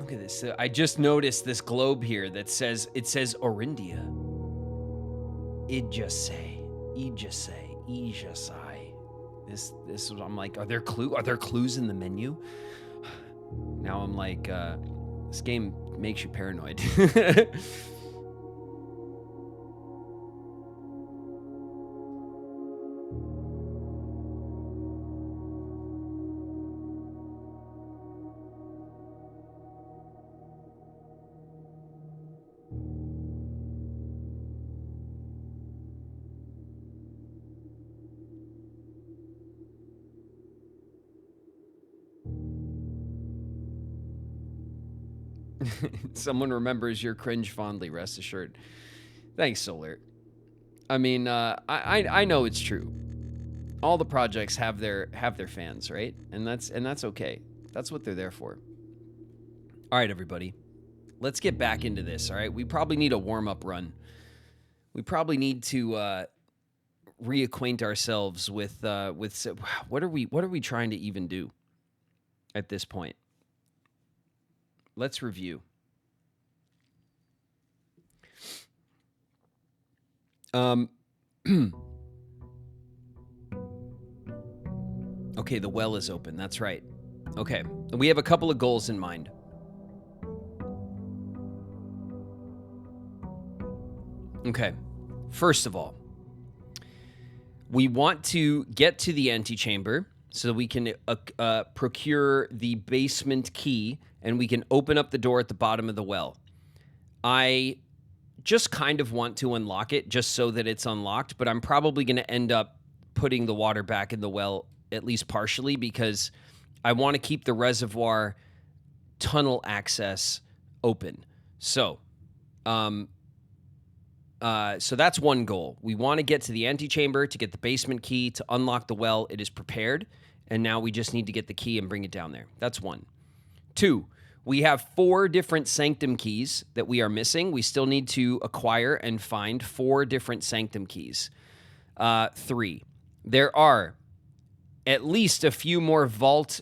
Look at this. I just noticed this globe here that says, it says Orindia. Ijase. This is, I'm like, are there clues in the menu? Now I'm like, this game makes you paranoid. Someone remembers your cringe fondly, rest assured. Thanks, Solar. I mean, I know it's true. All the projects have their fans, right? And that's okay. That's what they're there for. All right, everybody. Let's get back into this, all right? We probably need a warm-up run. We probably need to reacquaint ourselves with what are we trying to even do at this point? Let's review. Okay, the well is open. That's right. Okay, we have a couple of goals in mind. Okay, first of all, we want to get to the antechamber so that we can procure the basement key and we can open up the door at the bottom of the well. I just kind of want to unlock it just so that it's unlocked, but I'm probably going to end up putting the water back in the well, at least partially, because I want to keep the reservoir tunnel access open. So, so that's one goal. We want to get to the antechamber to get the basement key to unlock the well. It is prepared, and now we just need to get the key and bring it down there. That's one. Two, we have 4 different sanctum keys that we are missing. We still need to acquire and find 4 different sanctum keys. 3, there are at least a few more vault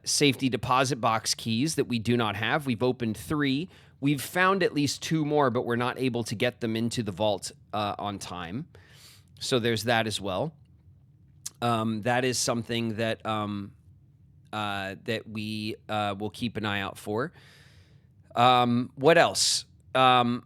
safety deposit box keys that we do not have. We've opened 3. We've found at least 2 more, but we're not able to get them into the vault on time. So there's that as well. That is something that that we will keep an eye out for. What else? 5,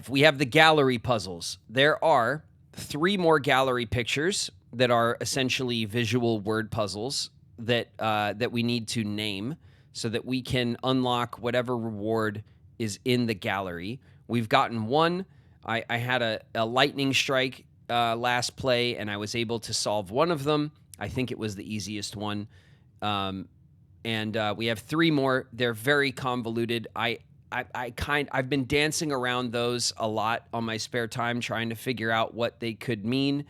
we have the gallery puzzles. There are 3 more gallery pictures that are essentially visual word puzzles that that we need to name so that we can unlock whatever reward is in the gallery. We've gotten 1. I had a lightning strike last play, and I was able to solve one of them. I think it was the easiest one. And we have 3 more. They're very convoluted. I've been dancing around those a lot on my spare time, trying to figure out what they could mean.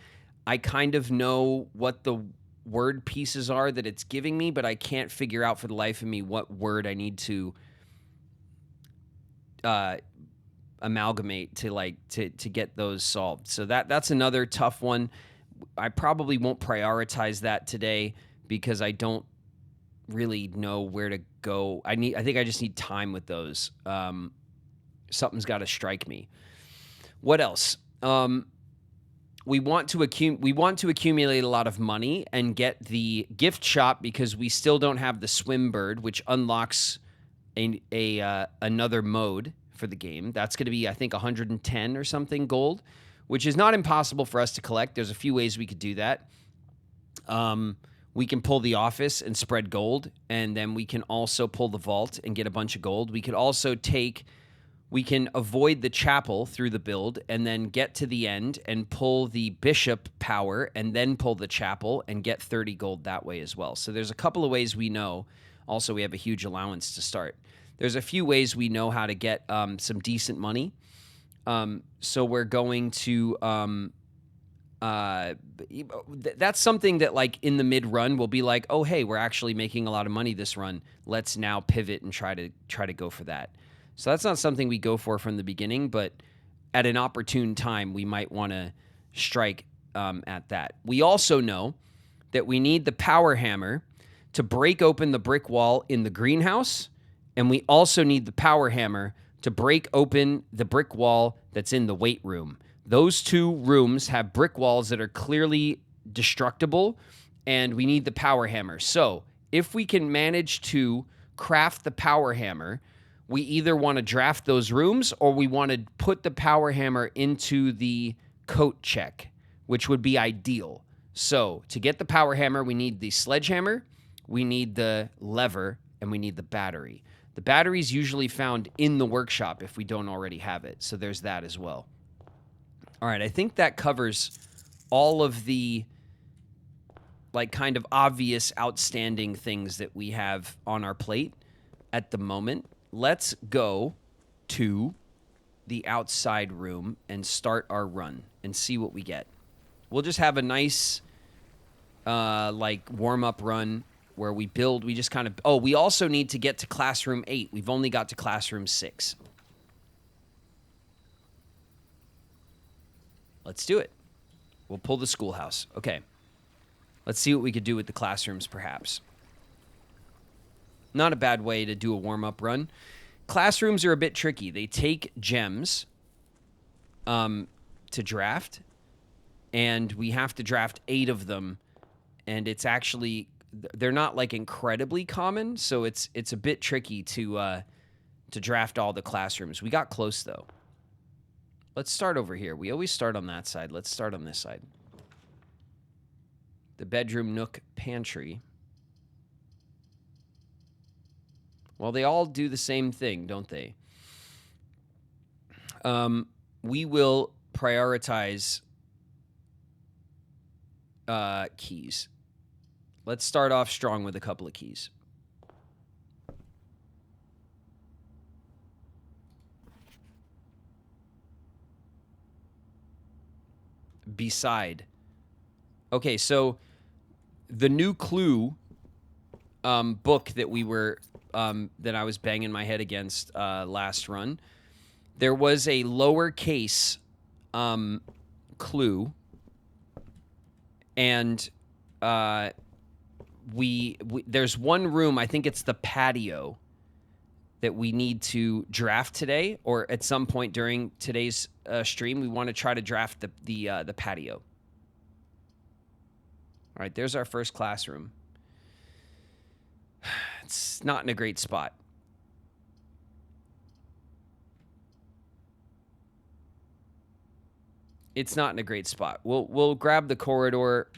I kind of know what the word pieces are that it's giving me, but I can't figure out for the life of me what word I need to amalgamate to get those solved. So that's another tough one. I probably won't prioritize that today because I don't really know where to go. I think I just need time with those. Something's got to strike me. What else? We want to accumulate a lot of money and get the gift shop because we still don't have the swim bird, which unlocks another mode for the game. That's going to be, I think, 110 or something gold, which is not impossible for us to collect. There's a few ways we could do that. We can pull the office and spread gold, and then we can also pull the vault and get a bunch of gold. We could also we can avoid the chapel through the build and then get to the end and pull the bishop power and then pull the chapel and get 30 gold that way as well. So there's a couple of ways we know. Also, we have a huge allowance to start. There's a few ways we know how to get some decent money. So we're going to that's something that, like, in the mid run we'll be like, oh hey, we're actually making a lot of money this run. Let's now pivot and try to go for that. So that's not something we go for from the beginning, but at an opportune time we might want to strike at that. We also know that we need the power hammer to break open the brick wall in the greenhouse, and we also need the power hammer to break open the brick wall that's in the weight room. Those two rooms have brick walls that are clearly destructible, and we need the power hammer. So if we can manage to craft the power hammer, we either want to draft those rooms or we want to put the power hammer into the coat check, which would be ideal. So to get the power hammer, we need the sledgehammer, we need the lever, and we need the battery. The battery is usually found in the workshop if we don't already have it. So there's that as well. All right, I think that covers all of the like kind of obvious outstanding things that we have on our plate at the moment. Let's go to the outside room and start our run and see what we get. We'll just have a nice like warm-up run where we build, we just kind of, oh, we also need to get to classroom 8. We've only got to classroom 6. Let's do it. We'll pull the schoolhouse. Okay. Let's see what we could do with the classrooms, perhaps. Not a bad way to do a warm-up run. Classrooms are a bit tricky. They take gems to draft, and we have to draft 8 of them, and it's actually, they're not like incredibly common, so it's a bit tricky to draft all the classrooms. We got close, though. Let's start over here. We always start on that side. Let's start on this side. The bedroom, nook, pantry. Well, they all do the same thing, don't they? We will prioritize keys. Let's start off strong with a couple of keys. Beside. Okay, so the new Clue book that we were that I was banging my head against last run, there was a lowercase clue, and we there's one room, I think it's the patio, that we need to draft today, or at some point during today's stream. We want to try to draft the patio. All right, there's our first classroom. It's not in a great spot. It's not in a great spot. We'll grab the corridor,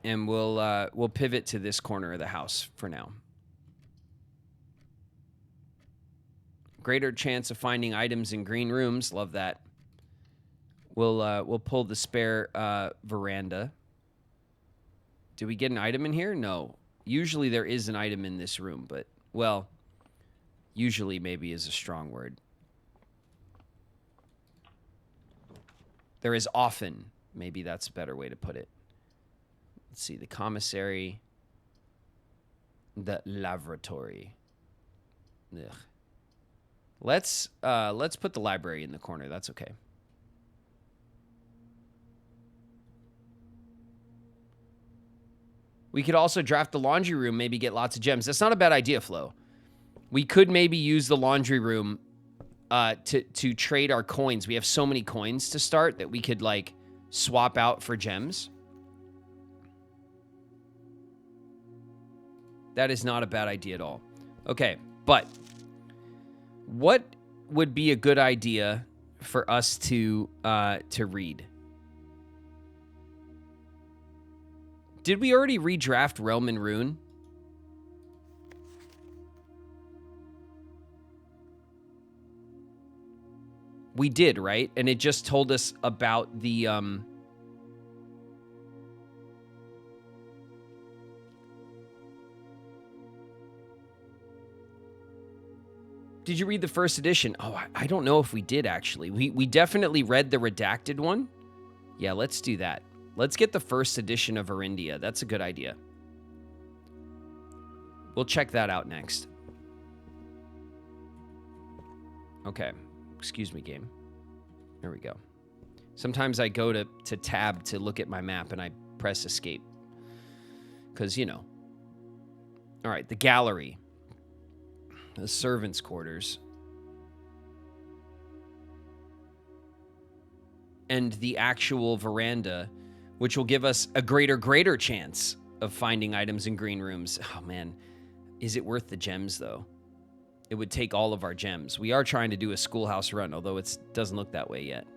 and we'll pivot to this corner of the house for now. Greater chance of finding items in green rooms. Love that. We'll pull the spare veranda. Did we get an item in here? No. Usually there is an item in this room, but, well, usually maybe is a strong word. There is often. Maybe that's a better way to put it. Let's see. The commissary. The lavatory. Ugh. Let's put the library in the corner. That's okay. We could also draft the laundry room, maybe get lots of gems. That's not a bad idea, Flo. We could maybe use the laundry room to trade our coins. We have so many coins to start that we could, like, swap out for gems. That is not a bad idea at all. Okay, but what would be a good idea for us to read? Did we already redraft Realm and Rune? We did, right? And it just told us about the Did you read the first edition? Oh, I don't know if we did, actually. We definitely read the redacted one. Yeah, let's do that. Let's get the first edition of Arindia. That's a good idea. We'll check that out next. Okay. Excuse me, game. There we go. Sometimes I go to tab to look at my map and I press escape. because, you know. All right, the gallery, the servants' quarters, and the actual veranda, which will give us a greater chance of finding items in green rooms. Oh, man. Is it worth the gems, though? It would take all of our gems. We are trying to do a schoolhouse run, although it doesn't look that way yet.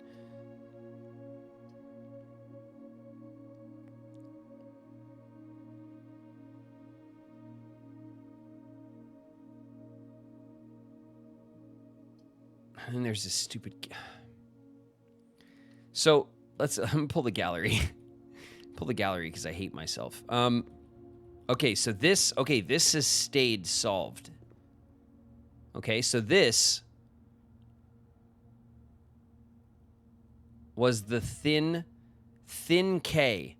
And there's this stupid... So, I'm gonna pull the gallery. Pull the gallery because I hate myself. Okay, so this has stayed solved. Okay, so this was the thin K.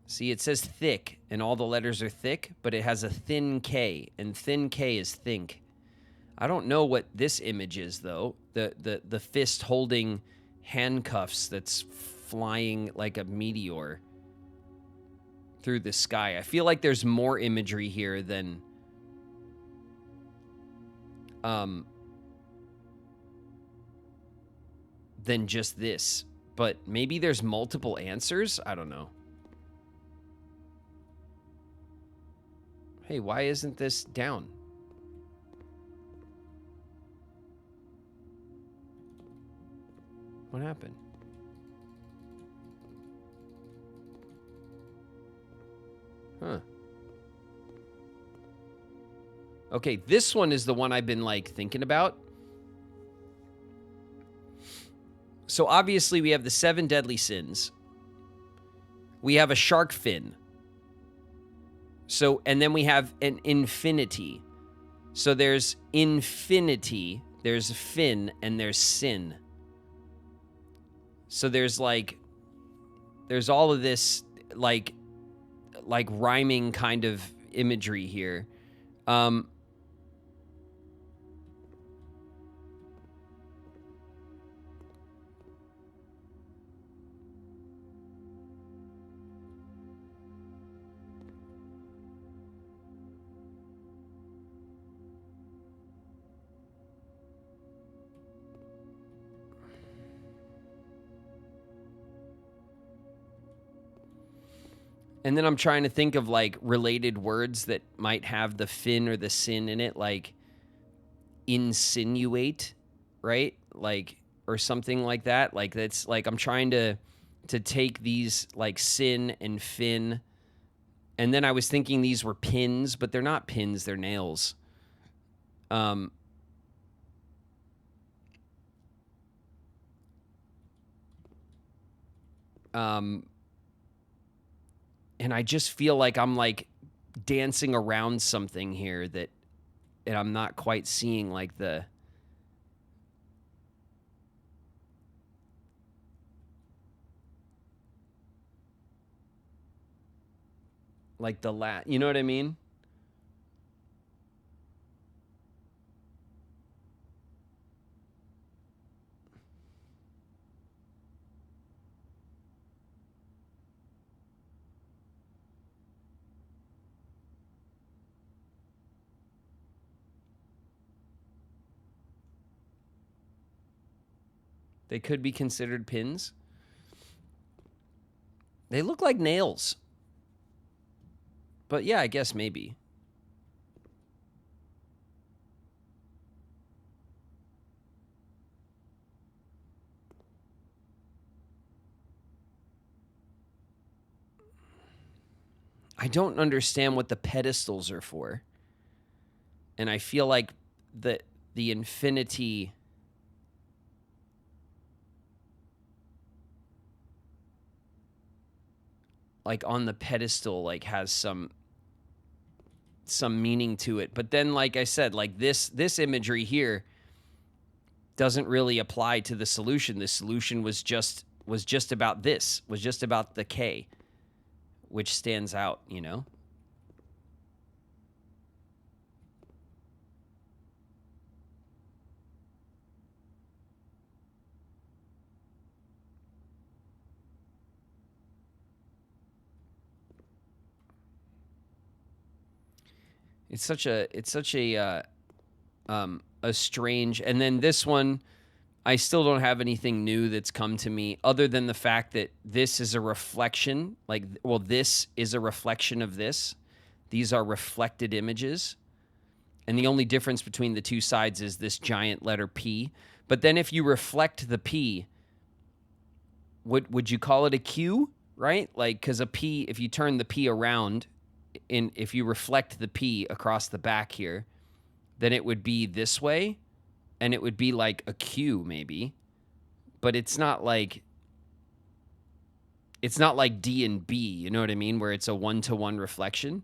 See, it says thick, and all the letters are thick, but it has a thin K, and thin K is think. I don't know what this image is, though. The fist holding handcuffs that's flying like a meteor through the sky. I feel like there's more imagery here than just this. But maybe there's multiple answers? I don't know. Hey, why isn't this down? What happened? Huh. Okay, this one is the one I've been, like, thinking about. So, obviously, we have the 7 deadly sins. We have a shark fin. So, and then we have an infinity. So, there's infinity, there's fin, and there's sin. So, there's all of this, like rhyming kind of imagery here. And then I'm trying to think of, like, related words that might have the fin or the sin in it, like insinuate, right? Like, or something like that. Like, that's, like, I'm trying to take these, like, sin and fin. And then I was thinking these were pins, but they're not pins, they're nails. And I just feel like I'm, like, dancing around something here and I'm not quite seeing, like, the... Like, you know what I mean? They could be considered pins. They look like nails. But yeah, I guess maybe. I don't understand what the pedestals are for. And I feel like the infinity... like, on the pedestal, like, has some meaning to it. But then, like I said, like, this imagery here doesn't really apply to the solution. The solution was just about this, was just about the K, which stands out, you know? It's such a strange. And then this one, I still don't have anything new that's come to me other than the fact that this is a reflection. Like, well, this is a reflection of this. These are reflected images. And the only difference between the two sides is this giant letter P. But then if you reflect the P, would you call it a Q, right? Like, because a P, if you turn the P around, if you reflect the P across the back here, then it would be this way, and it would be like a Q maybe. But it's not like D and B, you know what I mean? Where it's a one-to-one reflection.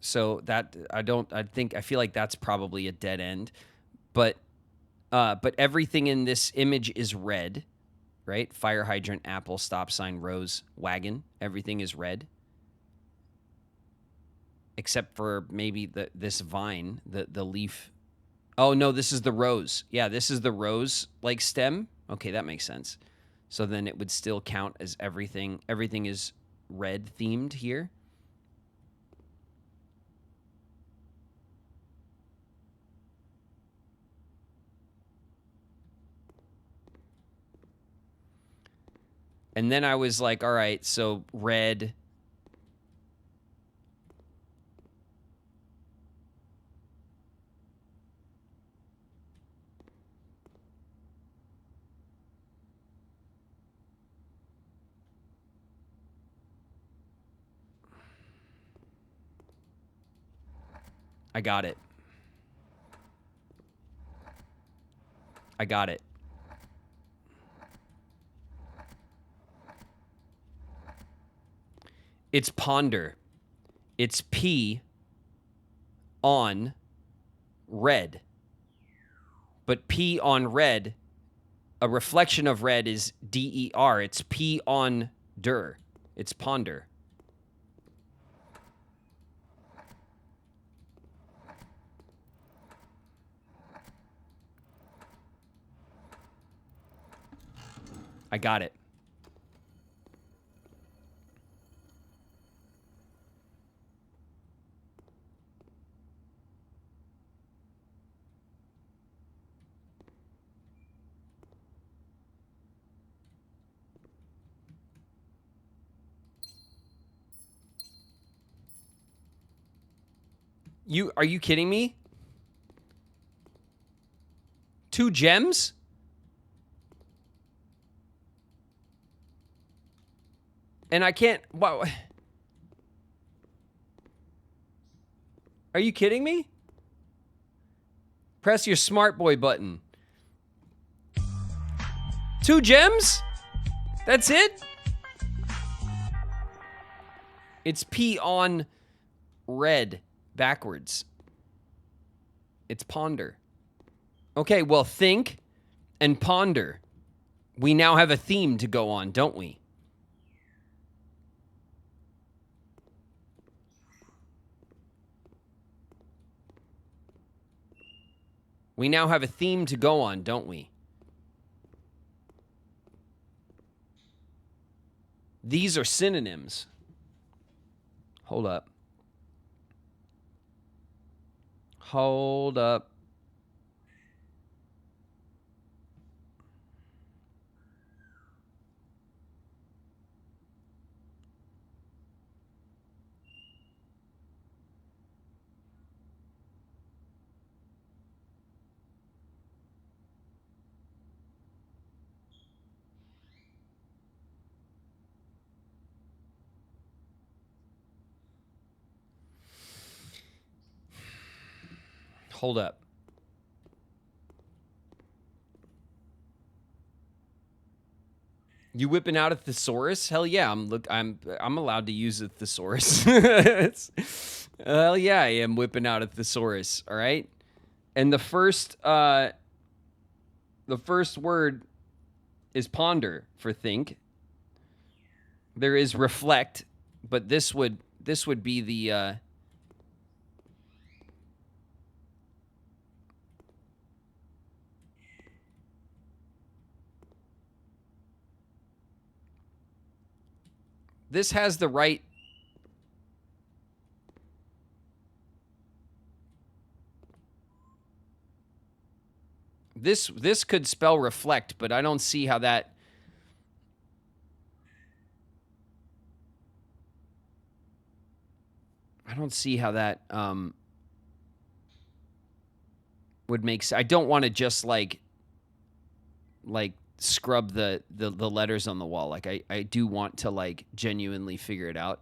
So that I feel like that's probably a dead end. But everything in this image is red, right? Fire hydrant, apple, stop sign, rose, wagon. Everything is red. Except for maybe this vine, the leaf. Oh, no, this is the rose. Yeah, this is the rose, like, stem. Okay, that makes sense. So then it would still count as everything. Everything is red themed here. And then I was like, all right, so red. I got it. I got it. It's ponder. It's P on red. But P on red, a reflection of red is DER. It's P on der. It's ponder. I got it. Are you kidding me? 2 gems? And I can't. Wow. Are you kidding me? Press your smart boy button. 2 gems? That's it? It's P on red backwards. It's ponder. Okay, well, think and ponder. We now have a theme to go on, don't we? We now have a theme to go on, don't we? These are synonyms. Hold up. Hold up. Hold up. You whipping out a thesaurus? Hell yeah! I'm allowed to use a thesaurus. Hell yeah, I am whipping out a thesaurus. All right, and the first word is ponder for think. There is reflect, but this would be the this has the right this could spell reflect, but I don't see how that. I don't see how that would make sense. I don't want to just like scrub the letters on the wall. Like I do want to like genuinely figure it out.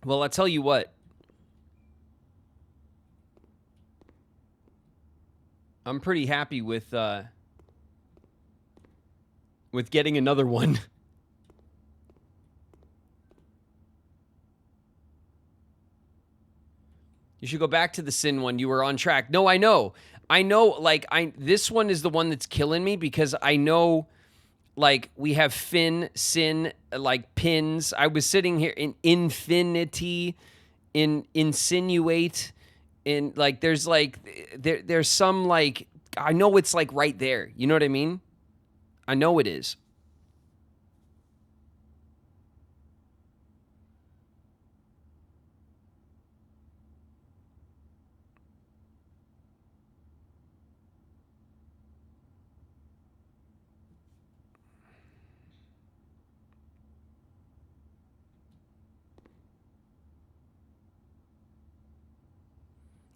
Well, I'll tell you what. I'm pretty happy with getting another one. You should go back to the sin one. You were on track. No, I know. Like this one is the one that's killing me because I know like we have sin, like pins. I was sitting here in infinity, in insinuate, in like there's some like I know it's like right there. You know what I mean? I know it is.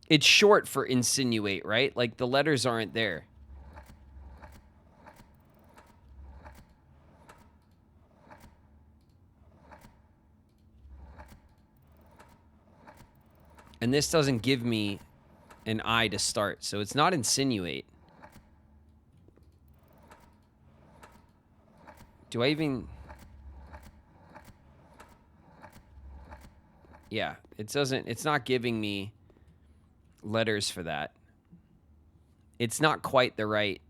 It's short for insinuate, right? Like the letters aren't there. And this doesn't give me an I to start, so it's not insinuate. Do I even... Yeah, it's not giving me letters for that. It's not quite the right...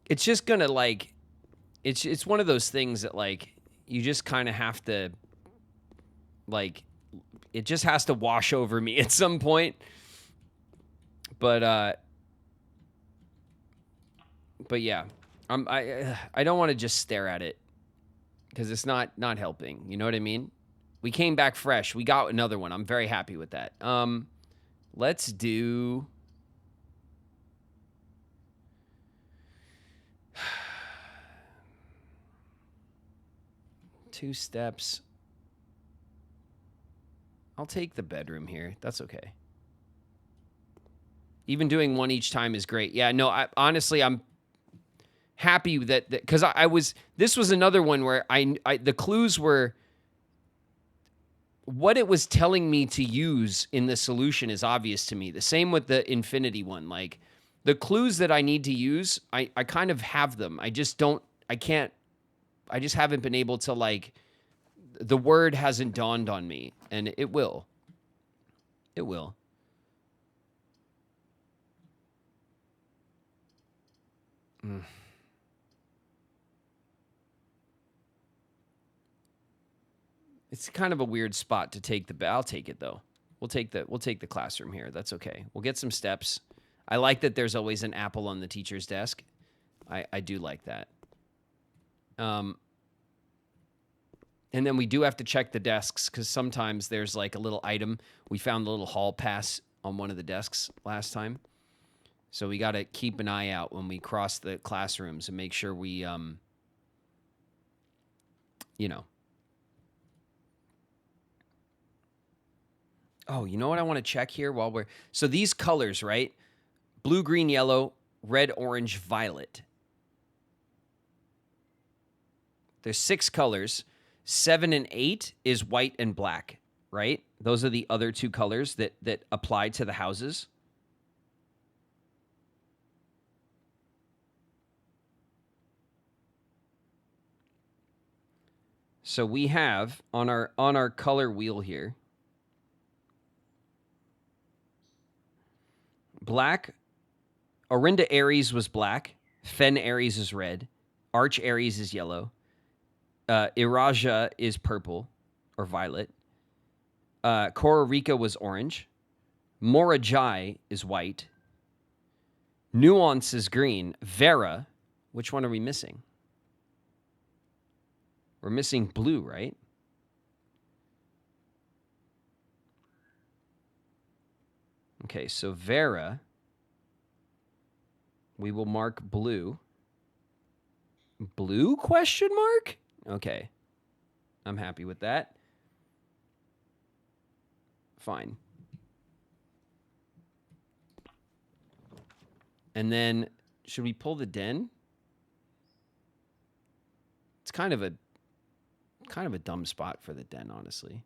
It's just gonna like... It's one of those things that like you just kind of have to like it just has to wash over me at some point. But yeah, I don't want to just stare at it because it's not helping. You know what I mean? We came back fresh. We got another one. I'm very happy with that. Let's do... Two steps. I'll take the bedroom here. That's okay. Even doing one each time is great. Yeah, no, honestly, I'm happy that because I was... This was another one where the clues were... What it was telling me to use in the solution is obvious to me. The same with the infinity one. Like, the clues that I need to use, I kind of have them. I just haven't been able to, like, the word hasn't dawned on me, and it will. It will. It's kind of a weird spot to take the. I'll take it though. We'll take the classroom here. That's okay. We'll get some steps. I like that there's always an apple on the teacher's desk. I do like that. And then we do have to check the desks because sometimes there's like a little item. We found the little hall pass on one of the desks last time. So we got to keep an eye out when we cross the classrooms and make sure we, you know. Oh, you know what I want to check here while we're. So these colors, right? Blue, green, yellow, red, orange, violet. There's 6 colors. 7 and 8 is white and black, right? Those are the other 2 colors that apply to the houses. So we have on our color wheel here, black. Orinda Aries was black. Fen Aries is red. Arch Aries is yellow. Iraja is purple or violet. Cora Rica was orange. Morajai is white. Nuance is green. Vera, which one are we missing? We're missing blue, right? Okay, so Vera, we will mark blue. Blue question mark? Okay. I'm happy with that. Fine. And then should we pull the den? It's kind of a dumb spot for the den, honestly.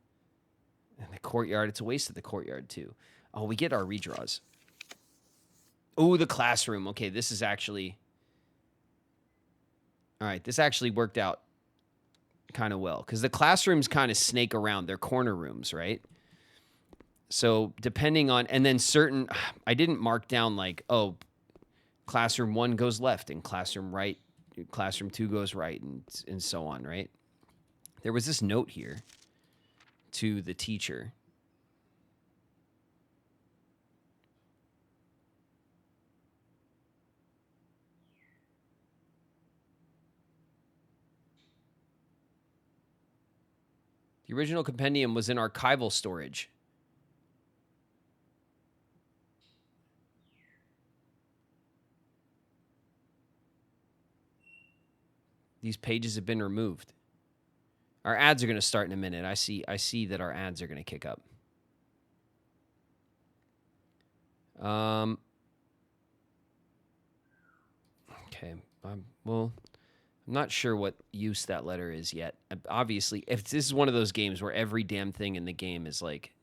And the courtyard, it's a waste of the courtyard too. Oh, we get our redraws. Oh, the classroom. Okay, this is actually. All right, this actually worked out kind of well because the classrooms kind of snake around. They're corner rooms, right? So depending on, and then certain, I didn't mark down like, oh, classroom 1 goes left and classroom 2 goes right, and so on, right? There was this note here to the teacher. The original compendium was in archival storage. These pages have been removed. Our ads are going to start in a minute. I see that our ads are going to kick up. Okay. Well, I'm not sure what use that letter is yet. Obviously, if this is one of those games where every damn thing in the game is like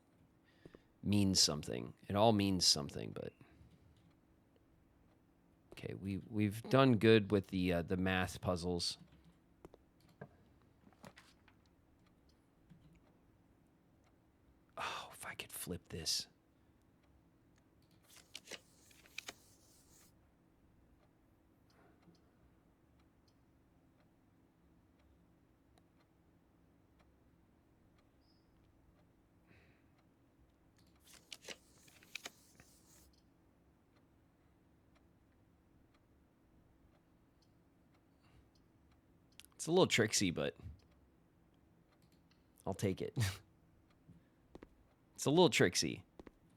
means something. It all means something, but okay, we've done good with the math puzzles. Oh, if I could flip this. It's a little tricksy, but I'll take it. It's a little tricksy,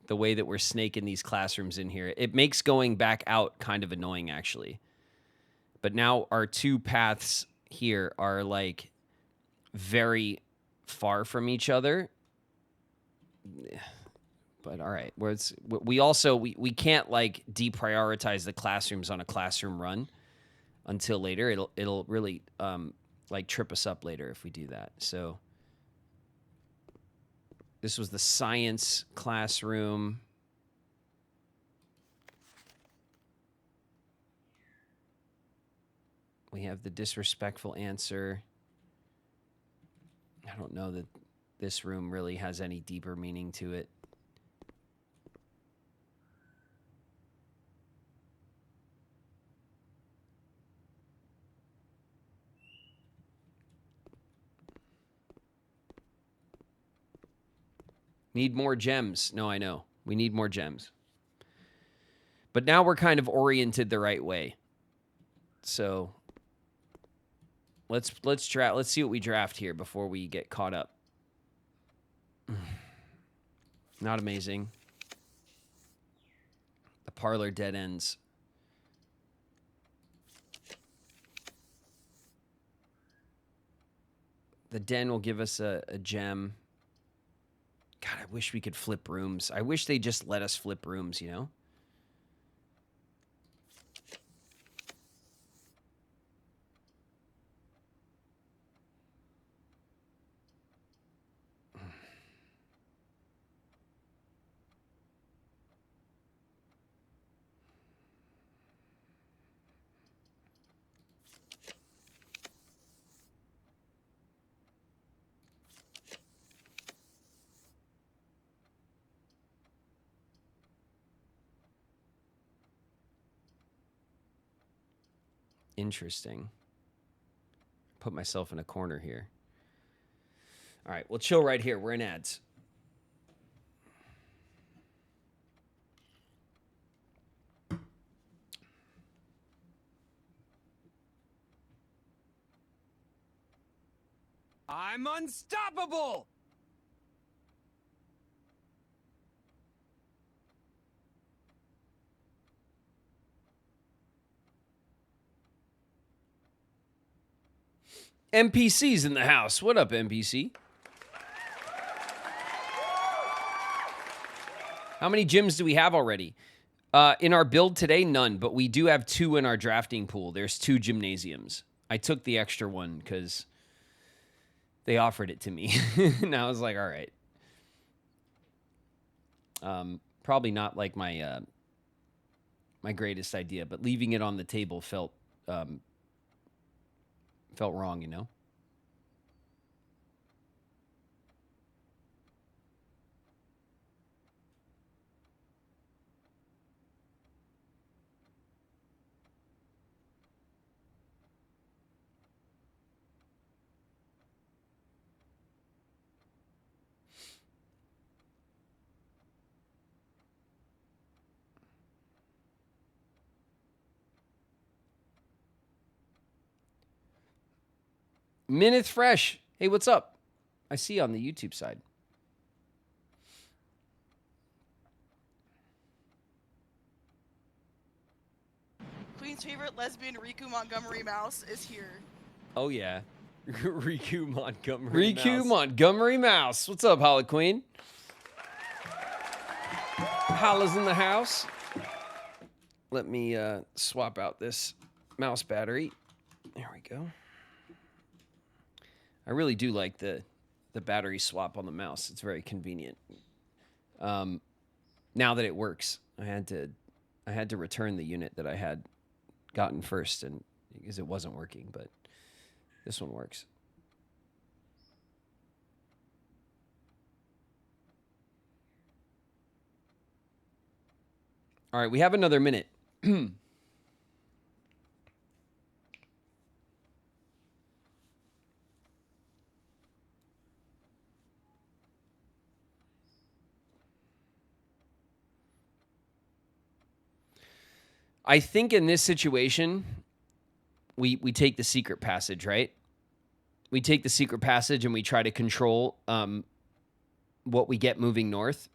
the way that we're snaking these classrooms in here. It makes going back out kind of annoying, actually. But now our 2 paths here are like very far from each other. But all right, we can't like deprioritize the classrooms on a classroom run until later. It'll really like trip us up later if we do that. So this was the science classroom. We have the disrespectful answer. I don't know that this room really has any deeper meaning to it. Need more gems. No, I know. We need more gems. But now we're kind of oriented the right way. So let's draft. Let's see what we draft here before we get caught up. Not amazing. The parlor dead ends. The den will give us a gem. God, I wish we could flip rooms. I wish they just let us flip rooms, you know? Interesting. Put myself in a corner here. All right, we'll chill right here. We're in ads. I'm unstoppable! NPC's in the house. What up, NPC? How many gyms do we have already? In our build today, none, but we do have 2 in our drafting pool. There's 2 gymnasiums. I took the extra one because they offered it to me. And I was like, all right. Probably not like my my greatest idea, but leaving it on the table felt wrong, you know? Minute Fresh. Hey, what's up? I see you on the YouTube side. Queen's favorite lesbian Riku Montgomery Mouse is here. Oh, yeah. Riku Montgomery Riku Montgomery Mouse. What's up, Holly Queen? Holla's in the house. Let me swap out this mouse battery. There we go. I really do like the battery swap on the mouse. It's very convenient. Now that it works, I had to return the unit that I had gotten first, and because it wasn't working, but this one works. All right, we have another minute. I think in this situation, we take the secret passage, right? We take the secret passage and we try to control what we get moving north.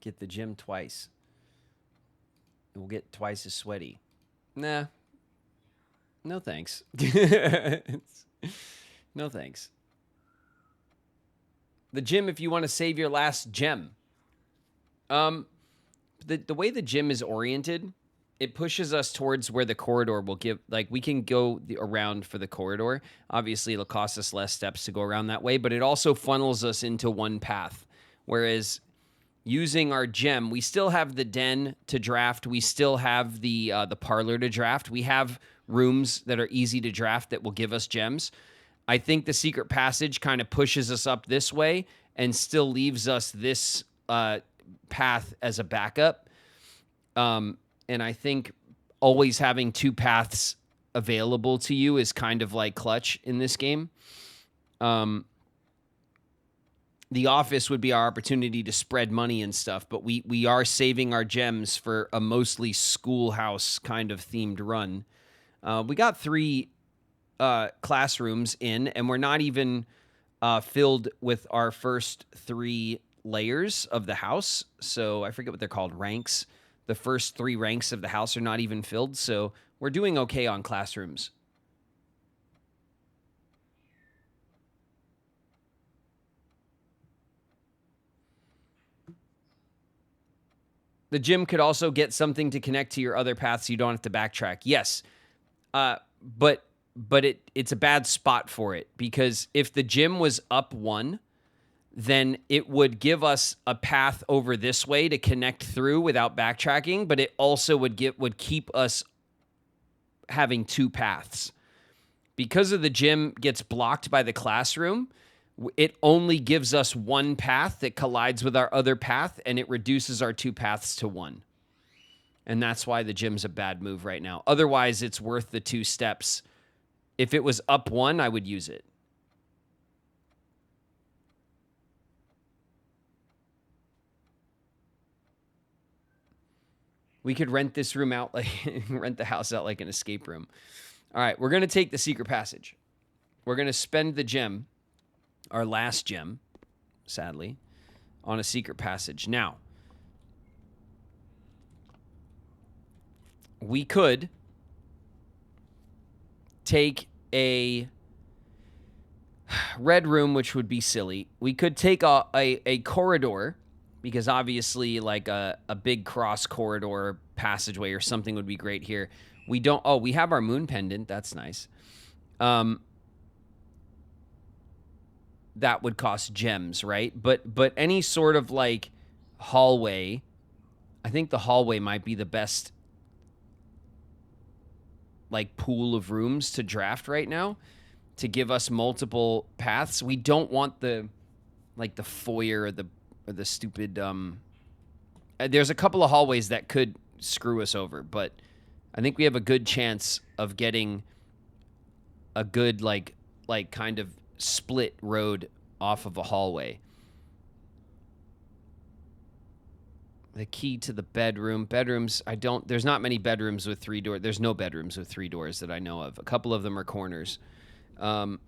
Get the gym twice. We'll get twice as sweaty. Nah. No thanks. No thanks. The gym if you want to save your last gem. The way the gym is oriented, it pushes us towards where the corridor will give, like we can go around for the corridor. Obviously, it'll cost us less steps to go around that way, but it also funnels us into one path. Whereas using our gem, we still have the den to draft. We still have the parlor to draft. We have rooms that are easy to draft that will give us gems. I think the secret passage kind of pushes us up this way and still leaves us this path as a backup. And I think always having two paths available to you is kind of like clutch in this game. The office would be our opportunity to spread money and stuff, but we are saving our gems for a mostly schoolhouse kind of themed run. We got 3 classrooms in, and we're not even filled with our first 3 layers of the house. So I forget what they're called, ranks. The first 3 ranks of the house are not even filled, so we're doing okay on classrooms. The gym could also get something to connect to your other paths so you don't have to backtrack. Yes, but it's a bad spot for it, because if the gym was up 1, then it would give us a path over this way to connect through without backtracking, but it also would keep us having 2 paths. Because of the gym gets blocked by the classroom, it only gives us 1 path that collides with our other path, and it reduces our 2 paths to 1. And that's why the gym's a bad move right now. Otherwise, it's worth the 2 steps. If it was up 1, I would use it. We could rent this room out, like rent the house out like an escape room. All right, we're going to take the secret passage. We're going to spend the gem, our last gem, sadly, on a secret passage. Now, we could take a red room, which would be silly. We could take a corridor, because obviously like a big cross corridor passageway or something would be great here. We don't, we have our moon pendant. That's nice. That would cost gems, right? But any sort of like hallway, I think the hallway might be the best like pool of rooms to draft right now to give us multiple paths. We don't want the foyer or the stupid there's a couple of hallways that could screw us over, but I think we have a good chance of getting a good like kind of split road off of a hallway. The key to the bedrooms, there's not many bedrooms with 3 doors. There's no bedrooms with 3 doors that I know of. A couple of them are corners. And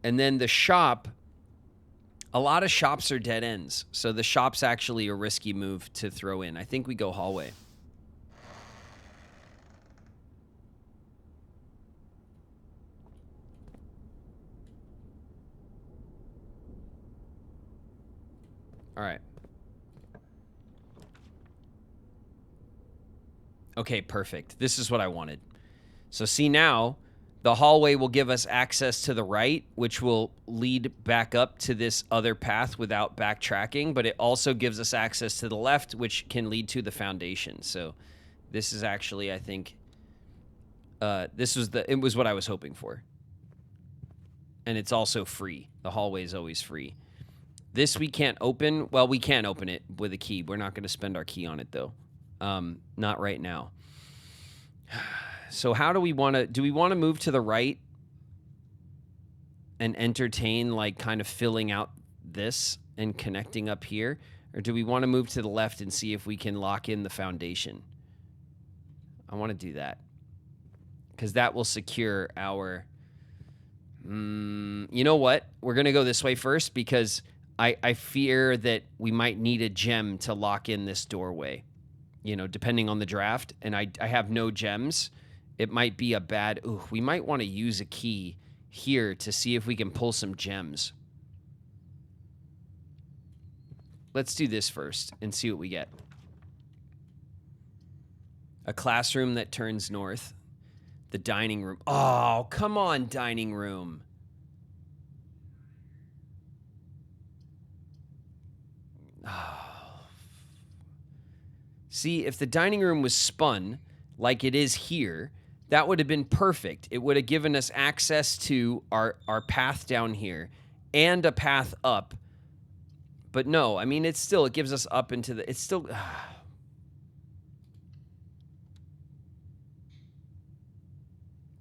then the shop, a lot of shops are dead ends. So the shop's actually a risky move to throw in. I think we go hallway. All right. Okay, perfect. This is what I wanted. So see now, the hallway will give us access to the right, which will lead back up to this other path without backtracking, but it also gives us access to the left, which can lead to the foundation. So this is actually, I think, it was what I was hoping for. And it's also free. The hallway is always free. This we can't open. Well, we can open it with a key. We're not going to spend our key on it, though. Not right now. So how do we want to move to the right and entertain like kind of filling out this and connecting up here? Or do we want to move to the left and see if we can lock in the foundation? I want to do that, because that will secure our... you know what? We're going to go this way first, because I fear that we might need a gem to lock in this doorway, you know, depending on the draft. And I have no gems. It might be a bad, ooh, we might want to use a key here to see if we can pull some gems. Let's do this first and see what we get. A classroom that turns north. The dining room. Oh, come on, dining room. Oh. See, if the dining room was spun like it is here, that would have been perfect. It would have given us access to our path down here and a path up. But no, I mean, it gives us up into the, it's still,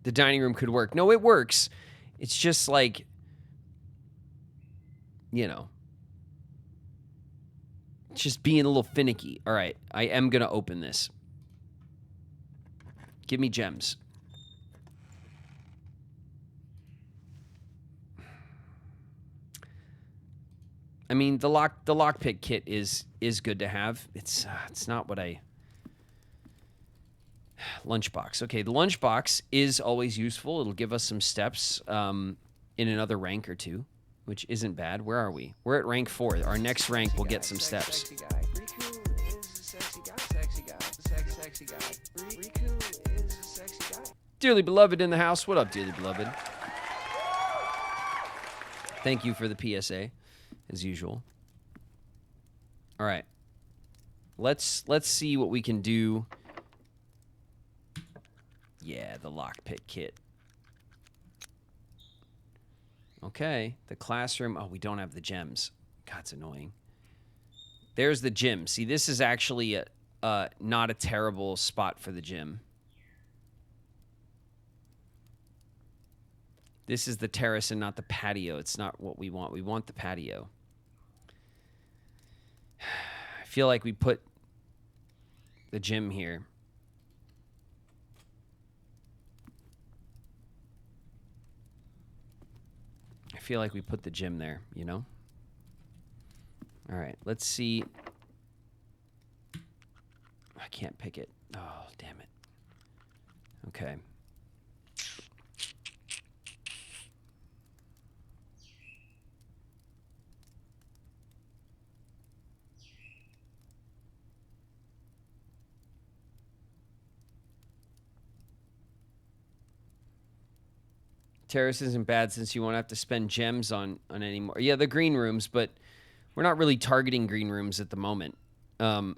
the dining room could work. No, it works. It's just like, you know, it's just being a little finicky. All right, I am going to open this. Give me gems. I mean, the lockpick kit is good to have. It's not what I... Lunchbox. Okay, the lunchbox is always useful. It'll give us some steps in another rank or two, which isn't bad. Where are we? We're at rank 4. Our next rank will get some steps. Sexy guy. Riku is a sexy guy. Sexy guy. Sexy guy. Riku is a sexy guy. Dearly beloved in the house. What up, dearly beloved? Thank you for the PSA, as usual. All right. Let's see what we can do. Yeah, the lockpick kit. Okay, the classroom. Oh, we don't have the gems. God, it's annoying. There's the gym. See, this is actually not a terrible spot for the gym. This is the terrace and not the patio. It's not what we want. We want the patio. I feel like we put the gym here. I feel like we put the gym there, you know? All right, let's see. I can't pick it. Oh, damn it. Okay. Terrace isn't bad since you won't have to spend gems on any more. Yeah, the green rooms, but we're not really targeting green rooms at the moment. Given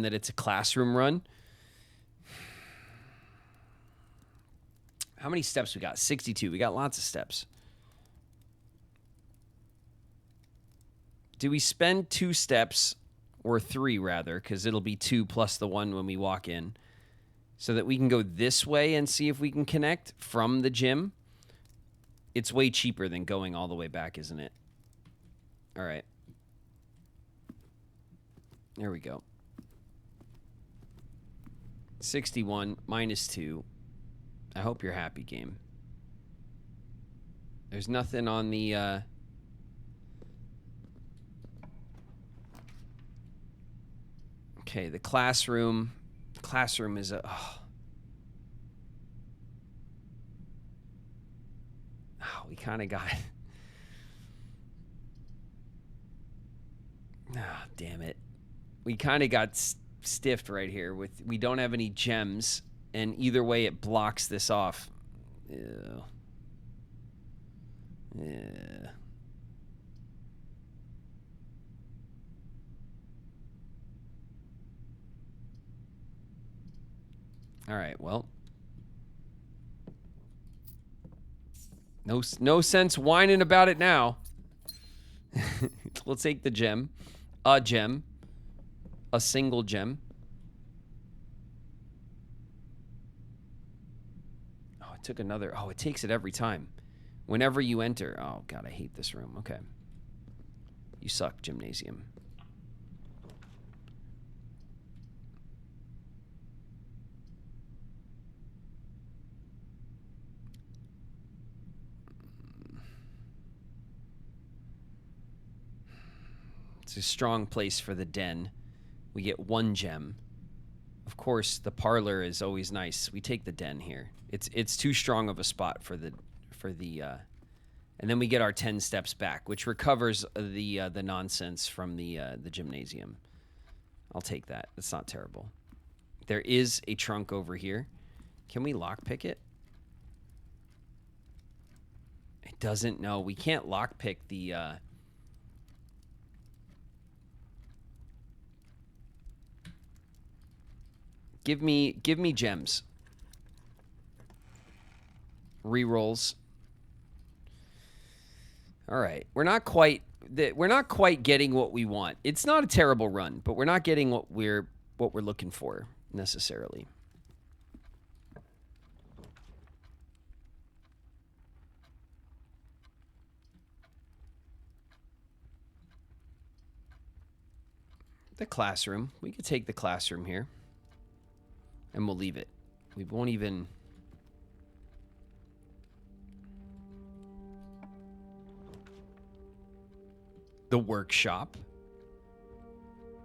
that it's a classroom run. How many steps we got? 62. We got lots of steps. Do we spend 2 steps, or 3 rather, because it'll be 2 plus the 1 when we walk in, so that we can go this way and see if we can connect from the gym? It's way cheaper than going all the way back, isn't it? All right. There we go. 61 minus 2. I hope you're happy, game. There's nothing on the... Okay, the classroom. Classroom is a... Oh, we kind of got... Ah, damn it. We kind of got stiffed right here. We don't have any gems, and either way it blocks this off. Ew. Yeah. All right, well. No sense whining about it now. We'll take the gem. A gem. A single gem. Oh, it took another. Oh, it takes it every time. Whenever you enter. Oh, God, I hate this room. Okay. You suck, gymnasium. It's a strong place for the den. We get 1 gem. Of course, the parlor is always nice. We take the den here. It's too strong of a spot for the and then we get our 10 steps back, which recovers the nonsense from the gymnasium. I'll take that. It's not terrible. There is a trunk over here. Can we lockpick it? It doesn't. No, we can't lockpick the. Give me gems. Rerolls. All right, we're not quite getting what we want. It's not a terrible run, but we're not getting what we're looking for necessarily. The classroom. We could take the classroom here. And we'll leave it. We won't even... The workshop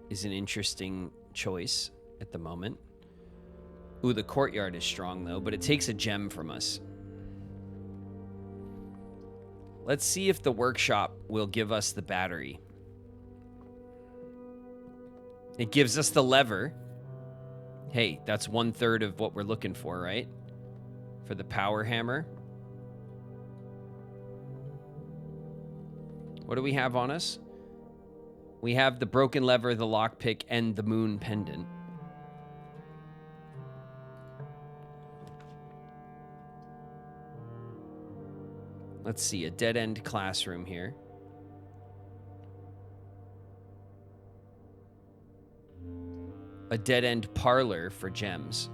is an interesting choice at the moment. Ooh, the courtyard is strong, though, but it takes a gem from us. Let's see if the workshop will give us the battery. It gives us the lever. Hey, that's 1/3 of what we're looking for, right? For the power hammer. What do we have on us? We have the broken lever, the lockpick, and the moon pendant. Let's see, a dead-end classroom here. A dead-end parlor for gems.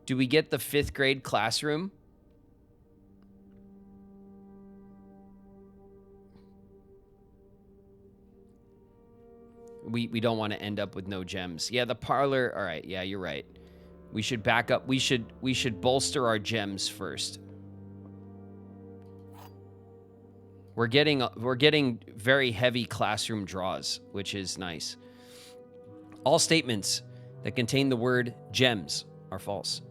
Do we get the 5th grade classroom? We don't want to end up with no gems. Yeah, the parlor. All right. Yeah, you're right. We should back up. We should bolster our gems first. We're getting very heavy classroom draws, which is nice. All statements that contain the word gems are false.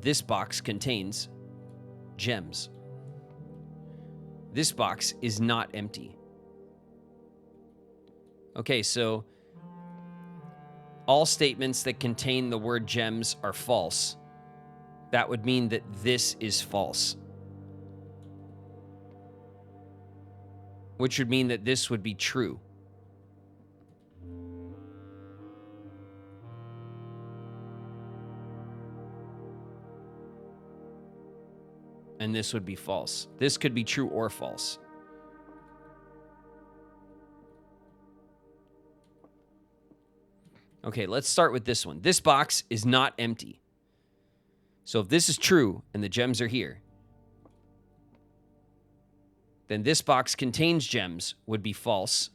This box contains gems. This box is not empty. Okay, so all statements that contain the word gems are false. That would mean that this is false. Which would mean that this would be true. And this would be false. This could be true or false. Okay, let's start with this one. This box is not empty. So if this is true and the gems are here, then this box contains gems would be false.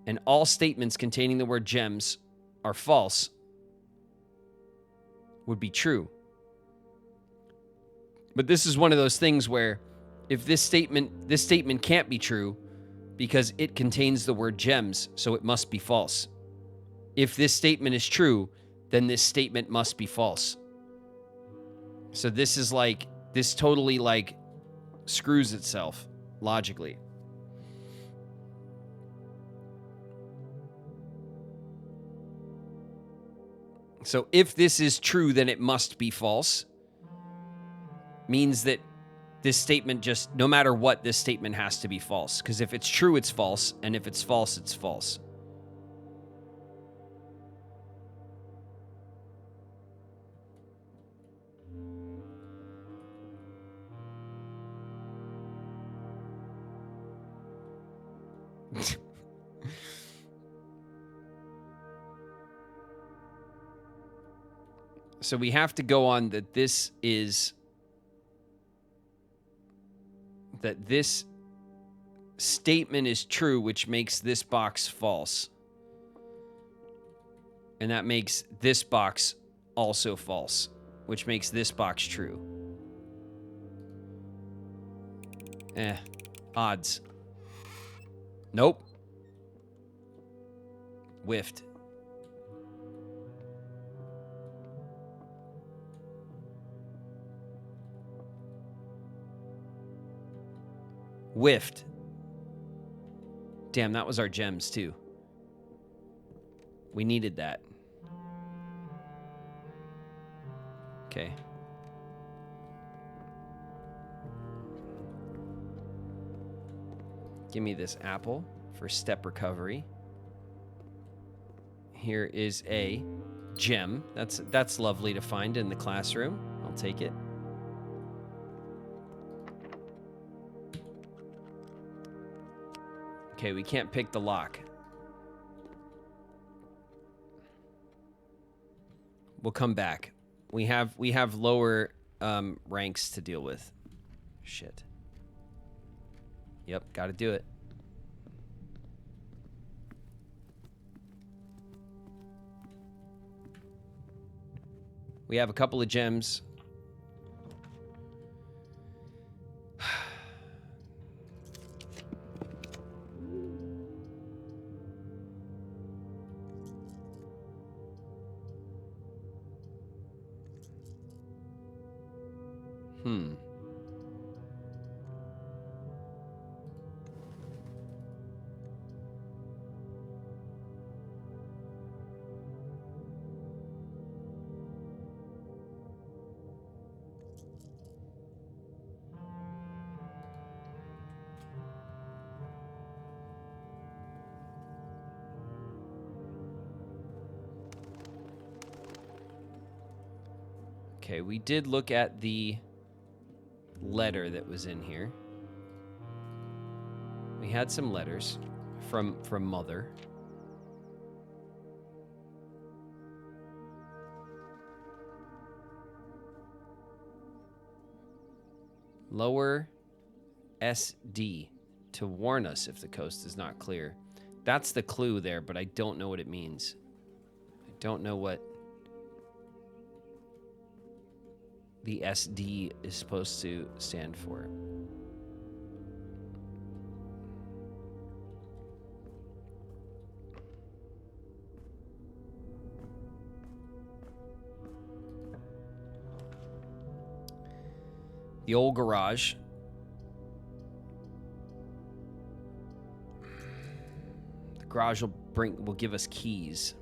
And all statements containing the word gems are false would be true. But this is one of those things where if this statement can't be true because it contains the word gems, so it must be false. If this statement is true, then this statement must be false. So this is like, this totally like screws itself logically. So if this is true, then it must be false. Means that this statement just, no matter what, this statement has to be false. Because if it's true, it's false. And if it's false, it's false. So we have to go on that this statement is true, which makes this box false. And that makes this box also false, which makes this box true. Odds. Nope. Whiffed. Whiffed. Damn, that was our gems too. We needed that. Okay. Give me this apple for step recovery. Here is a gem. That's lovely to find in the classroom. I'll take it. Okay, we can't pick the lock. We'll come back. We have lower ranks to deal with. Shit. Yep, got to do it. We have a couple of gems. Okay, we did look at the letter that was in here. We had some letters from Mother. Lower SD to warn us if the coast is not clear. That's the clue there, but I don't know what it means. I don't know what the SD is supposed to stand for. The old garage. The garage will give us keys,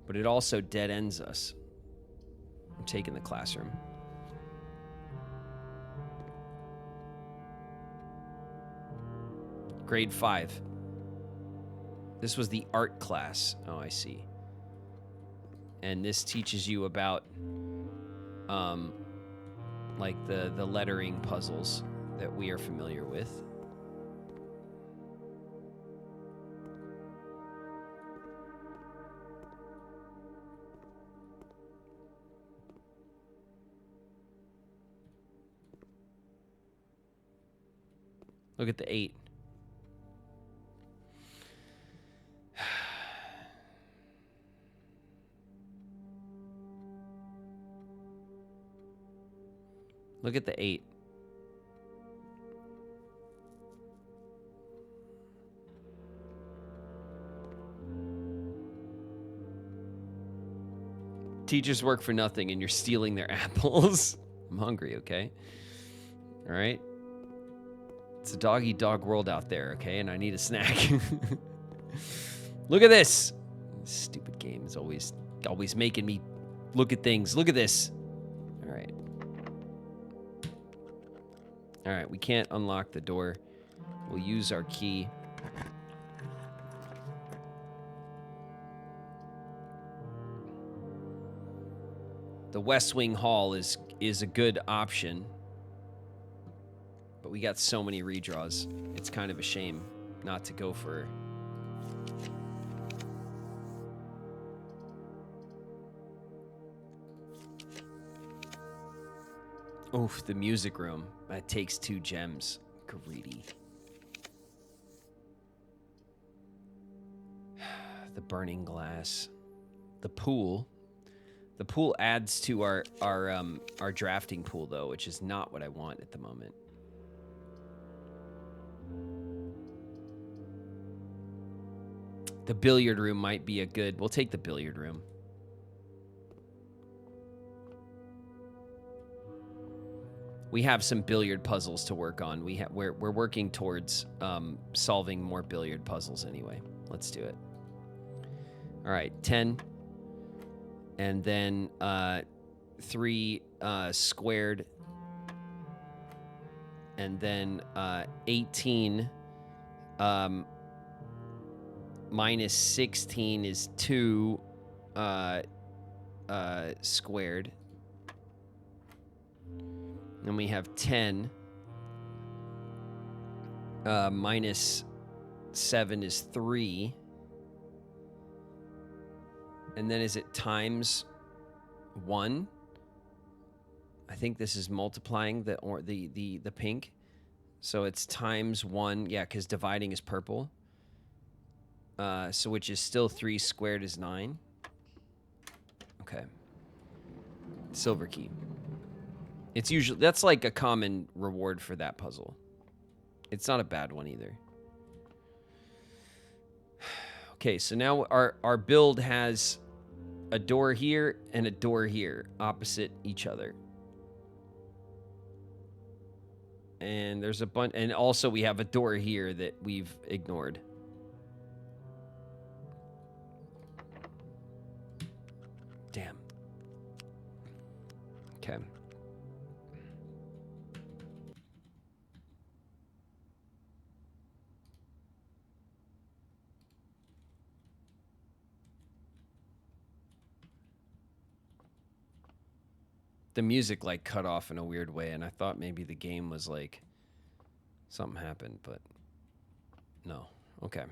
but it also dead ends us. I'm taking the classroom. Grade 5. This was the art class. Oh, I see. And this teaches you about like the lettering puzzles that we are familiar with. Look at the 8. Look at the 8. Teachers work for nothing and you're stealing their apples. I'm hungry, okay? All right? It's a dog-eat-dog world out there, okay? And I need a snack. Look at this. This stupid game is always making me look at things. Look at this. All right. All right, we can't unlock the door. We'll use our key. The West Wing Hall is a good option. But we got so many redraws. It's kind of a shame not to go for... Oof, the music room. That takes 2 gems. Greedy. The burning glass. the pool. The pool adds to our drafting pool though, which is not what I want at the moment. The billiard room might be a good. We'll take the billiard room. We have some billiard puzzles to work on. We're working towards solving more billiard puzzles anyway. Let's do it. All right, 10. And then 3 squared. And then 18 minus 16 is 2 squared. Then we have 10 minus 7 is 3. And then is it times 1? I think this is multiplying the pink. So it's times 1. Yeah, because dividing is purple. So which is still 3 squared is 9. Okay. Silver key. It's usually, that's like a common reward for that puzzle. It's not a bad one either. Okay, so now our build has a door here and a door here opposite each other. And there's a bunch, and also we have a door here that we've ignored. Damn. Okay. The music like cut off in a weird way, and I thought maybe the game was like something happened, but no. Okay.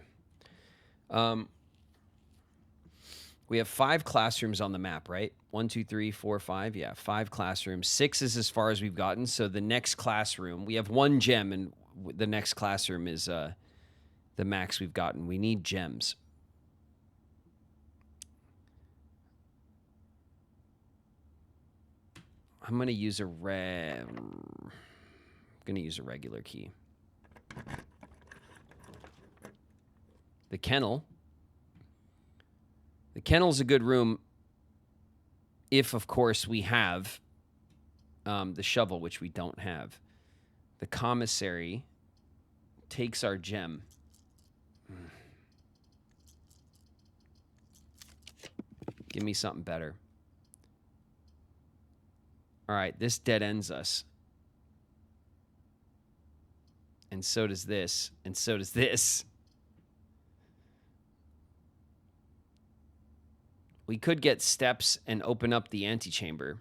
We have 5 classrooms on the map, right? 1, 2, 3, 4, 5. Yeah, 5 classrooms. 6 is as far as we've gotten. So the next classroom, we have 1 gem, and the next classroom is the max we've gotten. We need gems. I'm gonna use a regular key. The kennel. The kennel's a good room if, of course, we have the shovel, which we don't have. The commissary takes our gem. Give me something better. All right, this dead ends us. And so does this. And so does this. We could get steps and open up the antechamber.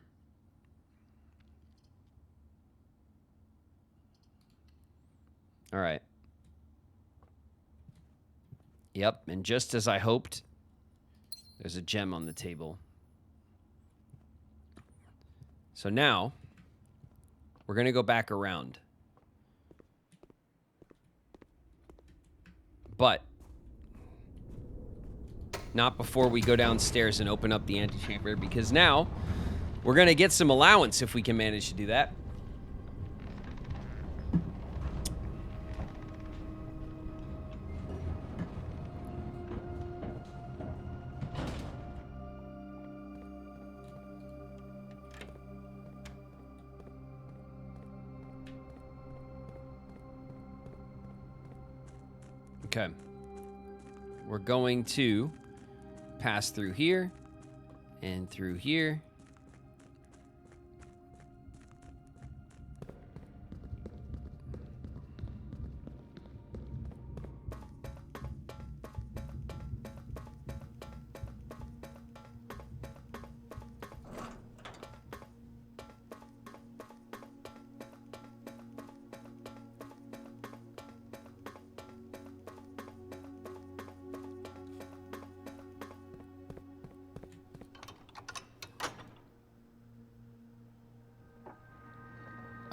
All right. Yep, and just as I hoped, there's a gem on the table. So now, we're going to go back around. But not before we go downstairs and open up the antechamber, because now we're going to get some allowance if we can manage to do that. Okay. We're going to pass through here and through here.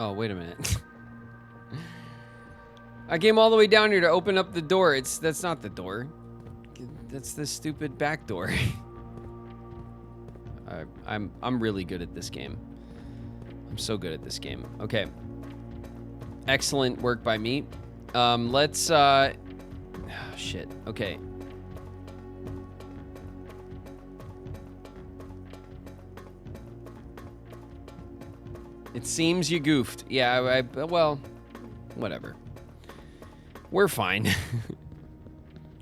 Oh, wait a minute. I came all the way down here to open up the door. That's not the door. That's the stupid back door. I'm really good at this game. I'm so good at this game. Okay. Excellent work by me. Let's shit. Okay. It seems you goofed. Yeah, well, whatever. We're fine.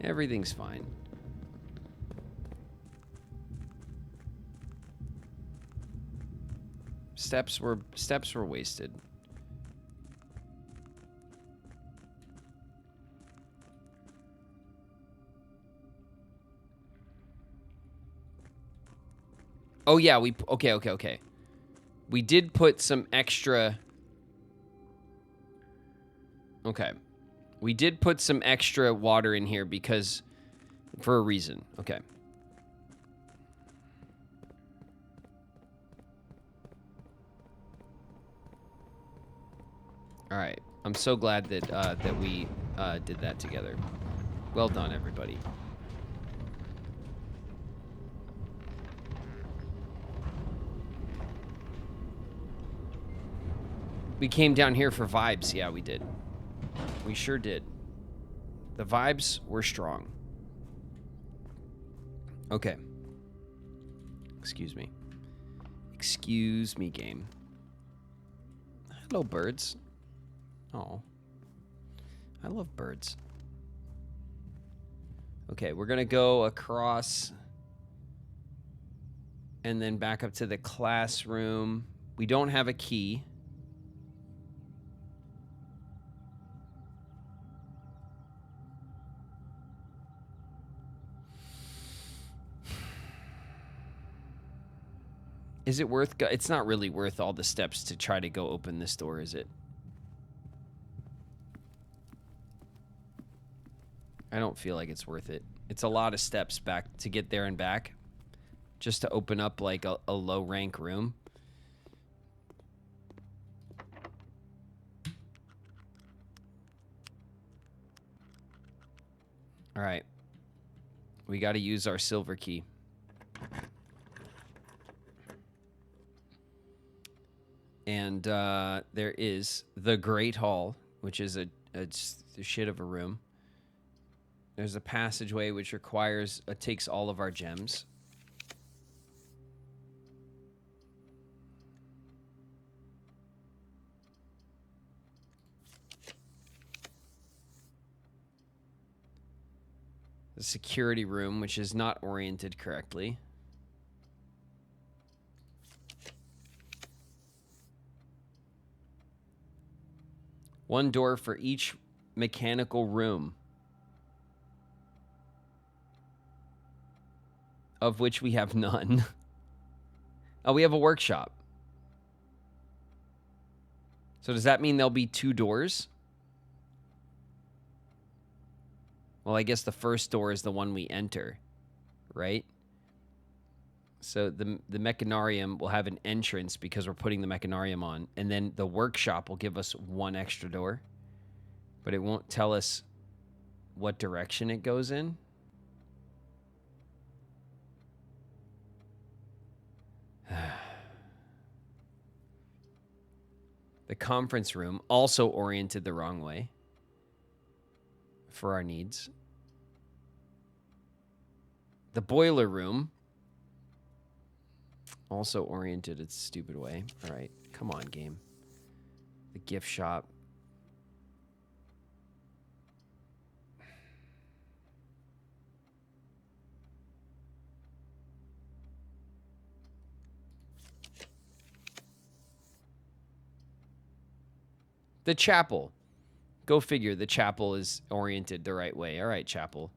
Everything's fine. Steps were wasted. Oh yeah, okay. We did put some extra. Okay. We did put some extra water in here because for a reason. Okay. All right. I'm so glad that that we did that together. Well done, everybody. We came down here for vibes. Yeah, we did. We sure did. The vibes were strong. Okay. Excuse me. Excuse me, game. Hello, birds. Oh. I love birds. Okay, we're going to go across and then back up to the classroom. We don't have a key. Is it worth... It's not really worth all the steps to try to go open this door, is it? I don't feel like it's worth it. It's a lot of steps back to get there and back. Just to open up, like, a low-rank room. All right. We got to use our silver key. And there is the Great Hall, which is a shit of a room. There's a passageway which requires takes all of our gems. The security room, which is not oriented correctly. One door for each mechanical room, of which we have none. Oh, we have a workshop. So does that mean there'll be 2 doors? Well, I guess the first door is the one we enter, right? So the mechanarium will have an entrance because we're putting the mechanarium on. And then the workshop will give us 1 extra door. But it won't tell us what direction it goes in. The conference room, also oriented the wrong way for our needs. The boiler room, also oriented its stupid way. All right, come on, game. The gift shop. The chapel. Go figure, the chapel is oriented the right way. All right, chapel.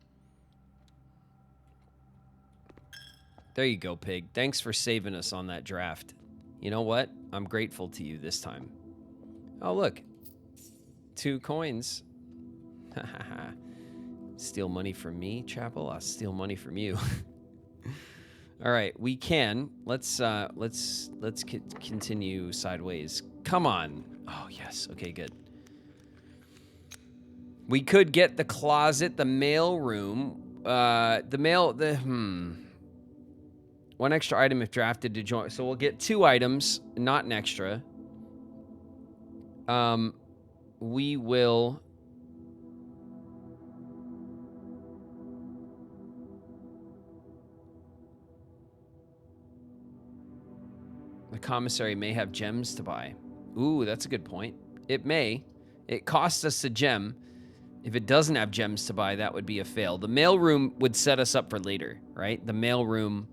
There you go, pig. Thanks for saving us on that draft. You know what? I'm grateful to you this time. Oh, look. 2 coins. Steal money from me, chapel? I'll steal money from you. All right, we can. Let's continue sideways. Come on. Oh, yes. Okay, good. We could get the closet, the mail room, 1 extra item if drafted to join. So we'll get 2 items, not an extra. We will... The commissary may have gems to buy. Ooh, that's a good point. It may. It costs us a gem. If it doesn't have gems to buy, that would be a fail. The mailroom would set us up for later, right? The mailroom.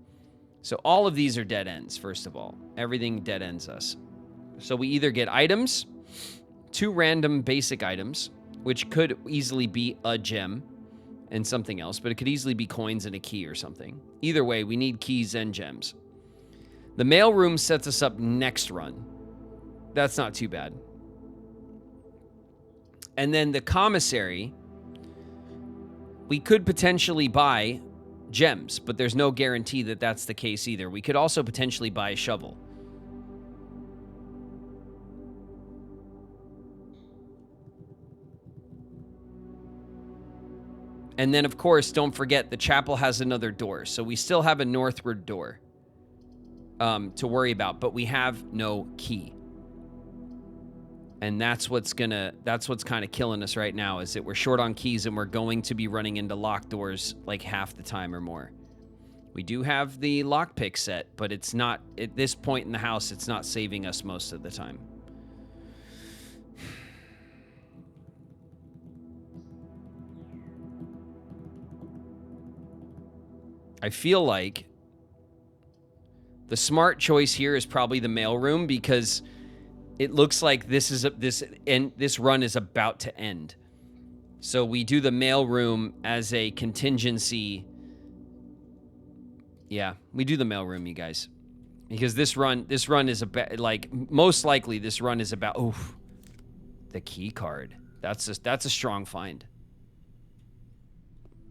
So all of these are dead ends, first of all. Everything dead ends us. So we either get items, 2 random basic items, which could easily be a gem and something else, but it could easily be coins and a key or something. Either way, we need keys and gems. The mailroom sets us up next run. That's not too bad. And then the commissary, we could potentially buy gems, but there's no guarantee that that's the case either. We could also potentially buy a shovel. And then, of course, don't forget the chapel has another door. So we still have a northward door to worry about, but we have no key. And that's what's kind of killing us right now, is that we're short on keys and we're going to be running into locked doors like half the time or more. We do have the lockpick set, but it's not, at this point in the house, it's not saving us most of the time. I feel like the smart choice here is probably the mailroom, because it looks like this run is about to end. So we do the mailroom as a contingency. Yeah, we do the mailroom, you guys, because this run is about, like, most likely this run is about. Oof, the key card. That's a strong find.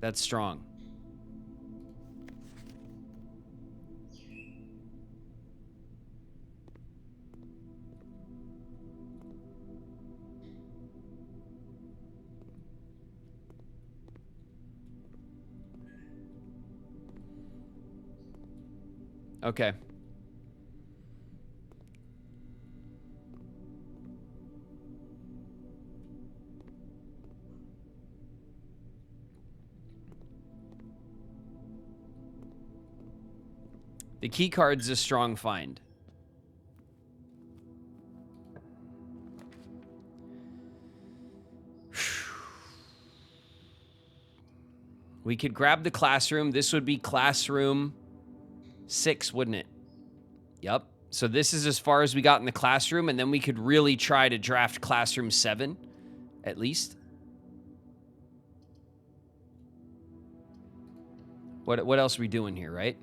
That's strong. Okay. The key card's a strong find. We could grab the classroom. This would be classroom 6, wouldn't it? Yep. So this is as far as we got in the classroom, and then we could really try to draft classroom 7, at least. What else are we doing here, right?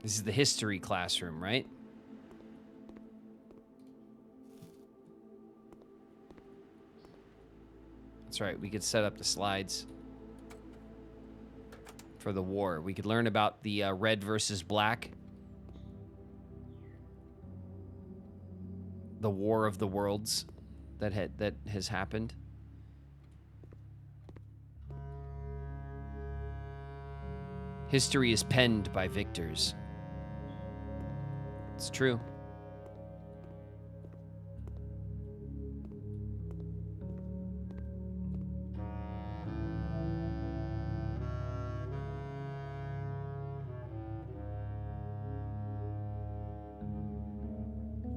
This is the history classroom, right? That's right. We could set up the slides for the war. We could learn about the red versus black. The war of the worlds that has happened. History is penned by victors. It's true.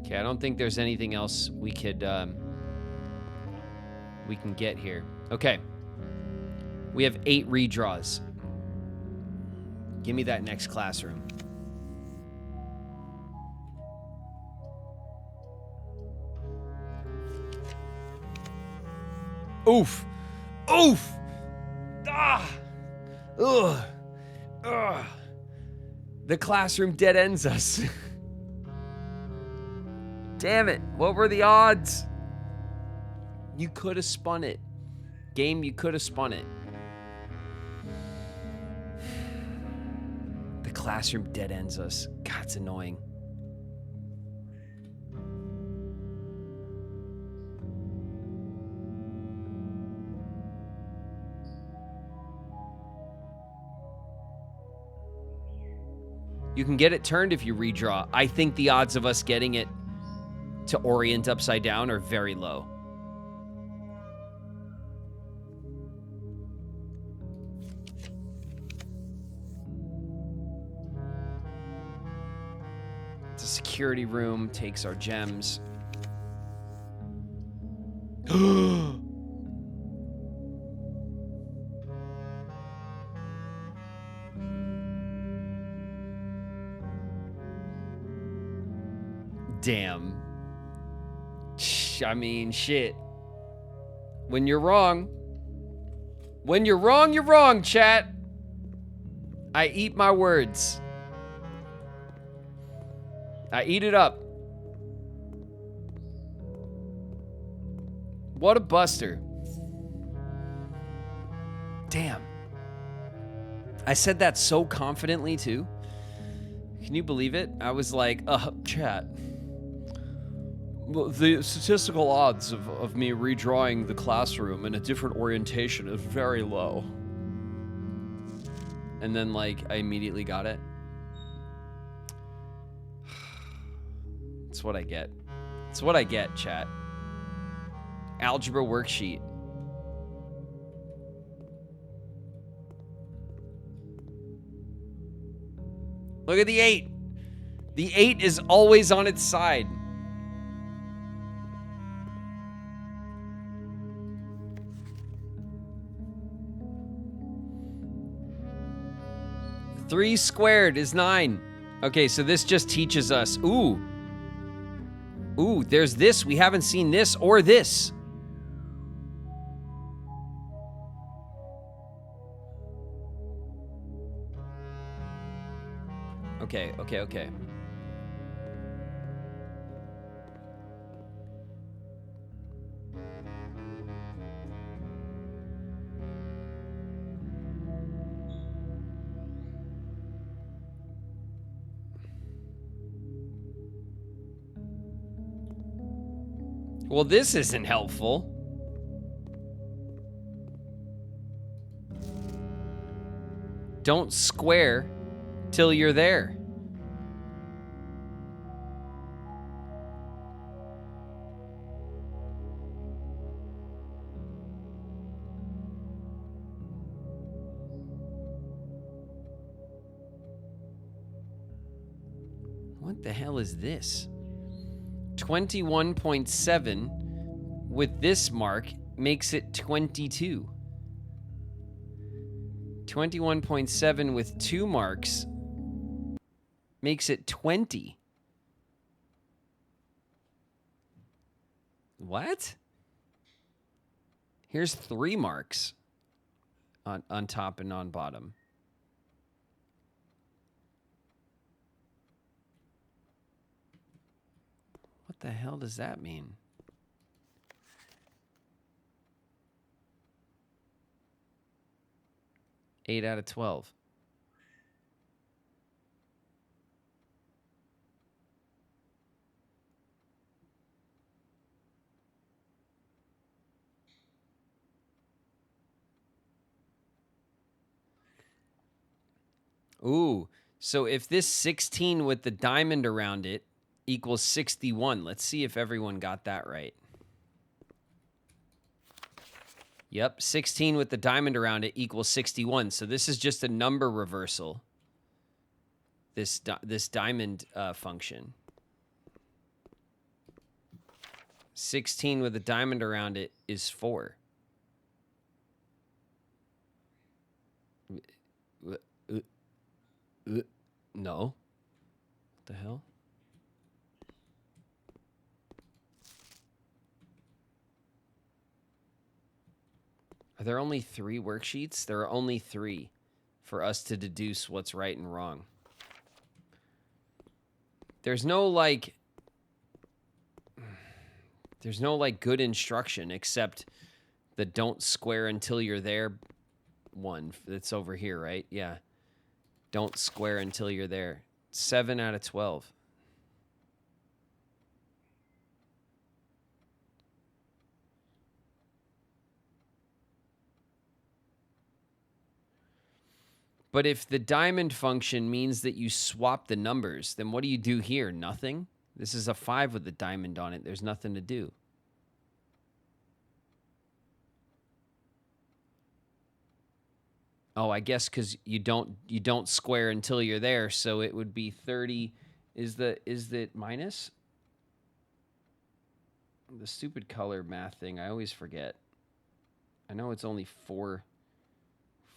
Okay, I don't think there's anything else we can get here. Okay. We have 8 redraws. Give me that next classroom. Oof. Oof. Ah. Ugh. Ugh. The classroom dead ends us. Damn it. What were the odds? You could have spun it. Game, you could have spun it. The classroom dead ends us. God, it's annoying. You can get it turned if you redraw. I think the odds of us getting it to orient upside down are very low. It's a security room, takes our gems. Damn. I mean, shit. When you're wrong. When you're wrong, chat. I eat my words. I eat it up. What a buster. Damn. I said that so confidently, too. Can you believe it? I was like, chat. Well, the statistical odds of me redrawing the classroom in a different orientation is very low. And then, like, I immediately got it. That's what I get. That's what I get, chat. Algebra worksheet. Look at the 8. The 8 is always on its side. Three squared is 9. Okay, so this just teaches us. Ooh, there's this. We haven't seen this or this. Okay. Well, this isn't helpful. Don't square till you're there. What the hell is this? 21.7 with this mark makes it 22. 21.7 with 2 marks makes it 20. What? Here's 3 marks on top and on bottom. What the hell does that mean? Eight out of 12. Ooh, so if this 16 with the diamond around it equals 61, let's see if everyone got that right. Yep, 16 with the diamond around it equals 61. So this is just a number reversal. This diamond function. 16 with a diamond around it is 4. No. What the hell? Are there only 3 worksheets? There are only 3 for us to deduce what's right and wrong. There's no good instruction except the don't square until you're there one that's over here, right? Yeah. Don't square until you're there. 7 out of 12. But if the diamond function means that you swap the numbers, then what do you do here? Nothing? This is a 5 with a diamond on it. There's nothing to do. Oh, I guess because you don't square until you're there, so it would be 30. Is the minus? The stupid color math thing, I always forget. I know it's only 4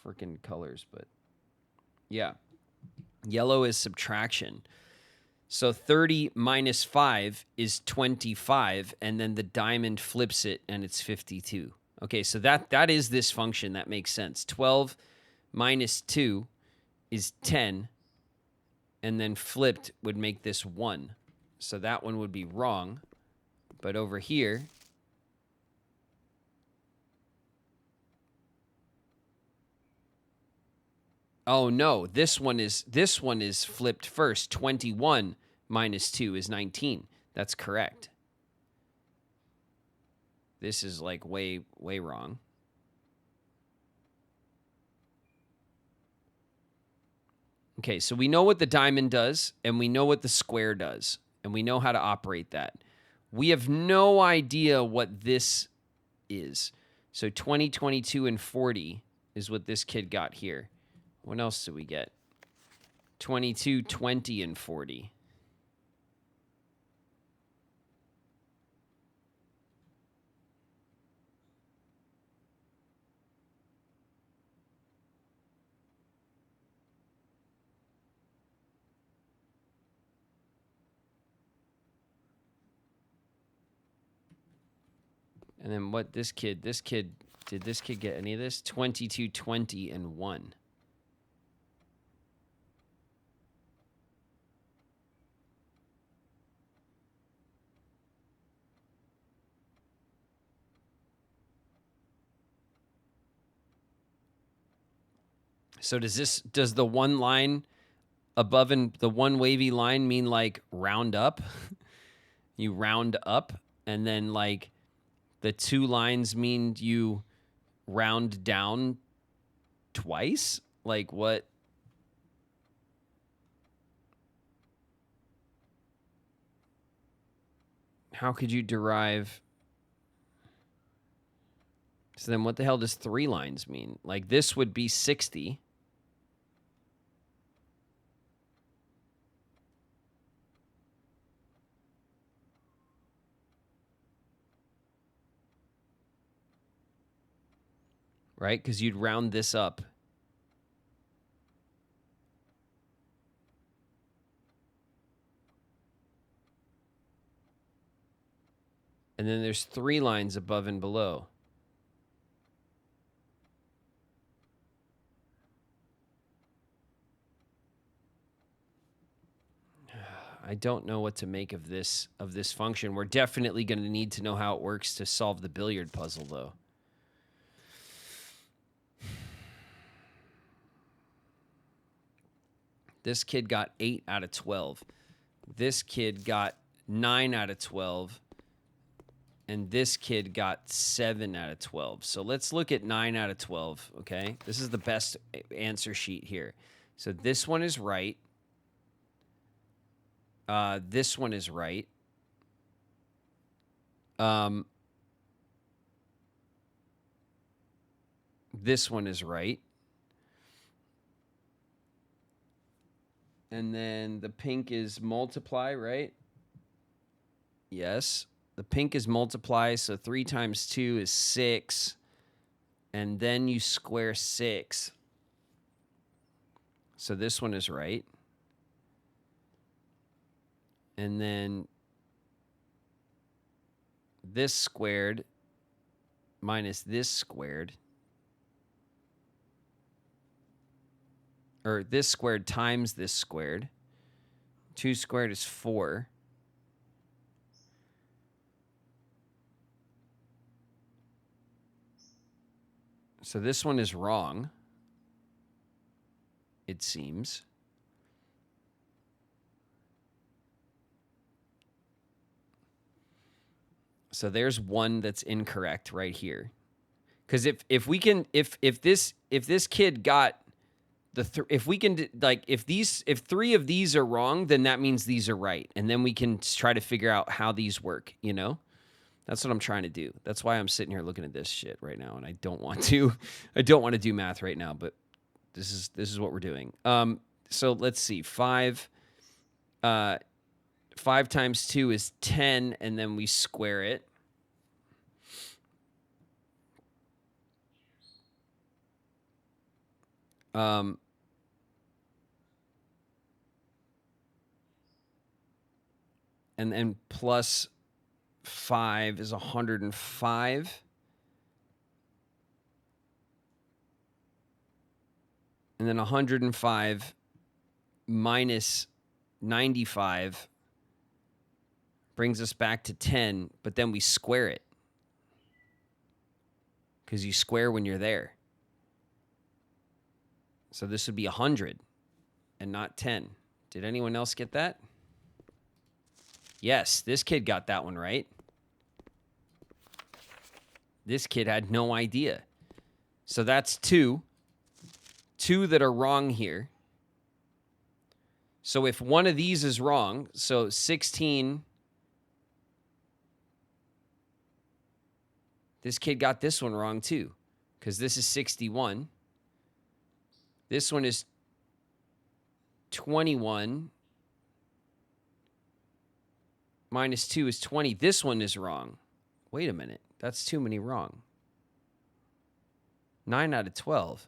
freaking colors, but yeah. Yellow is subtraction. So 30 minus 5 is 25, and then the diamond flips it, and it's 52. Okay, so that is this function. That makes sense. 12 minus 2 is 10, and then flipped would make this 1. So that one would be wrong. But over here, oh no, this one is flipped first. 21 minus 2 is 19. That's correct. This is like way wrong. Okay, so we know what the diamond does, and we know what the square does, and we know how to operate that. We have no idea what this is. So 20, 22, and 40 is what this kid got here. What else do we get? 22, 20, and 40. And then what this kid, did this kid get any of this? 22, 20, and 1. So does the one line above and the one wavy line mean like round up? You round up, and then like the 2 lines mean you round down twice? Like what? How could you derive? So then what the hell does 3 lines mean? Like this would be 60. Right? Because you'd round this up. And then there's 3 lines above and below. I don't know what to make of this function. We're definitely going to need to know how it works to solve the billiard puzzle, though. This kid got 8 out of 12. This kid got 9 out of 12. And this kid got 7 out of 12. So let's look at 9 out of 12, okay? This is the best answer sheet here. So this one is right. This one is right. This one is right. And then the pink is multiply, right? Yes. The pink is multiply, so 3 times 2 is 6. And then you square 6. So this one is right. And then this squared minus this squared. Or this squared times this squared. 2 squared is 4. So this one is wrong, it seems. So there's one that's incorrect right here. Because if this kid got if we can like if 3 of these are wrong, then that means these are right, and then we can try to figure out how these work. You know, that's what I'm trying to do. That's why I'm sitting here looking at this shit right now, and I don't want to. I don't want to do math right now, but this is what we're doing. So let's see, 5 times 2 is 10, and then we square it. And then plus 5 is 105. And then 105 minus 95 brings us back to 10, but then we square it. Because you square when you're there. So this would be 100 and not 10. Did anyone else get that? Yes, this kid got that one right. This kid had no idea. So that's 2. 2 that are wrong here. So if one of these is wrong, so 16, this kid got this one wrong too, because this is 61. This one is 21. Minus 2 is 20. This one is wrong. Wait a minute. That's too many wrong. 9 out of 12.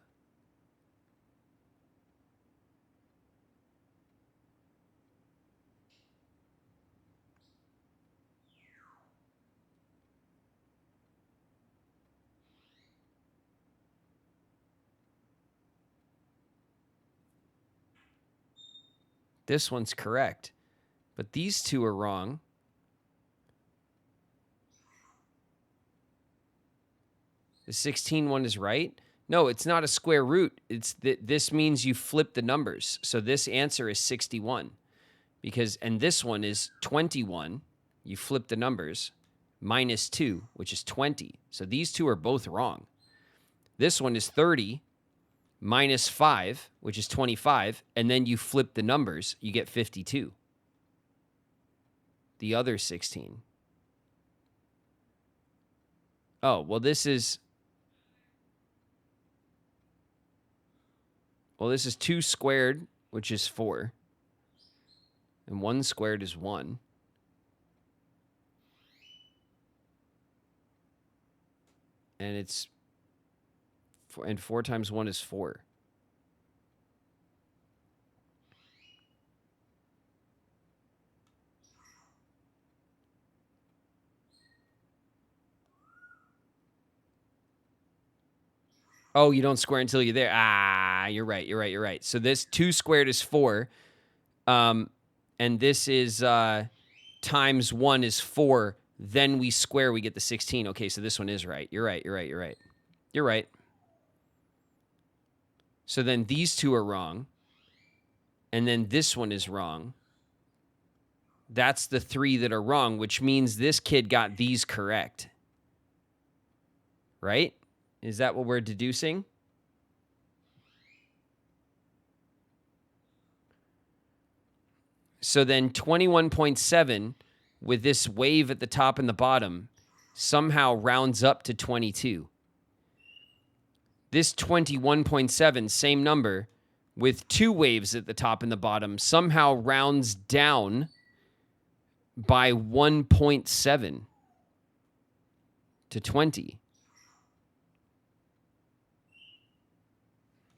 This one's correct. But these 2 are wrong. The 16 one is right. No, it's not a square root. It's this means you flip the numbers. So this answer is 61. And this one is 21. You flip the numbers. Minus 2, which is 20. So these 2 are both wrong. This one is 30 minus 5, which is 25. And then you flip the numbers. You get 52. The other 16. Oh, well, this is 2 squared, which is 4. And 1 squared is 1. And 4 times 1 is 4. Oh, you don't square until you're there. Ah, you're right. So this 2 squared is 4. And this is times 1 is 4. Then we square, we get the 16. Okay, so this one is right. You're right. So then these 2 are wrong. And then this one is wrong. That's the 3 that are wrong, which means this kid got these correct. Right? Is that what we're deducing? So then 21.7 with this wave at the top and the bottom somehow rounds up to 22. This 21.7, same number, with 2 waves at the top and the bottom somehow rounds down by 1.7 to 20.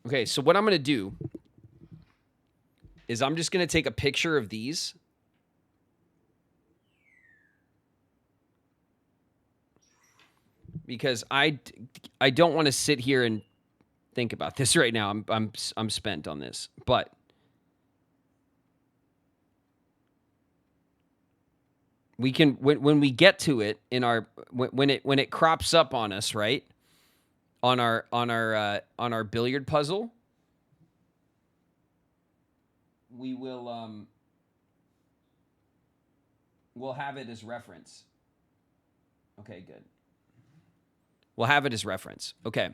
Okay, so what I'm going to do is I'm just going to take a picture of these. Because I don't want to sit here and think about this right now. I'm spent on this. But we can when we get to it in our when it crops up on us, right? On our billiard puzzle, we will we'll have it as reference. Okay, good. We'll have it as reference. Okay.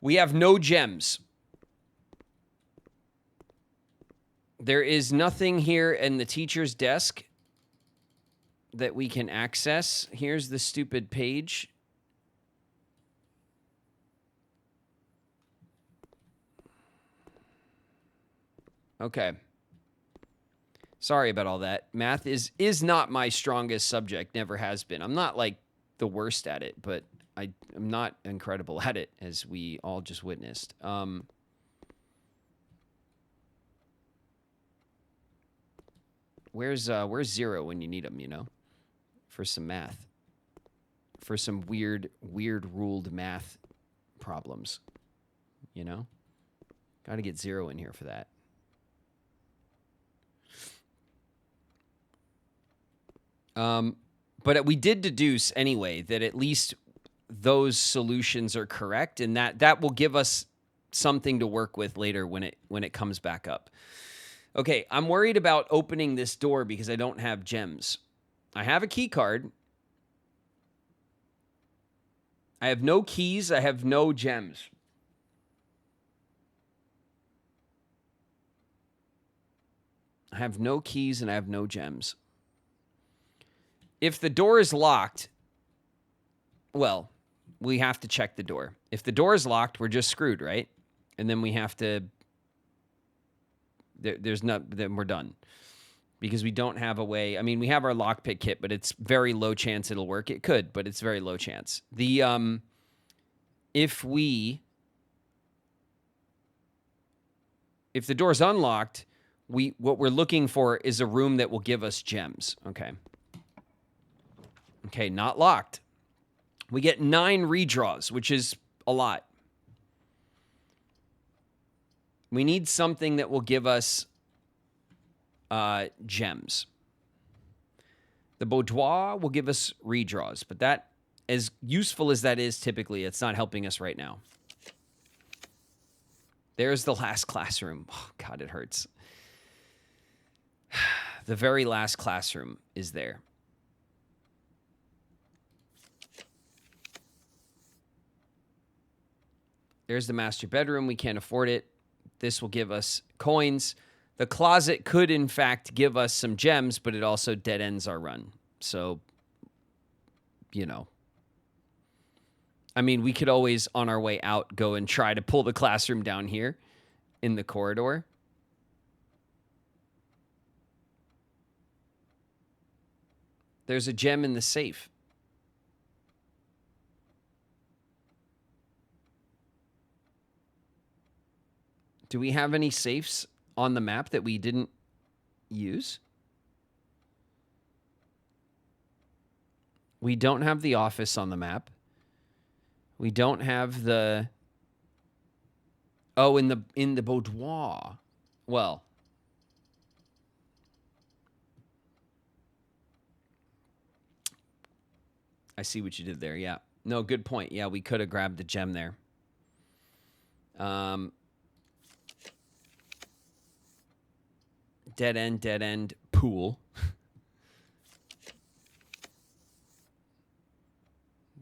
We have no gems. There is nothing here in the teacher's desk that we can access. Here's the stupid page. Okay. Sorry about all that. Math is not my strongest subject, never has been. I'm not like the worst at it, but I'm not incredible at it, as we all just witnessed. Where's Zero when you need him, you know? For some math. For some weird ruled math problems. You know? Gotta get Zero in here for that. But we did deduce anyway that at least those solutions are correct, and that will give us something to work with later when it comes back up. Okay, I'm worried about opening this door because I don't have gems. I have a key card. I have no keys. I have no gems. I have no keys and I have no gems. If the door is locked, well, we have to check the door. If the door is locked, we're just screwed, right? And then we have to... then we're done. Because we don't have a way... I mean, we have our lockpick kit, but it's very low chance it'll work. It could, but it's very low chance. If the door's unlocked, what we're looking for is a room that will give us gems. Okay. Okay, not locked. We get 9 redraws, which is a lot. We need something that will give us gems. The boudoir will give us redraws, but that, as useful as that is typically, it's not helping us right now. There's the last classroom. Oh, God, it hurts. The very last classroom is there. There's the master bedroom. We can't afford it. This will give us coins. The closet could, in fact, give us some gems, but it also dead ends our run. So, you know. I mean, we could always, on our way out, go and try to pull the classroom down here in the corridor. There's a gem in the safe. Do we have any safes on the map that we didn't use? We don't have the office on the map. We don't have the... Oh, in the boudoir. Well... I see what you did there, yeah. No, good point. Yeah, we could have grabbed the gem there. Dead end, pool.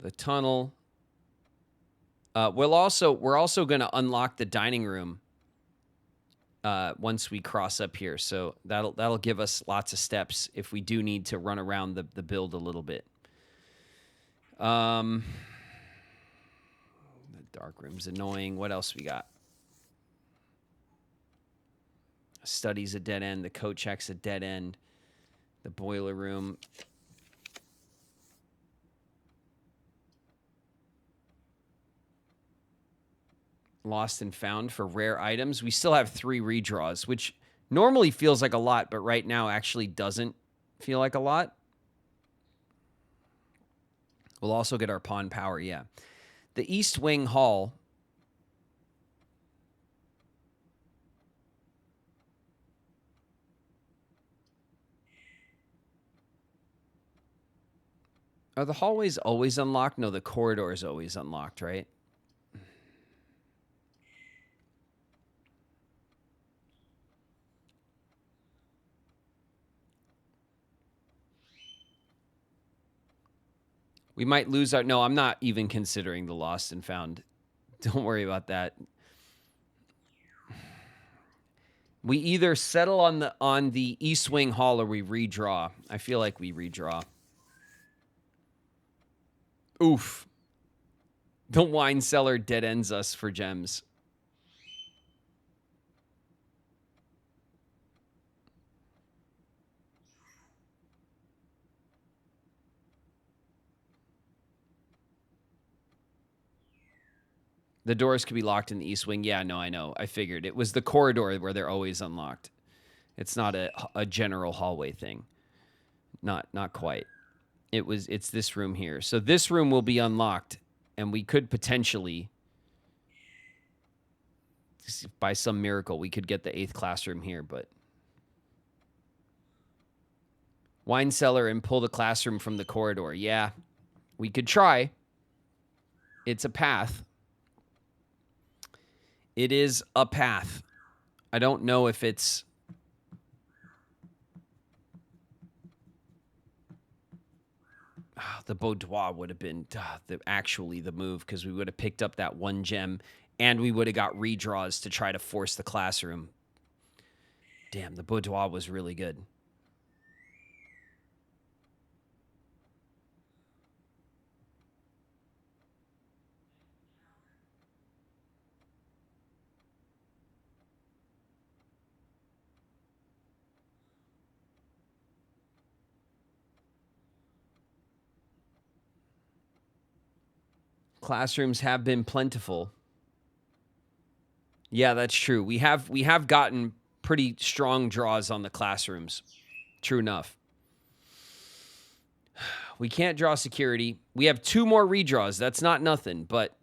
The tunnel. We're also going to unlock the dining room once we cross up here. So that'll give us lots of steps if we do need to run around the build a little bit. The dark room's annoying. What else we got? Study's a dead end. The coat check's a dead end. The boiler room. Lost and found for rare items. We still have 3 redraws, which normally feels like a lot, but right now actually doesn't feel like a lot. We'll also get our pawn power, yeah. The East Wing Hall. Are the hallways always unlocked? No, the corridor is always unlocked, right? We might lose our... No, I'm not even considering the lost and found. Don't worry about that. We either settle on the East Wing Hall or we redraw. I feel like we redraw. Oof. The wine cellar dead ends us for gems. The doors could be locked in the East Wing. Yeah, no, I know. I figured. It was the corridor where they're always unlocked. It's not a general hallway thing. Not quite. It's this room here. So this room will be unlocked, and we could potentially, by some miracle, we could get the 8th classroom here, but wine cellar and pull the classroom from the corridor. Yeah, we could try. It's a path. It is a path. I don't know if it's... the boudoir would have been actually the move, because we would have picked up that 1 gem and we would have got redraws to try to force the classroom. Damn, the boudoir was really good. Classrooms have been plentiful. Yeah, that's true. We have gotten pretty strong draws on the classrooms. True enough. We can't draw security. We have 2 more redraws. That's not nothing, but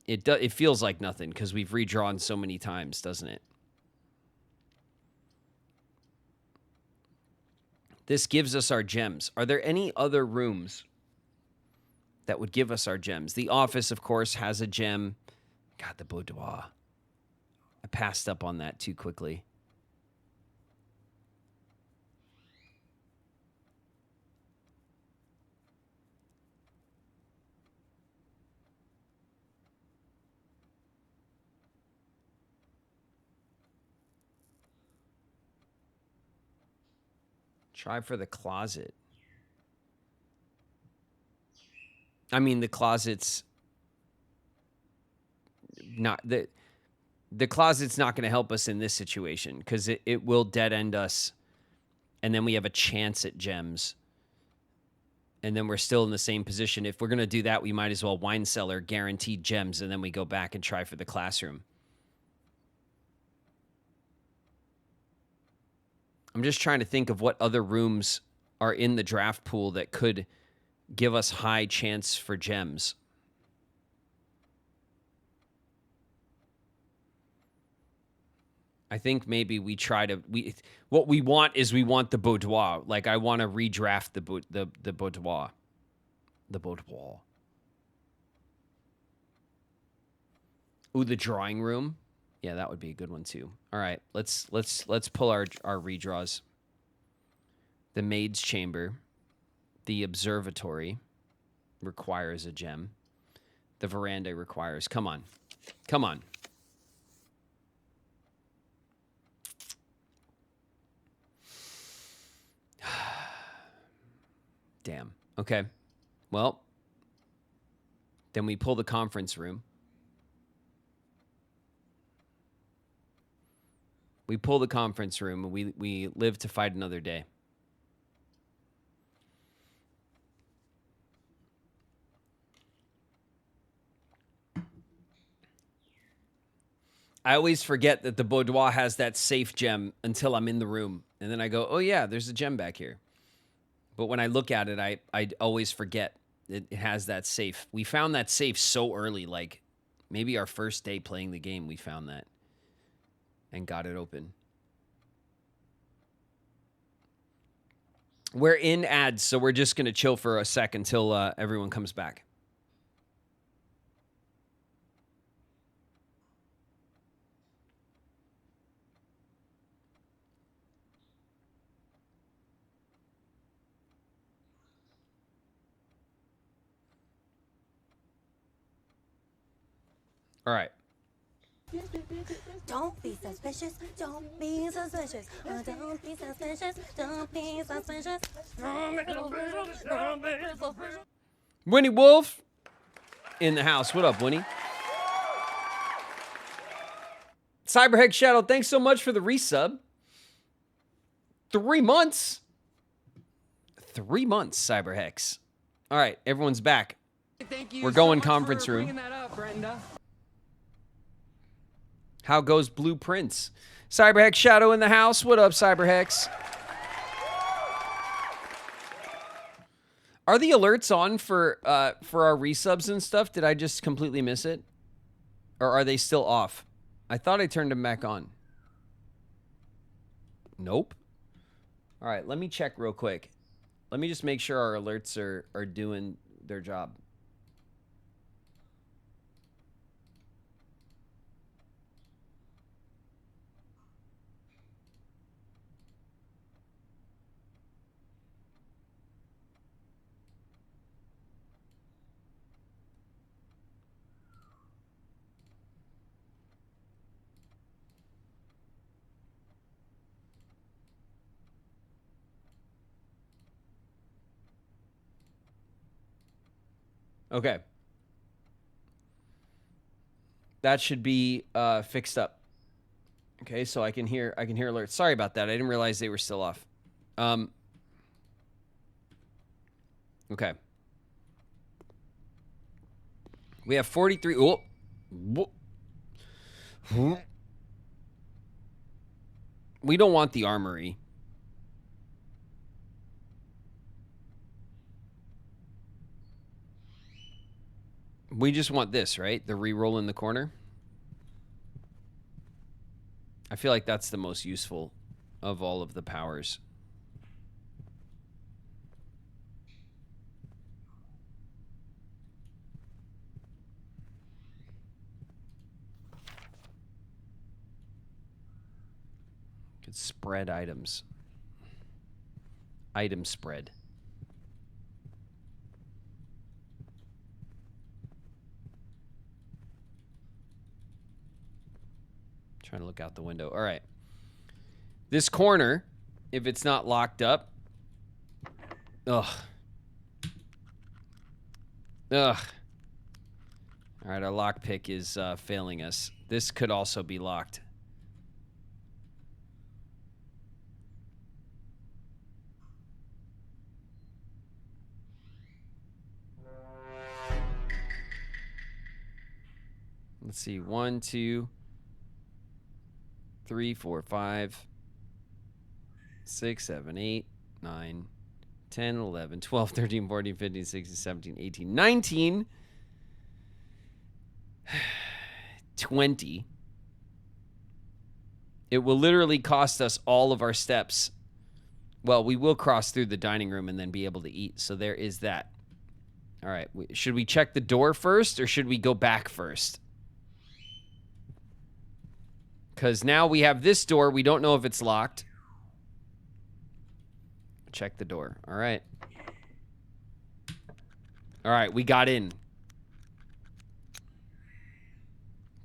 it feels like nothing because we've redrawn so many times, doesn't it? This gives us our gems. Are there any other rooms that would give us our gems? The office, of course, has a gem. God, the boudoir. I passed up on that too quickly. Try for the closet. I mean, the closet's not the closet's not going to help us in this situation because it will dead end us, and then we have a chance at gems, and then we're still in the same position. If we're going to do that, we might as well wine cellar, guaranteed gems, and then we go back and try for the classroom. I'm just trying to think of what other rooms are in the draft pool that could give us high chance for gems. I think maybe we try to what we want is we want the boudoir. Like I want to redraft the boudoir. The boudoir. Ooh, the drawing room. Yeah, that would be a good one too. All right, let's pull our redraws. The maid's chamber, the observatory requires a gem. The veranda requires. Come on. Come on. Damn. Okay. Well, then we pull the conference room. We pull the conference room and we live to fight another day. I always forget that the boudoir has that safe gem until I'm in the room. And then I go, oh yeah, there's a gem back here. But when I look at it, I always forget it has that safe. We found that safe so early, like maybe our first day playing the game, we found that and got it open. We're in ads, so we're just going to chill for a sec until everyone comes back. All right. Don't be suspicious. Don't be suspicious. Don't be suspicious. Don't be suspicious. Don't be suspicious. Winnie Wolf in the house. What up, Winnie? Cyberhex Shadow, thanks so much for the resub. 3 months. 3 months, Cyberhex. All right, everyone's back. Thank you We're going so much conference for room. bringing that up, Brenda. How goes Blueprints? Cyberhex Shadow in the house. What up, Cyberhex? Are the alerts on for our resubs and stuff? Did I just completely miss it? Or are they still off? I thought I turned them back on. Nope. All right, let me check real quick. Let me just make sure our alerts are doing their job. Okay. That should be fixed up. Okay, so I can hear alerts. Sorry about that. I didn't realize they were still off. Okay. We have 43. Oh. We don't want the armory. We just want this, right? The reroll in the corner. I feel like that's the most useful of all of the powers. Could spread items. Item spread. Trying to look out the window. All right. This corner, if it's not locked up. Ugh. Ugh. All right, our lockpick is failing us. This could also be locked. Let's see. 1, 2, 3, 4, 5, 6, 7, 8, 9, 10, 11, 12, 13, 14, 15, 16, 17, 18, 19, 20. It will literally cost us all of our steps. Well, we will cross through the dining room and then be able to eat. So there is that. All right. Should we check the door first or should we go back first? Because now we have this door. We don't know if it's locked. Check the door. All right. All right, we got in.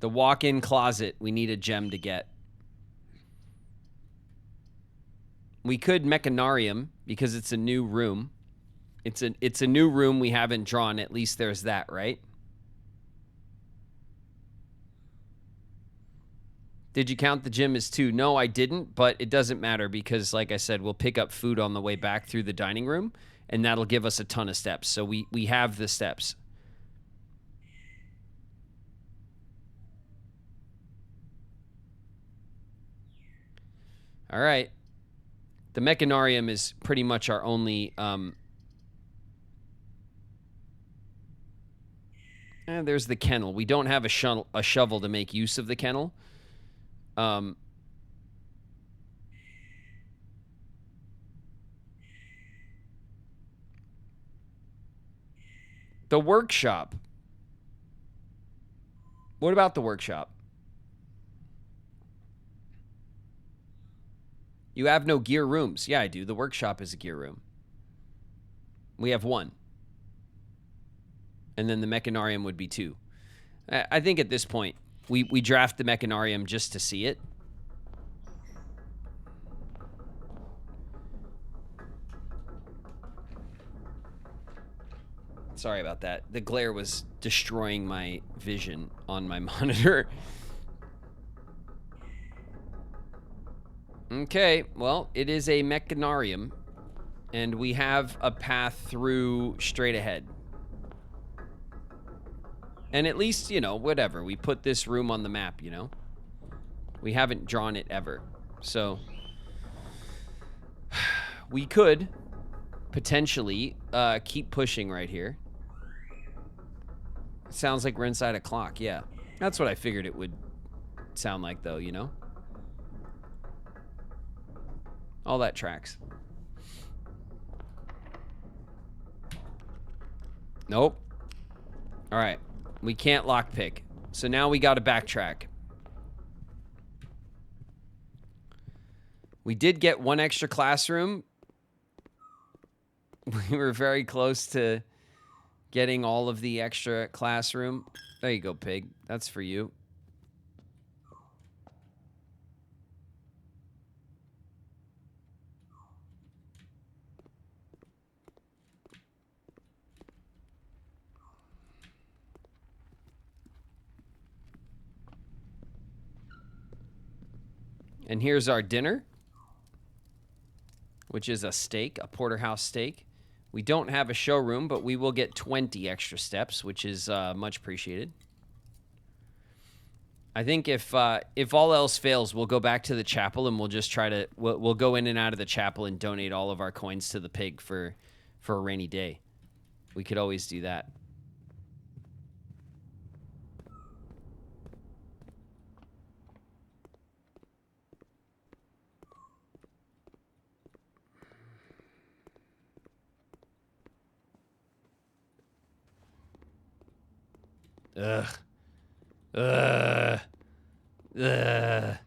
The walk-in closet, we need a gem to get. We could Mechanarium because it's a new room. It's a new room we haven't drawn. At least there's that, right? Did you count the gym as 2? No, I didn't, but it doesn't matter because, like I said, we'll pick up food on the way back through the dining room, and that'll give us a ton of steps. So we have the steps. All right. The Mechanarium is pretty much our only... there's the kennel. We don't have a shovel to make use of the kennel. The workshop. What about the workshop? You have no gear rooms. Yeah, I do. The workshop is a gear room. We have 1. And then the Mechanarium would be 2. I think at this point, We draft the Mechanarium just to see it. Sorry about that. The glare was destroying my vision on my monitor. Okay, well, it is a Mechanarium, and we have a path through straight ahead. And at least, you know, whatever. We put this room on the map, you know? We haven't drawn it ever. So, we could potentially keep pushing right here. Sounds like we're inside a clock, yeah. That's what I figured it would sound like, though, you know? All that tracks. Nope. All right. We can't lockpick. So now we got to backtrack. We did get one extra classroom. We were very close to getting all of the extra classroom. There you go, pig. That's for you. And here's our dinner, which is a steak, a porterhouse steak. We don't have a showroom, but we will get 20 extra steps, which is much appreciated. I think if all else fails, we'll go back to the chapel and we'll just try to we'll go in and out of the chapel and donate all of our coins to the pig for a rainy day. We could always do that. Ugh. Ugh. Ugh.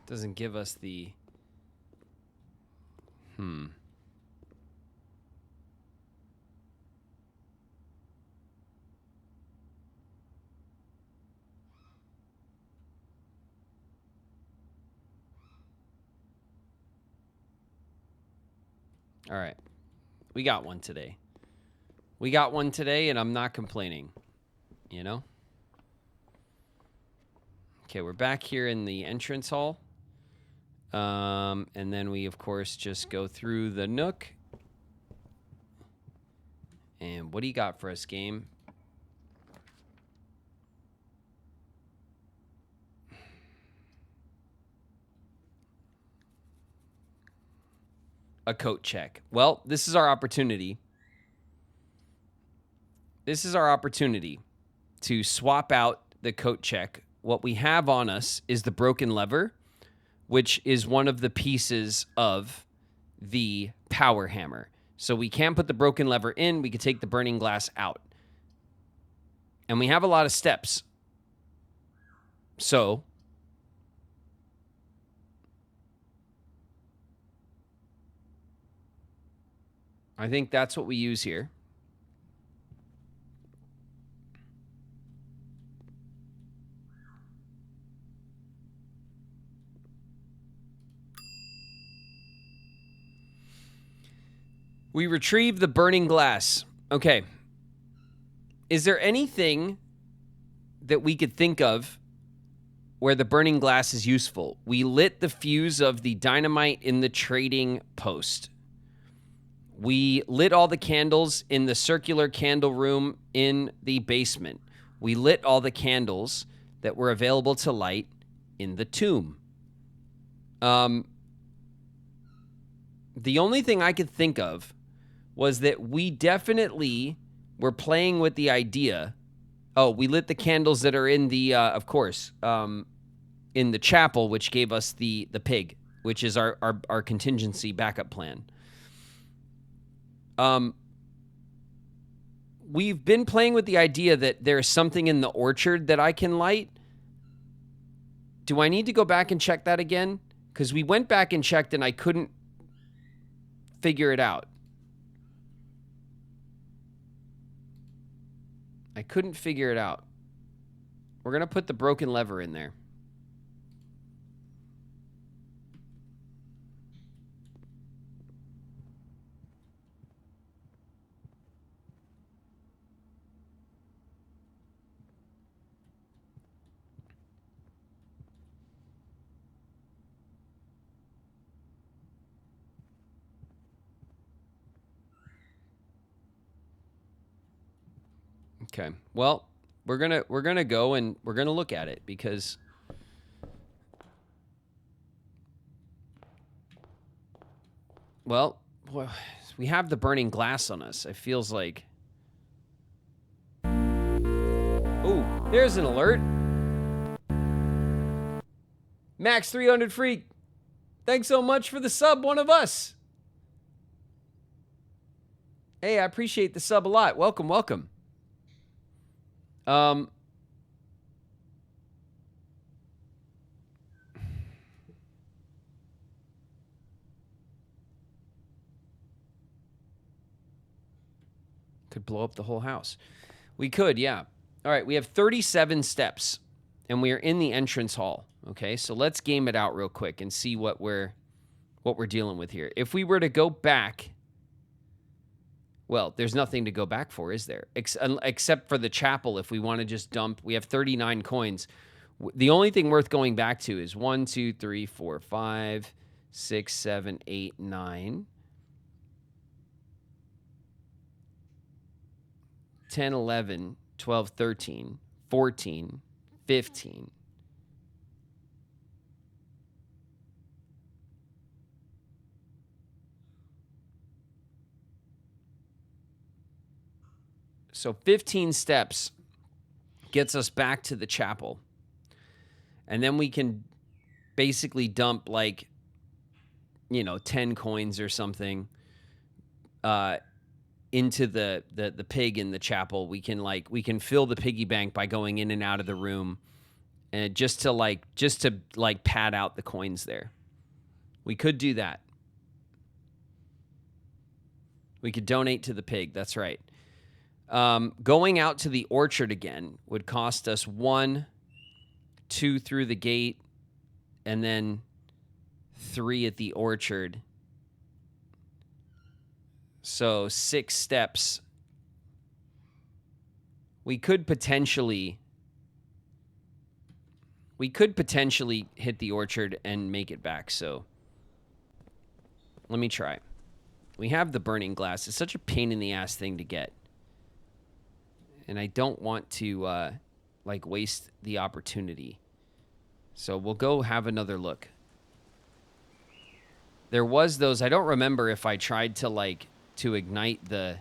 Doesn't give us the... All right. We got one today. We got one today, and I'm not complaining. You know? Okay, we're back here in the entrance hall. And then we, of course, just go through the nook. And what do you got for us, game? A coat check. Well, this is our opportunity. This is our opportunity to swap out the coat check. What we have on us is the broken lever, which is one of the pieces of the power hammer. So we can't put the broken lever in. We could take the burning glass out. And we have a lot of steps. So I think that's what we use here. We retrieve the burning glass. Okay. Is there anything that we could think of where the burning glass is useful? We lit the fuse of the dynamite in the trading post. We lit all the candles in the circular candle room in the basement. We lit all the candles that were available to light in the tomb. The only thing I could think of was that we definitely were playing with the idea. Oh, we lit the candles that are in the, of course, in the chapel, which gave us the pig, which is our contingency backup plan. We've been playing with the idea that there's something in the orchard that I can light. Do I need to go back and check that again? Because we went back and checked and I couldn't figure it out. I couldn't figure it out. We're going to put the broken lever in there. Okay. Well, we're gonna go and we're gonna look at it because well, we have the burning glass on us. It feels like. Ooh, there's an alert. Max 300 Freak. Thanks so much for the sub, one of us. Hey, I appreciate the sub a lot. Welcome, welcome. Could blow up the whole house. We could, yeah. All right, we have 37 steps, and we are in the entrance hall. Okay, so let's game it out real quick and see what we're dealing with here. If we were to go back, well, there's nothing to go back for, is there? Except for the chapel. If we want to just dump, we have 39 coins. The only thing worth going back to is 1, 2, 3, 4, 5, 6, 7, 8, 9, 10, 11, 12, 13, 14, 15. So 15 steps gets us back to the chapel. And then we can basically dump 10 coins or something into the pig in the chapel. We can fill the piggy bank by going in and out of the room and just to pad out the coins there. We could do that. We could donate to the pig. That's right. Going out to the orchard again would cost us 1, 2 through the gate, and then 3 at the orchard. So 6 steps. We could potentially hit the orchard and make it back. So let me try. We have the burning glass. It's such a pain in the ass thing to get. And I don't want to waste the opportunity. So we'll go have another look. There was those, I don't remember if I tried to ignite the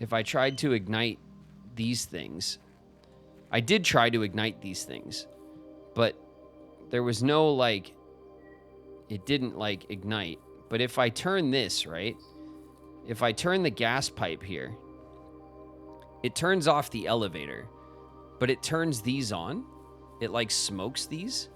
if I tried to ignite these things. I did try to ignite these things. But there was no, it didn't, ignite. But if I turn this, right? If I turn the gas pipe here, it turns off the elevator. But it turns these on. It, smokes these.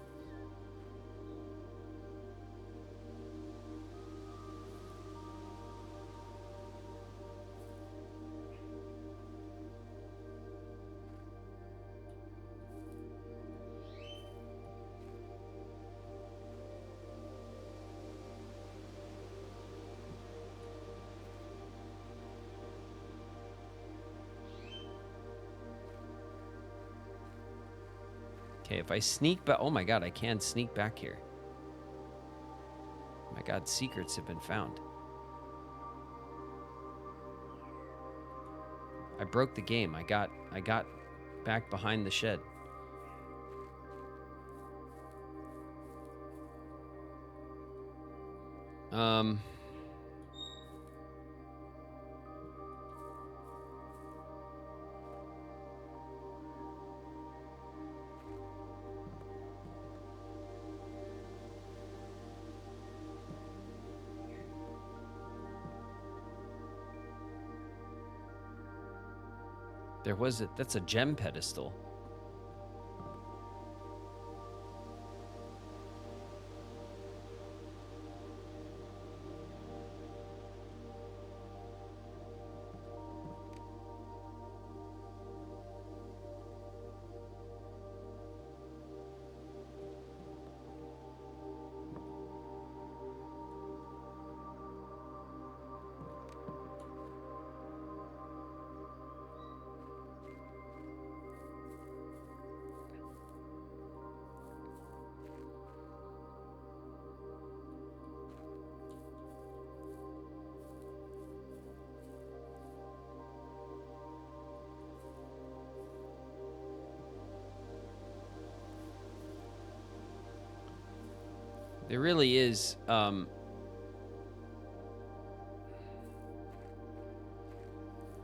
Okay, if I sneak back... Oh my god, I can sneak back here. Oh my god, secrets have been found. I broke the game. I got back behind the shed. There was a... That's a gem pedestal. There really is,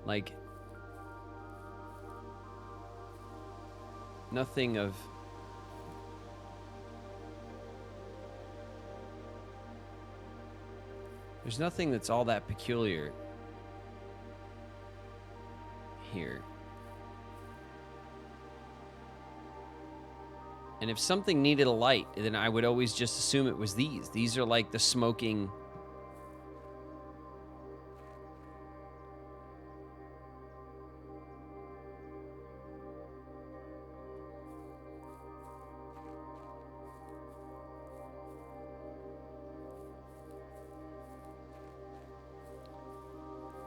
like, nothing of... There's nothing that's all that peculiar here. And if something needed a light, then I would always just assume it was these. These are like the smoking...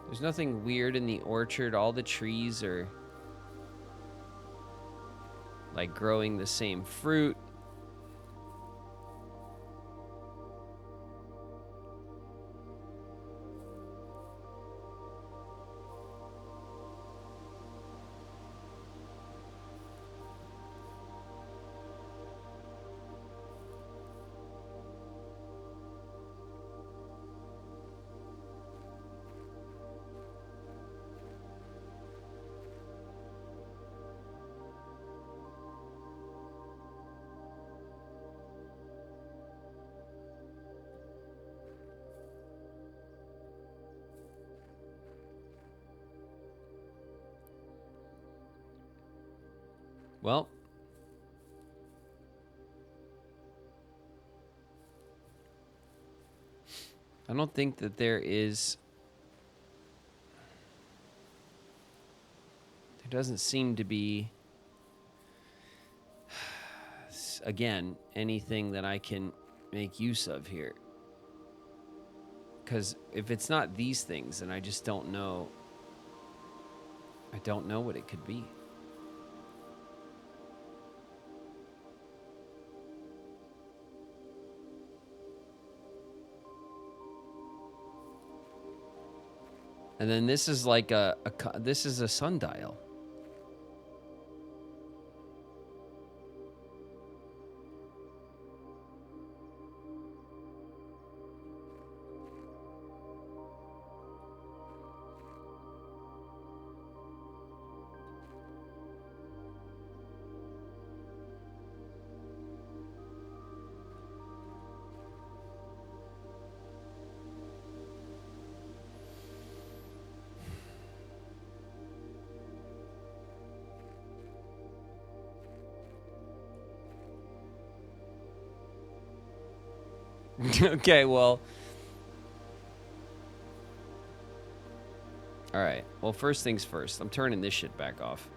There's nothing weird in the orchard. All the trees are like growing the same fruit. Well, I don't think that there is... There doesn't seem to be, again, anything that I can make use of here. Because if it's not these things, then I just don't know. I don't know what it could be. And then this is like this is a sundial. Okay, well. All right. Well, first things first. I'm turning this shit back off.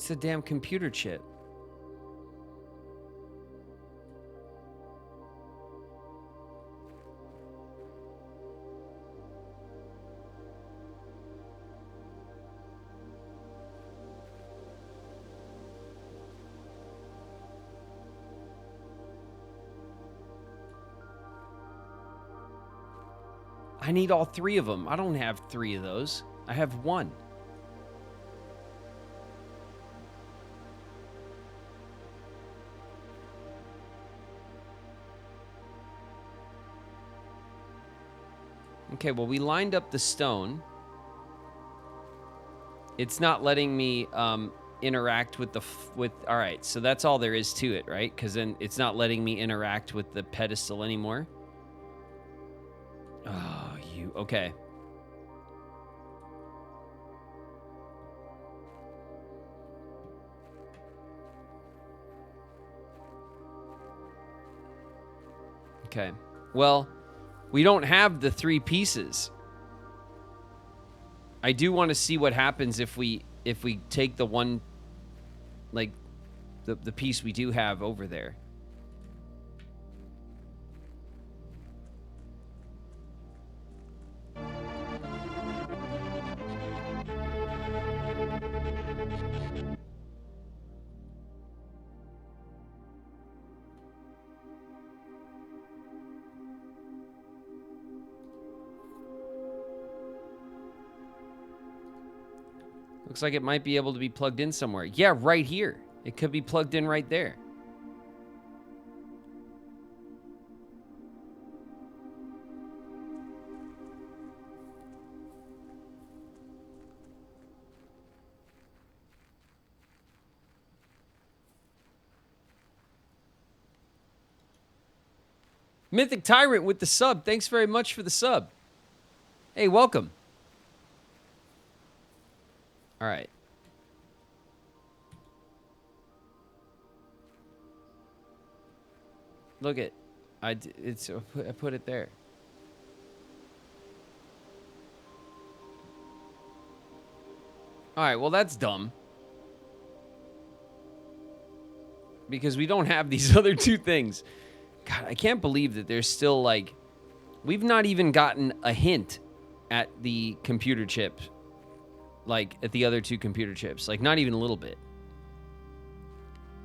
It's a damn computer chip. I need all 3 of them. I don't have 3 of those. I have 1. Okay, well, we lined up the stone. It's not letting me interact with the... all right, so that's all there is to it, right? Because then it's not letting me interact with the pedestal anymore. Oh, you... Okay. Okay. Well, we don't have the 3 pieces. I do want to see what happens if we take the one, like, the piece we do have over there. Looks like it might be able to be plugged in somewhere. Yeah, right here. It could be plugged in right there. Mythic Tyrant with the sub. Thanks very much for the sub. Hey, welcome. All right. Look it. I put it there. All right, well, that's dumb. Because we don't have these other 2 things. God, I can't believe that there's still, like... We've not even gotten a hint at the computer chip. Like, at the other 2 computer chips. Like, not even a little bit.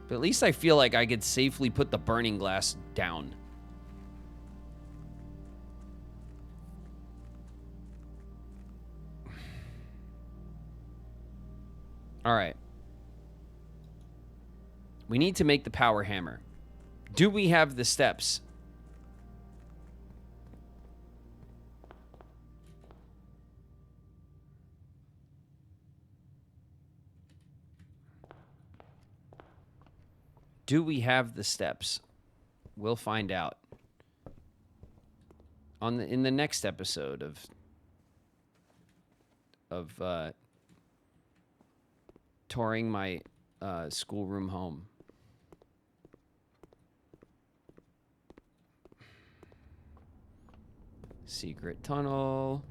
But at least I feel like I could safely put the burning glass down. All right. We need to make the power hammer. Do we have the steps? Do we have the steps? We'll find out in the next episode of touring my schoolroom home. Secret tunnel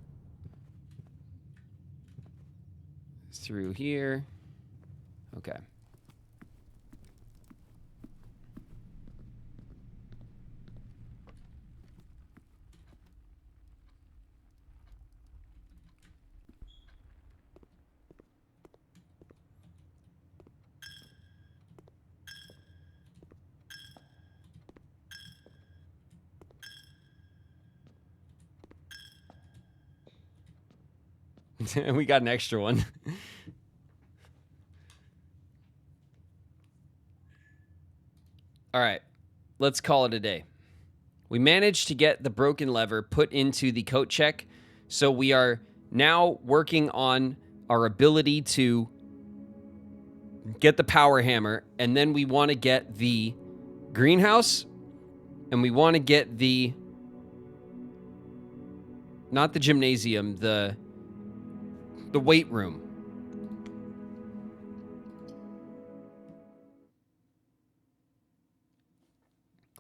through here. Okay. We got an extra one. All right, let's call it a day. We managed to get the broken lever put into the coat check, so we are now working on our ability to get the power hammer, and then we want to get the greenhouse, and we want to get the... Not the gymnasium, the weight room.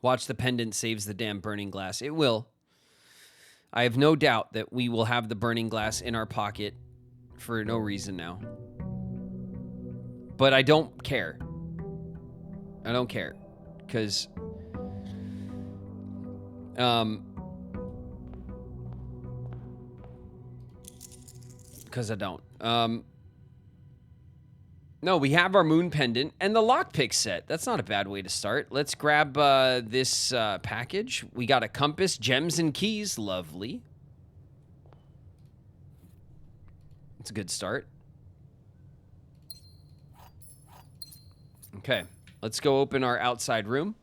Watch the pendant saves the damn burning glass. It will. I have no doubt that we will have the burning glass in our pocket for no reason now. But I don't care. I don't care. Because... Because I don't. No, we have our moon pendant and the lockpick set. That's not a bad way to start. Let's grab this package. We got a compass, gems, and keys. Lovely. It's a good start. Okay, let's go open our outside room.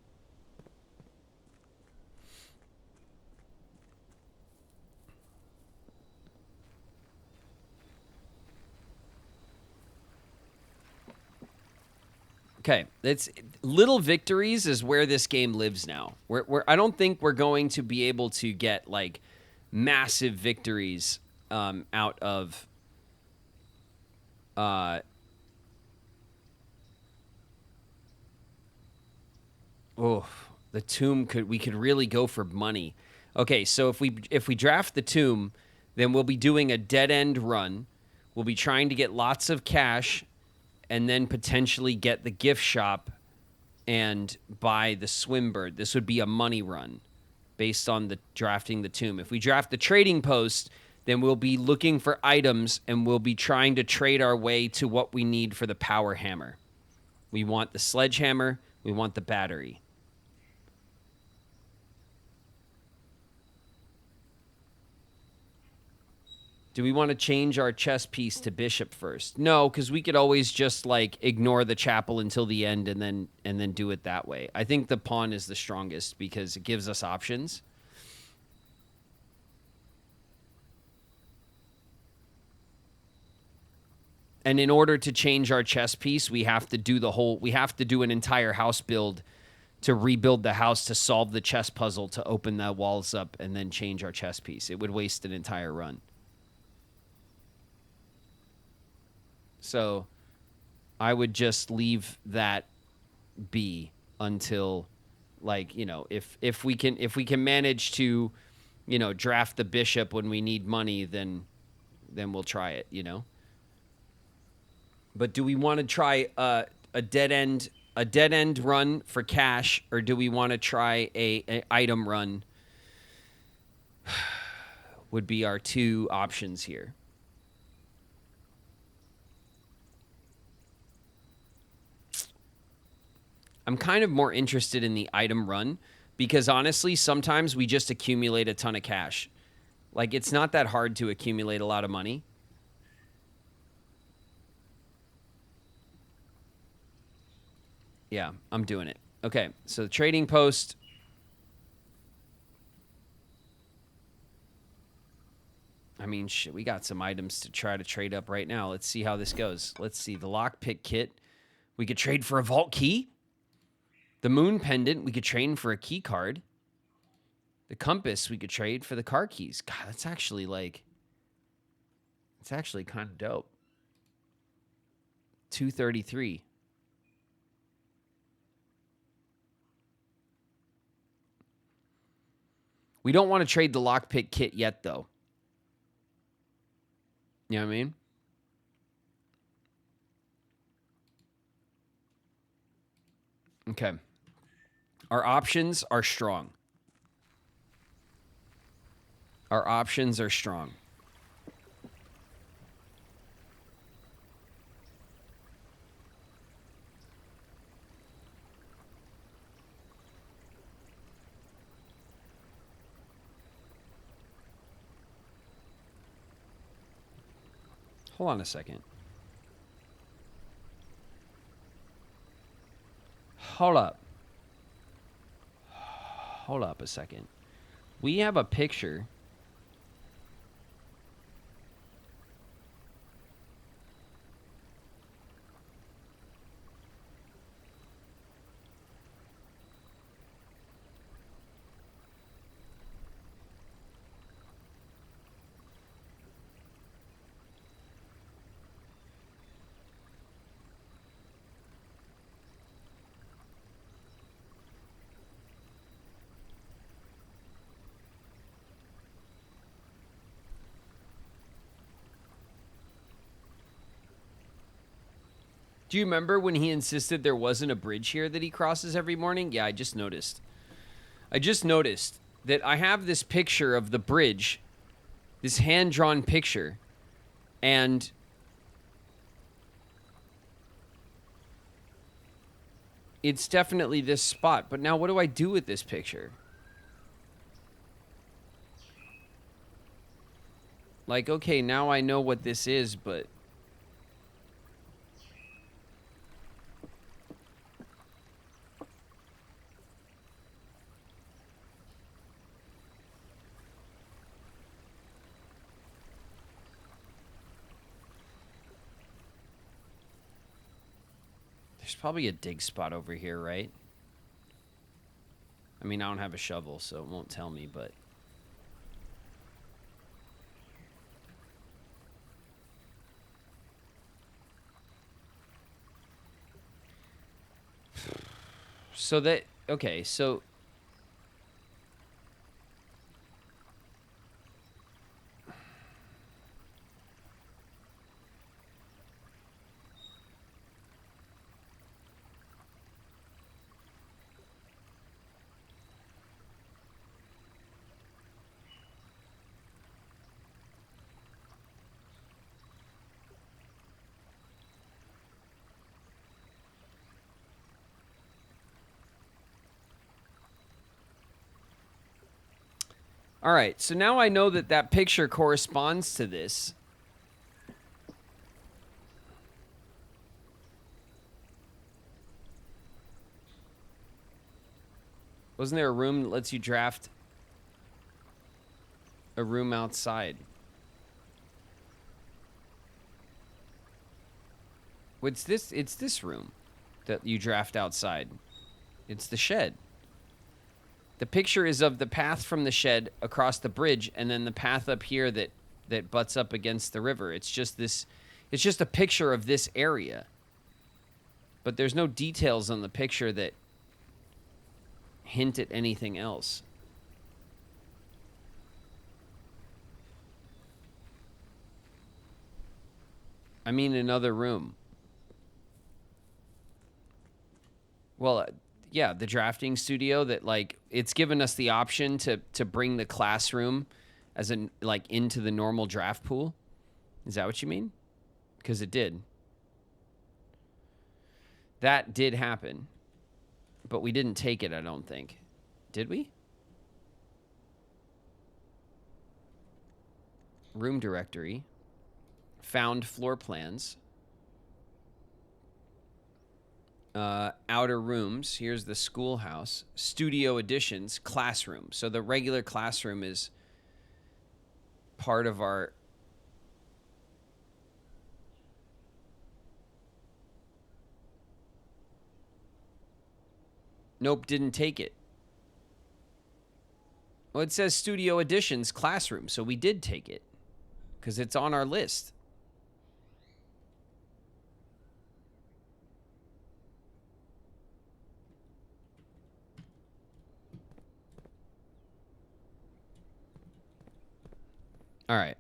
Okay, it's little victories is where this game lives now. I don't think we're going to be able to get like massive victories out of oh, the tomb we could really go for money. Okay, so if we draft the tomb, then we'll be doing a dead end run. We'll be trying to get lots of cash and then potentially get the gift shop and buy the swimbird. This would be a money run based on the drafting the tomb. If we draft the trading post, then we'll be looking for items and we'll be trying to trade our way to what we need for the power hammer. We want the sledgehammer. We want the battery. Do we want to change our chess piece to bishop first? No, because we could always just like ignore the chapel until the end and then do it that way. I think the pawn is the strongest because it gives us options. And in order to change our chess piece, we have to do an entire house build to rebuild the house to solve the chess puzzle to open the walls up and then change our chess piece. It would waste an entire run. So I would just leave that be until, like, you know, if we can manage to, you know, draft the bishop when we need money, then we'll try it, you know. But do we want to try a dead end run for cash, or do we want to try a item run? Would be our two options here. I'm kind of more interested in the item run because honestly, sometimes we just accumulate a ton of cash. Like, it's not that hard to accumulate a lot of money. Yeah, I'm doing it. Okay, so the trading post. I mean, shit, we got some items to try to trade up right now. Let's see how this goes. Let's see, the lockpick kit. We could trade for a vault key. The moon pendant, we could trade for a key card. The compass, we could trade for the car keys. God, that's actually kind of dope. 233. We don't want to trade the lockpick kit yet, though. You know what I mean? Okay. Our options are strong. Our options are strong. Hold on a second. Hold up. Hold up a second. We have a picture. Do you remember when he insisted there wasn't a bridge here that he crosses every morning? Yeah, I just noticed. I just noticed that I have this picture of the bridge, this hand-drawn picture, and it's definitely this spot. But now what do I do with this picture? Like, okay, now I know what this is, but... There's probably a dig spot over here, right? I mean, I don't have a shovel, so it won't tell me, but... So that... Okay, so... All right, so now I know that that picture corresponds to this. Wasn't there a room that lets you draft a room outside? What's this? It's this room that you draft outside. It's the shed. The picture is of the path from the shed across the bridge, and then the path up here that butts up against the river. It's just this. It's just a picture of this area. But there's no details on the picture that hint at anything else. I mean, another room. Well, yeah, the drafting studio that, like, it's given us the option to bring the classroom as an, like, into the normal draft pool. Is that what you mean? Because it did. That did happen. But we didn't take it, I don't think. Did we? Room directory. Found floor plans. Outer rooms. Here's the schoolhouse. Studio additions. Classroom. So the regular classroom is part of our... Nope, didn't take it. Well, it says studio additions classroom, so we did take it because it's on our list. All right.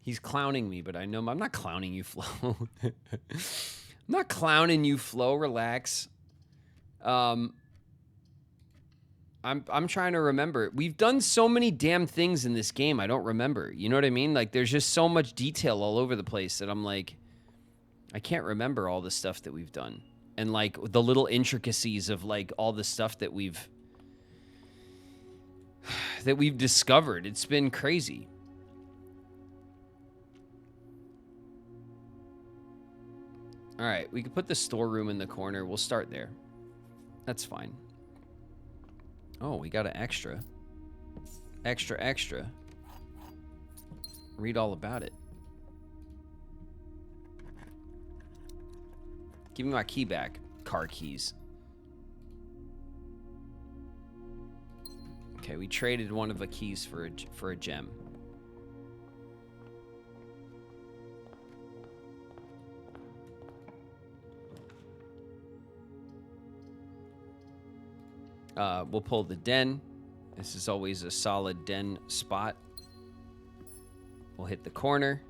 He's clowning me, but I know I'm not clowning you, Flo. I'm not clowning you, Flo. Relax. I'm trying to remember. We've done so many damn things in this game. I don't remember. You know what I mean? Like, there's just so much detail all over the place that I'm like, I can't remember all the stuff that we've done, and like the little intricacies of like all the stuff that we've discovered. It's been crazy. All right, we could put the storeroom in the corner. We'll start there. That's fine. Oh, we got an extra. Extra. Read all about it. Give me my key back. Car keys. Okay, we traded one of the keys for a gem. We'll pull the den. This is always a solid den spot. We'll hit the corner.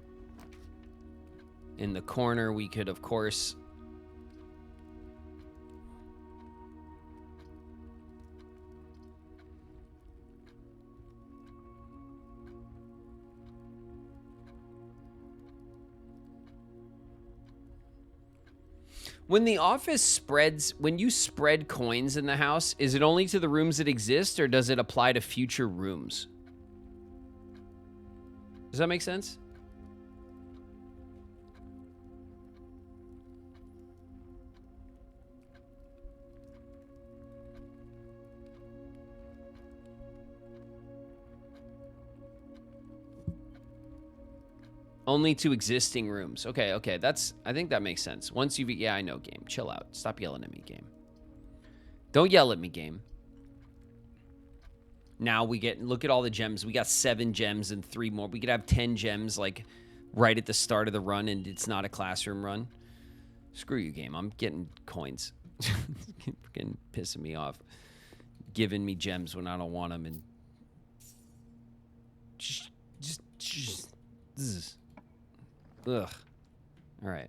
In the corner, we could, of course... When the office spreads, when you spread coins in the house, is it only to the rooms that exist, or does it apply to future rooms? Does that make sense? Only to existing rooms. Okay, okay. I think that makes sense. Once you've... Yeah, I know, game. Chill out. Stop yelling at me, game. Don't yell at me, game. Now we get... Look at all the gems. We got 7 gems and 3 more. We could have 10 gems, like, right at the start of the run, and it's not a classroom run. Screw you, game. I'm getting coins. Freaking pissing me off. Giving me gems when I don't want them, and... Just... Ugh. All right.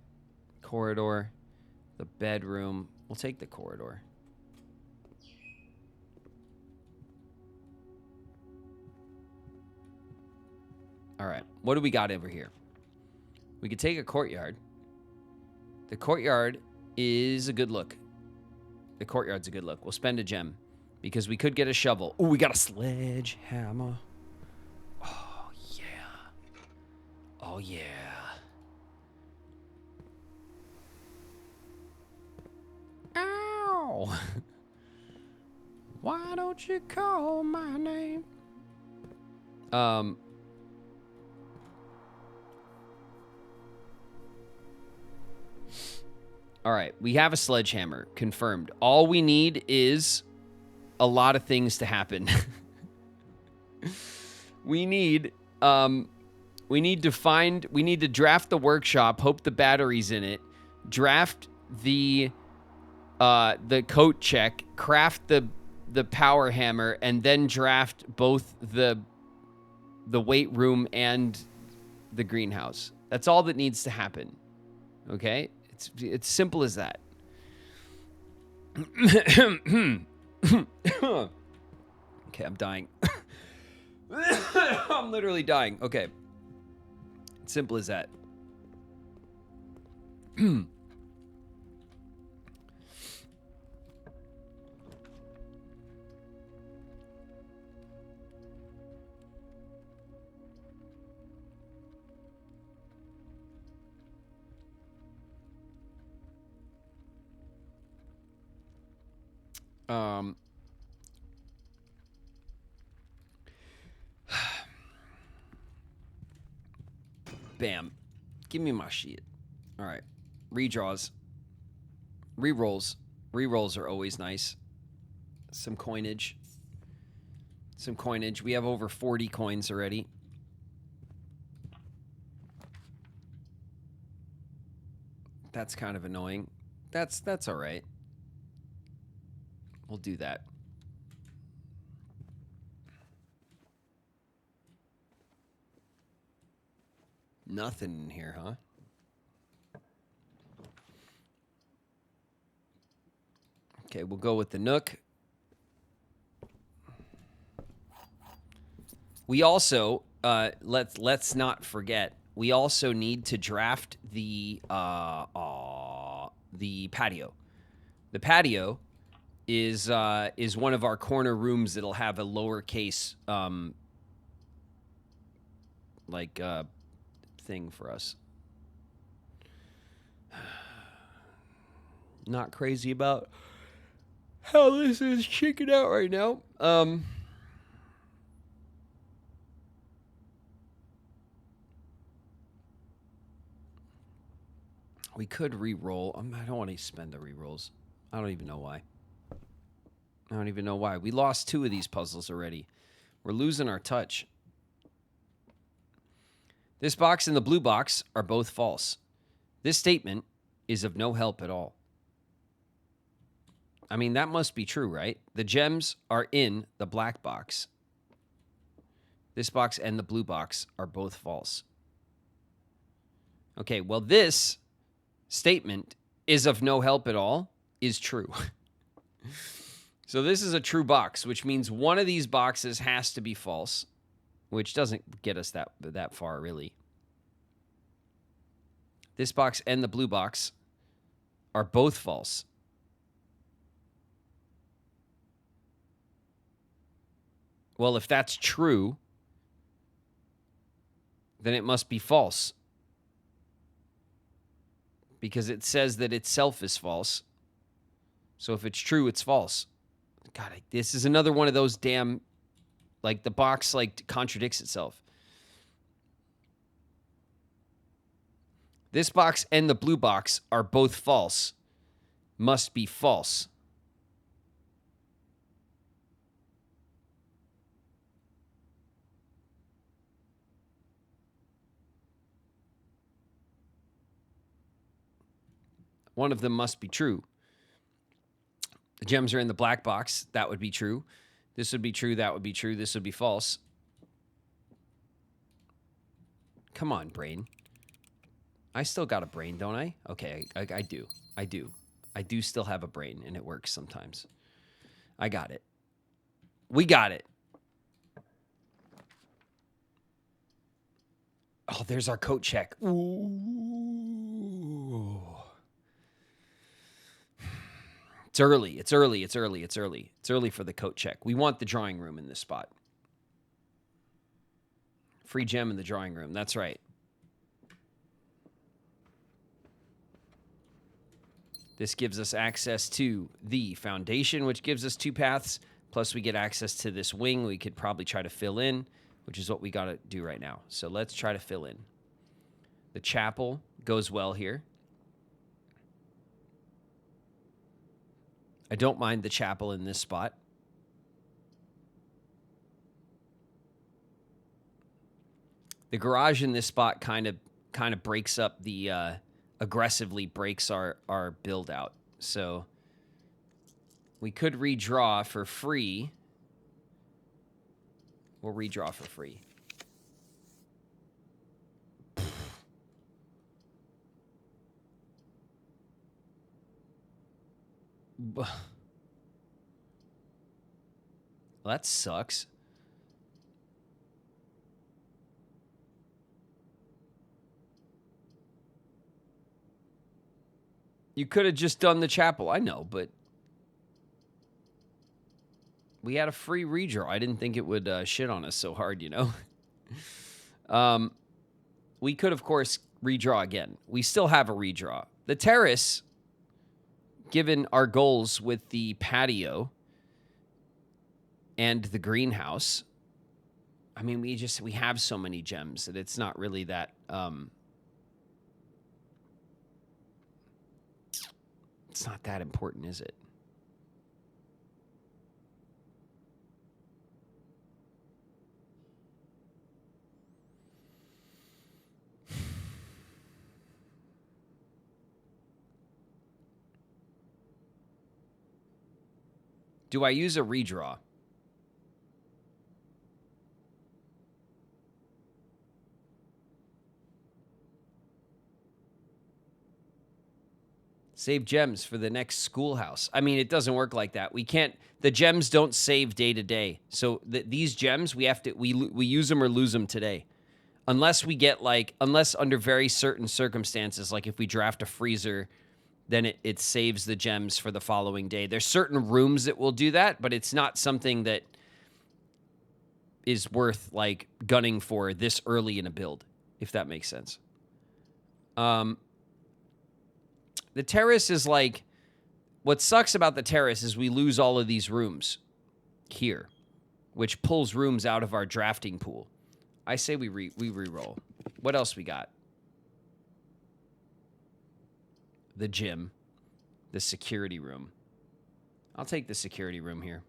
Corridor. The bedroom. We'll take the corridor. All right. What do we got over here? We could take a courtyard. The courtyard is a good look. The courtyard's a good look. We'll spend a gem because we could get a shovel. Oh, we got a sledgehammer. Oh, yeah. Oh, yeah. Ow! Why don't you call my name? All right, we have a sledgehammer confirmed. All we need is a lot of things to happen. we need to draft the workshop, hope the battery's in it, draft the coat check, craft the power hammer, and then draft both the weight room and the greenhouse. That's all that needs to happen. Okay? It's simple as that. Okay, I'm dying. I'm literally dying. Okay. It's simple as that. Bam. Give me my shit. All right. Redraws. Rerolls. Rerolls are always nice. Some coinage. Some coinage. We have over 40 coins already. That's kind of annoying. That's all right. We'll do that. Nothing in here, huh? Okay, we'll go with the Nook. We also, let's not forget, we also need to draft the patio. The patio is one of our corner rooms that'll have a lowercase thing for us. Not crazy about how this is shaking out right now. We could re-roll. I don't want to spend the re-rolls. I don't even know why. We lost 2 of these puzzles already. We're losing our touch. This box and the blue box are both false. This statement is of no help at all. I mean, that must be true, right? The gems are in the black box. This box and the blue box are both false. Okay, well, this statement is of no help at all is true. So this is a true box, which means one of these boxes has to be false, which doesn't get us that far, really. This box and the blue box are both false. Well, if that's true, then it must be false. Because it says that itself is false. So if it's true, it's false. God, this is another one of those damn, like the box like contradicts itself. This box and the blue box are both false. Must be false. One of them must be true. The gems are in the black box. That would be true. This would be true. That would be true. This would be false. Come on, brain. I still got a brain, don't I? Okay, I do. I do. I do still have a brain, and it works sometimes. I got it. We got it. Oh, there's our coat check. Ooh. It's early. It's early. It's early. It's early. It's early for the coat check. We want the drawing room in this spot. Free gem in the drawing room. That's right. This gives us access to the foundation, which gives us 2 paths. Plus, we get access to this wing we could probably try to fill in, which is what we got to do right now. So let's try to fill in. The chapel goes well here. I don't mind the chapel in this spot. The garage in this spot kind of breaks up the aggressively breaks our build out. So we could redraw for free. We'll redraw for free. Well, that sucks. You could have just done the chapel. I know, but we had a free redraw. I didn't think it would shit on us so hard, you know? We could, of course, redraw again. We still have a redraw. The terrace, given our goals with the patio and the greenhouse, I mean, we have so many gems that it's not really that... it's not that important, is it? Do I use a redraw? Save gems for the next schoolhouse. I mean, it doesn't work like that. We can't. The gems don't save day to day. So these gems, we use them or lose them today, unless we get unless under very certain circumstances, like if we draft a freezer, then it saves the gems for the following day. There's certain rooms that will do that, but it's not something that is worth gunning for this early in a build, if that makes sense. The terrace is what sucks about the terrace is we lose all of these rooms here, which pulls rooms out of our drafting pool. I say we re-roll. What else we got? The gym, the security room. I'll take the security room here.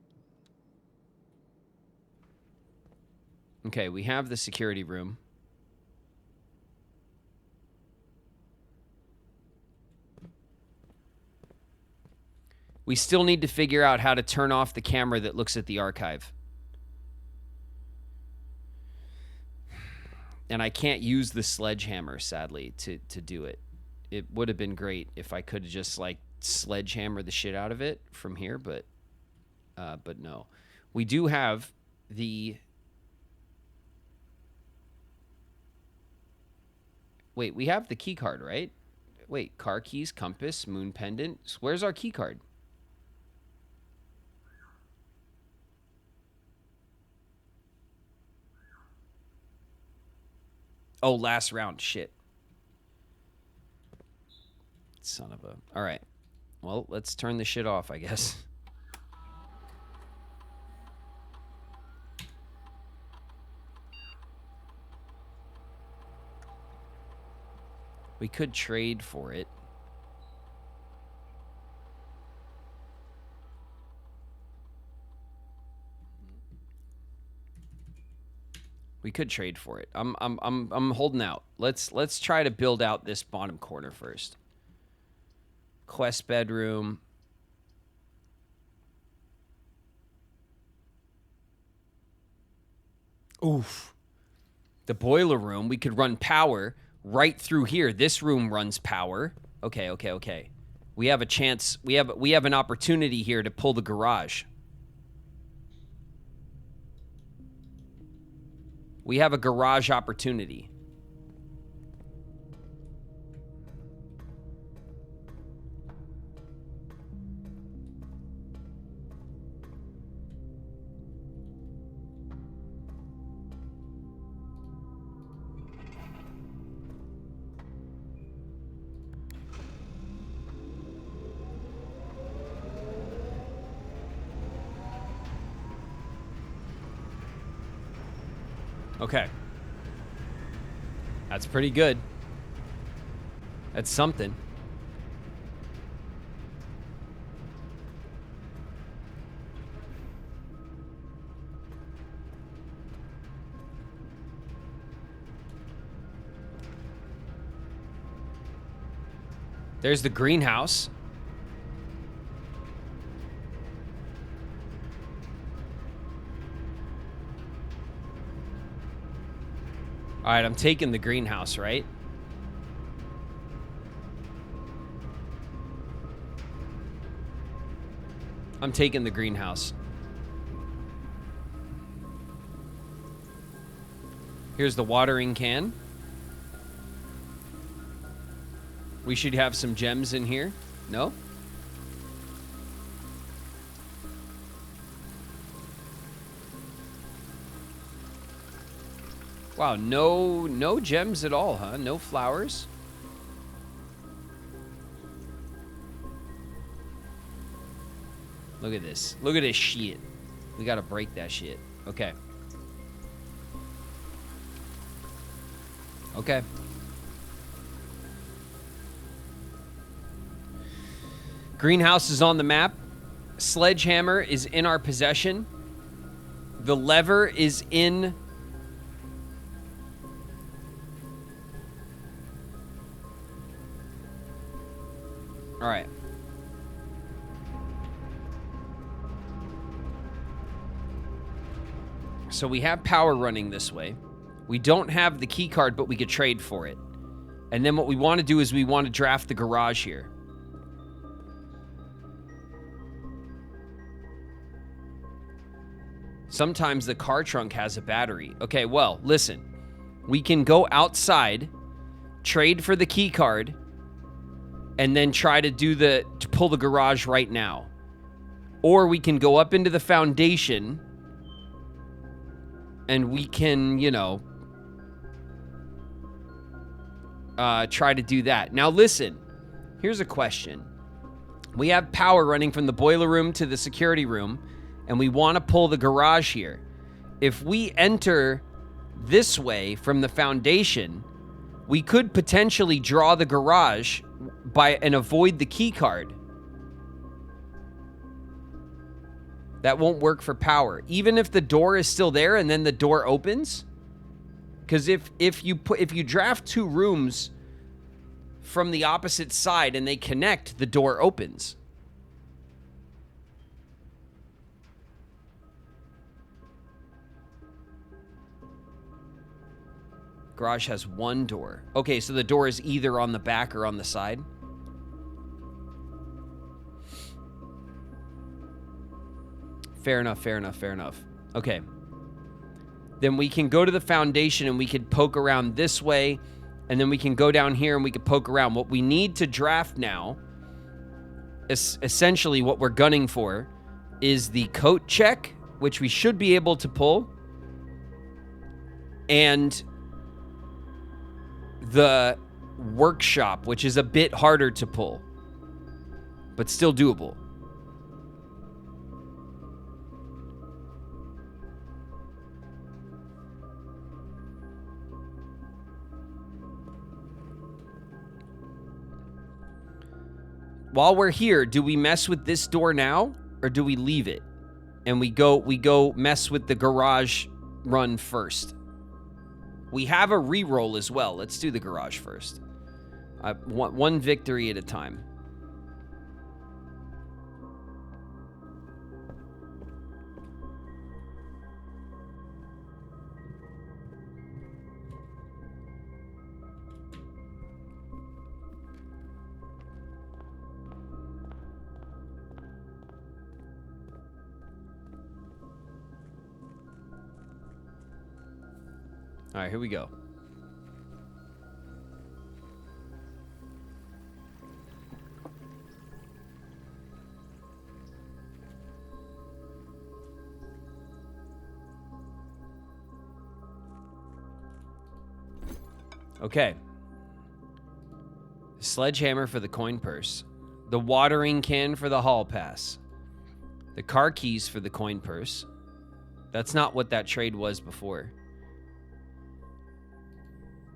Okay, we have the security room. We still need to figure out how to turn off the camera that looks at the archive. And I can't use the sledgehammer, sadly, to do it. It would have been great if I could have just, like, sledgehammer the shit out of it from here, but no. We do have the... Wait, we have the key card, right? Wait, car keys, compass, moon pendant. So where's our key card? Oh, last round. Shit. Son of a... All right. Well, let's turn the shit off, I guess. We could trade for it. We could trade for it. I'm holding out. Let's try to build out this bottom corner first. Quest bedroom. Oof. The boiler room, we could run power right through here. This room runs power. Okay. We have a chance. We have an opportunity here to pull the garage. We have a garage opportunity. Okay. That's pretty good. That's something. There's the greenhouse. All right, I'm taking the greenhouse, right? I'm taking the greenhouse. Here's the watering can. We should have some gems in here. No? Wow, no gems at all, huh? No flowers? Look at this. Look at this shit. We gotta break that shit. Okay. Okay. Greenhouse is on the map. Sledgehammer is in our possession. The lever is in... All right. So we have power running this way. We don't have the key card, but we could trade for it. And then what we want to do is we want to draft the garage here. Sometimes the car trunk has a battery. Okay, well, listen. We can go outside, trade for the key card, and then try to pull the garage right now. Or we can go up into the foundation and we can, you know, try to do that. Now listen, here's a question. We have power running from the boiler room to the security room, and we want to pull the garage here. If we enter this way from the foundation, we could potentially draw the garage and avoid the key card. That won't work for power. Even if the door is still there and then the door opens, because if you draft two rooms from the opposite side and they connect, the door opens. Garage has one door. Okay, so the door is either on the back or on the side. Fair enough, fair enough, fair enough. Okay. Then we can go to the foundation and we could poke around this way, and then we can go down here and we could poke around. What we need to draft now, is essentially what we're gunning for, is the coat check, which we should be able to pull, and the workshop, which is a bit harder to pull, but still doable. While we're here, do we mess with this door now, or do we leave it and we go mess with the garage run first? We have a re-roll as well. Let's do the garage first. One victory at a time. All right, here we go. Okay. Sledgehammer for the coin purse. The watering can for the hall pass. The car keys for the coin purse. That's not what that trade was before.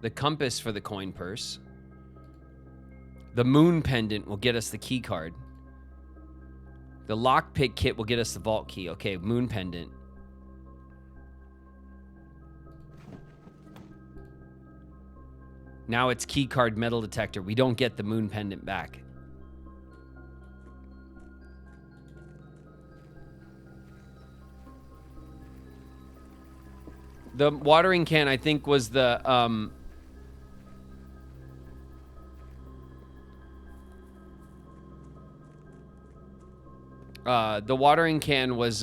The compass for the coin purse. The moon pendant will get us the key card. The lockpick kit will get us the vault key. Okay, moon pendant. Now it's key card metal detector. We don't get the moon pendant back. The watering can, I think, was the watering can was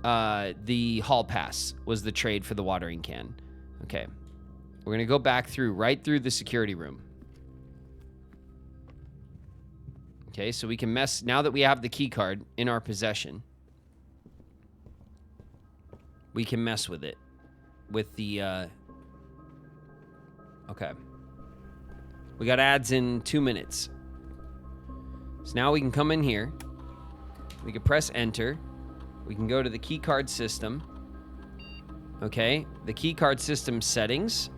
the hall pass was the trade for the watering can. Okay. We're going to go back through, right through the security room. Okay, so we can mess, now that we have the key card in our possession, we can mess with it. With the, okay. We got ads in 2 minutes. So now we can come in here. We can press enter. We can go to the key card system. Okay, the key card system settings.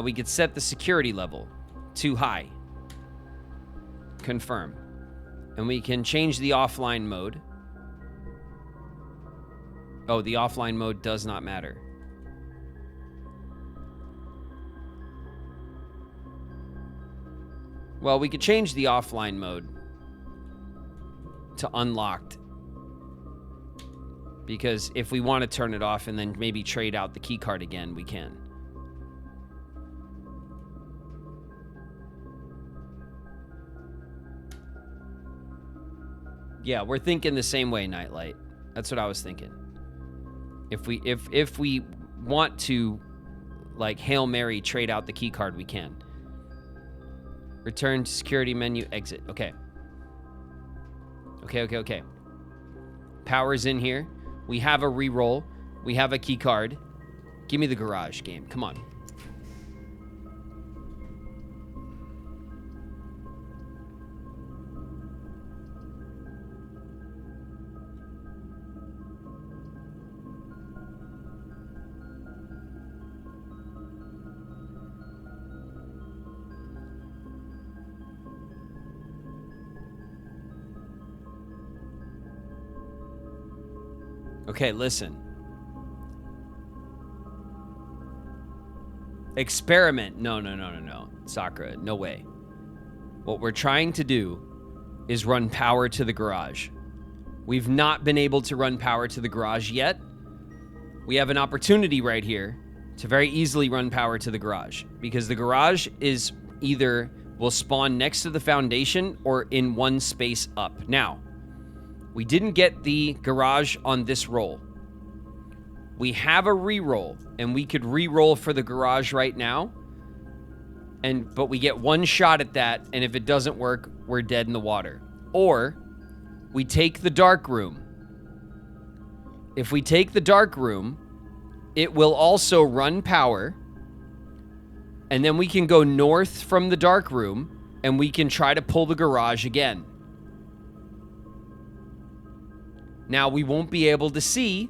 We could set the security level to high. Confirm. And we can change the offline mode. Oh, the offline mode does not matter. Well, we could change the offline mode to unlocked. Because if we want to turn it off and then maybe trade out the key card again, we can. Yeah, we're thinking the same way, Nightlight. That's what I was thinking. If we want to, like, Hail Mary trade out the key card, we can. Return to security menu, exit. Okay. Okay. Power's in here. We have a re-roll. We have a key card. Give me the garage game. Come on. Okay, listen. Experiment. No. Sakura, no way. What we're trying to do is run power to the garage. We've not been able to run power to the garage yet. We have an opportunity right here to very easily run power to the garage, because the garage is either will spawn next to the foundation or in one space up. Now, we didn't get the garage on this roll. We have a re-roll, and we could re-roll for the garage right now. But we get one shot at that, and if it doesn't work, we're dead in the water. Or we take the dark room. If we take the dark room, it will also run power, and then we can go north from the dark room, and we can try to pull the garage again. Now, we won't be able to see.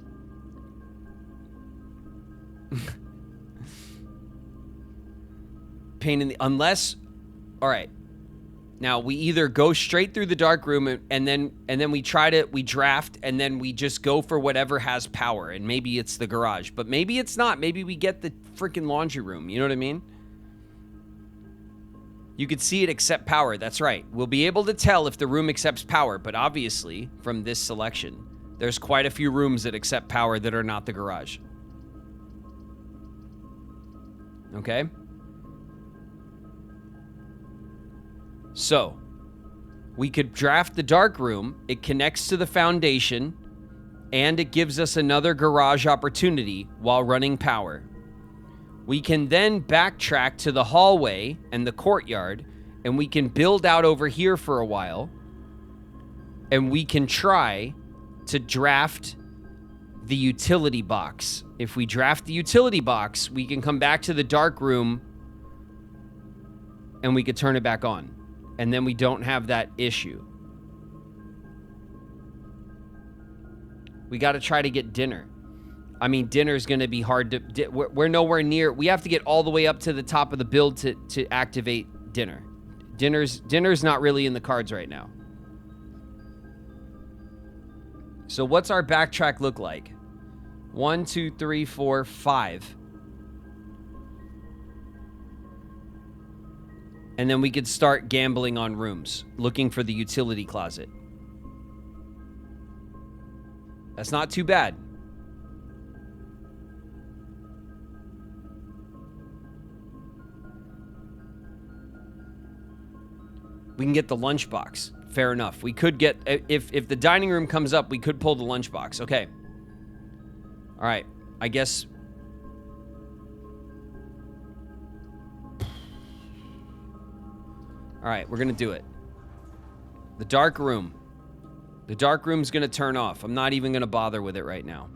Pain in the... Unless... All right. Now, we either go straight through the dark room and then we draft, and then we just go for whatever has power, and maybe it's the garage, but maybe it's not. Maybe we get the freaking laundry room. You know what I mean? You could see it accept power. That's right. We'll be able to tell if the room accepts power, but obviously, from this selection, there's quite a few rooms that accept power that are not the garage. Okay? So, we could draft the dark room. It connects to the foundation, and it gives us another garage opportunity while running power. We can then backtrack to the hallway and the courtyard, and we can build out over here for a while, and we can try to draft the utility box. If we draft the utility box, we can come back to the dark room, and we could turn it back on. And then we don't have that issue. We got to try to get dinner. I mean, dinner's going to be hard to... We're nowhere near... We have to get all the way up to the top of the build to activate dinner. Dinner's not really in the cards right now. So what's our backtrack look like? 1, 2, 3, 4, 5. And then we could start gambling on rooms, looking for the utility closet. That's not too bad. We can get the lunchbox. Fair enough. We could get... If the dining room comes up, we could pull the lunchbox. Okay. All right. I guess... All right, we're going to do it. The dark room. The dark room's going to turn off. I'm not even going to bother with it right now.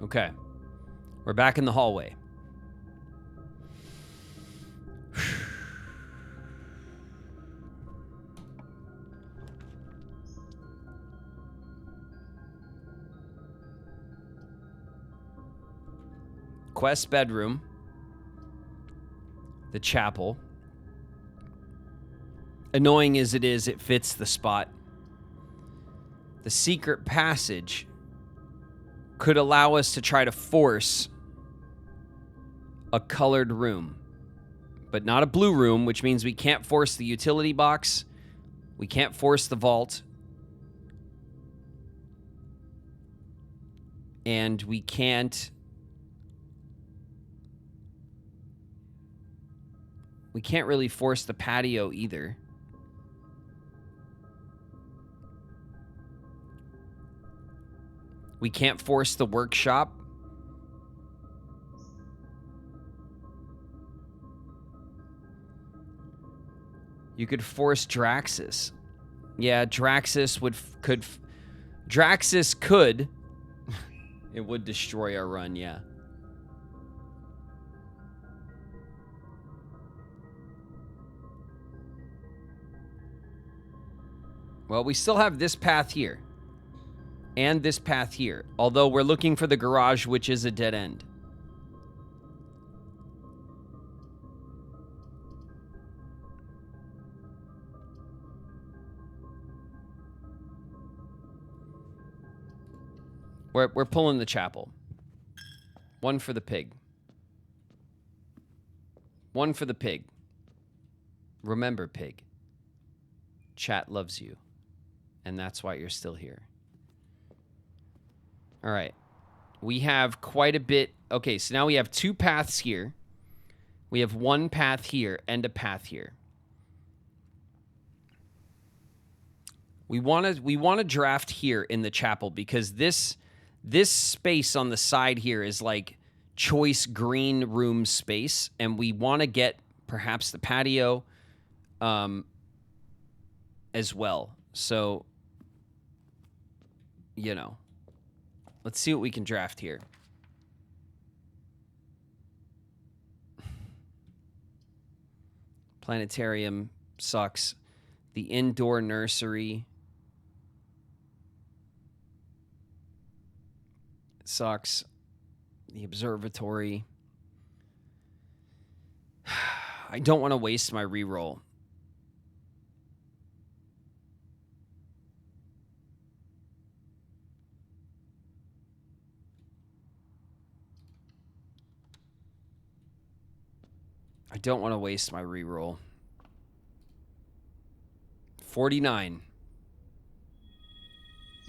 Okay. We're back in the hallway. Quest bedroom. The chapel. Annoying as it is, it fits the spot. The secret passage could allow us to try to force a colored room, but not a blue room, which means we can't force the utility box. We can't force the vault. And we can't... We can't really force the patio either. We can't force the workshop. You could force Draxus. Yeah, Draxus could. Draxus could. It would destroy our run, yeah. Well, we still have this path here. And this path here. Although we're looking for the garage, which is a dead end. We're pulling the chapel. 1 for the pig. 1 for the pig. Remember, pig. Chat loves you. And that's why you're still here. All right. We have quite a bit. Okay, so now we have 2 paths here. We have 1 path here and a path here. We want to draft here in the chapel because this space on the side here is like choice green room space, and we want to get perhaps the patio as well. So, you know, let's see what we can draft here. Planetarium sucks. The indoor nursery sucks. The observatory. I don't want to waste my reroll. I don't want to waste my reroll. 49.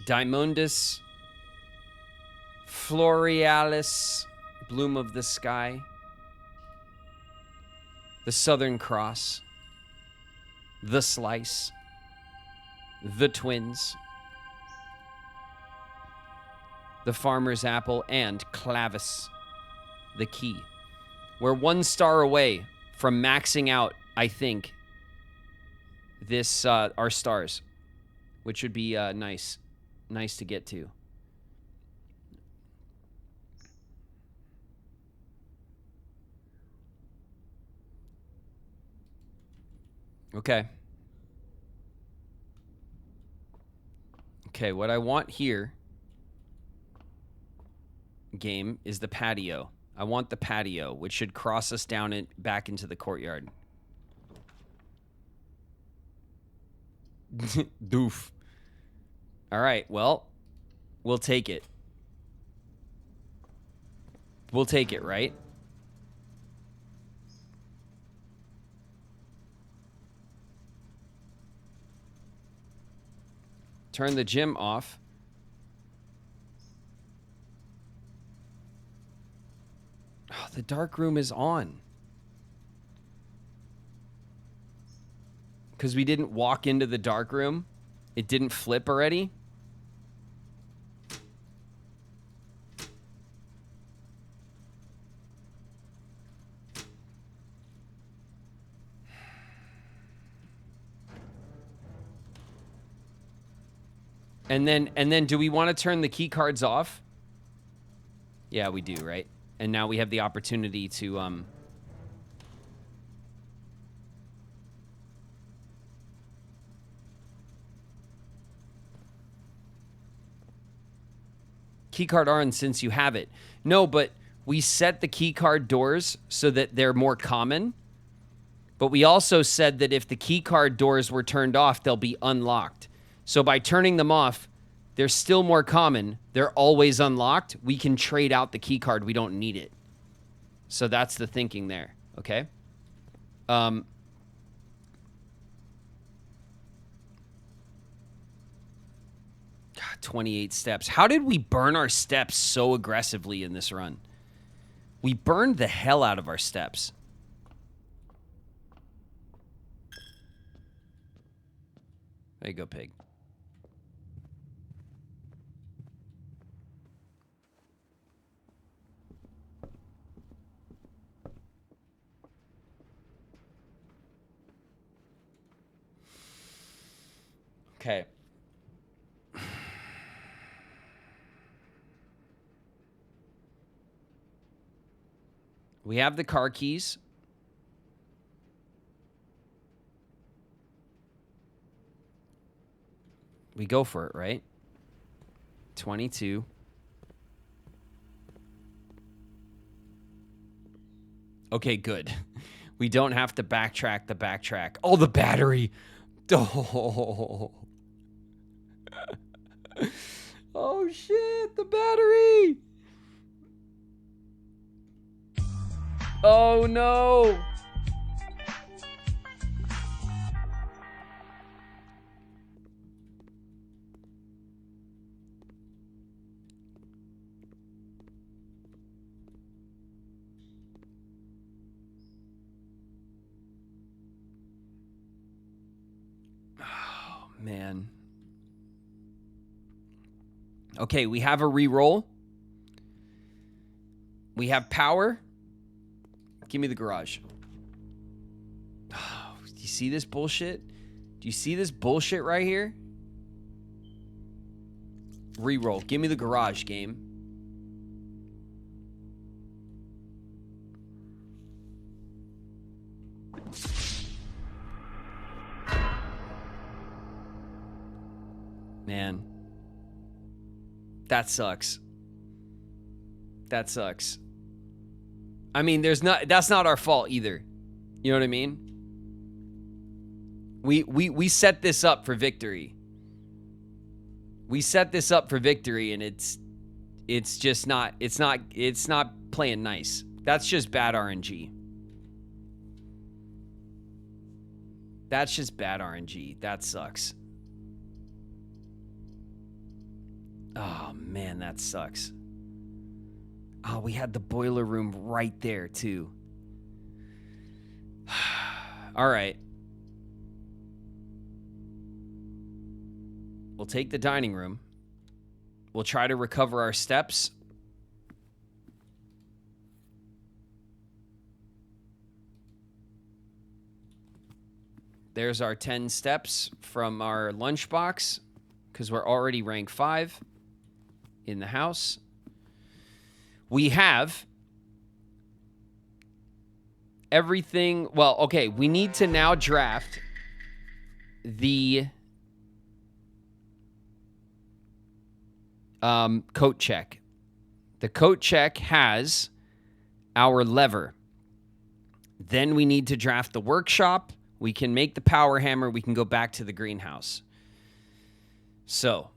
Dimondus Florealis, Bloom of the Sky. The Southern Cross. The Slice. The Twins. The Farmer's Apple, and Clavis, the Key. We're 1 star away from maxing out, I think, this our stars, which would be nice to get to. Okay. Okay, what I want here, game, is the patio. I want the patio, which should cross us down and back into the courtyard. Doof. All right, well, we'll take it. We'll take it, right? Turn the gym off. Oh, the dark room is on. Because we didn't walk into the dark room. It didn't flip already. And then do we want to turn the key cards off? Yeah, we do, right? And now we have the opportunity to key card on since you have it. No, but we set the key card doors so that they're more common. But we also said that if the key card doors were turned off, they'll be unlocked. So by turning them off, they're still more common. They're always unlocked. We can trade out the key card. We don't need it. So that's the thinking there. Okay. 28 steps. How did we burn our steps so aggressively in this run? We burned the hell out of our steps. There you go, pig. Okay. We have the car keys. We go for it, right? 22. Okay, good. We don't have to backtrack the backtrack. Oh, the battery. Oh. Oh shit, the battery. Oh no. Oh man. Okay, we have a re-roll. We have power. Give me the garage. Oh, do you see this bullshit? Do you see this bullshit right here? Re-roll. Give me the garage, game. Man. That sucks. That sucks. I mean, that's not our fault either. You know what I mean? We set this up for victory. We set this up for victory, and it's just not playing nice. That's just bad RNG. That's just bad RNG. That sucks. Oh man, that sucks. Oh, we had the boiler room right there too. All right. We'll take the dining room. We'll try to recover our steps. There's our 10 steps from our lunchbox, because we're already rank 5 in the house. We have everything. Well, okay, we need to now draft the coat check. The coat check has our lever. Then we need to draft the workshop. We can make the power hammer. We can go back to the greenhouse. So,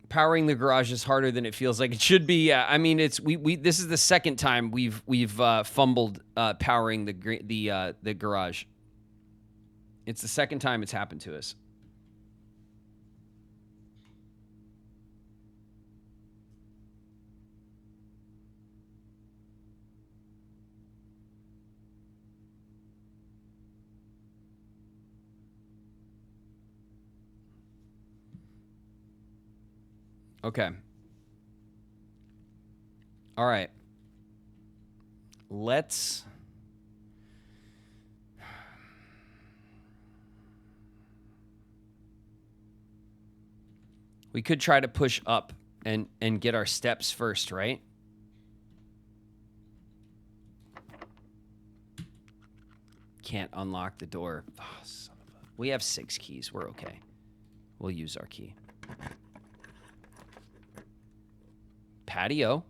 powering the garage is harder than it feels like it should be. I mean, it's we this is the second time we've fumbled powering the garage. It's the second time it's happened to us. Okay. All right. Let's... We could try to push up and get our steps first, right? Can't unlock the door. Oh, son of a... We have 6 keys. We're okay. We'll use our key. Patio.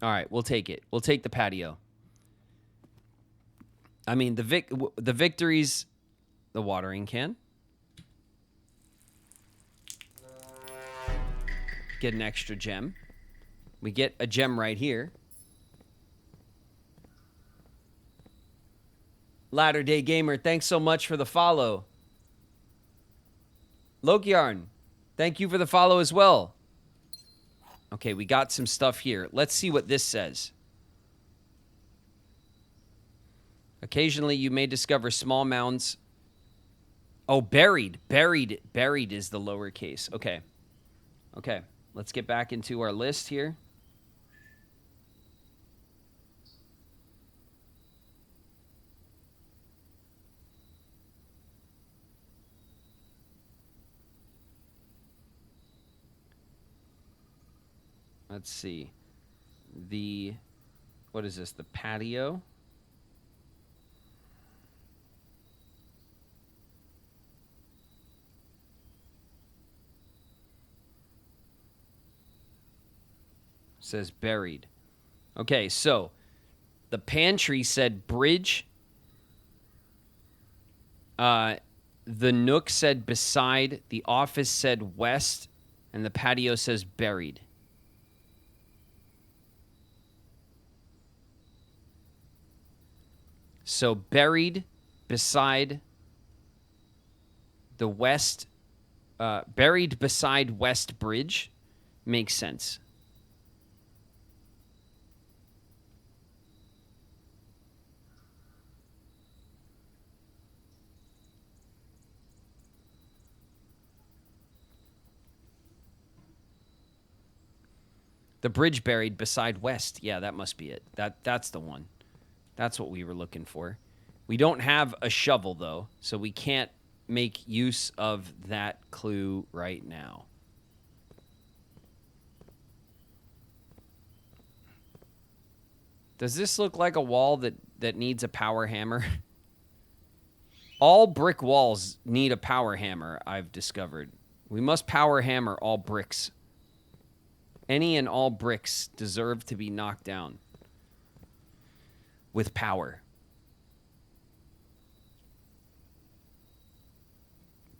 All right, we'll take it. We'll take the patio. I mean, the victories, the watering can. Get an extra gem. We get a gem right here. Latter Day Gamer, thanks so much for the follow. Lokiarn, thank you for the follow as well. Okay, we got some stuff here. Let's see what this says. Occasionally, you may discover small mounds. Oh, buried. Buried is the lowercase. Okay. Okay, let's get back into our list here. Let's see. What is this? The patio? Says buried. Okay, so the pantry said bridge. The Nook said beside, the office said west, and the patio says buried. So buried beside the west, buried beside West Bridge makes sense. The bridge buried beside West. Yeah, that must be it. That's the one. That's what we were looking for. We don't have a shovel, though, so we can't make use of that clue right now. Does this look like a wall that needs a power hammer? All brick walls need a power hammer, I've discovered. We must power hammer all bricks. Any and all bricks deserve to be knocked down with power.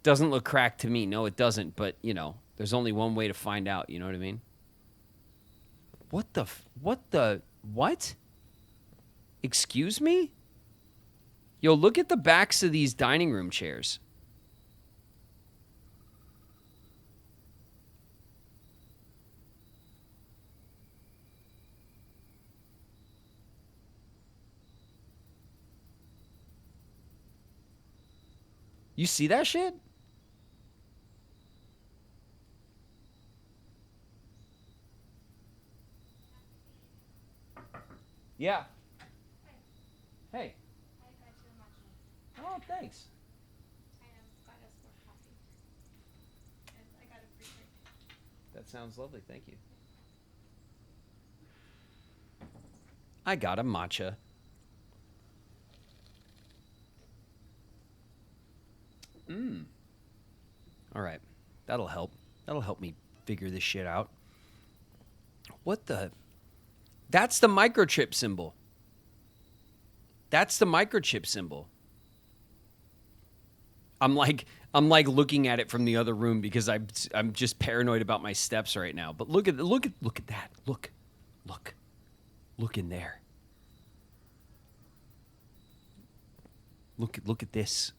Doesn't look cracked to me. No, it doesn't. But, you know, there's only one way to find out. You know what I mean? What? Excuse me? Yo, look at the backs of these dining room chairs. You see that shit? Yeah. Hey. Oh, thanks. That sounds lovely. Thank you. I got a matcha. All right. That'll help. That'll help me figure this shit out. What the? That's the microchip symbol. That's the microchip symbol. I'm like looking at it from the other room because I'm just paranoid about my steps right now. But look at that. Look in there. Look at this.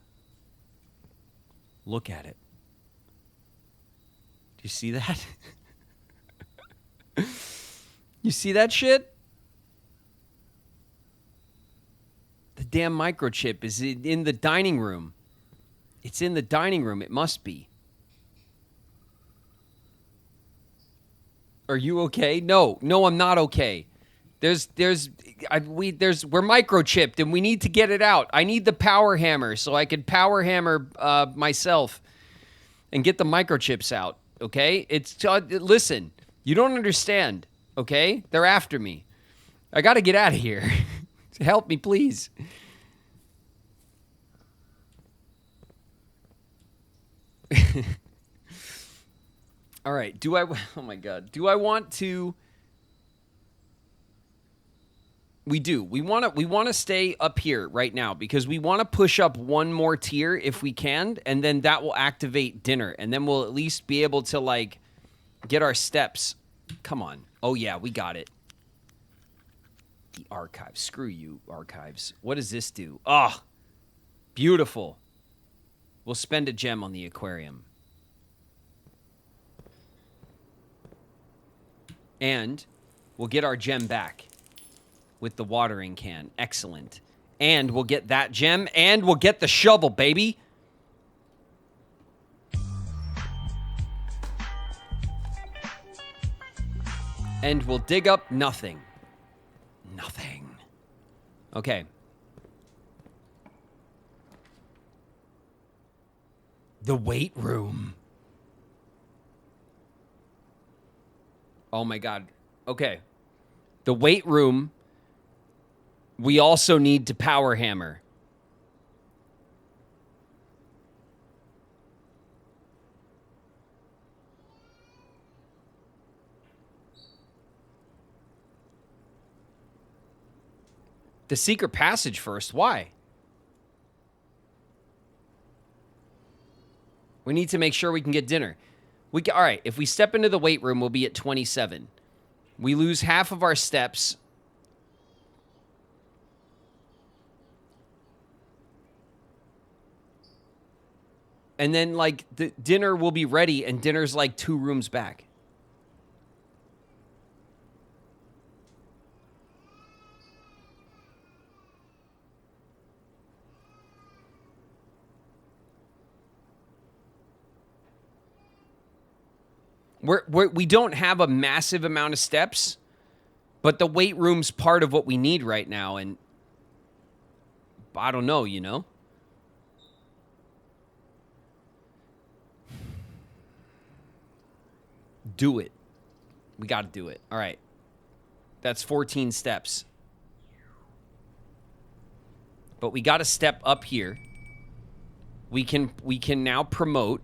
Look at it. Do you see that? You see that shit? The damn microchip is in the dining room. It's in the dining room. It must be. Are you okay? No, I'm not okay. We're microchipped and we need to get it out. I need the power hammer so I can power hammer myself and get the microchips out. Okay? Listen, you don't understand. Okay? They're after me. I got to get out of here. Help me, please. All right. Oh my God. Do I want to? We do. We want to stay up here right now because we want to push up one more tier if we can, and then that will activate dinner, and then we'll at least be able to like get our steps. Come on. Oh yeah, we got it. The archives. Screw you, archives. What does this do? Ah, beautiful. We'll spend a gem on the aquarium. And we'll get our gem back with the watering can. Excellent. And we'll get that gem, and we'll get the shovel, baby. And we'll dig up nothing. Nothing. Okay. The weight room. Oh my God. Okay. The weight room. We also need to power hammer. The secret passage first. Why? We need to make sure we can get dinner. All right, if we step into the weight room, we'll be at 27. We lose half of our steps. And then, like, the dinner will be ready, and dinner's like 2 rooms back. We don't have a massive amount of steps, but the weight room's part of what we need right now, and I don't know, you know? Do it. We got to do it. All right. That's 14 steps. But we got to step up here. We can now promote,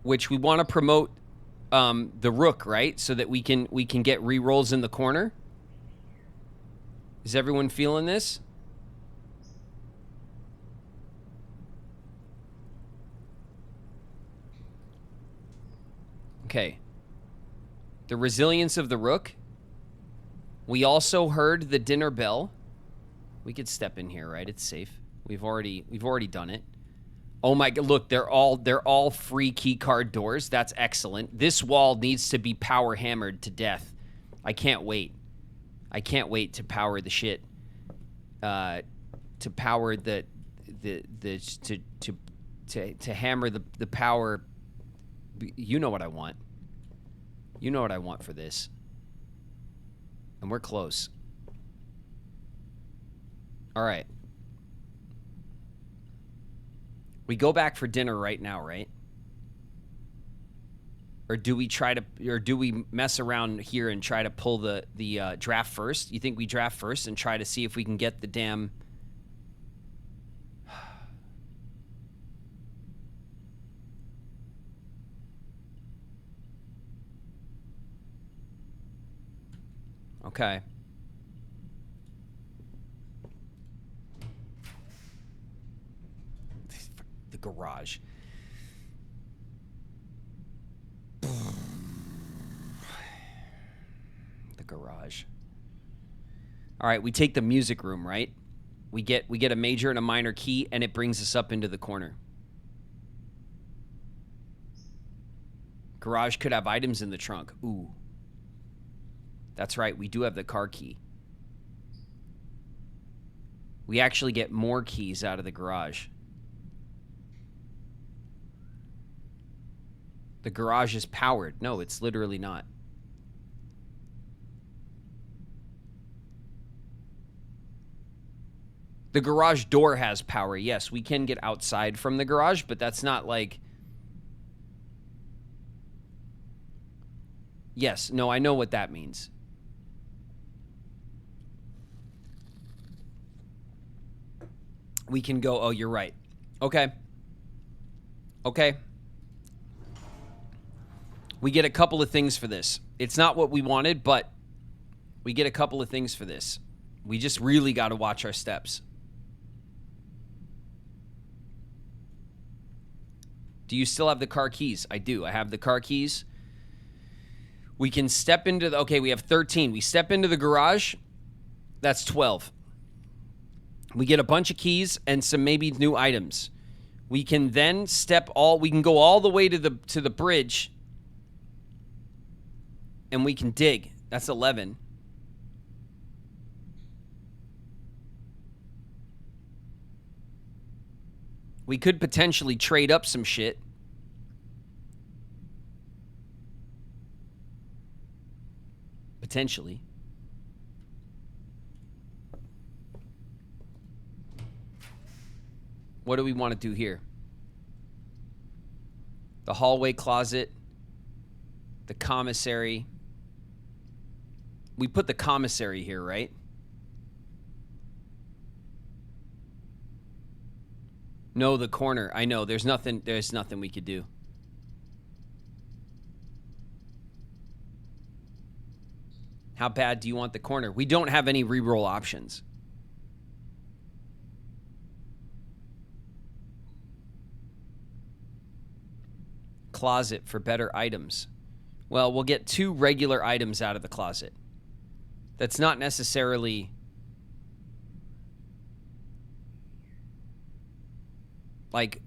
which we want to promote the rook, right? So that we can get rerolls in the corner. Is everyone feeling this? Okay. The resilience of the rook. We also heard the dinner bell. We could step in here, right? It's safe. We've already done it. Oh my god, look, they're all free key card doors. That's excellent. This wall needs to be power hammered to death. I can't wait. I can't wait to power the shit. To power to hammer the power. You know what I want. You know what I want for this. And we're close. All right. We go back for dinner right now, right? Or do we mess around here and try to pull the draft first? You think we draft first and try to see if we can get the damn... Okay. The garage. The garage. All right, we take the music room, right? We get a major and a minor key, and it brings us up into the corner. Garage could have items in the trunk. Ooh. That's right, we do have the car key. We actually get more keys out of the garage. The garage is powered. No, it's literally not. The garage door has power. Yes, we can get outside from the garage, but that's not like... Yes, no, I know what that means. We can go... Oh, you're right. Okay. Okay. We get a couple of things for this. It's not what we wanted, but we get a couple of things for this. We just really got to watch our steps. Do you still have the car keys? I do. I have the car keys. We can step into the... Okay, we have 13. We step into the garage. That's 12. We get a bunch of keys and some maybe new items. We can then we can go all the way to the bridge, and we can dig. That's 11. We could potentially trade up some shit. Potentially. What do we want to do here? The hallway closet. The commissary. We put the commissary here, right? No, the corner. I know. There's nothing we could do. How bad do you want the corner? We don't have any reroll options. closet for better items. Well, we'll get 2 regular items out of the closet. That's not necessarily... like,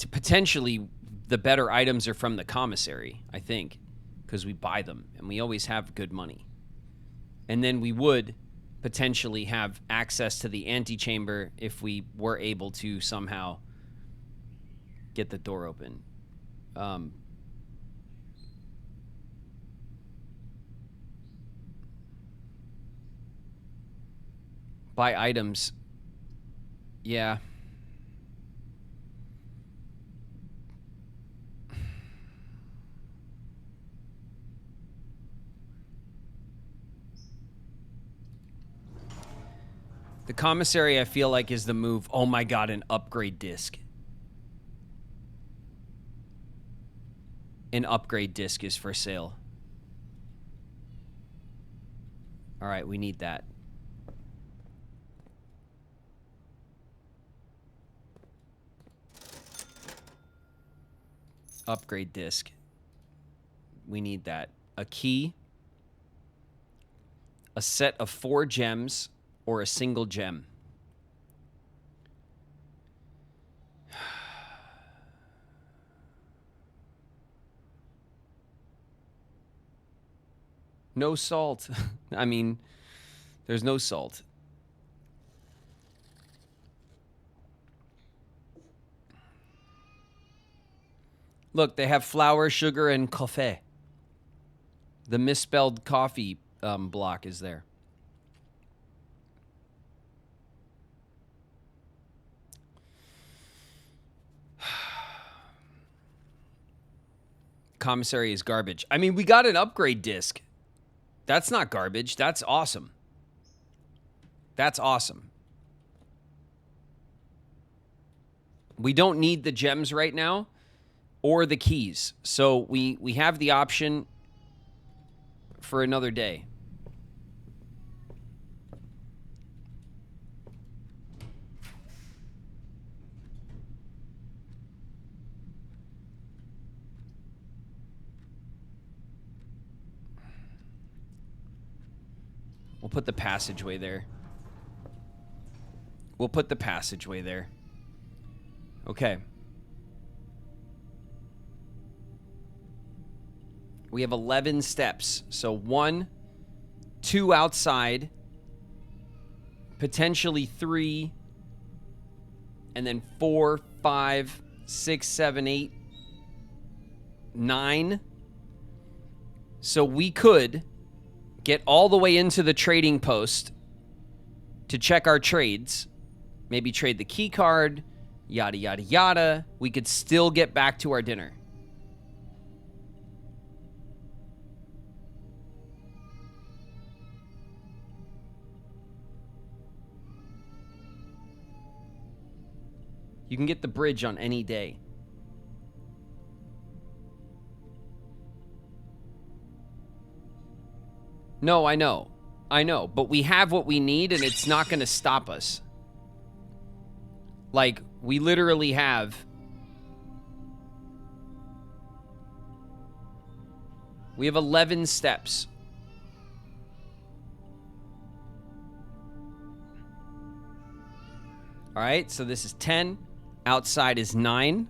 potentially the better items are from the commissary, I think, because we buy them, and we always have good money. And then we would potentially have access to the antechamber if we were able to somehow get the door open. Buy items. Yeah. The commissary, I feel like, is the move. Oh my god, an upgrade disc. An upgrade disc is for sale. All right, we need that. Upgrade disc. We need that. A key. A set of 4 gems. Or a single gem. No salt. I mean, there's no salt. Look, they have flour, sugar, and coffee. The misspelled coffee block is there. Commissary is garbage. I mean, we got an upgrade disc. That's not garbage. That's awesome. That's awesome. We don't need the gems right now or the keys. So we have the option for another day. We'll put the passageway there. We'll put the passageway there. Okay. We have 11 steps. So 1, 2 outside, potentially 3, and then 4, 5, 6, 7, 8, 9. So we could get all the way into the trading post to check our trades. Maybe trade the key card, yada, yada, yada. We could still get back to our dinner. You can get the bridge on any day. No, I know. I know. But we have what we need, and it's not going to stop us. Like, we literally have... We have 11 steps. All right, so this is 10. Outside is 9.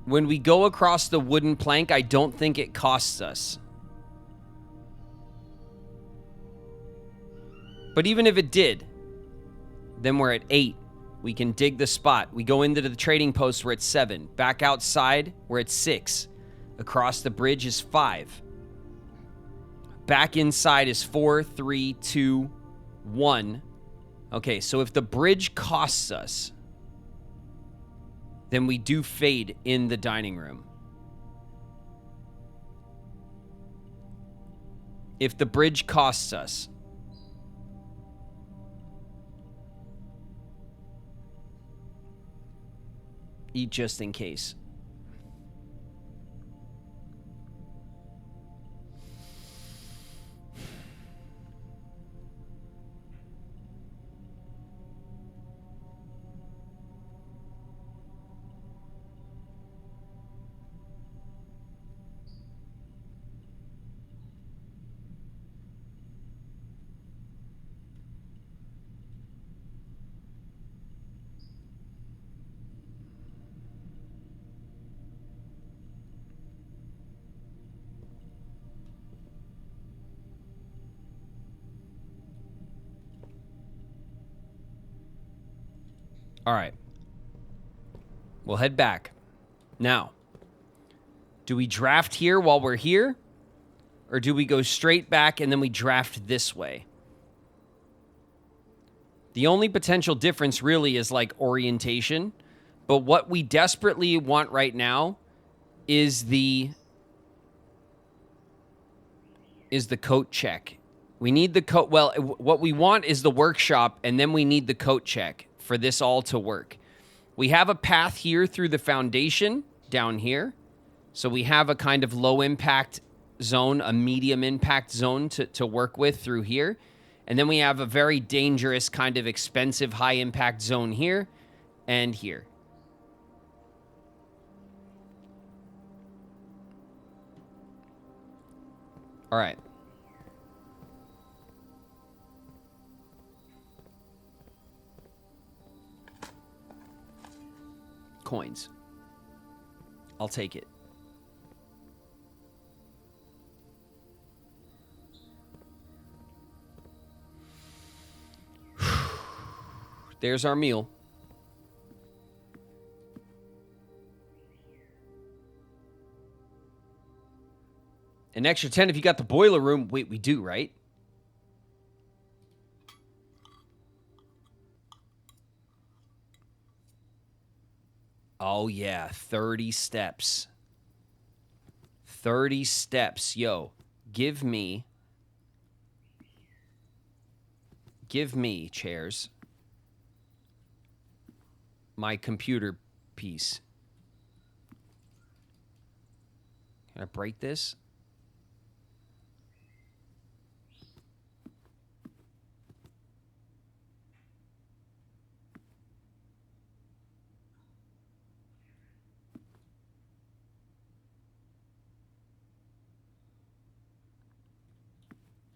When we go across the wooden plank, I don't think it costs us. But even if it did, then we're at 8. We can dig the spot. We go into the trading post, we're at 7. Back outside, we're at 6. Across the bridge is 5. Back inside is 4, 3, 2, 1. Okay, so if the bridge costs us, then we do fade in the dining room. If the bridge costs us. Eat just in case. All right. We'll head back. Now, do we draft here while we're here? Or do we go straight back and then we draft this way? The only potential difference really is like orientation. But what we desperately want right now is the coat check. We need the coat. Well, what we want is the workshop, and then we need the coat check for this all to work. We have a path here through the foundation down here. So we have a kind of low impact zone, a medium impact zone to work with through here. And then we have a very dangerous kind of expensive high impact zone here and here. All right. Coins. I'll take it. There's our meal. An extra 10 if you got the boiler room. Wait, we do, right? Oh, yeah. 30 steps. 30 steps. Yo, give me, chairs, my computer piece. Can I break this?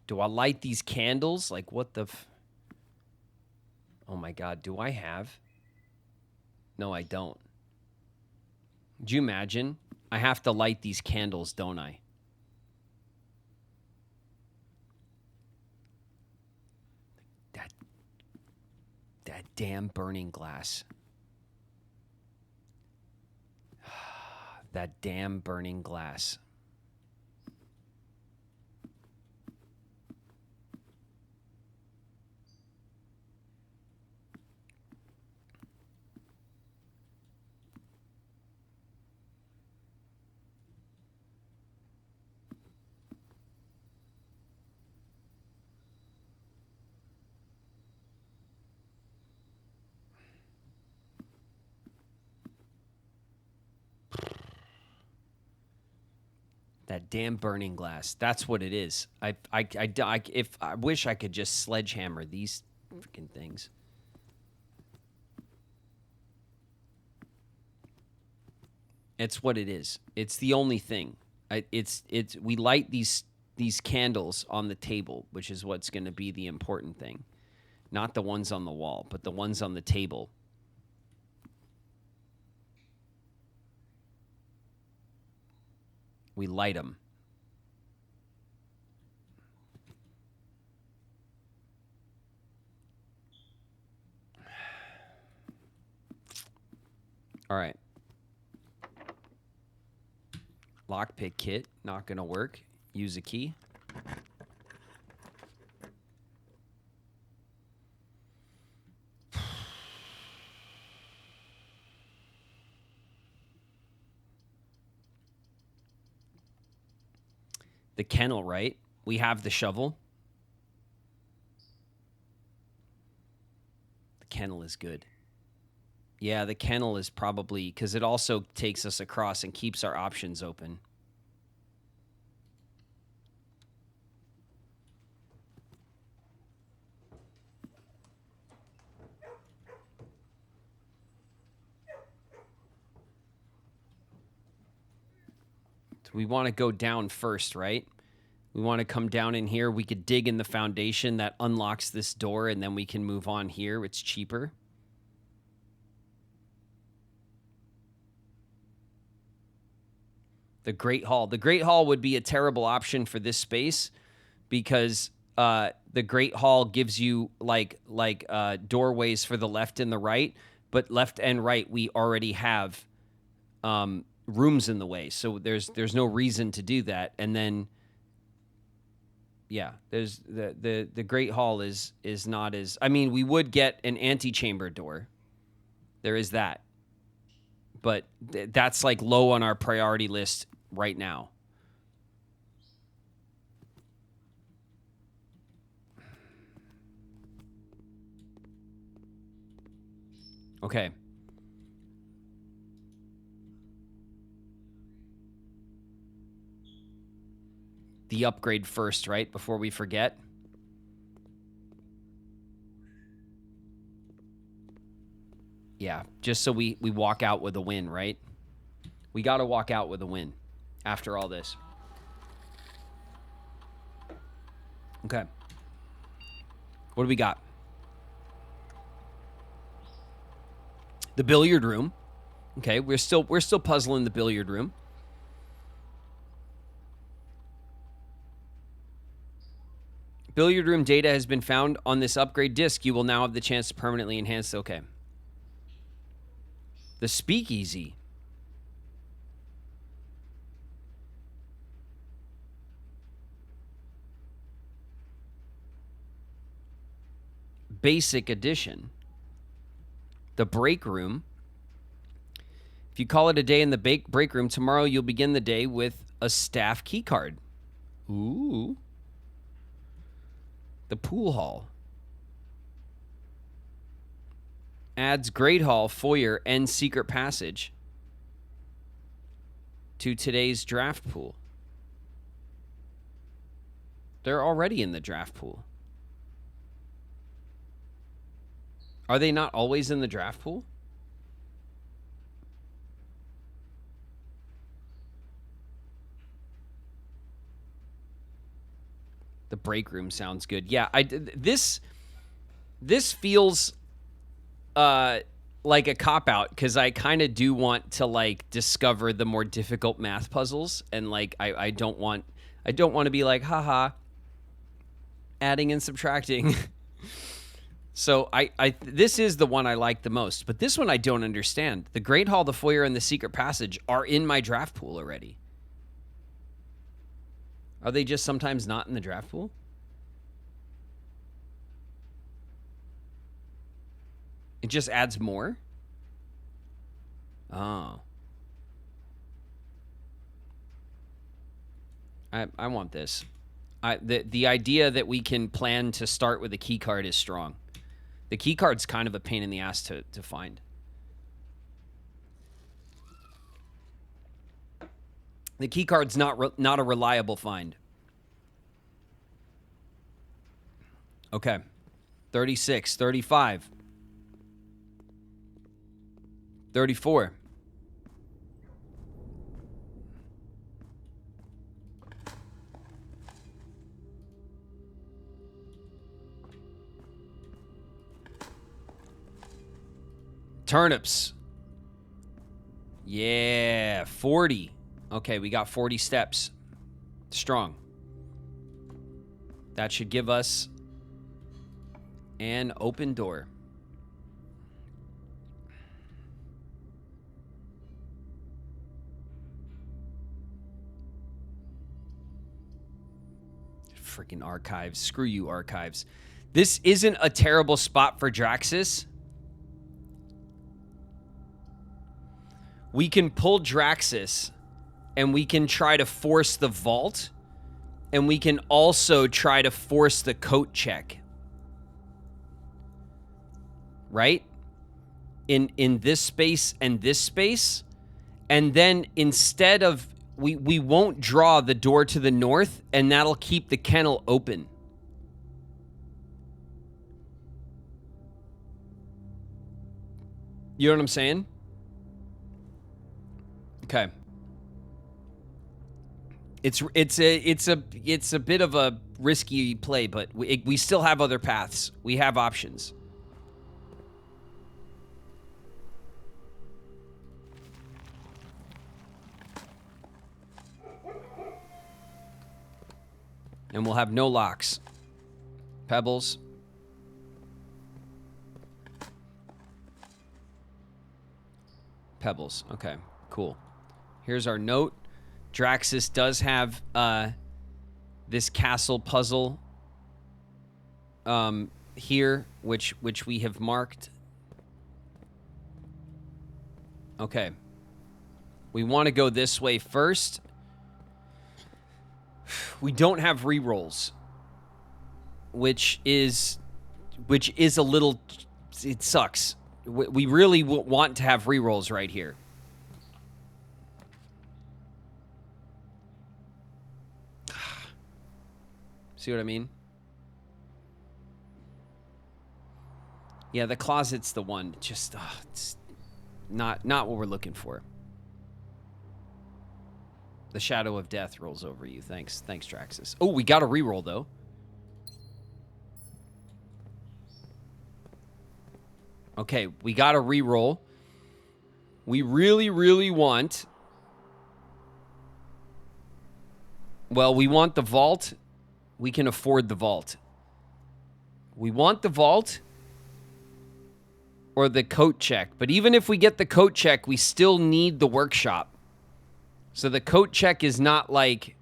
Do I light these candles? Like, what the oh my God, do I have? No, I don't. Do you imagine? I have to light these candles, don't I? That damn burning glass. That damn burning glass. That damn burning glass. That's what it is. I wish I could just sledgehammer these freaking things. It's what it is. It's the only thing. We light these candles on the table, which is what's going to be the important thing. Not the ones on the wall, but the ones on the table. We light them. All right. Lockpick kit, not going to work. Use a key. The kennel, right? We have the shovel. The kennel is good. Yeah, the kennel is probably, because it also takes us across and keeps our options open. So we want to go down first, right? We want to come down in here. We could dig in the foundation. That unlocks this door, and then we can move on here. It's cheaper. The Great Hall. The Great Hall would be a terrible option for this space because the Great Hall gives you like doorways for the left and the right, but left and right we already have rooms in the way, so there's no reason to do that. And then yeah, there's the Great Hall is not as, I mean, we would get an antechamber door. There is that. But that's like low on our priority list right now. Okay. The upgrade first, right? Before we forget. Yeah, just so we walk out with a win, right? We got to walk out with a win after all this. Okay. What do we got? The billiard room. Okay, we're still puzzling the billiard room. Billiard room data has been found on this upgrade disc. You will now have the chance to permanently enhance. Okay. The speakeasy. Basic edition. The break room. If you call it a day in the break room, tomorrow you'll begin the day with a staff key card. Ooh. The pool hall. Adds Great Hall, foyer, and secret passage to today's draft pool. They're already in the draft pool. Are they not always in the draft pool? The break room sounds good. Yeah, this feels like a cop-out, because I kind of do want to like discover the more difficult math puzzles, and like I don't want to be like, haha, adding and subtracting. So I this is the one I like the most, but this one I don't understand. The Great Hall, the foyer, and the secret passage are in my draft pool already. Are they just sometimes not in the draft pool? It just adds more? Oh. I want this. The idea that we can plan to start with a key card is strong. The key card's kind of a pain in the ass to find. The key card's not a reliable find. Okay. 36, 35. 34. Turnips. Yeah, 40. Okay, we got 40 steps. Strong. That should give us an open door. Freaking archives. Screw you, archives. This isn't a terrible spot for Draxus. We can pull Draxus, and we can try to force the vault, and we can also try to force the coat check. Right? In this space and this space. And then instead of, we won't draw the door to the north, and that'll keep the kennel open. You know what I'm saying? Okay. It's a bit of a risky play, but we still have other paths. We have options. And we'll have no locks. Pebbles. Pebbles. Okay, cool. Here's our note. Draxus does have this castle puzzle here, which we have marked. Okay. We want to go this way first. We don't have rerolls, which is a little. It sucks. We really want to have rerolls right here. See what I mean? Yeah, the closet's the one. Just it's not what we're looking for. The shadow of death rolls over you. Thanks, Draxus. Oh, we got a reroll though. Okay, we got a reroll. We really want. Well, we want the vault. We can afford the vault. We want the vault or the coat check. But even if we get the coat check, we still need the workshop. So the coat check is not like...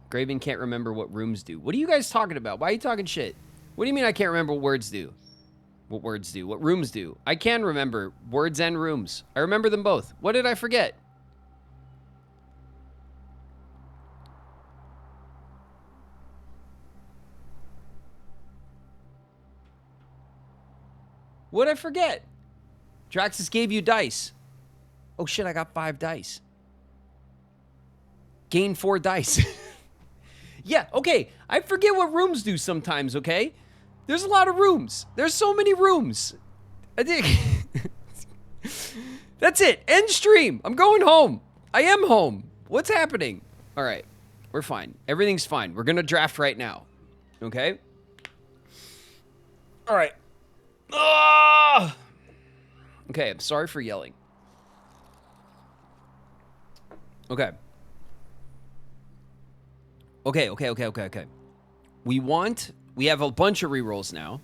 Graven can't remember what rooms do. What are you guys talking about? Why are you talking shit? What do you mean I can't remember what words do? What words do? What rooms do? I can remember words and rooms. I remember them both. What did I forget? What'd I forget? Draxus gave you dice. Oh shit, I got 5 dice. Gain 4 dice. Yeah, okay. I forget what rooms do sometimes, okay? There's a lot of rooms. There's so many rooms. I think. That's it. End stream. I'm going home. I am home. What's happening? All right. We're fine. Everything's fine. We're going to draft right now. Okay? All right. Okay, I'm sorry for yelling. Okay. Okay. We have a bunch of rerolls now.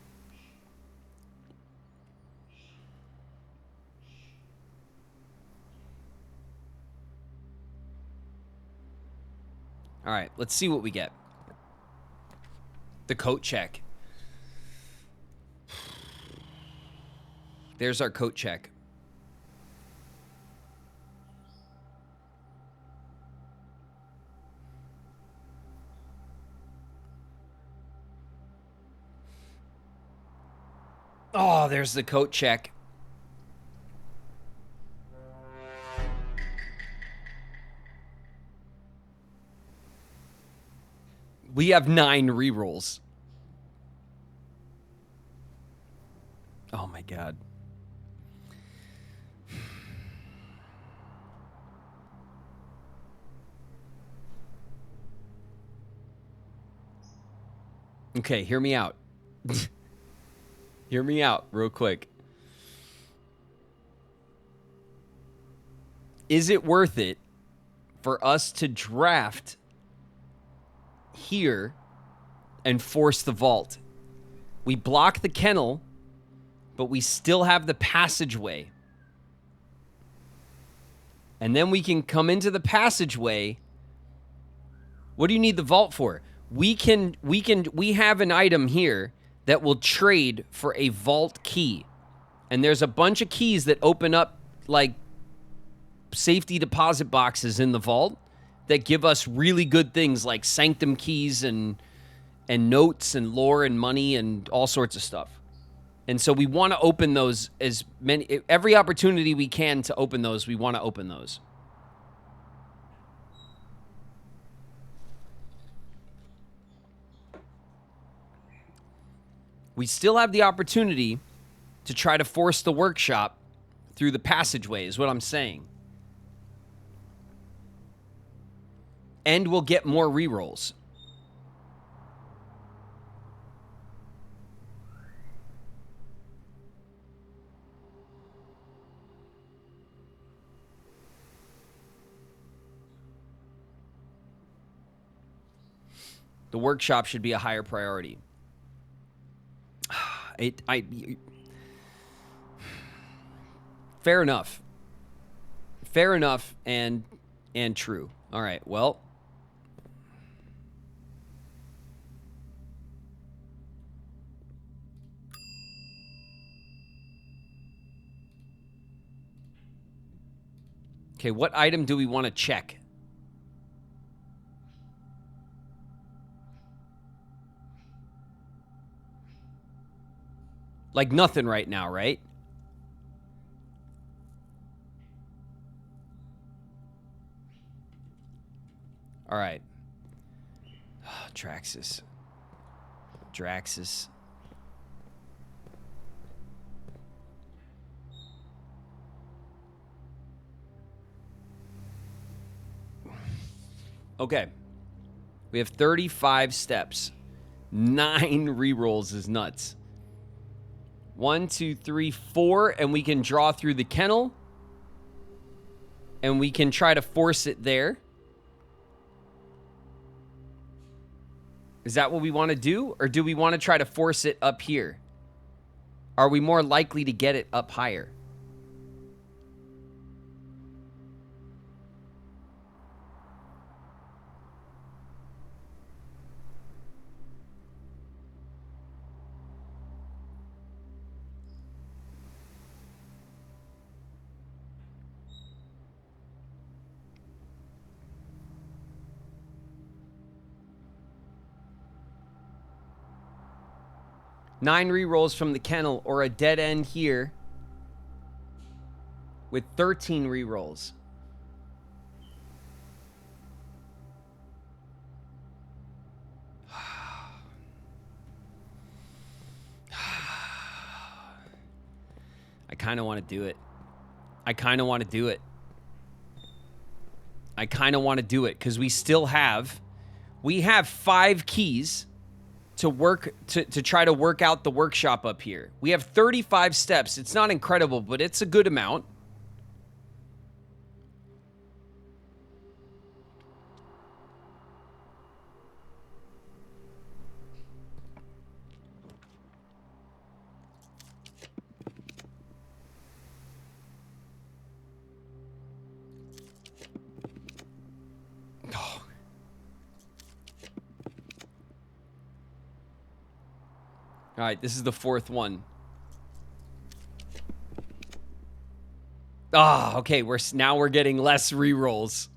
All right, let's see what we get. The coat check. There's our coat check. Oh, there's the coat check. We have 9 rerolls. Oh my god. Okay, hear me out. Hear me out real quick. Is it worth it for us to draft here and force the vault? We block the kennel, but we still have the passageway. And then we can come into the passageway. What do you need the vault for? We have an item here that will trade for a vault key. And there's a bunch of keys that open up like safety deposit boxes in the vault that give us really good things like sanctum keys and notes and lore and money and all sorts of stuff. And so we want to open those every opportunity we can to open those, we want to open those. We still have the opportunity to try to force the workshop through the passageway, is what I'm saying. And we'll get more rerolls. The workshop should be a higher priority. Fair enough. Fair enough and true. All right, well. Okay, what item do we want to check? Like nothing right now, right? All right. Draxus. Okay. We have 35 steps. 9 rerolls is nuts. 1, 2, 3, 4, and we can draw through the kennel. And we can try to force it there. Is that what we want to do? Or do we want to try to force it up here? Are we more likely to get it up higher? Nine rerolls from the kennel or a dead end here with 13 rerolls. I kind of want to do it. I kind of want to do it because we still have 5 keys to work to try to work out the workshop up here. We have 35 steps. It's not incredible, but it's a good amount. All right, this is the 4th one. Ah, okay, now we're getting less rerolls.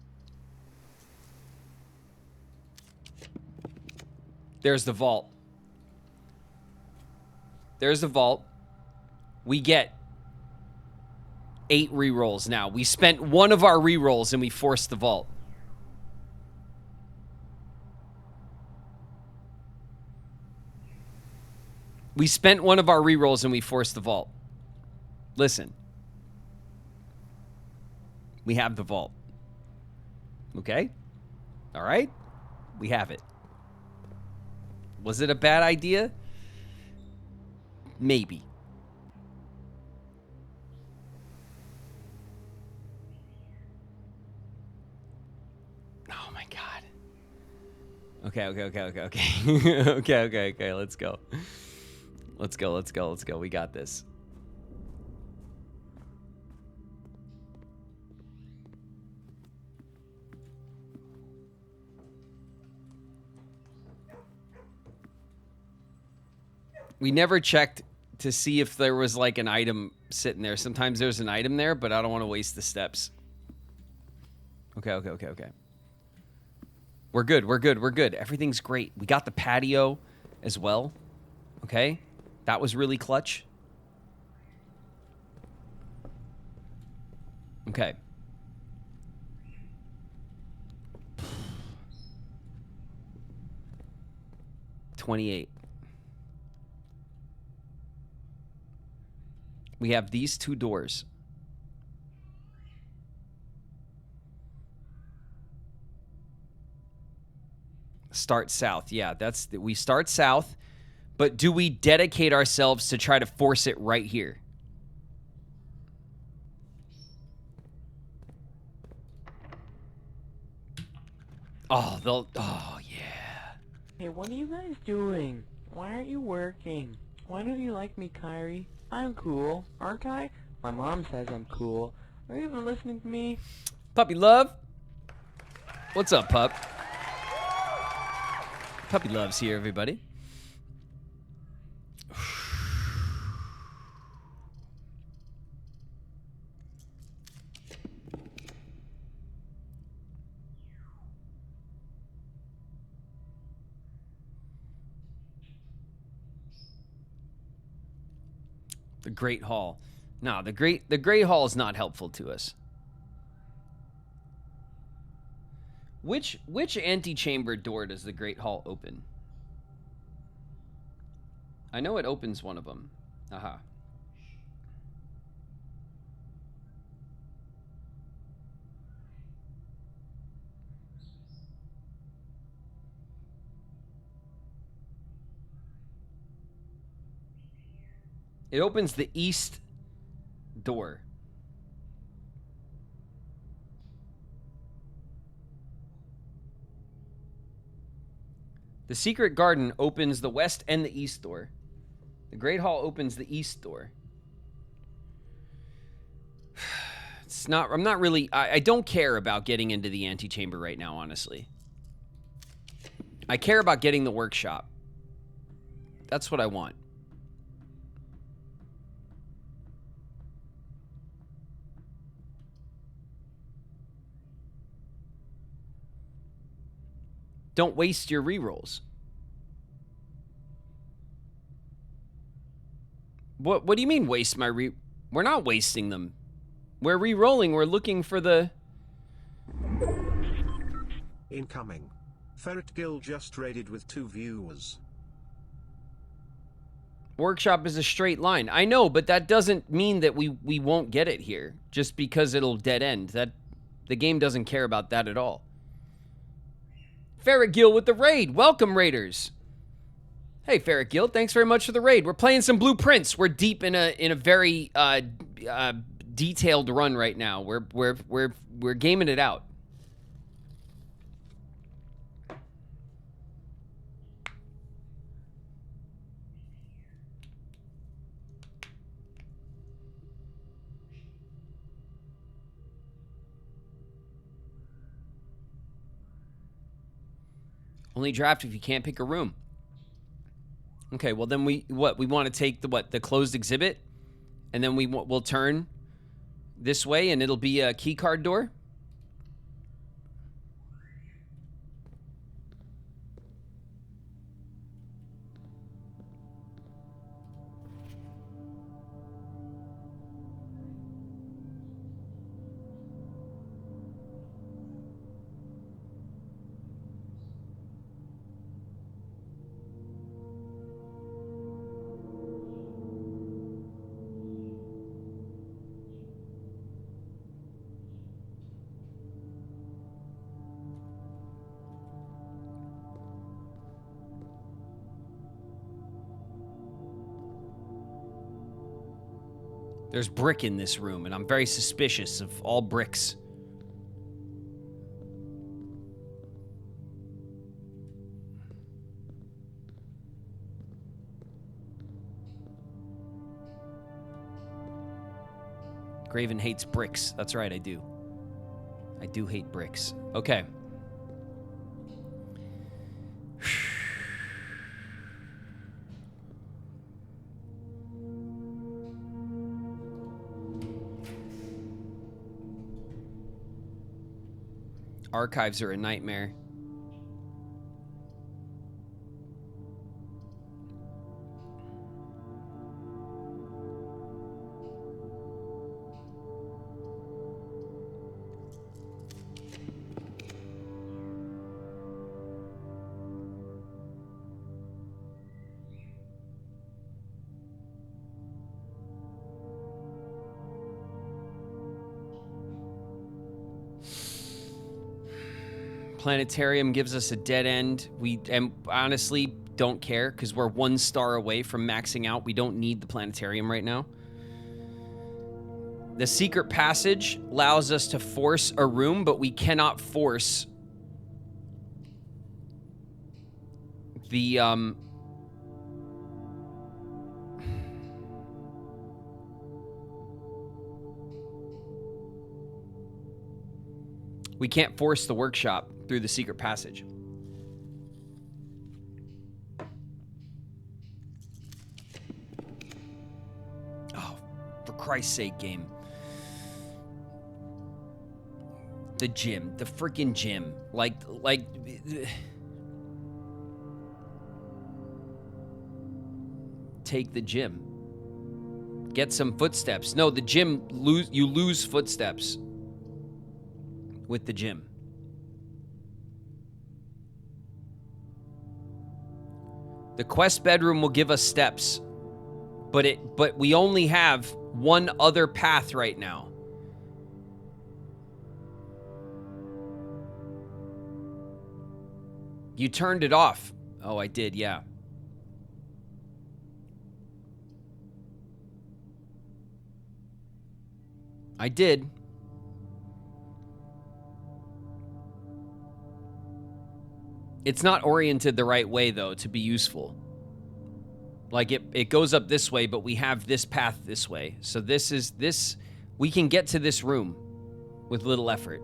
There's the vault. There's the vault. We get 8 rerolls now. We spent one of our rerolls and we forced the vault. We spent one of our rerolls and we forced the vault. Listen. We have the vault. Okay? All right? We have it. Was it a bad idea? Maybe. Oh my God. Okay. Okay, let's go. Let's go. We got this. We never checked to see if there was like an item sitting there. Sometimes there's an item there, but I don't want to waste the steps. Okay. We're good. Everything's great. We got the patio as well. Okay? That was really clutch. Okay. $28. We have these 2 doors. Start south. Yeah, we start south. But do we dedicate ourselves to try to force it right here? Oh, yeah. Hey, what are you guys doing? Why aren't you working? Why don't you like me, Kyrie? I'm cool, aren't I? My mom says I'm cool. Are you even listening to me? Puppy Love. What's up, pup? Puppy Love's here, everybody. The Great Hall. No, the Great Hall is not helpful to us. Which antechamber door does the Great Hall open? I know it opens one of them. Aha. It opens the east door. The Secret Garden opens the west and the east door. The Great Hall opens the east door. It's not, I'm not really, I don't care about getting into the antechamber right now, honestly. I care about getting the workshop. That's what I want. Don't waste your rerolls. What do you mean waste my We're not wasting them. We're re-rolling. We're looking for the... Incoming. Ferret Gill just raided with 2 viewers. Workshop is a straight line. I know, but that doesn't mean that we won't get it here. Just because it'll dead end. The game doesn't care about that at all. Ferret Gill with the raid. Welcome, Raiders. Hey, Ferret Gill. Thanks very much for the raid. We're playing some blueprints. We're deep in a very detailed run right now. We're gaming it out. Only draft if you can't pick a room. Okay, well then we want to take the closed exhibit, and then we'll turn this way, and it'll be a key card door. There's brick in this room, and I'm very suspicious of all bricks. Graven hates bricks. That's right, I do. I do hate bricks. Okay. Archives are a nightmare. Planetarium gives us a dead end. We honestly don't care because we're 1 star away from maxing out. We don't need the planetarium right now. The secret passage allows us to force a room, but we cannot force The we can't force the workshop through the secret passage. Oh, for Christ's sake, game. The gym, the freaking gym. Like take the gym. Get some footsteps. No, the gym, you lose footsteps with the gym. The quest bedroom will give us steps, but we only have one other path right now. You turned it off. Oh, I did, yeah. I did. It's not oriented the right way, though, to be useful. Like, it goes up this way, but we have this path this way. So we can get to this room with little effort.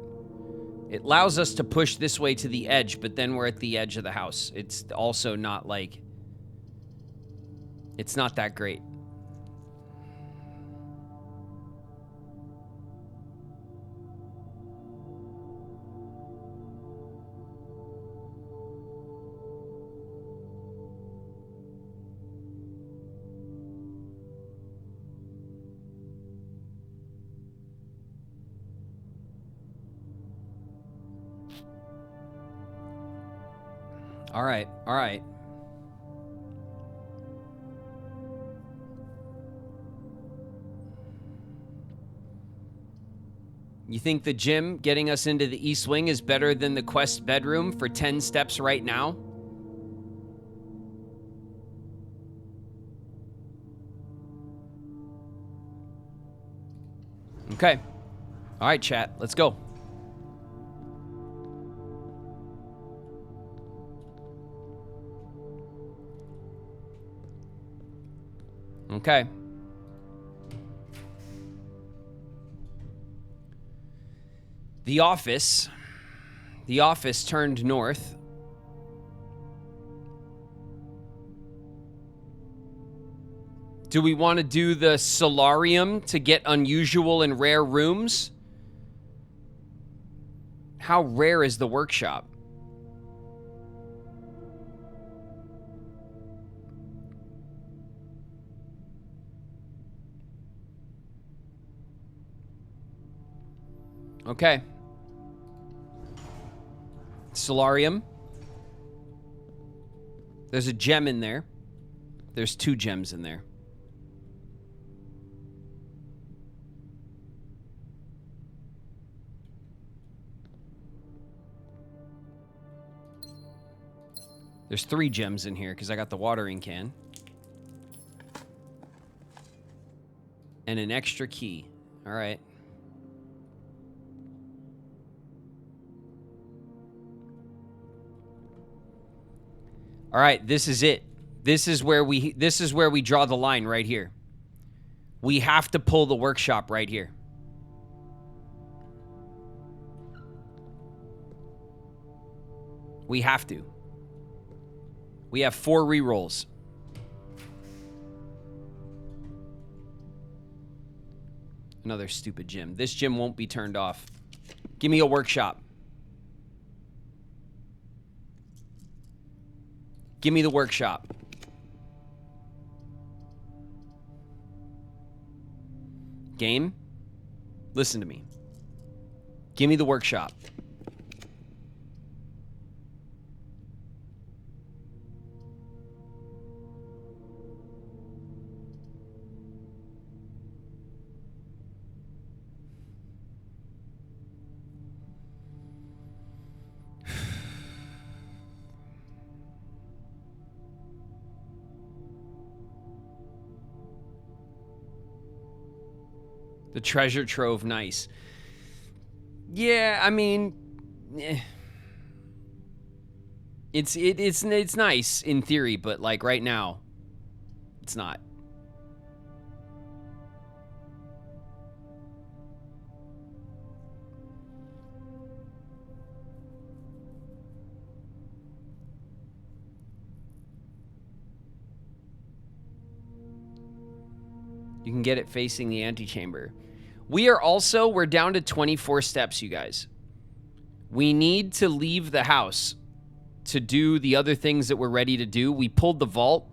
It allows us to push this way to the edge, but then we're at the edge of the house. It's also not like... It's not that great. All right, all right. You think the gym getting us into the East Wing is better than the quest bedroom for 10 steps right now? Okay. All right, chat, let's go. Okay. The office turned north. Do we want to do the solarium to get unusual and rare rooms? How rare is the workshop? Okay. Solarium. There's a gem in there. There's 2 gems in there. There's 3 gems in here because I got the watering can. And an extra key. All right. All right, this is it. This is where we draw the line right here. We have to pull the workshop right here. We have to. We have 4 rerolls. Another stupid gym. This gym won't be turned off. Give me a workshop. Give me the workshop. Game, listen to me. Give me the workshop. The treasure trove, nice. Yeah, I mean... It's nice in theory, but like right now, it's not. You can get it facing the antechamber. We're down to 24 steps, you guys. We need to leave the house to do the other things that we're ready to do. We pulled the vault.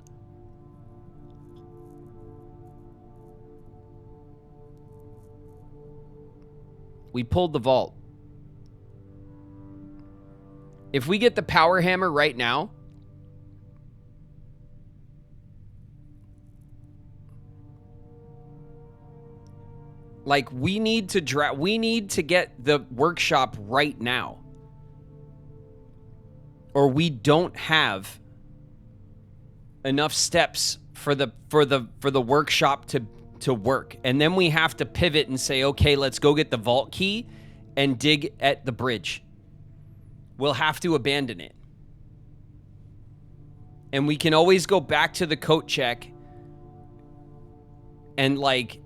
If we get the power hammer right now, like we need to get the workshop right now. Or we don't have enough steps for the workshop to work. And then we have to pivot and say, okay, let's go get the vault key and dig at the bridge. We'll have to abandon it. And we can always go back to the coat check and like,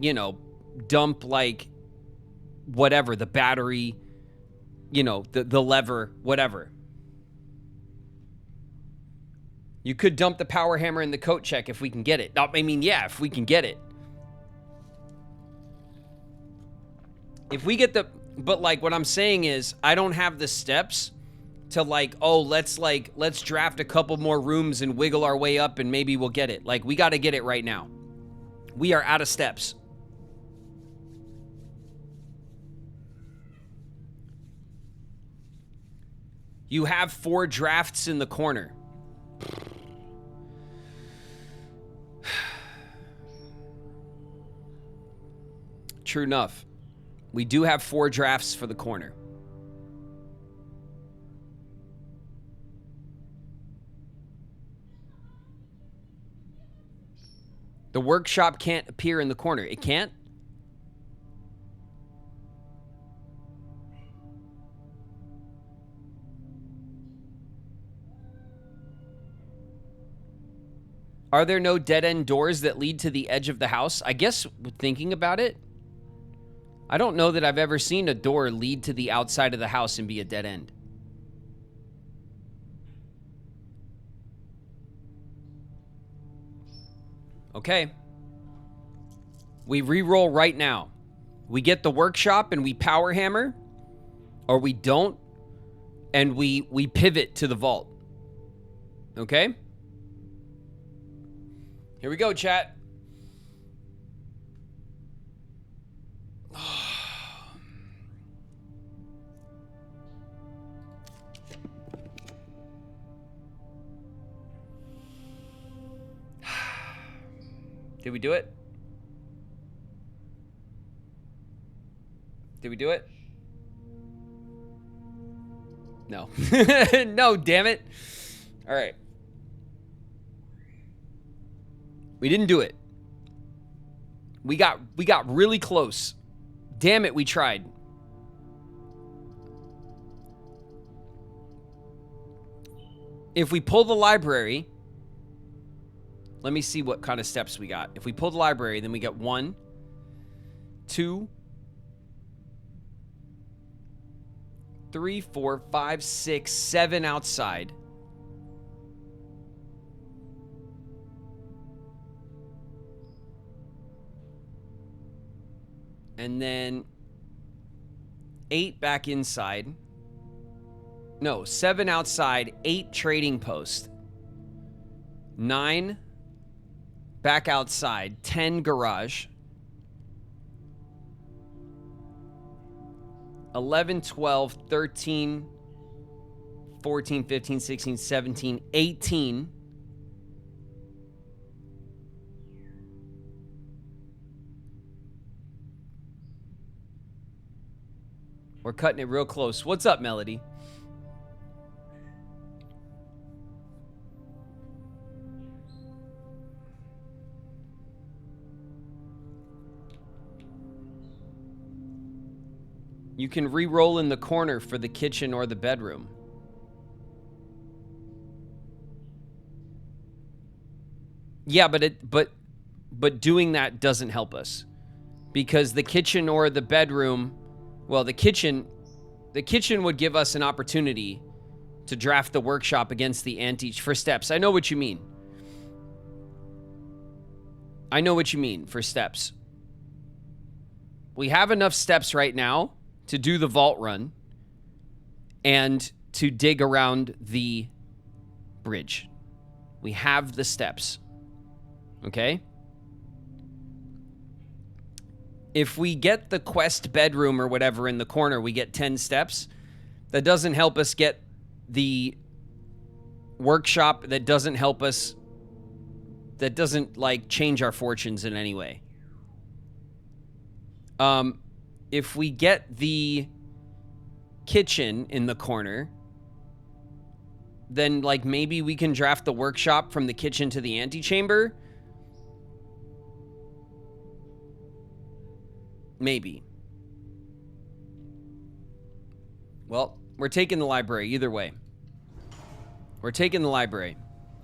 you know, dump like whatever, the battery, you know, the lever, whatever. You could dump the power hammer in the coat check if we can get it. I mean, yeah, if we can get it. If we get the... But, like, what I'm saying is, I don't have the steps to, like, oh, let's draft a couple more rooms and wiggle our way up and maybe we'll get it. Like, we got to get it right now. We are out of steps. You have 4 drafts in the corner. True enough. We do have 4 drafts for the corner. The workshop can't appear in the corner. It can't? Are there no dead-end doors that lead to the edge of the house? I guess, thinking about it, I don't know that I've ever seen a door lead to the outside of the house and be a dead end. Okay. We re-roll right now. We get the workshop and we power hammer, or we don't, and we pivot to the vault. Okay? Here we go, chat. Did we do it? Did we do it? No. No, damn it. All right. We didn't do it. We got really close. Damn it, we tried. If we pull the library, let me see what kind of steps we got. If we pull the library, then we get 1, 2, 3, 4, 5, 6, 7 outside. And then 8 back inside. No, 7 outside, 8 trading post. 9 back outside, 10 garage. 11, 12, 13, 14, 15, 16, 17, 18. We're cutting it real close. What's up, Melody? You can re-roll in the corner for the kitchen or the bedroom. Yeah, but doing that doesn't help us because the kitchen or the bedroom, well, the kitchen would give us an opportunity to draft the workshop against the ante for steps. I know what you mean. I know what you mean for steps. We have enough steps right now to do the vault run and to dig around the bridge. We have the steps. Okay? If we get the quest bedroom or whatever in the corner, we get 10 steps. That doesn't help us get the workshop. That doesn't help us. That doesn't, like, change our fortunes in any way. If we get the kitchen in the corner, then, like, maybe we can draft the workshop from the kitchen to the antechamber. Maybe. Well, we're taking the library either way. We're taking the library.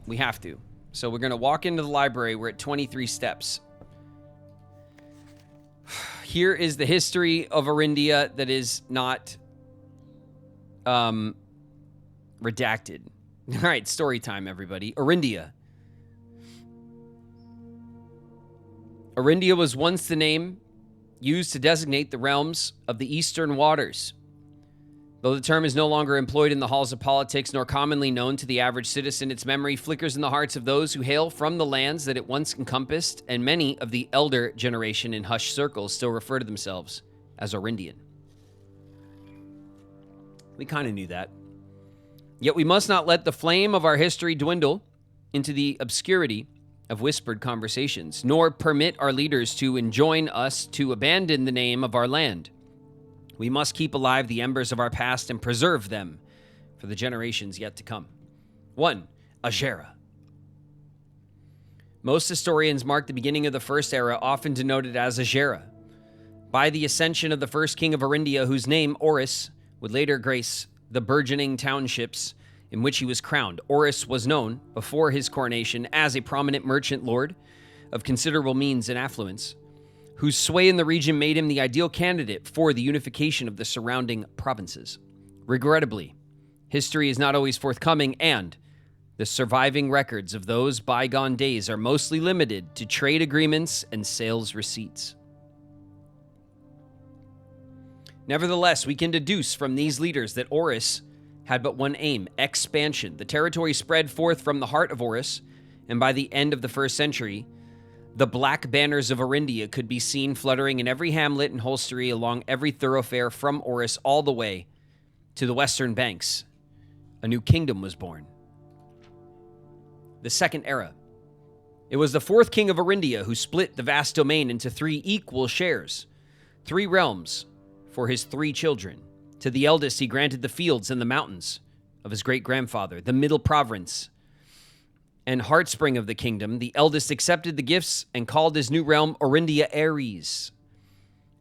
We have to. So we're going to walk into the library. We're at 23 steps. Here is the history of Arindia that is not redacted. All right, story time, everybody. Arindia. Arindia was once the name used to designate the realms of the Eastern Waters. Though the term is no longer employed in the halls of politics nor commonly known to the average citizen, its memory flickers in the hearts of those who hail from the lands that it once encompassed, and many of the elder generation in hushed circles still refer to themselves as Arindian. We kind of knew that. Yet we must not let the flame of our history dwindle into the obscurity of whispered conversations, nor permit our leaders to enjoin us to abandon the name of our land. We must keep alive the embers of our past and preserve them for the generations yet to come. 1. Agera. Most historians mark the beginning of the first era, often denoted as Agera, by the ascension of the first king of Arindia, whose name, Oris, would later grace the burgeoning townships in which he was crowned. Oris was known, before his coronation, as a prominent merchant lord of considerable means and affluence, whose sway in the region made him the ideal candidate for the unification of the surrounding provinces. Regrettably, history is not always forthcoming, and the surviving records of those bygone days are mostly limited to trade agreements and sales receipts. Nevertheless, we can deduce from these leaders that Oris had but one aim: expansion. The territory spread forth from the heart of Oris, and by the end of the first century, the black banners of Arindia could be seen fluttering in every hamlet and hostelry along every thoroughfare from Oris all the way to the western banks. A new kingdom was born. The second era. It was the fourth king of Arindia who split the vast domain into 3 equal shares, 3 realms for his 3 children. To the eldest, he granted the fields and the mountains of his great-grandfather, the middle province and heartspring of the kingdom. The eldest accepted the gifts and called his new realm Arindia Ares,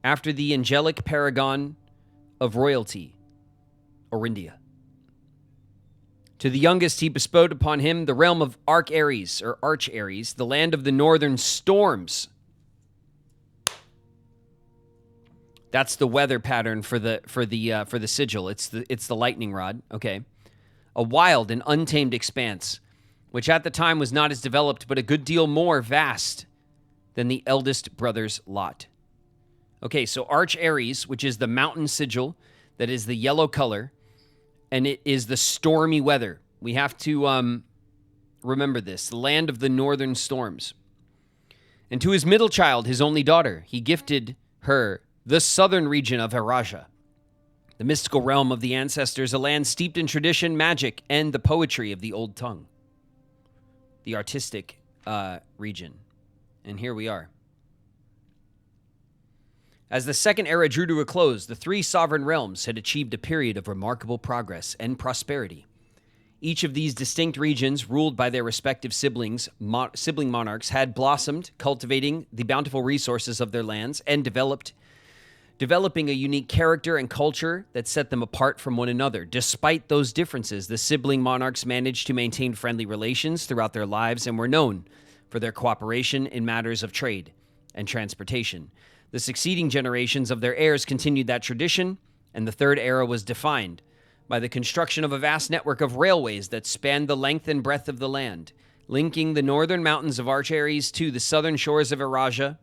after the angelic paragon of royalty, Arindia. To the youngest, he bestowed upon him the realm of Arch Ares, the land of the northern storms. That's the weather pattern for the sigil. It's the lightning rod. Okay, a wild and untamed expanse, which at the time was not as developed, but a good deal more vast than the eldest brother's lot. Okay, so Arch Ares, which is the mountain sigil that is the yellow color, and it is the stormy weather. We have to remember this, the land of the northern storms. And to his middle child, his only daughter, he gifted her the southern region of Heraja, the mystical realm of the ancestors, a land steeped in tradition, magic, and the poetry of the old tongue. The artistic region. And here we are. As the second era drew to a close, the 3 sovereign realms had achieved a period of remarkable progress and prosperity. Each of these distinct regions, ruled by their respective sibling monarchs, had blossomed, cultivating the bountiful resources of their lands, and developing a unique character and culture that set them apart from one another. Despite those differences, the sibling monarchs managed to maintain friendly relations throughout their lives and were known for their cooperation in matters of trade and transportation. The succeeding generations of their heirs continued that tradition, and the third era was defined by the construction of a vast network of railways that spanned the length and breadth of the land, linking the northern mountains of Arch Ares to the southern shores of Eurasia.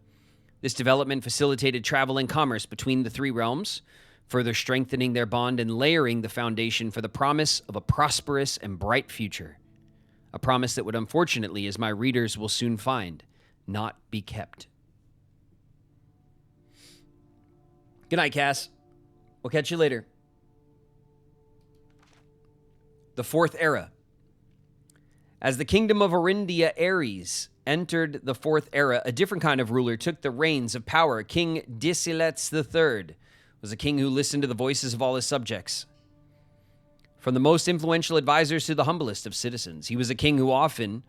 This development facilitated travel and commerce between the three realms, further strengthening their bond and layering the foundation for the promise of a prosperous and bright future. A promise that would unfortunately, as my readers will soon find, not be kept. Good night, Cass. We'll catch you later. The fourth era. As the kingdom of Orindia Ares entered the fourth era, a different kind of ruler took the reins of power. King Pt16 III was a king who listened to the voices of all his subjects. From the most influential advisors to the humblest of citizens, he was a king who often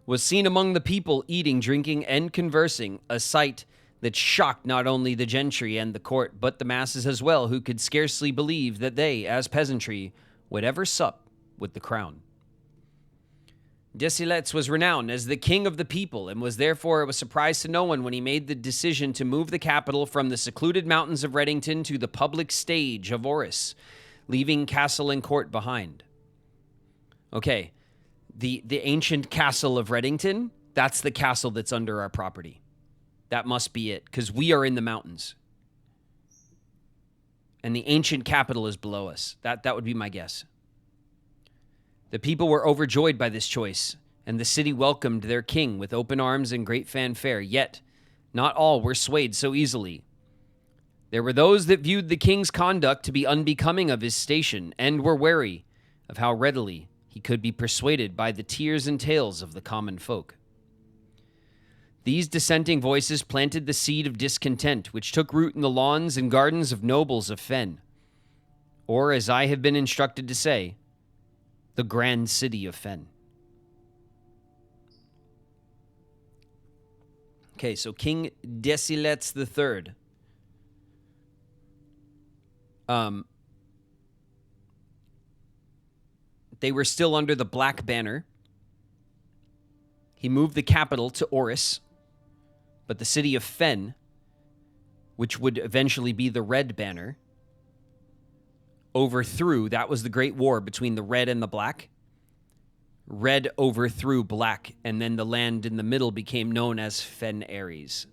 was seen among the people eating, drinking, and conversing, a sight that shocked not only the gentry and the court, but the masses as well, who could scarcely believe that they, as peasantry, would ever sup with the crown. Pt16 was renowned as the king of the people, and was therefore a surprise to no one when he made the decision to move the capital from the secluded mountains of Reddington to the public stage of Oris, leaving castle and court behind. Okay, the ancient castle of Reddington, that's the castle that's under our property. That must be it, because we are in the mountains. And the ancient capital is below us. That would be my guess. The people were overjoyed by this choice, and the city welcomed their king with open arms and great fanfare. Yet, not all were swayed so easily. There were those that viewed the king's conduct to be unbecoming of his station, and were wary of how readily he could be persuaded by the tears and tales of the common folk. These dissenting voices planted the seed of discontent, which took root in the lawns and gardens of nobles of Fen, or, as I have been instructed to say, the grand city of Fen. Okay, so King Pt16 III. They were still under the Black Banner. He moved the capital to Oris, but the city of Fen, which would eventually be the Red Banner, overthrew. That was the Great War between the Red and the Black. Red overthrew Black, and then the land in the middle became known as Fen Ares.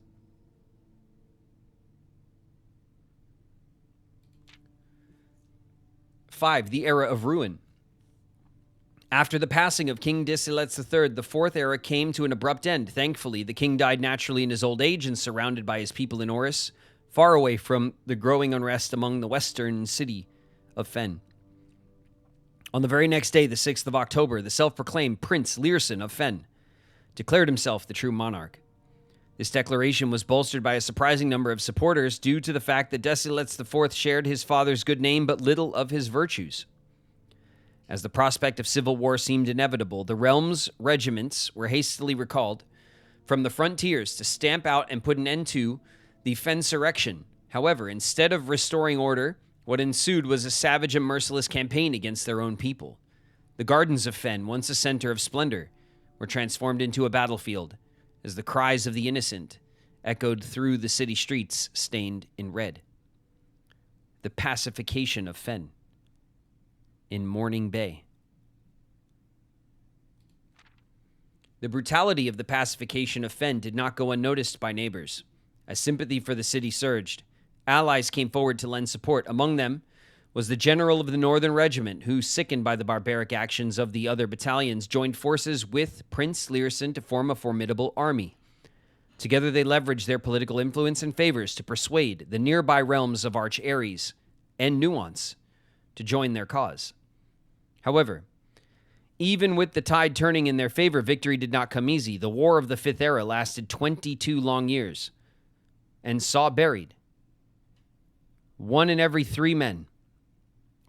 Five, the era of ruin. After the passing of King Pt16 III, the fourth era came to an abrupt end. Thankfully, the king died naturally in his old age and surrounded by his people in Oris, far away from the growing unrest among the western city of Fen. On the very next day, the 6th of October, the self-proclaimed Prince Learson of Fen declared himself the true monarch. This declaration was bolstered by a surprising number of supporters due to the fact that Pt16 IV shared his father's good name but little of his virtues. As the prospect of civil war seemed inevitable, the realm's regiments were hastily recalled from the frontiers to stamp out and put an end to the Fensurrection. However, instead of restoring order, what ensued was a savage and merciless campaign against their own people. The gardens of Fen, once a center of splendor, were transformed into a battlefield as the cries of the innocent echoed through the city streets stained in red. The pacification of Fen in Morning Bay. The brutality of the pacification of Fen did not go unnoticed by neighbors. As sympathy for the city surged, allies came forward to lend support. Among them was the general of the Northern Regiment, who, sickened by the barbaric actions of the other battalions, joined forces with Prince Learson to form a formidable army. Together they leveraged their political influence and favors to persuade the nearby realms of Arch Ares and Nuance to join their cause. However, even with the tide turning in their favor, victory did not come easy. The War of the Fifth Era lasted 22 long years and saw buried 1 in every 3 men.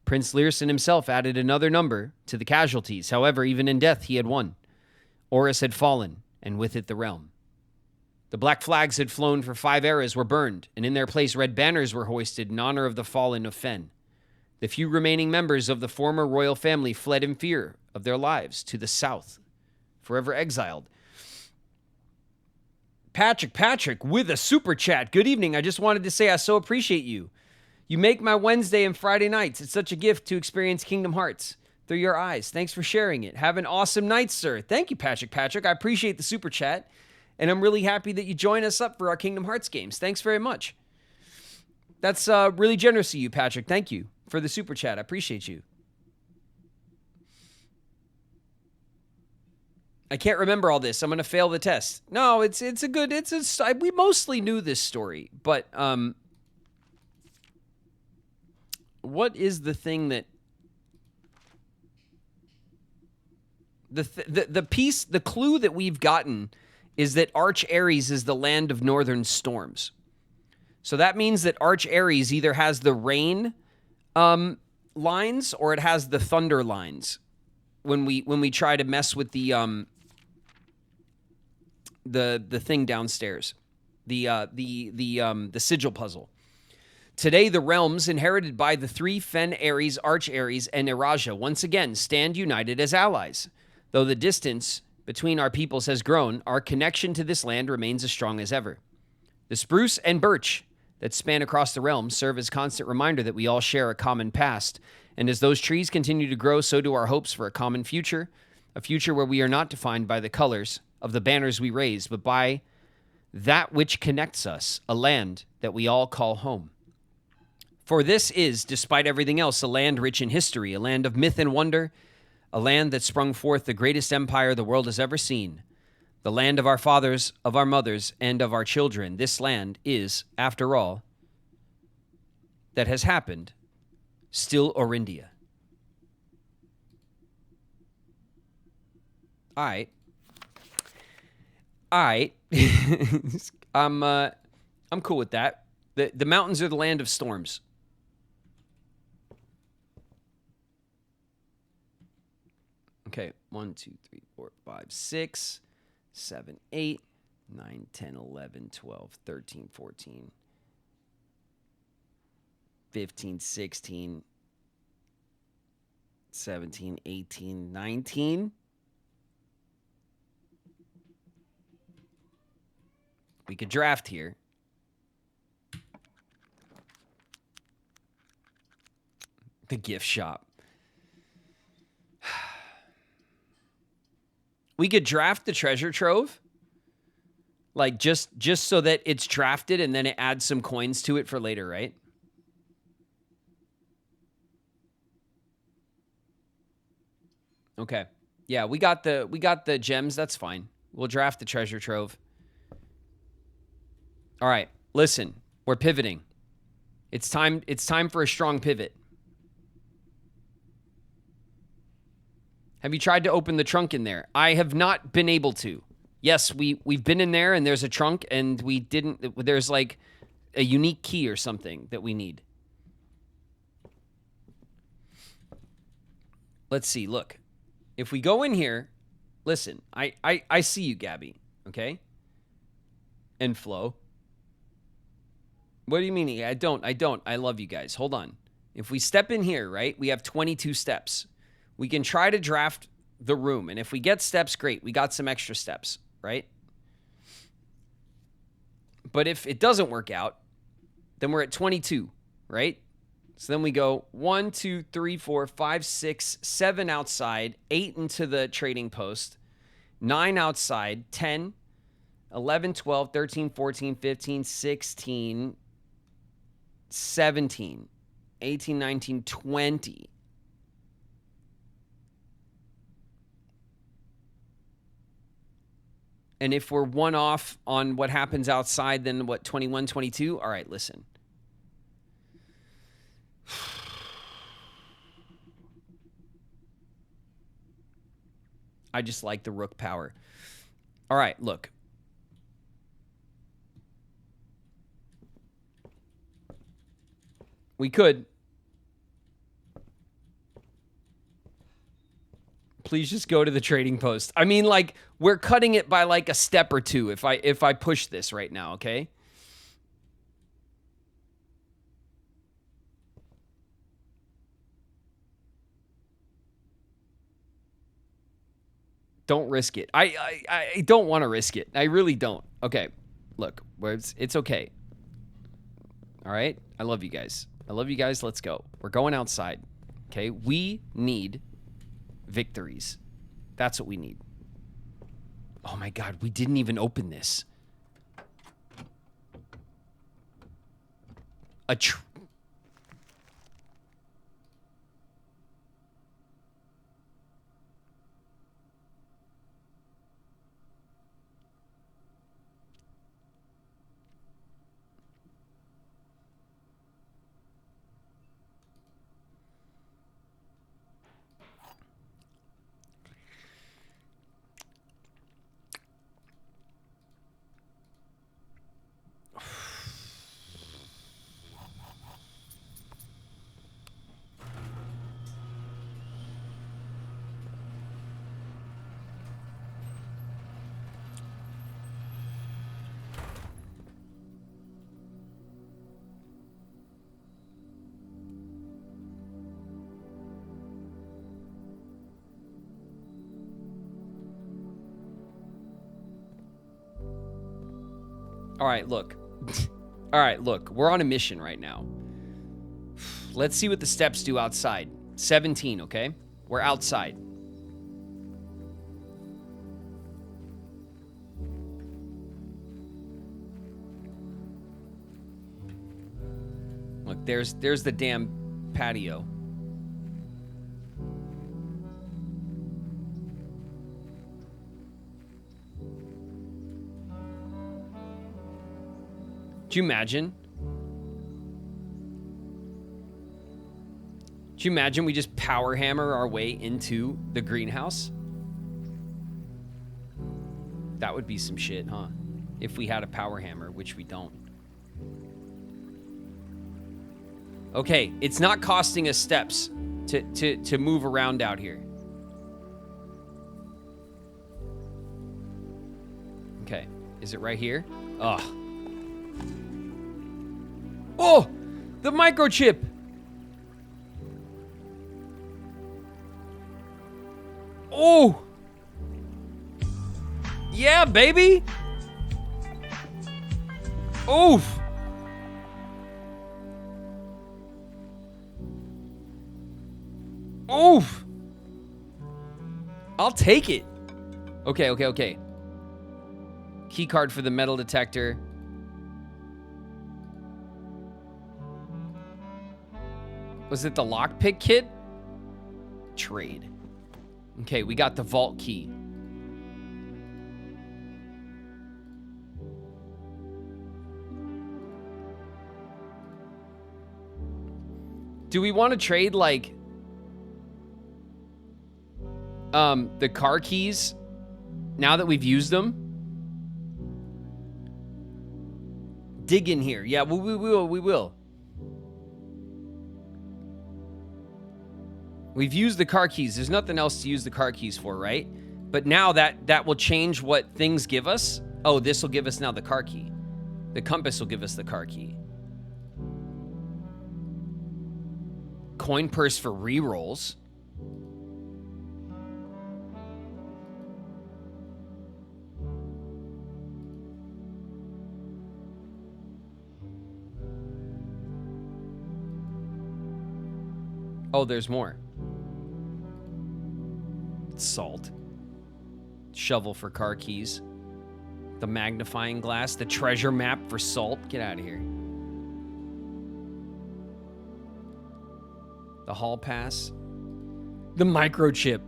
Prince Learson himself added another number to the casualties. However, even in death, he had won. Oris had fallen, and with it the realm. The black flags had flown for 5 eras were burned, and in their place red banners were hoisted in honor of the fallen of Fen. The few remaining members of the former royal family fled in fear of their lives to the south, forever exiled. Patrick with a super chat. Good evening. I just wanted to say I so appreciate you. You make my Wednesday and Friday nights. It's such a gift to experience Kingdom Hearts through your eyes. Thanks for sharing it. Have an awesome night, sir. Thank you, Patrick. I appreciate the super chat, and I'm really happy that you join us up for our Kingdom Hearts games. Thanks very much. That's really generous of you, Patrick. Thank you for the super chat. I appreciate you. I can't remember all this. I'm going to fail the test. No, we mostly knew this story, but what is the thing that the clue that we've gotten is that Arch Ares is the land of northern storms. So that means that Arch Ares either has the rain lines or it has the thunder lines when we try to mess with the thing downstairs, the sigil puzzle. Today, the realms inherited by the three Fen Ares, Arch Ares, and Iraja once again stand united as allies. Though the distance between our peoples has grown, our connection to this land remains as strong as ever. The spruce and birch that span across the realms serve as constant reminder that we all share a common past, and as those trees continue to grow, so do our hopes for a common future, a future where we are not defined by the colors of the banners we raise, but by that which connects us, a land that we all call home. For this is, despite everything else, a land rich in history, a land of myth and wonder, a land that sprung forth the greatest empire the world has ever seen, the land of our fathers, of our mothers, and of our children. This land is, after all, that has happened, still Orindia. All right. I'm cool with that. The mountains are the land of storms. Okay, 1, 2, 3, 4, 5, 6, 7, 8, 9, 10, 11, 12, 13, 14, 15, 16, 17, 18, 19. We could draft here. The gift shop. We could draft the treasure trove. Like just so that it's drafted and then it adds some coins to it for later, right? Okay. Yeah, we got the gems. That's fine. We'll draft the treasure trove. All right. Listen, we're pivoting. It's time for a strong pivot. Have you tried to open the trunk in there? I have not been able to. Yes, we've been in there and there's a trunk and we didn't. There's like a unique key or something that we need. Let's see. Look, if we go in here, listen, I see you, Gabby. Okay. And Flo. What do you mean? I don't. I love you guys. Hold on. If we step in here, right, we have 22 steps. We can try to draft the room. And if we get steps, great. We got some extra steps, right? But if it doesn't work out, then we're at 22, right? So then we go 1, 2, 3, 4, 5, 6, 7 outside, 8 into the trading post, 9 outside, 10, 11, 12, 13, 14, 15, 16, 17, 18, 19, 20. And if we're one off on what happens outside, then what, 21, 22? All right, listen. I just like the rook power. All right, look. We could. Please just go to the trading post. I mean, like, we're cutting it by like a step or two if I push this right now, okay? Don't risk it. I don't want to risk it. I really don't. Okay. Look, it's okay. All right? I love you guys. I love you guys. Let's go. We're going outside. Okay? We need victories. That's what we need. Oh my God, we didn't even open this. All right, look. All right, look. We're on a mission right now. Let's see what the steps do outside. 17, okay? We're outside. Look, there's the damn patio. Do you imagine? Do you imagine we just power hammer our way into the greenhouse? That would be some shit, huh? If we had a power hammer, which we don't. Okay, it's not costing us steps to move around out here. Okay, is it right here? Ugh. Oh, the microchip. Oh. Yeah, baby. Oof. Oof. I'll take it. Okay. Key card for the metal detector. Was it the lockpick kit? Trade. Okay, we got the vault key. Do we want to trade, like, the car keys now that we've used them? Dig in here. Yeah, we will. We've used the car keys. There's nothing else to use the car keys for, right? But now that will change what things give us. Oh, this will give us now the car key. The compass will give us the car key. Coin purse for rerolls. Oh, there's more. Salt. Shovel for car keys. The magnifying glass. The treasure map for salt. Get out of here. The hall pass. The microchip.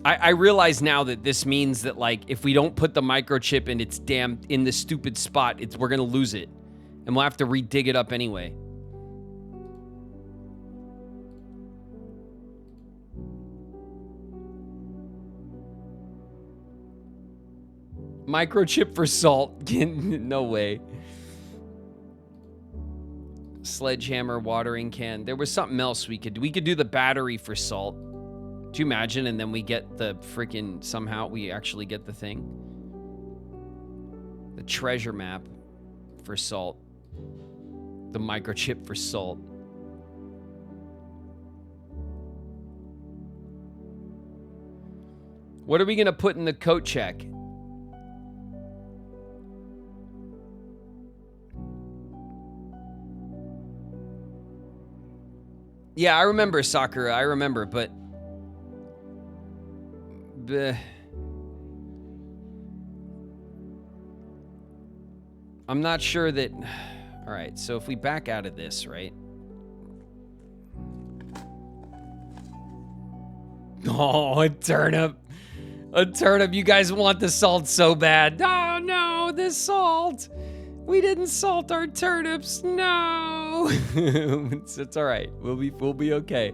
I realize now that this means that, like, if we don't put the microchip in its in the stupid spot, we're gonna lose it. And we'll have to re-dig it up anyway. Microchip for salt. No way. Sledgehammer, watering can. There was something else we could do the battery for salt. Do you imagine? And then we get the freaking, somehow we actually get the thing. The treasure map for salt. The microchip for salt. What are we going to put in the coat check? Yeah, I remember Sakura. I remember, but... I'm not sure that... All right, so if we back out of this, right? Oh, a turnip. A turnip. You guys want the salt so bad. Oh, no, the salt. We didn't salt our turnips. No. It's all right. We'll be okay.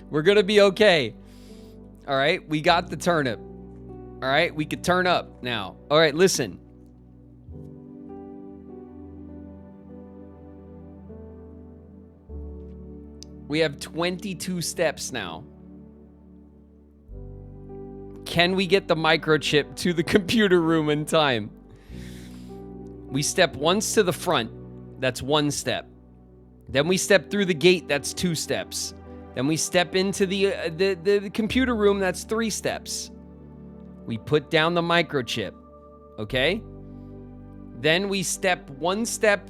We're going to be okay. All right, we got the turnip. All right, we could turn up now. All right, listen. We have 22 steps now. Can we get the microchip to the computer room in time? We step once to the front. That's 1 step. Then we step through the gate. That's 2 steps. Then we step into the computer room. That's 3 steps. We put down the microchip. Okay? Then we step 1 step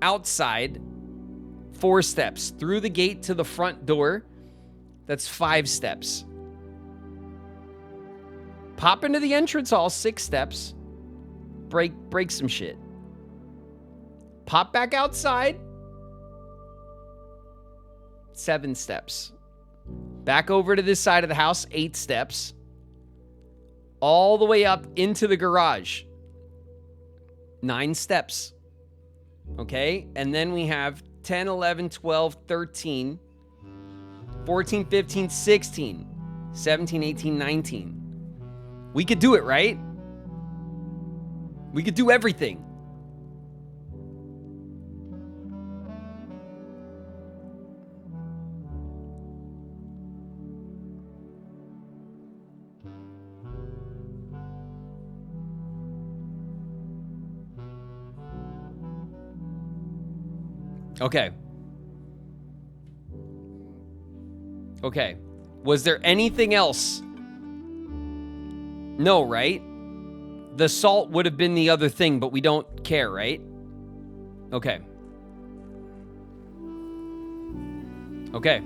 outside. 4 steps. Through the gate to the front door. That's 5 steps. Pop into the entrance hall. 6 steps. Break some shit. Pop back outside. 7 steps. Back over to this side of the house. 8 steps. All the way up into the garage. 9 steps. Okay? And then we have 10, 11, 12, 13, 14, 15, 16, 17, 18, 19. We could do it, right? We could do everything. Okay. Okay. Was there anything else? No, right? The salt would have been the other thing, but we don't care, right? Okay. Okay.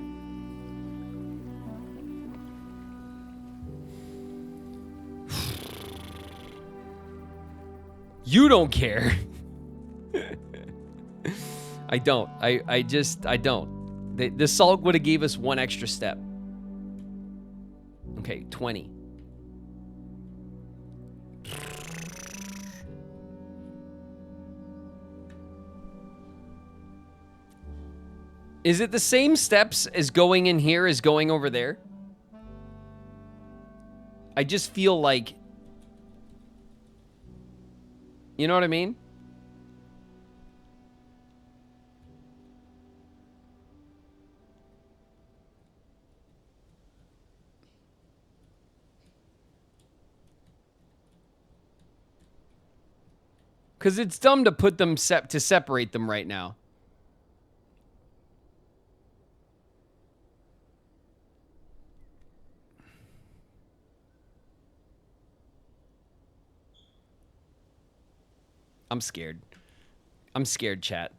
You don't care. I don't. I don't. The salt would have gave us 1 extra step. Okay, 20. Is it the same steps as going in here as going over there? I just feel like... You know what I mean? Because it's dumb to put them to separate them right now. I'm scared. I'm scared, chat.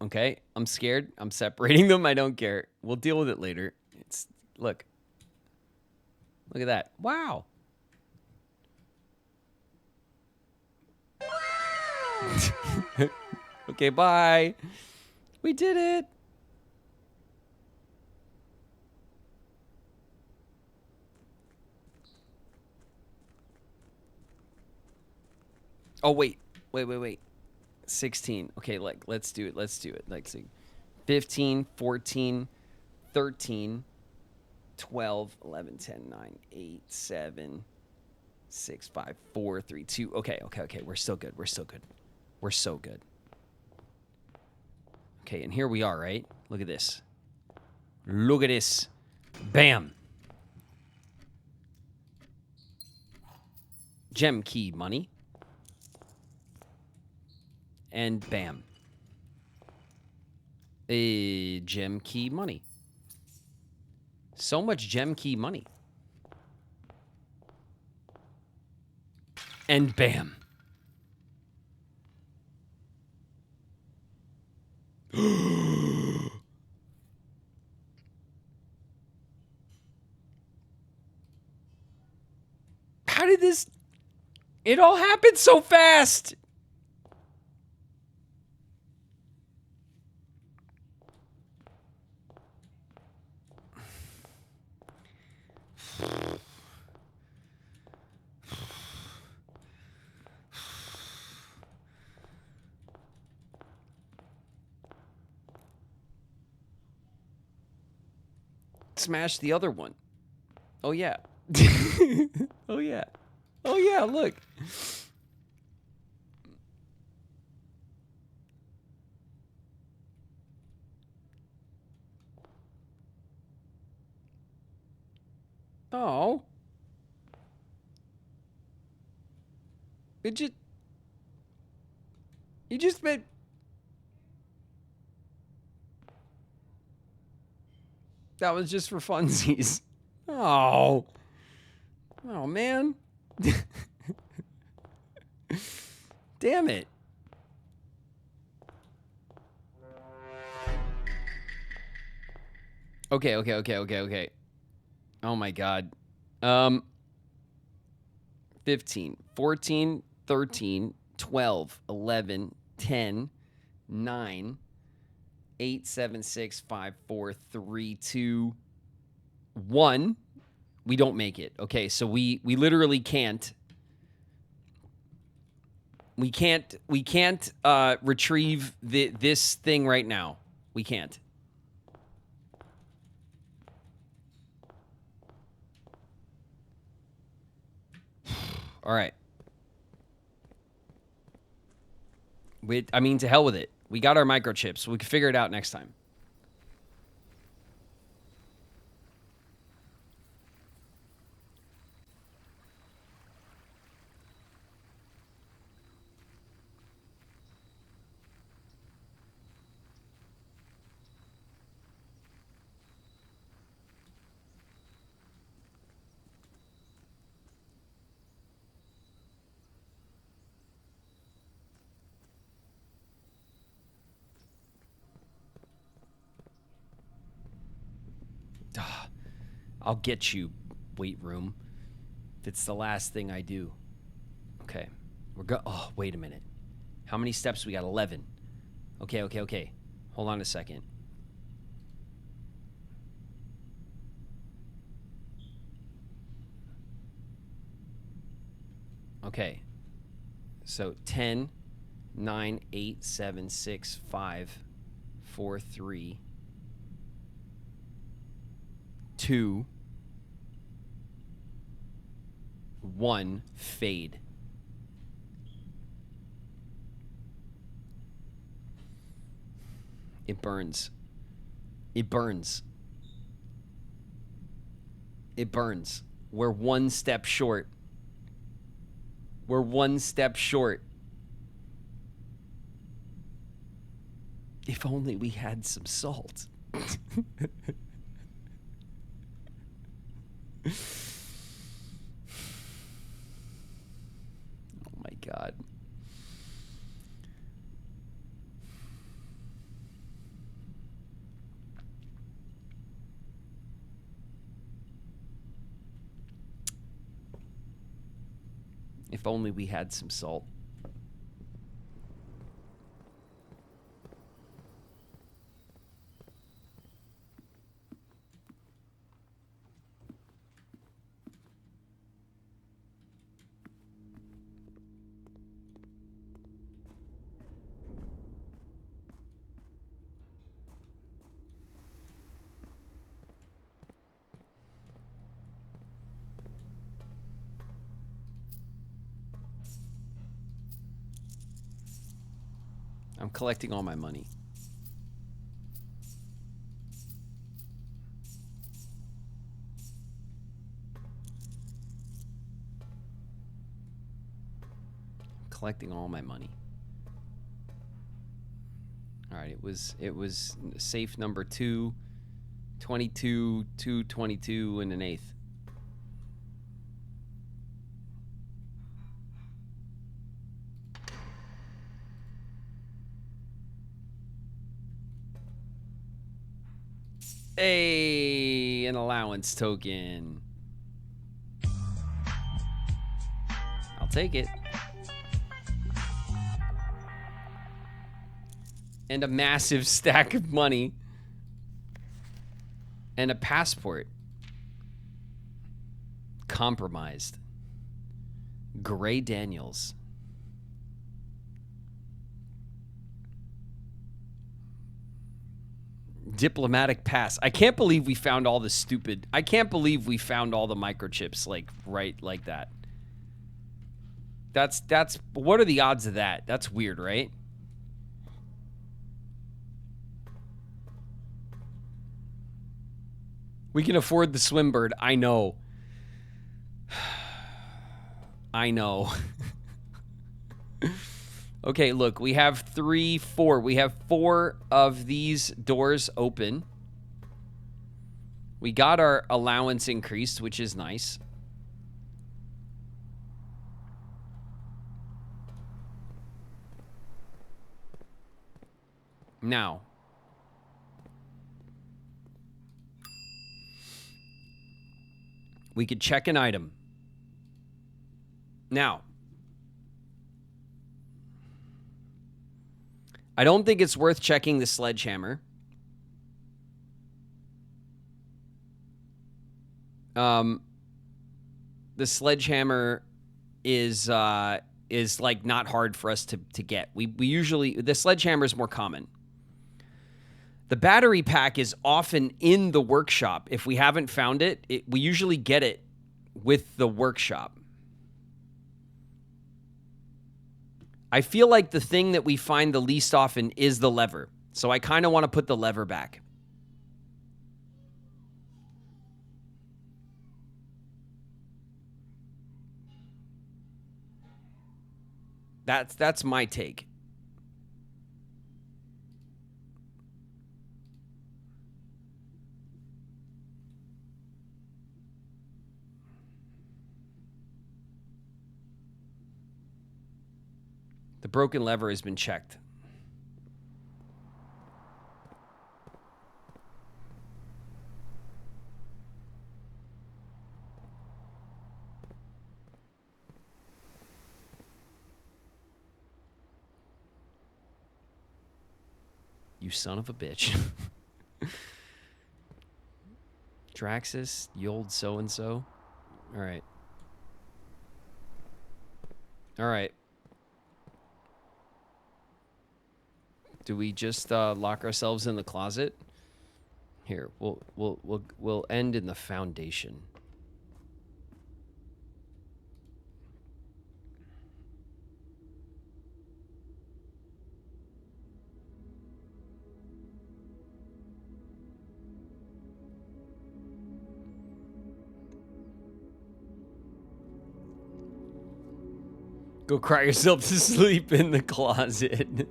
Okay? I'm scared. I'm separating them. I don't care. We'll deal with it later. Look. Look at that. Wow. Okay, bye. We did it. Oh, wait. Wait. 16. Okay, let's do it. Like, see. 15, 14, 13, 12, 11, 10, 9, 8, 7, 6, 5, 4, 3, 2. Okay. We're still good. We're so good. Okay, and here we are, right? Look at this. Bam. Gem key money. And bam. A gem key money. So much gem key money. And bam. How did this... It all happened so fast. Smash the other one. Oh, yeah. Oh, yeah. Oh, yeah, look. Oh. It just... You just made... That was just for funsies. Oh. Oh, man. Damn it. Okay. Oh my God. 15, 14, 13, 12, 11, 10, 9, 8, 7, 6, 5, 4, 3, 2, 1. We don't make it. Okay, so we literally can't. We can't retrieve this thing right now. We can't. All right. I mean, to hell with it. We got our microchips. We can figure it out next time. I'll get you, weight room. If it's the last thing I do. Okay. Oh, wait a minute. How many steps we got? 11. Okay. Hold on a second. Okay. So 10, 9, 8, 7, 6, 5, 4, 3, 2, 1, fade. It burns. It burns. It burns. We're one step short. We're one step short. If only we had some salt. Oh my God. If only we had some salt. I'm collecting all my money. Collecting all my money. All right, it was safe number 2, 22, 222 and an eighth. Hey, an allowance token. I'll take it. And a massive stack of money. And a passport. Compromised. Gray Daniels. Diplomatic pass. I can't believe we found all the stupid. I can't believe we found all the microchips like right like that. That's what are the odds of that? That's weird, right? We can afford the Swimbird. I know. I know. Okay, look, we have 3, 4. We have 4 of these doors open. We got our allowance increased, which is nice. Now, we could check an item. Now, I don't think it's worth checking the sledgehammer. The sledgehammer is like not hard for us to get. We usually, the sledgehammer is more common. The battery pack is often in the workshop. If we haven't found it, we usually get it with the workshop. I feel like the thing that we find the least often is the lever. So I kind of want to put the lever back. That's my take. The broken lever has been checked. You son of a bitch. Draxus, you old so-and-so. All right. All right. Do we just lock ourselves in the closet? Here, we'll end in the foundation. Go cry yourself to sleep in the closet.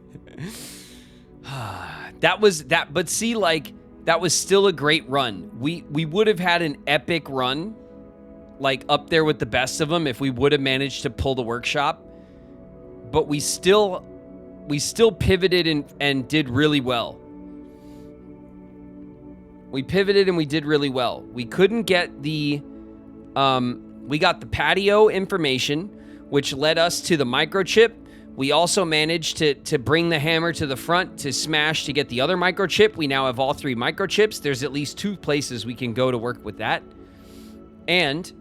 But see, like, that was still a great run. We would have had an epic run, like up there with the best of them if we would have managed to pull the workshop. But we still pivoted and did really well. We pivoted and we did really well. We couldn't get the, we got the patio information, which led us to the microchip. We also managed to bring the hammer to the front to smash to get the other microchip. We now have all 3 microchips. There's at least 2 places we can go to work with that. And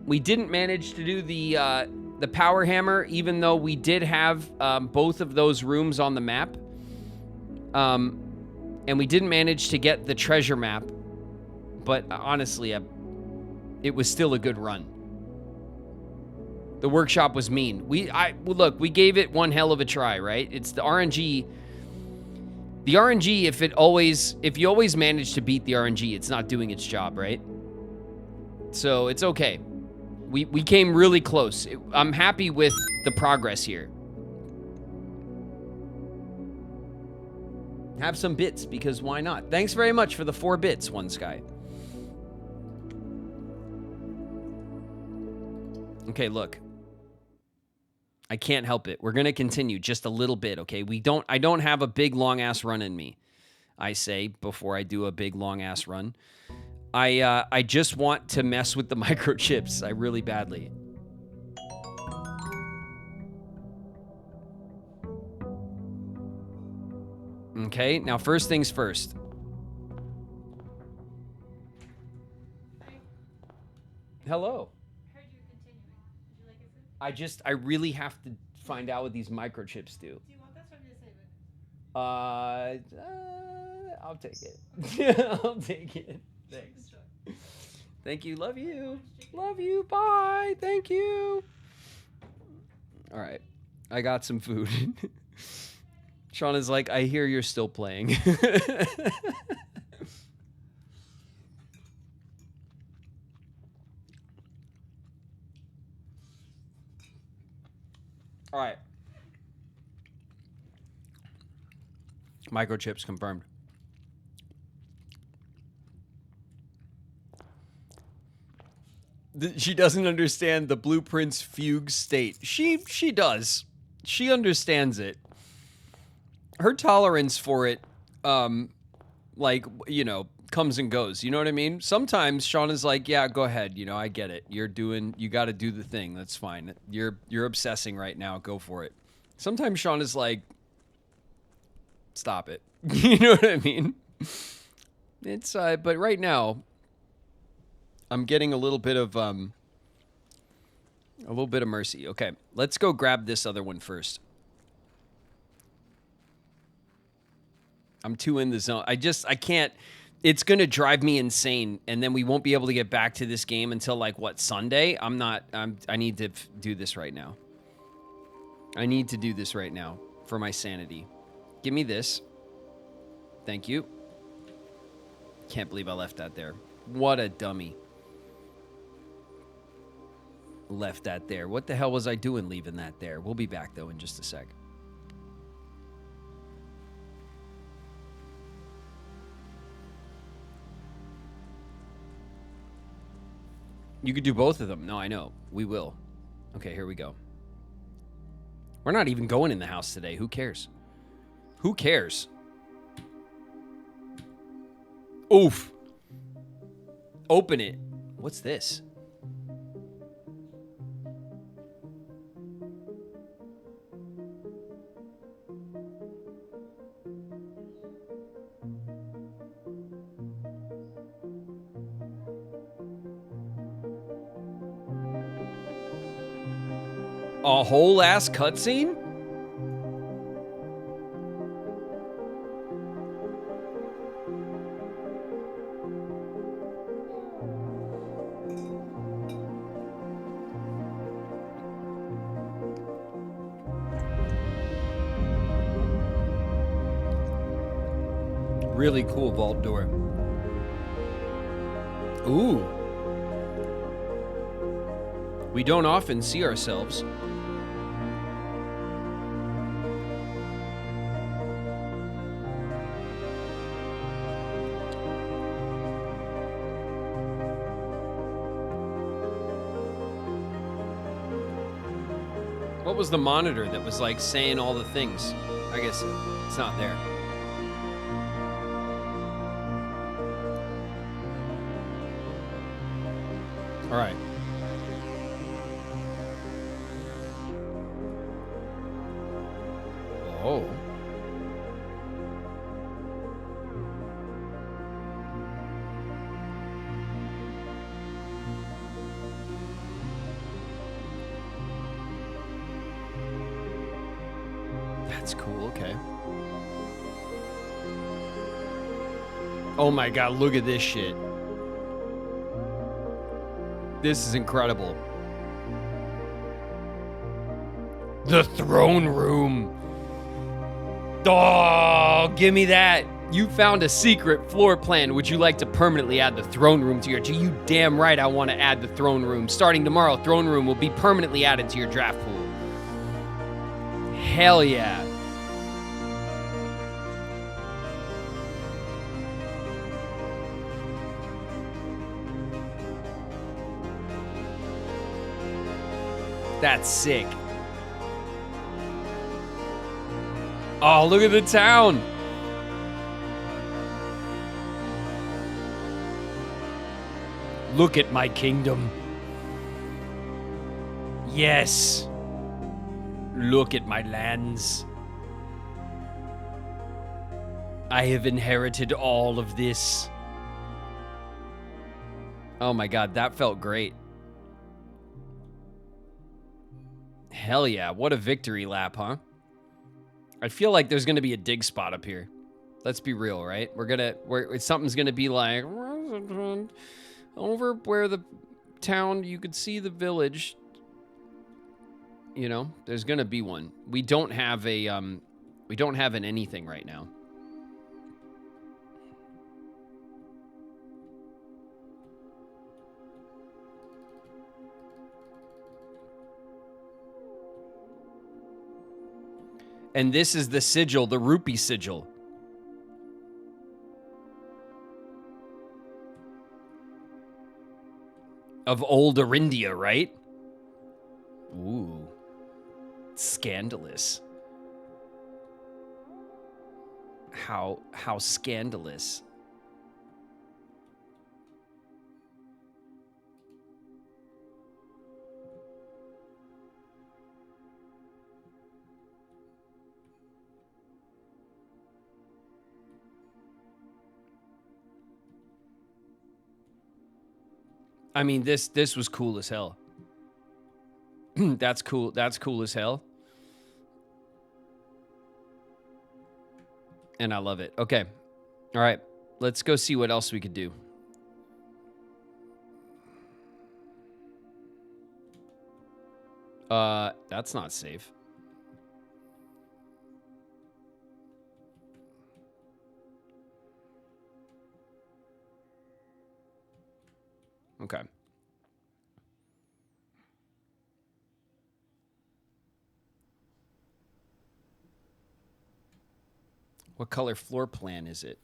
we didn't manage to do the power hammer, even though we did have both of those rooms on the map. And we didn't manage to get the treasure map. But honestly, it was still a good run. The workshop was mean. Look, we gave it one hell of a try, right? It's the RNG. The RNG, if you always manage to beat the RNG, it's not doing its job, right? So it's okay. We came really close. I'm happy with the progress here. Have some bits, because why not? Thanks very much for the 4 bits, One Sky. Okay, look. I can't help it. We're going to continue just a little bit, okay? I don't have a big long ass run in me. I say before I do a big long ass run. I just want to mess with the microchips. I really badly. Okay, now first things first. Hello. Heard you were continuing. Would you like a food? I really have to find out what these microchips do. Do you want this or me to save it? I'll take it. I'll take it. Thanks. Enjoy. Thank you. Love you. Love you. Bye. Thank you. All right. I got some food. Sean is like, I hear you're still playing. All right. Microchips confirmed. She doesn't understand the blueprint's fugue state. She does. She understands it. Her tolerance for it, like, you know, comes and goes. You know what I mean? Sometimes Sean is like, yeah, go ahead. You know, I get it. You got to do the thing. That's fine. You're obsessing right now. Go for it. Sometimes Sean is like, stop it. You know what I mean? It's, but right now, I'm getting a little bit of mercy. Okay, let's go grab this other one first. I'm too in the zone. I can't. It's going to drive me insane, and then we won't be able to get back to this game until, like, what, Sunday? I need to do this right now. I need to do this right now for my sanity. Give me this. Thank you. Can't believe I left that there. What a dummy. Left that there. What the hell was I doing leaving that there? We'll be back, though, in just a sec. You could do both of them. No, I know. We will. Okay, here we go. We're not even going in the house today. Who cares? Who cares? Oof. Open it. What's this? A whole ass cutscene? Really cool vault door. Ooh. We don't often see ourselves. What was the monitor that was like saying all the things? I guess it's not there. All right. Oh. That's cool, okay. Oh my god, look at this shit. This is incredible. The throne room. Oh, give me that. You found a secret floor plan. Would you like to permanently add the throne room to your... You damn right I want to add the throne room. Starting tomorrow, throne room will be permanently added to your draft pool. Hell yeah. That's sick. Oh, look at the town. Look at my kingdom. Yes. Look at my lands. I have inherited all of this. Oh my god, that felt great. Hell yeah, what a victory lap, huh? I feel like there's gonna be a dig spot up here. Let's be real, right? Something's gonna be like over where the town, you could see the village. You know, there's gonna be one. We don't have an anything right now. And this is the sigil, the rupee sigil. Of old Arindia, right? Ooh. Scandalous. How scandalous. I mean, this was cool as hell. That's cool. That's cool as hell. And I love it. Okay. All right. Let's go see what else we could do. That's not safe. Okay. What color floor plan is it?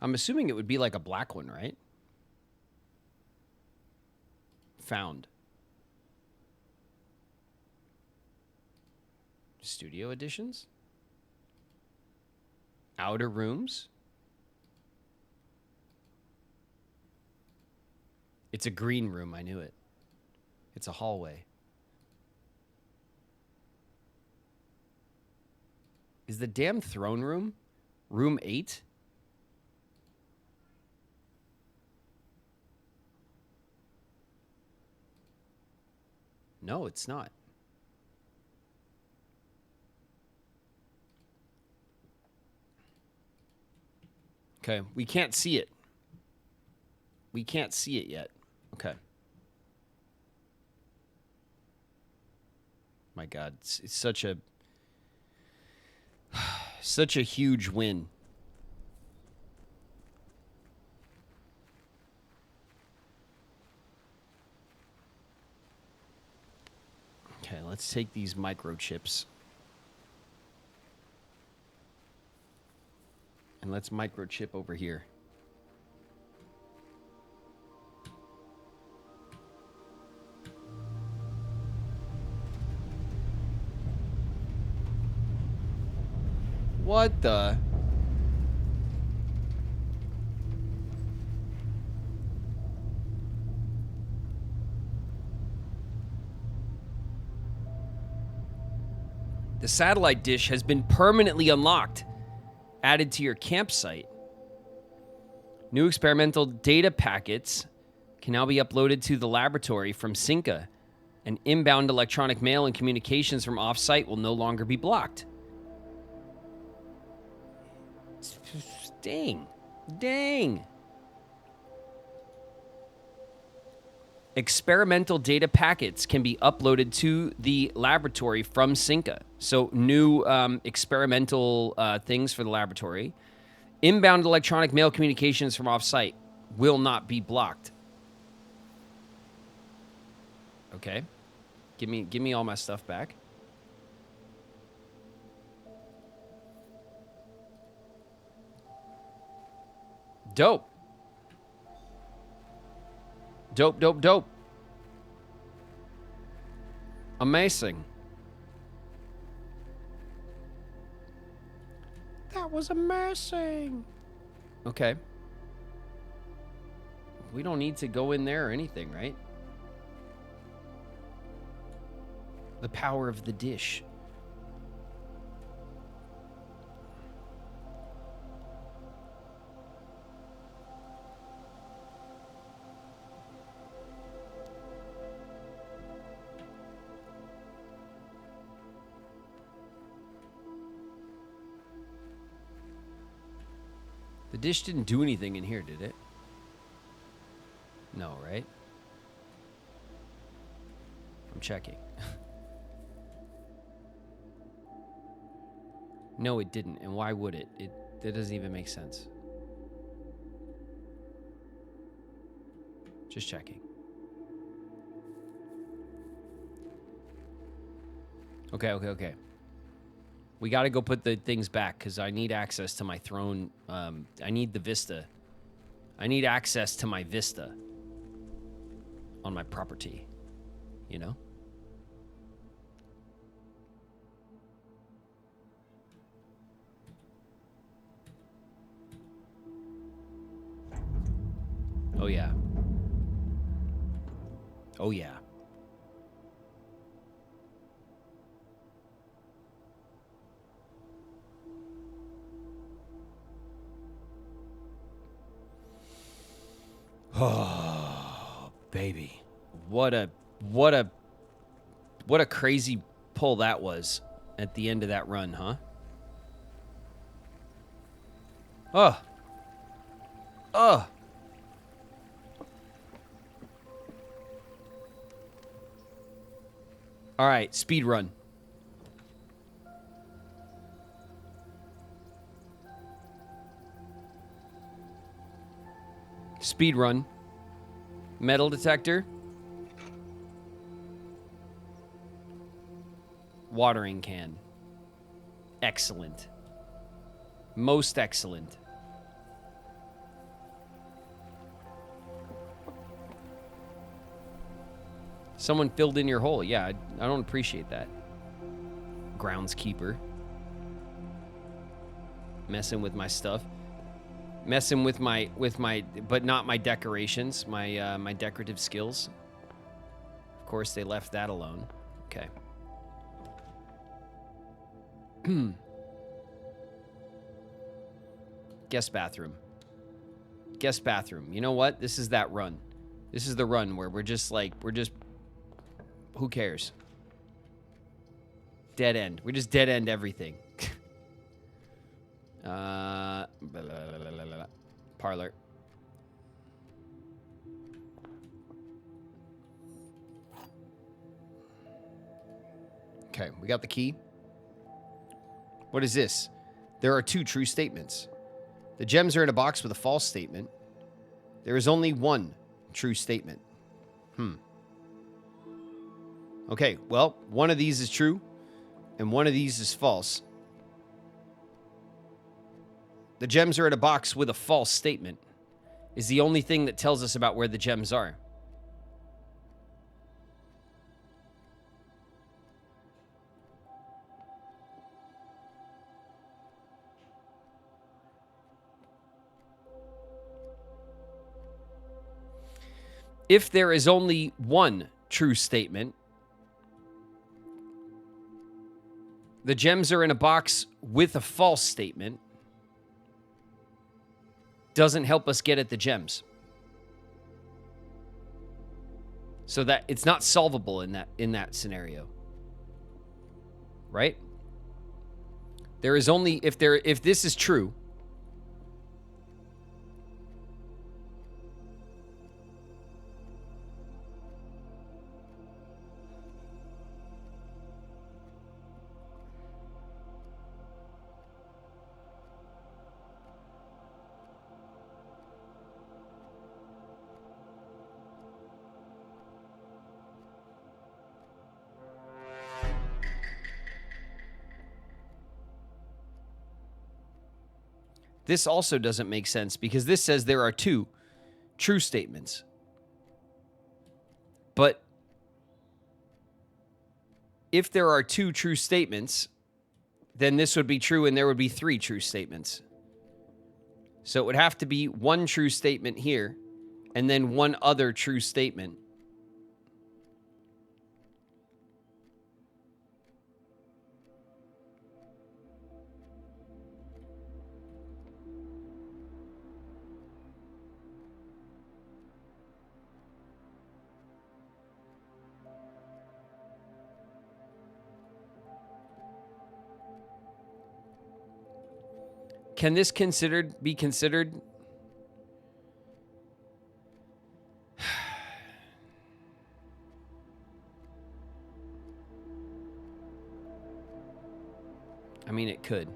I'm assuming it would be like a black one, right? Found. Studio editions? Outer rooms? It's a green room, I knew it. It's a hallway. Is the damn throne room? Room 8? No, it's not. Okay, we can't see it. We can't see it yet. Okay. My God, it's such a huge win. Okay, let's take these microchips. And let's microchip over here. What the? The satellite dish has been permanently unlocked. Added to your campsite. New experimental data packets can now be uploaded to the laboratory from Cinca. And inbound electronic mail and communications from off-site will no longer be blocked. Dang. Dang. Experimental data packets can be uploaded to the laboratory from Cinca. So new experimental things for the laboratory. Inbound electronic mail communications from off-site will not be blocked. Okay. Give me all my stuff back. Dope. Dope, dope, dope. Amazing. That was amazing. Okay. We don't need to go in there or anything, right? The power of the dish. The dish didn't do anything in here, did it? No, right? I'm checking. No, it didn't. And why would it? That doesn't even make sense. Just checking. Okay. We got to go put the things back because I need access to my throne. I need the vista. I need access to my vista on my property, you know? Oh, yeah. Oh, yeah. Oh, baby. What a crazy pull that was at the end of that run, huh? Oh. Oh. All right, speed run. Speed run. Metal detector. Watering can. Excellent. Most excellent. Someone filled in your hole. Yeah, I don't appreciate that. Groundskeeper. Messing with my stuff. Messing with my, but not my decorations, my decorative skills. Of course, they left that alone. Okay. Guest bathroom. Guest bathroom. You know what? This is that run. This is the run where we're just, who cares? Dead end. We just dead end everything. Parlor. Okay, we got the key. What is this? There are 2 true statements. The gems are in a box with a false statement. There is only one true statement. Okay, well, one of these is true, and one of these is false. The gems are in a box with a false statement is the only thing that tells us about where the gems are. If there is only one true statement, the gems are in a box with a false statement, doesn't help us get at the gems. So that it's not solvable in that scenario. Right? There is only if this is true, This also doesn't make sense because this says there are 2 true statements. But if there are 2 true statements, then this would be true and there would be 3 true statements. So it would have to be 1 true statement here and then 1 other true statement. Can this be considered? I mean, it could.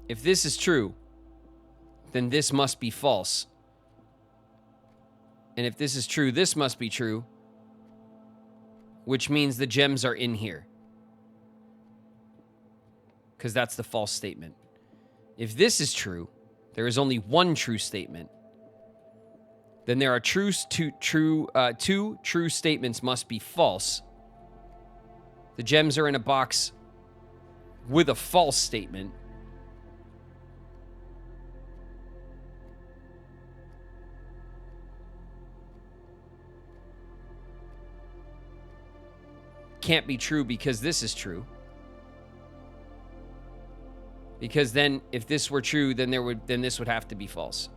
If this is true, then this must be false. And if this is true, this must be true, which means the gems are in here. Because that's the false statement. If this is true, there is only 1 true statement. Then there are two true statements must be false. The gems are in a box with a false statement. Can't be true because this is true. Because then if this were true, then this would have to be false.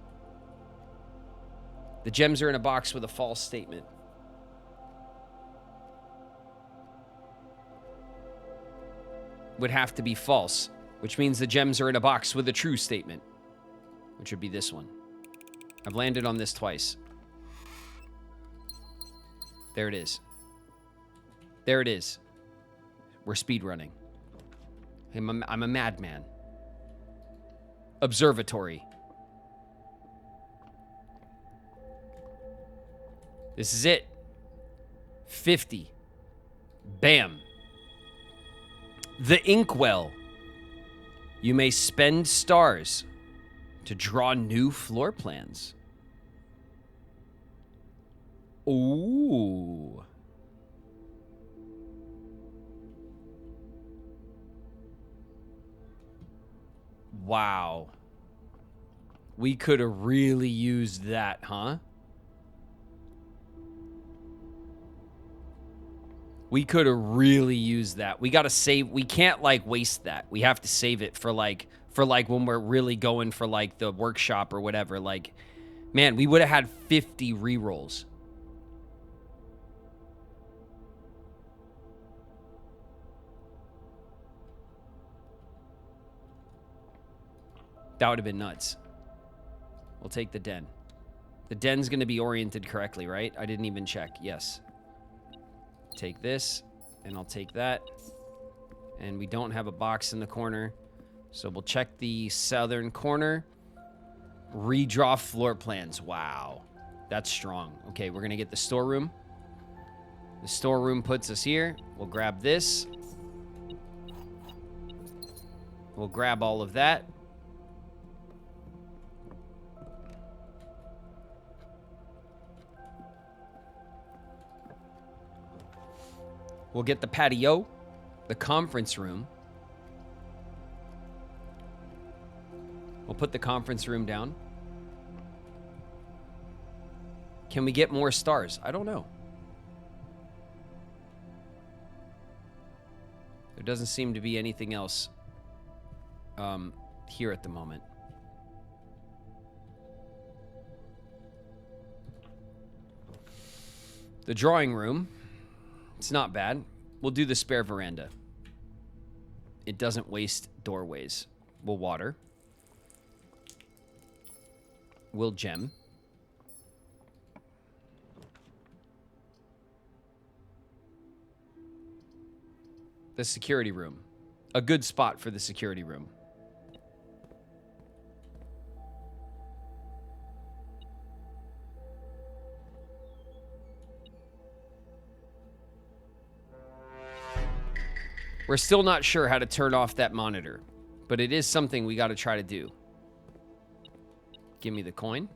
The gems are in a box with a false statement. Would have to be false, which means the gems are in a box with a true statement, which would be this one. I've landed on this twice. There it is. There it is. We're speedrunning. I'm a madman. Observatory. This is it. 50. Bam. The inkwell. You may spend stars to draw new floor plans. Ooh. Wow. We could have really used that, huh? We could have really used that. We got to save. We can't like waste that. We have to save it for like when we're really going for like the workshop or whatever. Like, man, we would have had 50 rerolls. That would have been nuts. We'll take the den. The den's going to be oriented correctly, right? I didn't even check. Yes. Take this, and I'll take that. And we don't have a box in the corner. So we'll check the southern corner. Redraw floor plans. Wow. That's strong. Okay, we're going to get the storeroom. The storeroom puts us here. We'll grab this. We'll grab all of that. We'll get the patio, the conference room. We'll put the conference room down. Can we get more stars? I don't know. There doesn't seem to be anything else here at the moment. The drawing room. It's not bad. We'll do the spare veranda. It doesn't waste doorways. We'll water. We'll gem. The security room. A good spot for the security room. We're still not sure how to turn off that monitor, but it is something we got to try to do. Give me the coin.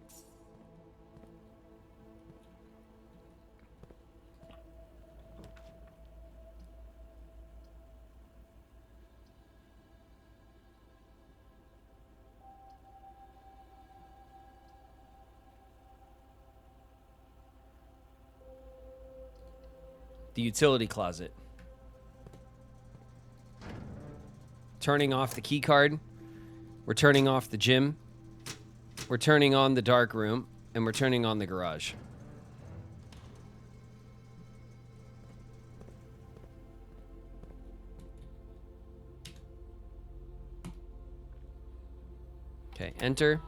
The utility closet. Turning off the key card. We're turning off the gym. We're turning on the dark room. And we're turning on the garage. Okay, enter.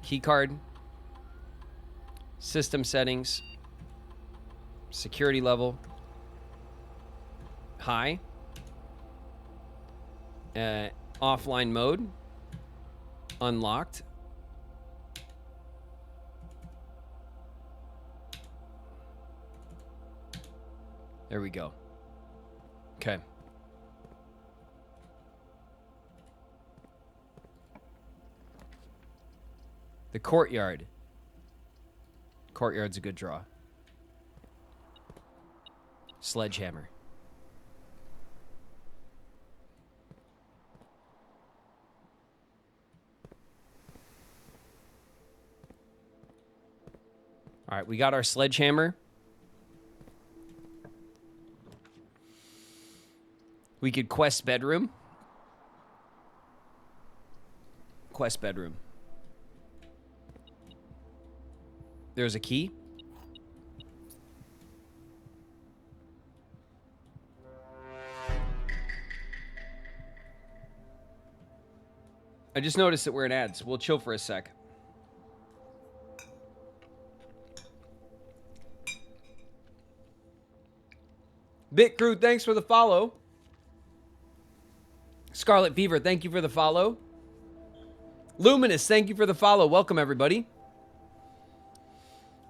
Key card. System settings. Security level. High. Offline mode. Unlocked. There we go. Okay. The courtyard. Courtyard's a good draw. Sledgehammer. All right, we got our sledgehammer. We could quest bedroom. Quest bedroom. There's a key. I just noticed that we're in ads. We'll chill for a sec. Bit Crew, thanks for the follow. Scarlet Fever, thank you for the follow. Luminous, thank you for the follow. Welcome, everybody.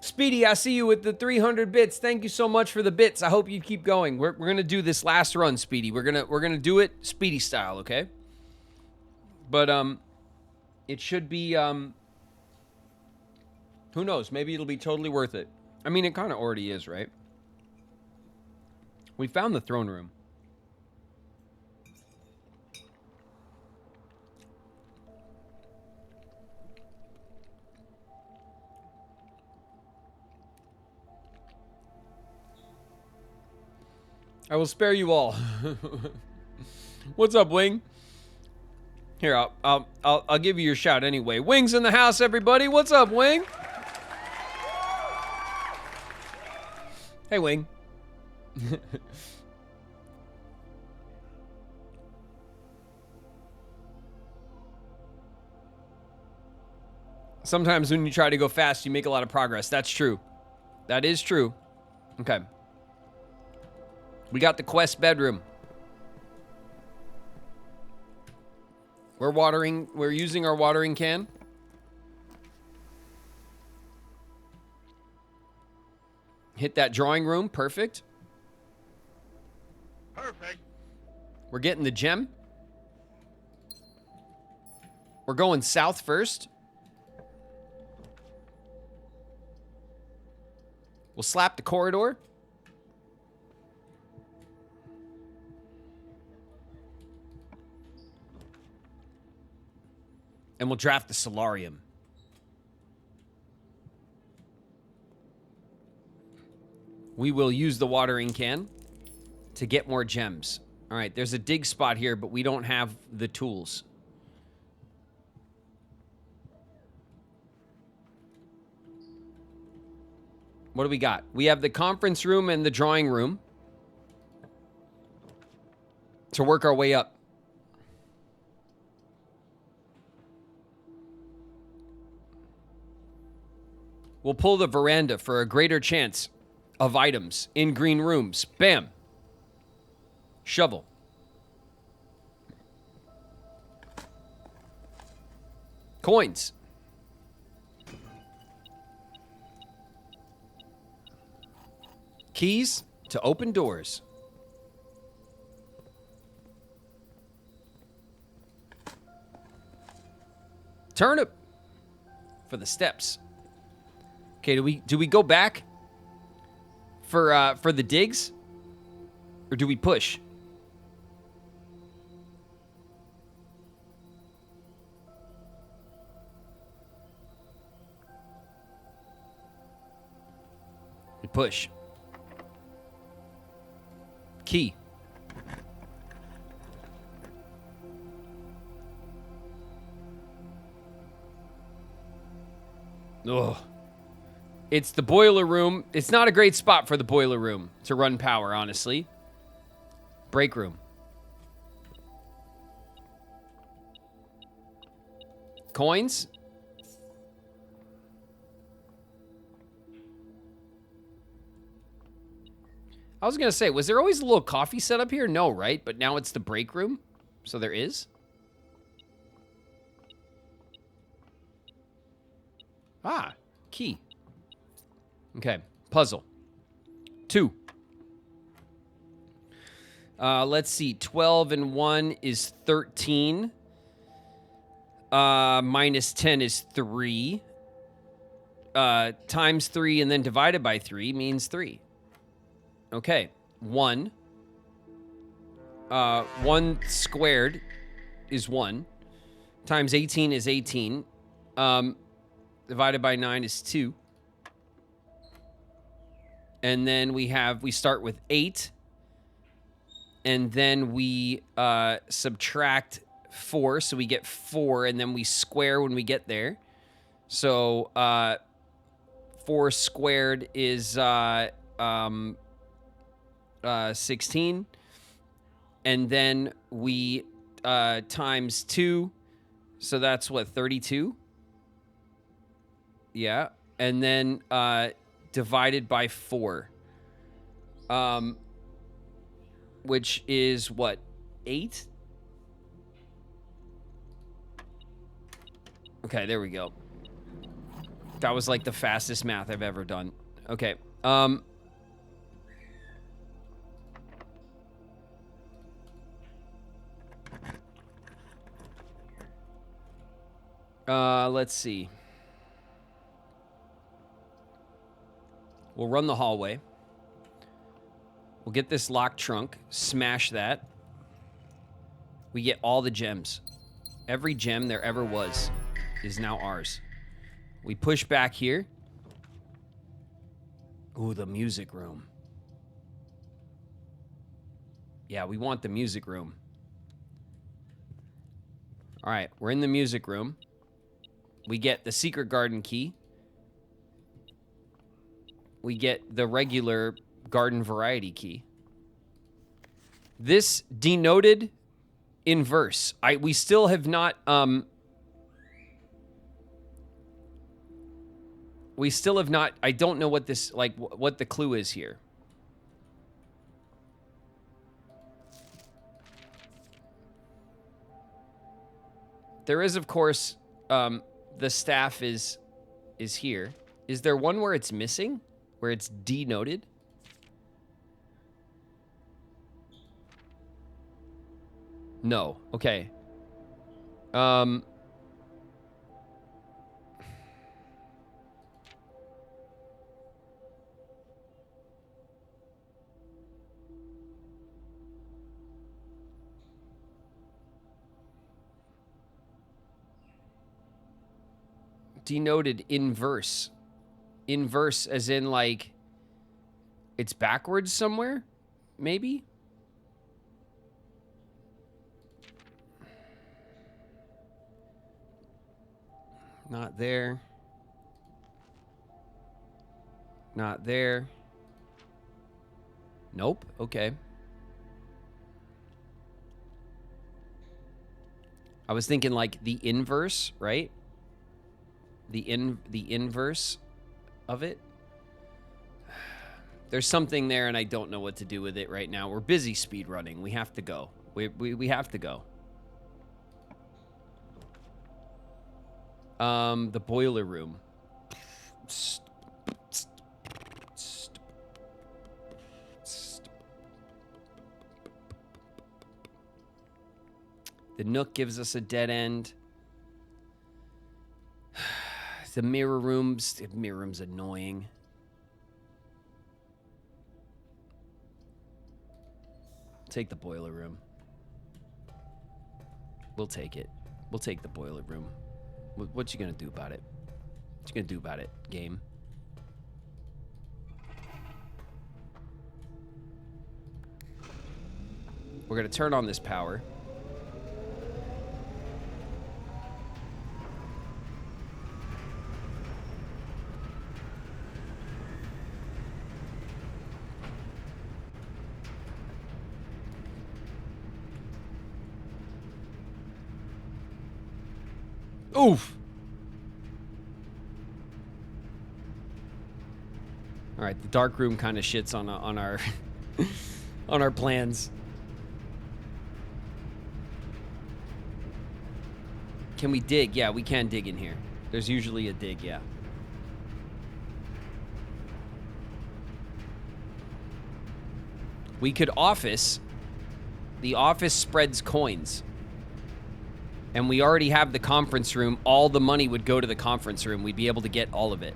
Speedy, I see you with the 300 bits. Thank you so much for the bits. I hope you keep going. We're gonna do this last run, Speedy. We're gonna do it Speedy style, okay? But it should be who knows? Maybe it'll be totally worth it. I mean, it kind of already is, right? We found the throne room. I will spare you all. What's up, Wing? Here, I'll give you your shout anyway. Wing's in the house, everybody. What's up, Wing? Hey, Wing. Sometimes when you try to go fast, you make a lot of progress. That's true. That is true. Okay. We got the quest bedroom. We're using our watering can. Hit that drawing room, perfect. Perfect. We're getting the gem. We're going south first. We'll slap the corridor. And we'll draft the solarium. We will use the watering can to get more gems. All right, there's a dig spot here, but we don't have the tools. What do we got? We have the conference room and the drawing room to work our way up. We'll pull the veranda for a greater chance of items in green rooms. Bam. Shovel. Coins. Keys to open doors. Turnip for the steps. Okay, do we go back for the digs? Or do we push? We push. Key. Ugh. It's the boiler room. It's not a great spot for the boiler room to run power, honestly. Break room. Coins. I was going to say, was there always a little coffee set up here? No, right? But now it's the break room. So there is. Ah, key. Okay, puzzle. 2. Let's see. 12 and 1 is 13. Minus 10 is 3. Times 3 and then divided by 3 means 3. Okay, 1. 1 squared is 1. Times 18 is 18. Divided by 9 is 2. And then we start with 8. And then we subtract 4, so we get 4, and then we square when we get there. So 4 squared is 16. And then we times 2, so that's what, 32? Yeah. And then divided by 4. Which is what, 8? Okay, there we go. That was like the fastest math I've ever done. Okay. Let's see. We'll run the hallway. We'll get this locked trunk. Smash that. We get all the gems. Every gem there ever was is now ours. We push back here. Ooh, the music room. Yeah, we want the music room. All right, we're in the music room. We get the secret garden key. We get the regular garden variety key. This denoted inverse. We still have not I don't know what this, like, what the clue is here. There is, of course, the staff is here. Is there one where it's missing? Where it's denoted? No. Okay. Denoted inverse. Inverse as in, like, it's backwards somewhere? Maybe? Not there. Not there. Nope. Okay. I was thinking like the inverse, right? The inverse of it. There's something there and I don't know what to do with it right now. We're busy speed running. We have to go. We have to go. The boiler room. The Nook gives us a dead end. The mirror rooms. The mirror room's annoying. Take the boiler room. We'll take it. We'll take the boiler room. What you gonna do about it? What you gonna do about it, game? We're gonna turn on this power. Oof. All right, the dark room kind of shits on our on our plans. Can we dig? Yeah, we can dig in here. There's usually a dig, yeah. We could office. The office spreads coins. And we already have the conference room. All the money would go to the conference room. We'd be able to get all of it.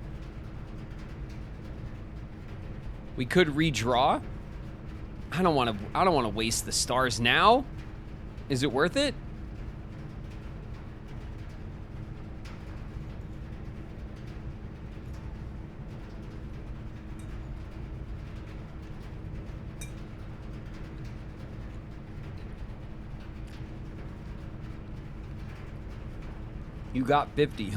We could redraw. I don't want to waste the stars now. Is it worth it? You got 50.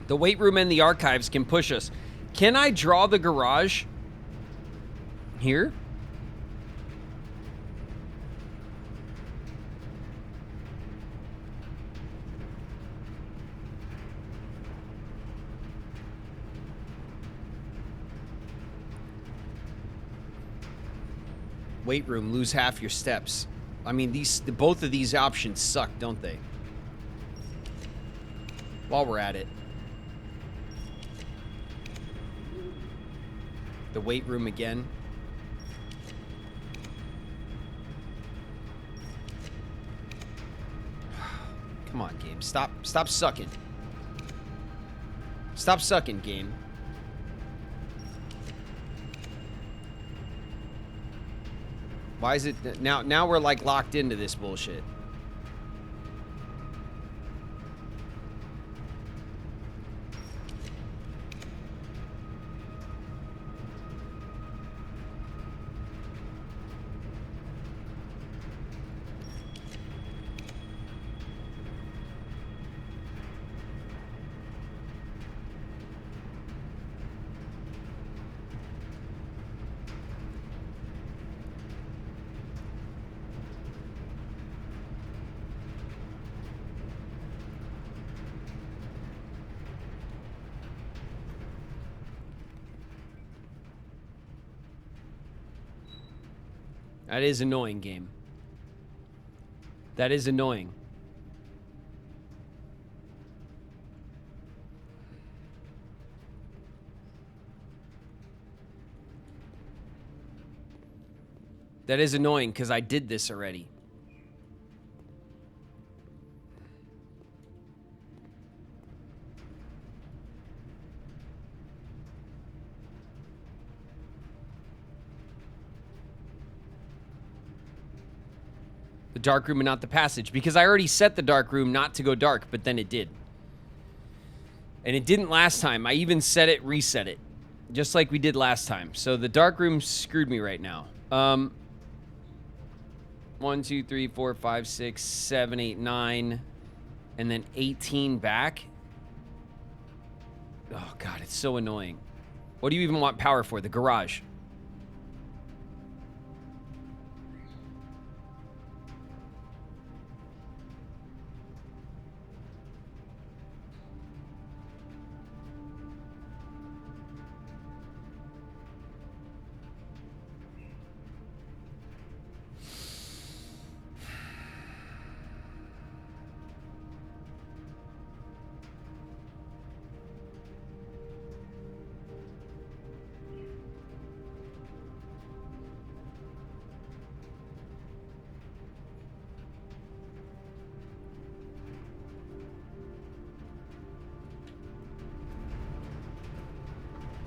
The weight room and the archives can push us. Can I draw the garage here? Weight room, lose half your steps. I mean, both of these options suck, don't they? While we're at it. The weight room again. Come on, game. Stop sucking. Stop sucking, game. Why is it now we're like locked into this bullshit? That is annoying, game. That is annoying. That is annoying because I did this already. The dark room and not the passage, because I already set the dark room not to go dark, but then it did. And it didn't last time. I even set it, reset it, just like we did last time. So the dark room screwed me right now. 1, 2, 3, 4, 5, 6, 7, 8, 9, and then 18 back. Oh God, it's so annoying. What do you even want power for? The garage.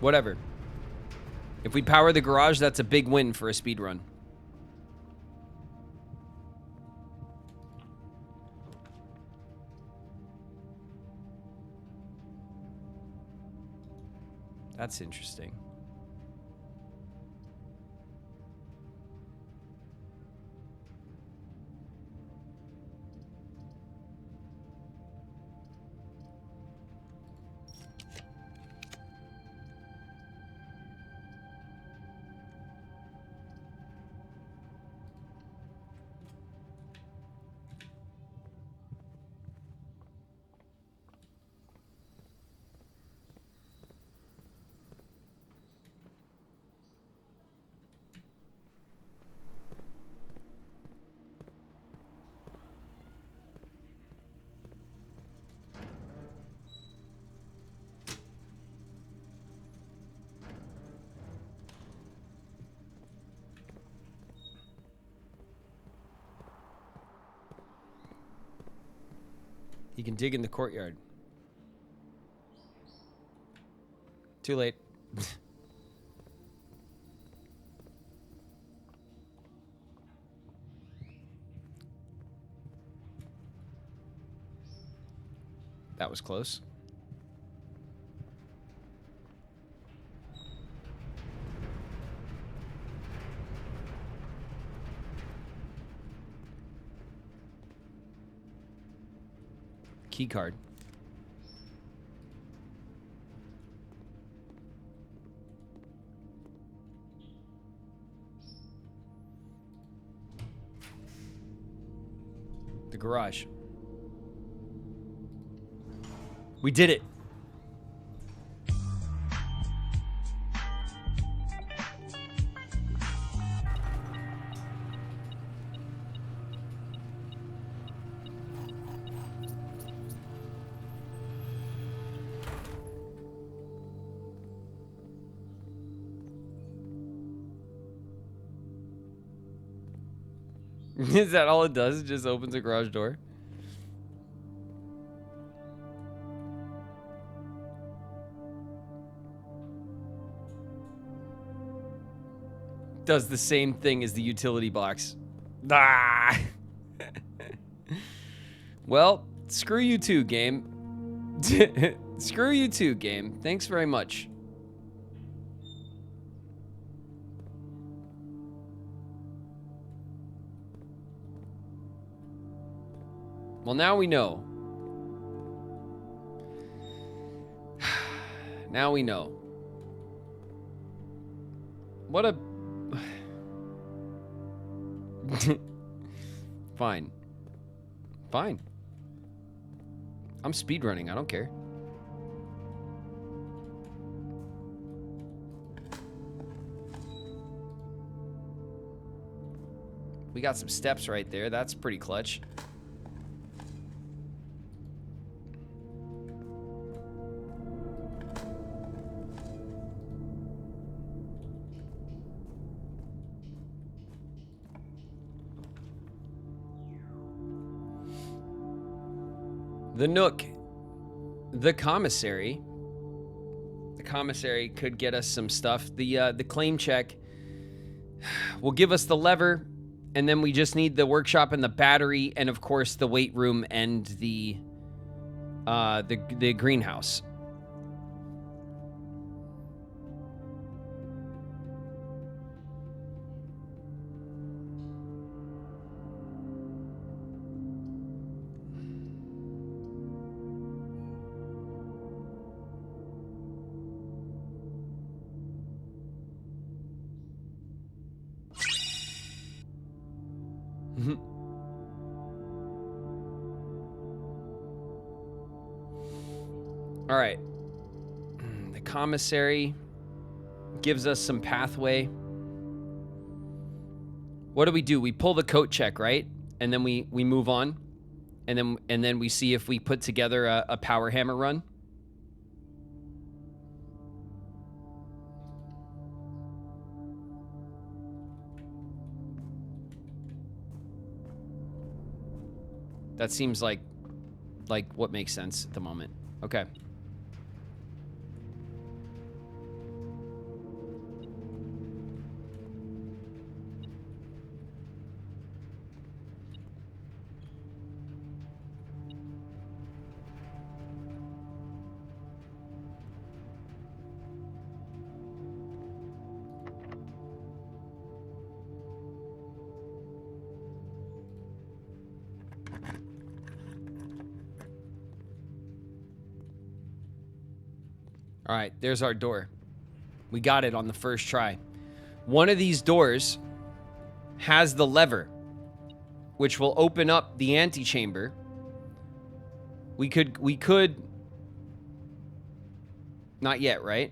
Whatever. If we power the garage, that's a big win for a speed run. That's interesting. You can dig in the courtyard. Too late. That was close. Key card. The garage. We did it. Is that all it does? It just opens a garage door? Does the same thing as the utility box. Ah! Well, screw you too, game. Screw you too, game. Thanks very much. Well, now we know. Now we know. What a... Fine. Fine. I'm speedrunning. I don't care. We got some steps right there. That's pretty clutch. The Nook. The commissary. The commissary could get us some stuff. The claim check will give us the lever, and then we just need the workshop and the battery, and of course the weight room and the greenhouse. All right. The commissary gives us some pathway. What do? We pull the coat check, right? And then we move on. And then we see if we put together a power hammer run. That seems like what makes sense at the moment. Okay. All right, there's our door. We got it on the first try. One of these doors has the lever, which will open up the antechamber. We could, not yet, right?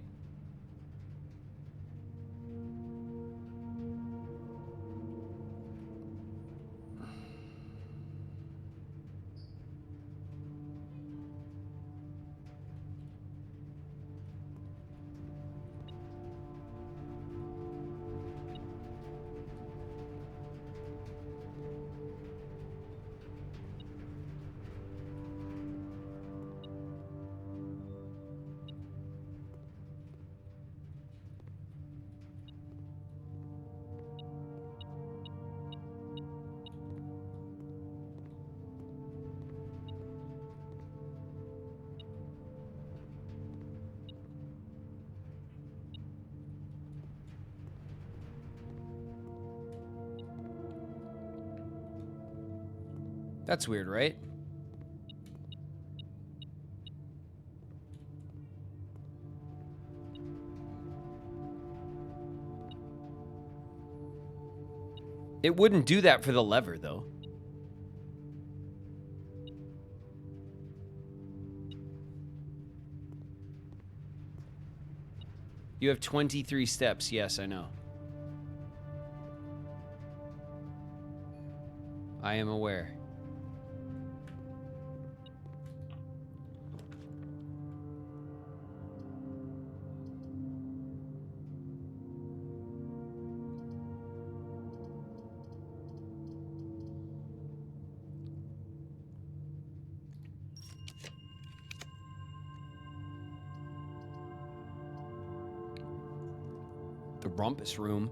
That's weird, right? It wouldn't do that for the lever, though. You have 23 steps. Yes, I know. I am aware. The rumpus room.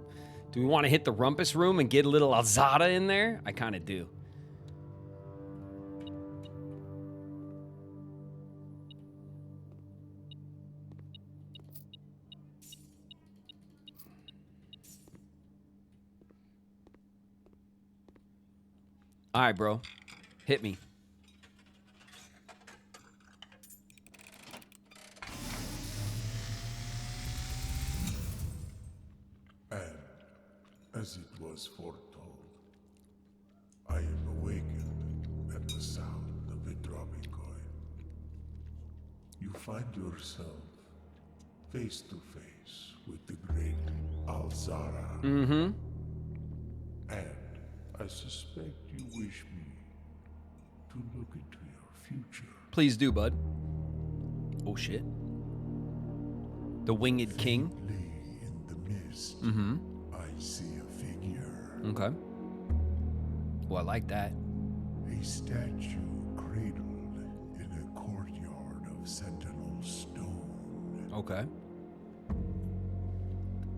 Do we want to hit the rumpus room and get a little Alzada in there? I kind of do. All right, bro. Hit me. And, as it was foretold, I am awakened at the sound of a dropping coin. You find yourself face to face with the great Alzara. Mm-hmm. And I suspect you wish me to look into your future. Please do, bud. Oh, shit. The Winged King. Faintly in the mist, Mm-hmm. I see a figure. Okay. Oh, I like that. A statue cradled in a courtyard of sentinel stone. Okay.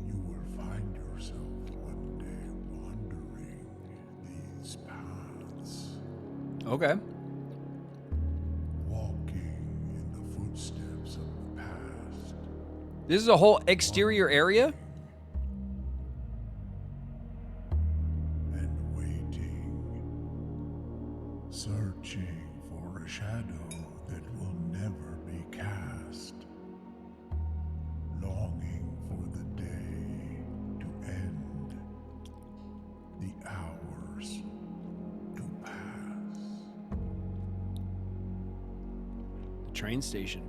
You will find yourself one day wandering these paths, Okay. walking in the footsteps of the past, This is a whole exterior area? and waiting, searching for a shadow that will never be cast, longing for the day to end, the hours to pass. Train station.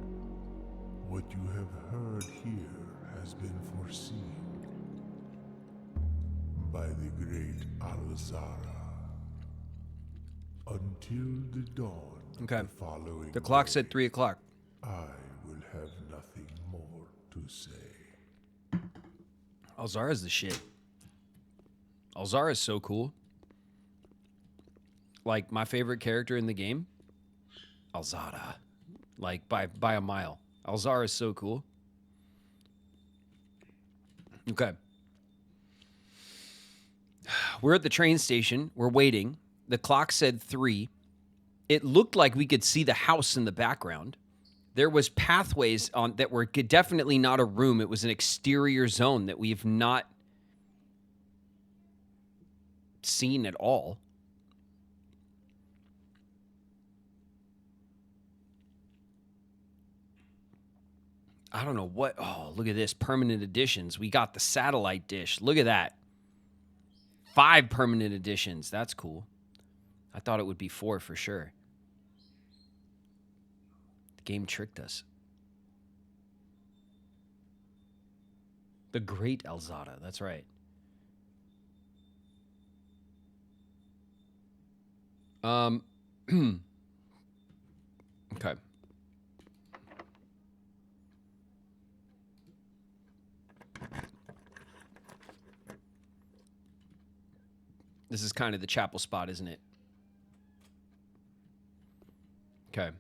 What you have heard here has been foreseen by the great Alzara. Until the dawn of Okay. the following The clock day, said 3 o'clock. I will have nothing more to say. Alzara's the shit. Alzara's so cool. Like, my favorite character in the game? Alzara. Like, by a mile. Alzara's so cool. Okay. We're at the train station. We're waiting. The clock said 3. It looked like we could see the house in the background. There was pathways on that were definitely not a room. It was an exterior zone that we've not seen at all. I don't know what. Oh, look at this. Permanent editions. We got the satellite dish. Look at that. 5 permanent editions. That's cool. I thought it would be 4 for sure. The game tricked us. The Great Alzada. That's right. Okay. This is kind of the chapel spot, isn't it? Okay.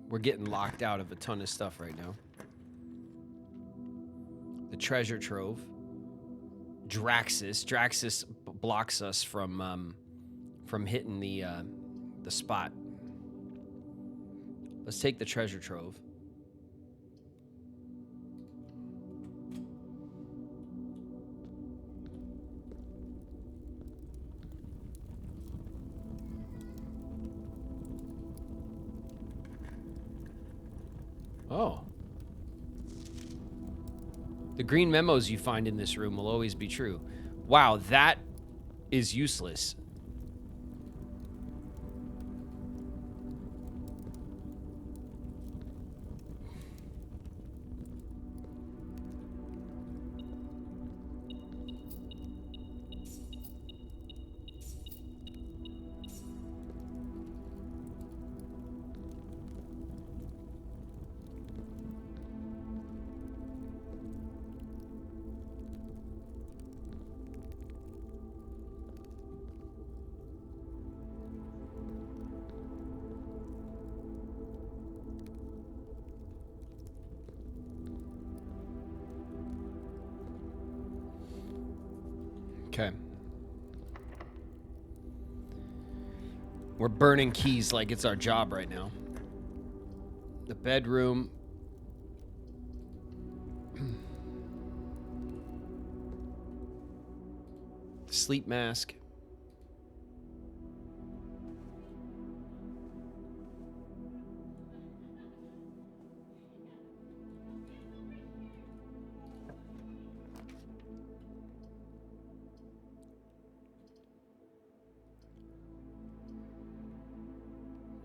We're getting locked out of a ton of stuff right now. The treasure trove. Draxus. Draxus blocks us from hitting the spot. Let's take the treasure trove. Oh. The green memos you find in this room will always be true. Wow, that is useless. Okay. We're burning keys like it's our job right now. The bedroom. The sleep mask.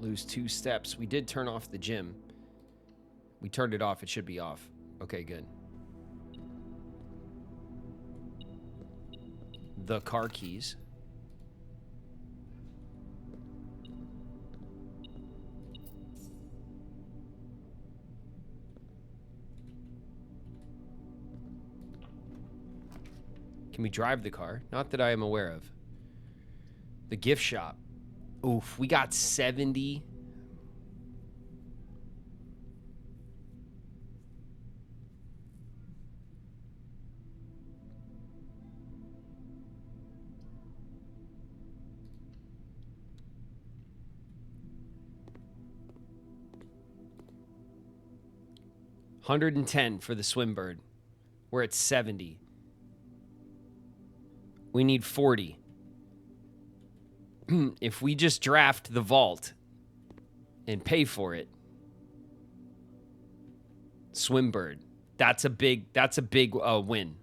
Lose 2 steps. We did turn off the gym. We turned it off. It should be off. Okay, good. The car keys. Can we drive the car? Not that I am aware of. The gift shop. Oof, we got 70. $110 for the Swimbird. We're at 70. We need 40. If we just draft the vault and pay for it, Swimbird, that's a big win.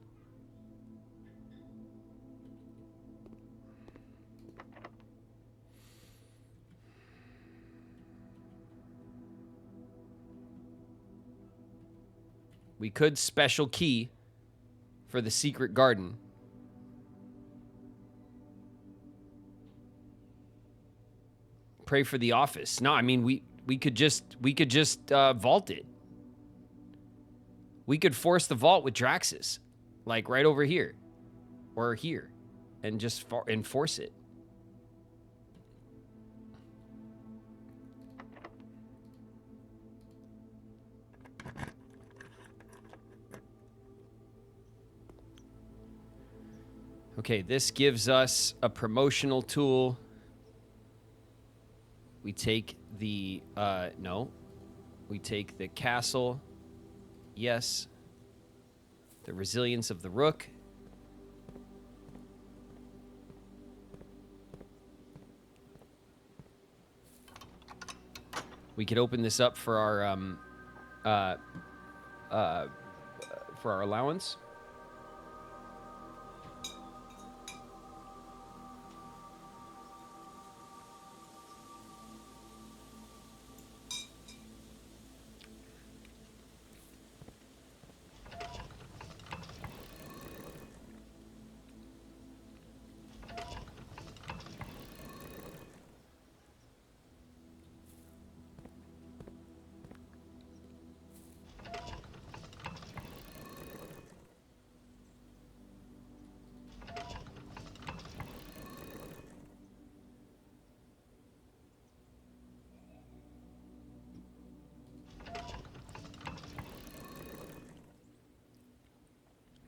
We could special key for the secret garden. Pray for the office. No, I mean we could just vault it. We could force the vault with Draxus, like right over here, or here, and just enforce it. Okay, this gives us a promotional tool. We take the, no. We take the castle. Yes. The resilience of the rook. We could open this up for our allowance.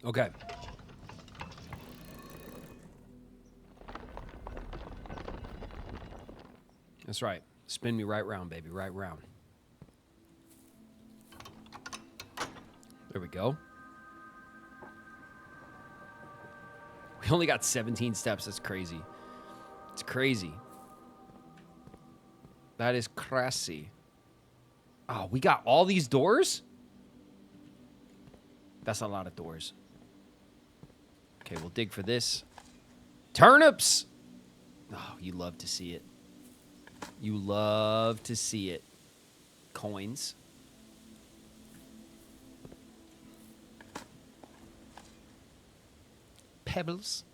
Okay. That's right. Spin me right round, baby. Right round. There we go. We only got 17 steps. That's crazy. It's crazy. That is crazy. Oh, we got all these doors? That's a lot of doors. Okay, we'll dig for this. Turnips! Oh, you love to see it. You love to see it. Coins. Pebbles.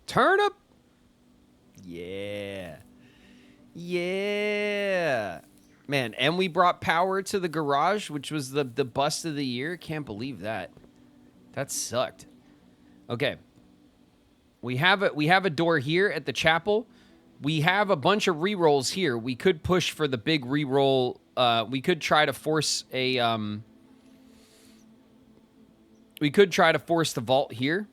Turnip! Yeah. Yeah. Man, and we brought power to the garage, which was the bust of the year. Can't believe that. That sucked. Okay. We have a door here at the chapel. We have a bunch of re-rolls here. We could push for the big re-roll. We could try to force a we could try to force the vault here.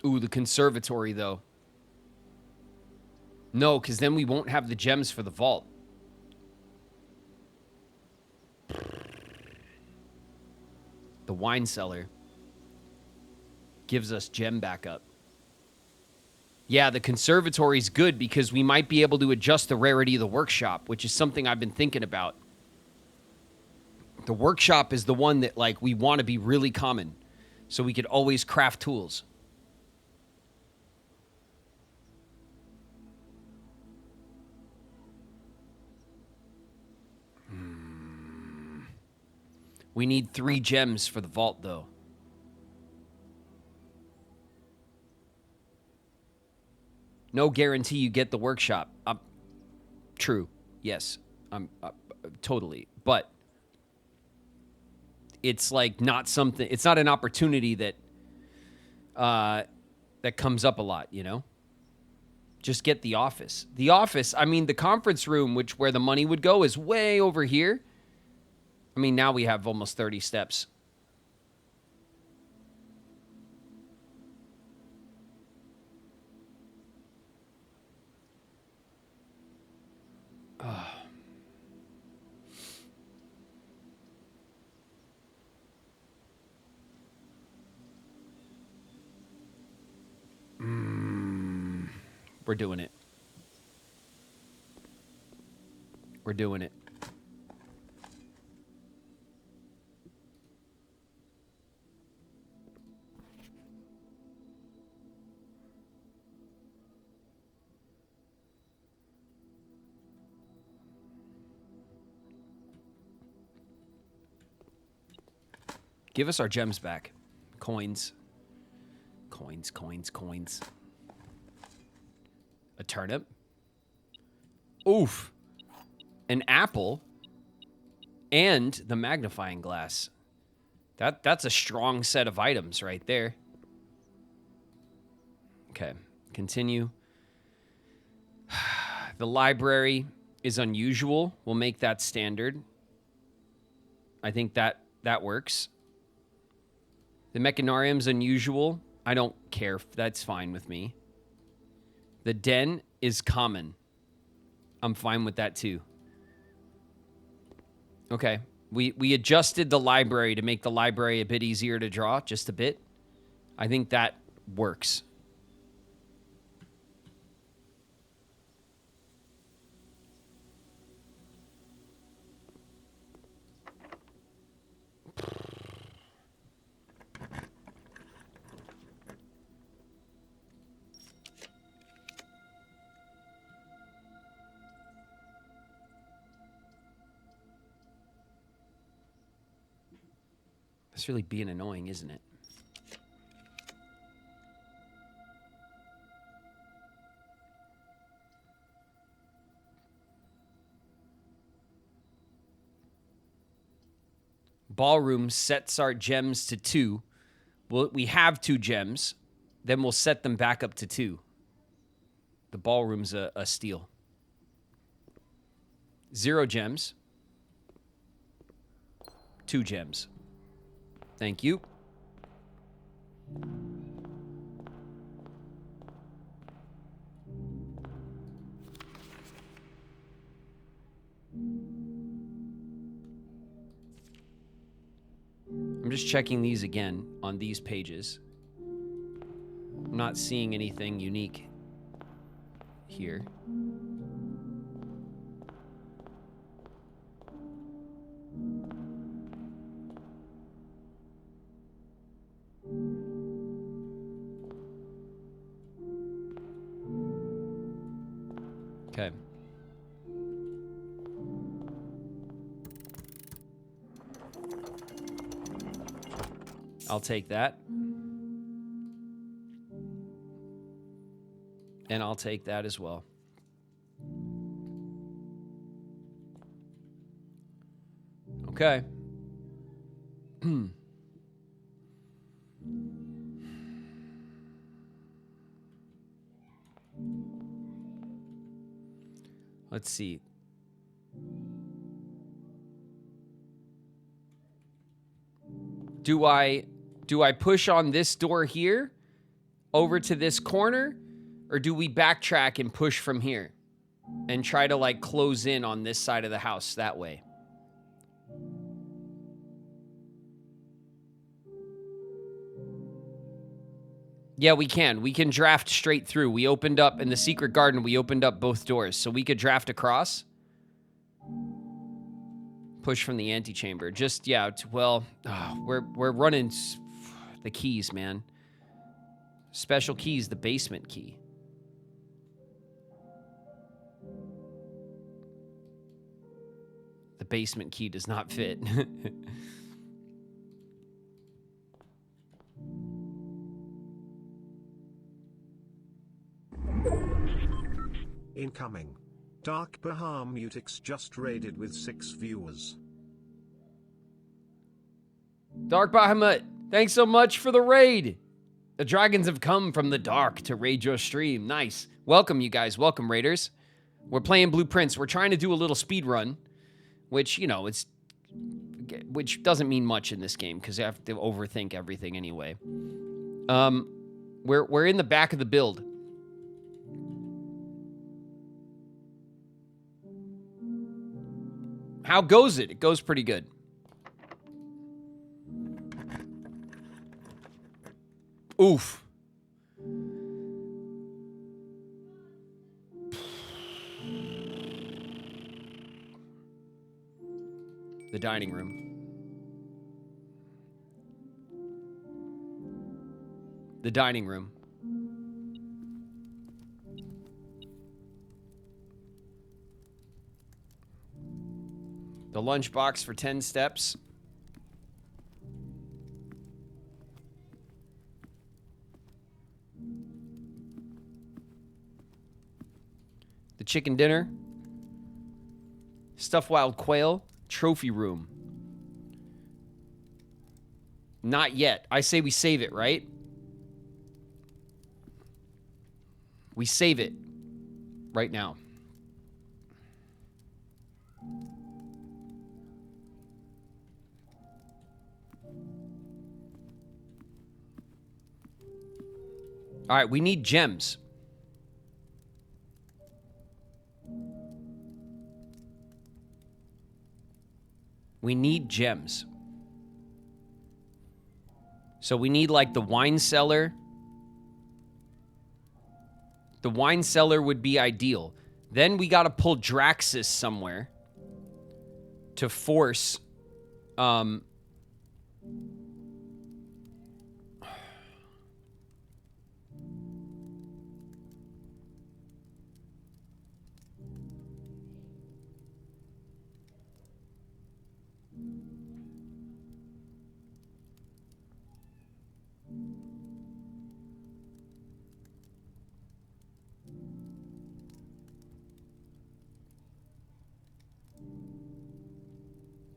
Ooh, the conservatory, though. No, because then we won't have the gems for the vault. The wine cellar gives us gem backup. Yeah, the conservatory's good because we might be able to adjust the rarity of the workshop, which is something I've been thinking about. The workshop is the one that, like, we want to be really common, so we could always craft tools. We need 3 gems for the vault, though. No guarantee you get the workshop. True. Yes. Totally. But it's like not something. It's not an opportunity that that comes up a lot, you know? Just get the office. The office, I mean, the conference room, where the money would go, is way over here. I mean, now we have almost 30 steps. We're doing it. We're doing it. Give us our gems back. Coins. Coins, coins, coins. A turnip. Oof. An apple. And the magnifying glass. That's a strong set of items right there. Okay. Continue. The library. is unusual. We'll make that standard. I think that works. The Mechanarium's unusual. I don't care. That's fine with me. The Den is common. I'm fine with that too. Okay. We adjusted the library to make the library a bit easier to draw, just a bit. I think that works. It's really being annoying, isn't it? Ballroom sets our gems to 2. We have 2 gems. Then we'll set them back up to 2. The ballroom's a steal. 0 gems. 2 gems. Thank you. I'm just checking these again on these pages. I'm not seeing anything unique here. Okay. I'll take that. And I'll take that as well. Okay. Let's see. Do I push on this door here over to this corner, or do we backtrack and push from here and try to like close in on this side of the house that way? Yeah, we can. We can draft straight through. We opened up in the secret garden, we opened up both doors, so we could draft across. Push from the antechamber. Just, yeah, well, we're running the keys, man. Special keys, the basement key. The basement key does not fit. Incoming. Dark Bahamutix just raided with 6 viewers. Dark Bahamut, thanks so much for the raid. The dragons have come from the dark to raid your stream. Nice. Welcome, you guys. Welcome, raiders. We're playing Blueprints. We're trying to do a little speed run, which, you know, which doesn't mean much in this game because you have to overthink everything anyway. We're in the back of the build. How goes it? It goes pretty good. Oof. The dining room. The dining room. The lunchbox for 10 steps. The chicken dinner. Stuffed wild quail. Trophy room. Not yet. I say we save it, right? We save it right now. All right, we need gems. We need gems. So we need like the wine cellar. The wine cellar would be ideal. Then we got to pull Draxus somewhere to force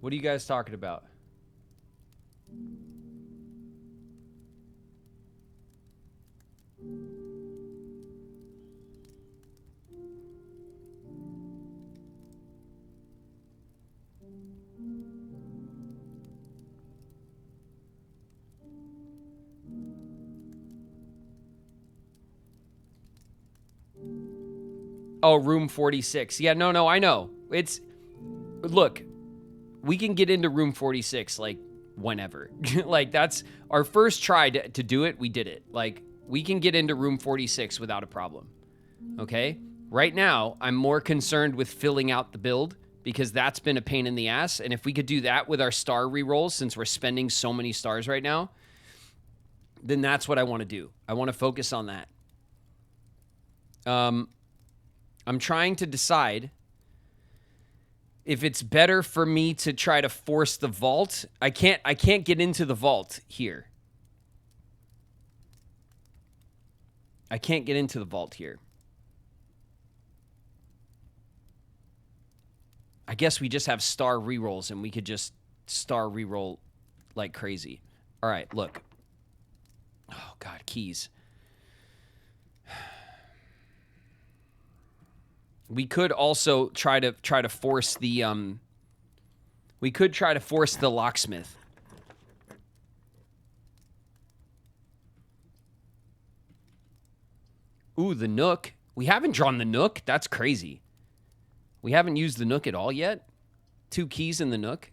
What are you guys talking about? Oh, room 46. Yeah, no, I know. Look, we can get into room 46 like whenever. Like that's our first try to do it. We did it. Like we can get into room 46 without a problem. Okay? Right now, I'm more concerned with filling out the build because that's been a pain in the ass. And if we could do that with our star rerolls, since we're spending so many stars right now, then that's what I want to do. I want to focus on that. I'm trying to decide if it's better for me to try to force the vault. I can't get into the vault here. I can't get into the vault here. I guess we just have star rerolls and we could just star reroll like crazy. All right, look. Oh God, keys. We could also try to force the we could try to force the locksmith. Ooh, the nook. We haven't drawn the nook. That's crazy. We haven't used the nook at all yet. 2 keys in the nook.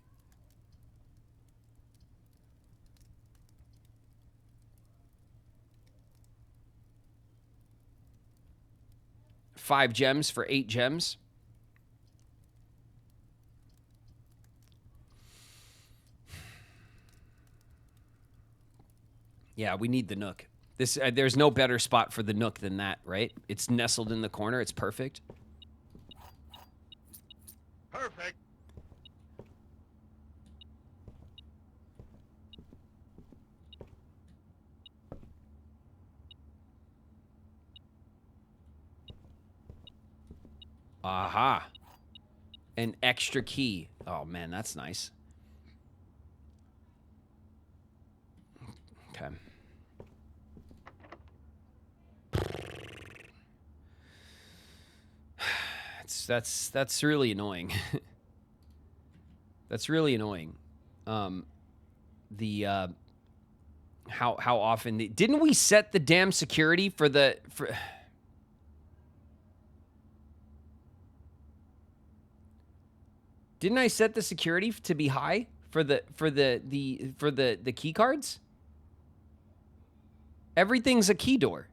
Five gems for 8 gems. Yeah, we need the nook. This there's no better spot for the nook than that, right? It's nestled in the corner. It's perfect. Perfect. Aha. An extra key. Oh, man, that's nice. Okay. That's really annoying. That's really annoying. How often didn't we set the damn security for Didn't I set the security to be high for the key cards? Everything's a key door.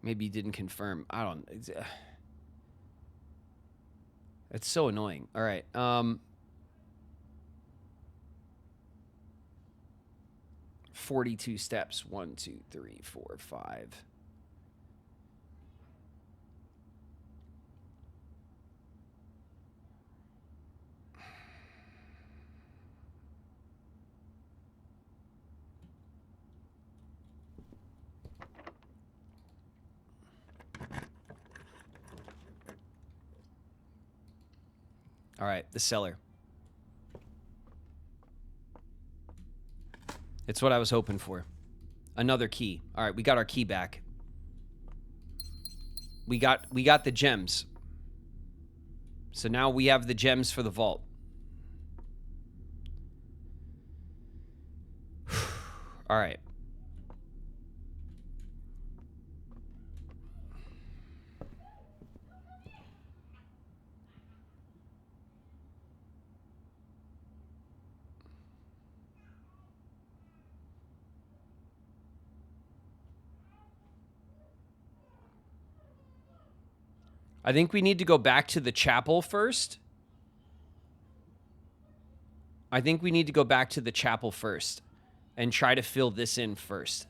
Maybe you didn't confirm. I don't. It's so annoying. All right. 42 steps. 1, 2, 3, 4, 5. All right, the cellar. It's what I was hoping for. Another key. All right, we got our key back. We got the gems. So now we have the gems for the vault. All right. I think we need to go back to the chapel first. I think we need to go back to the chapel first and try to fill this in first.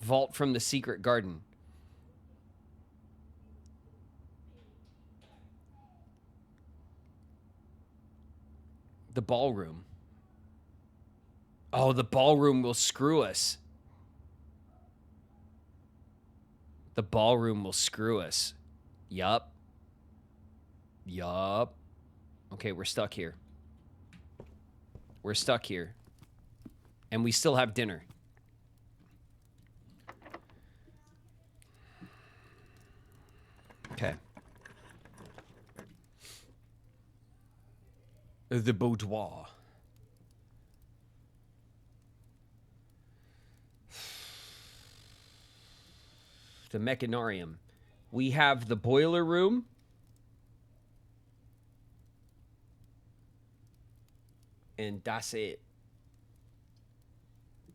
Vault from the secret garden. The ballroom. Oh, the ballroom will screw us. The ballroom will screw us. Yup. Yup. Okay, we're stuck here. We're stuck here. And we still have dinner. Okay. The boudoir. The mechanarium. We have the boiler room. And that's it.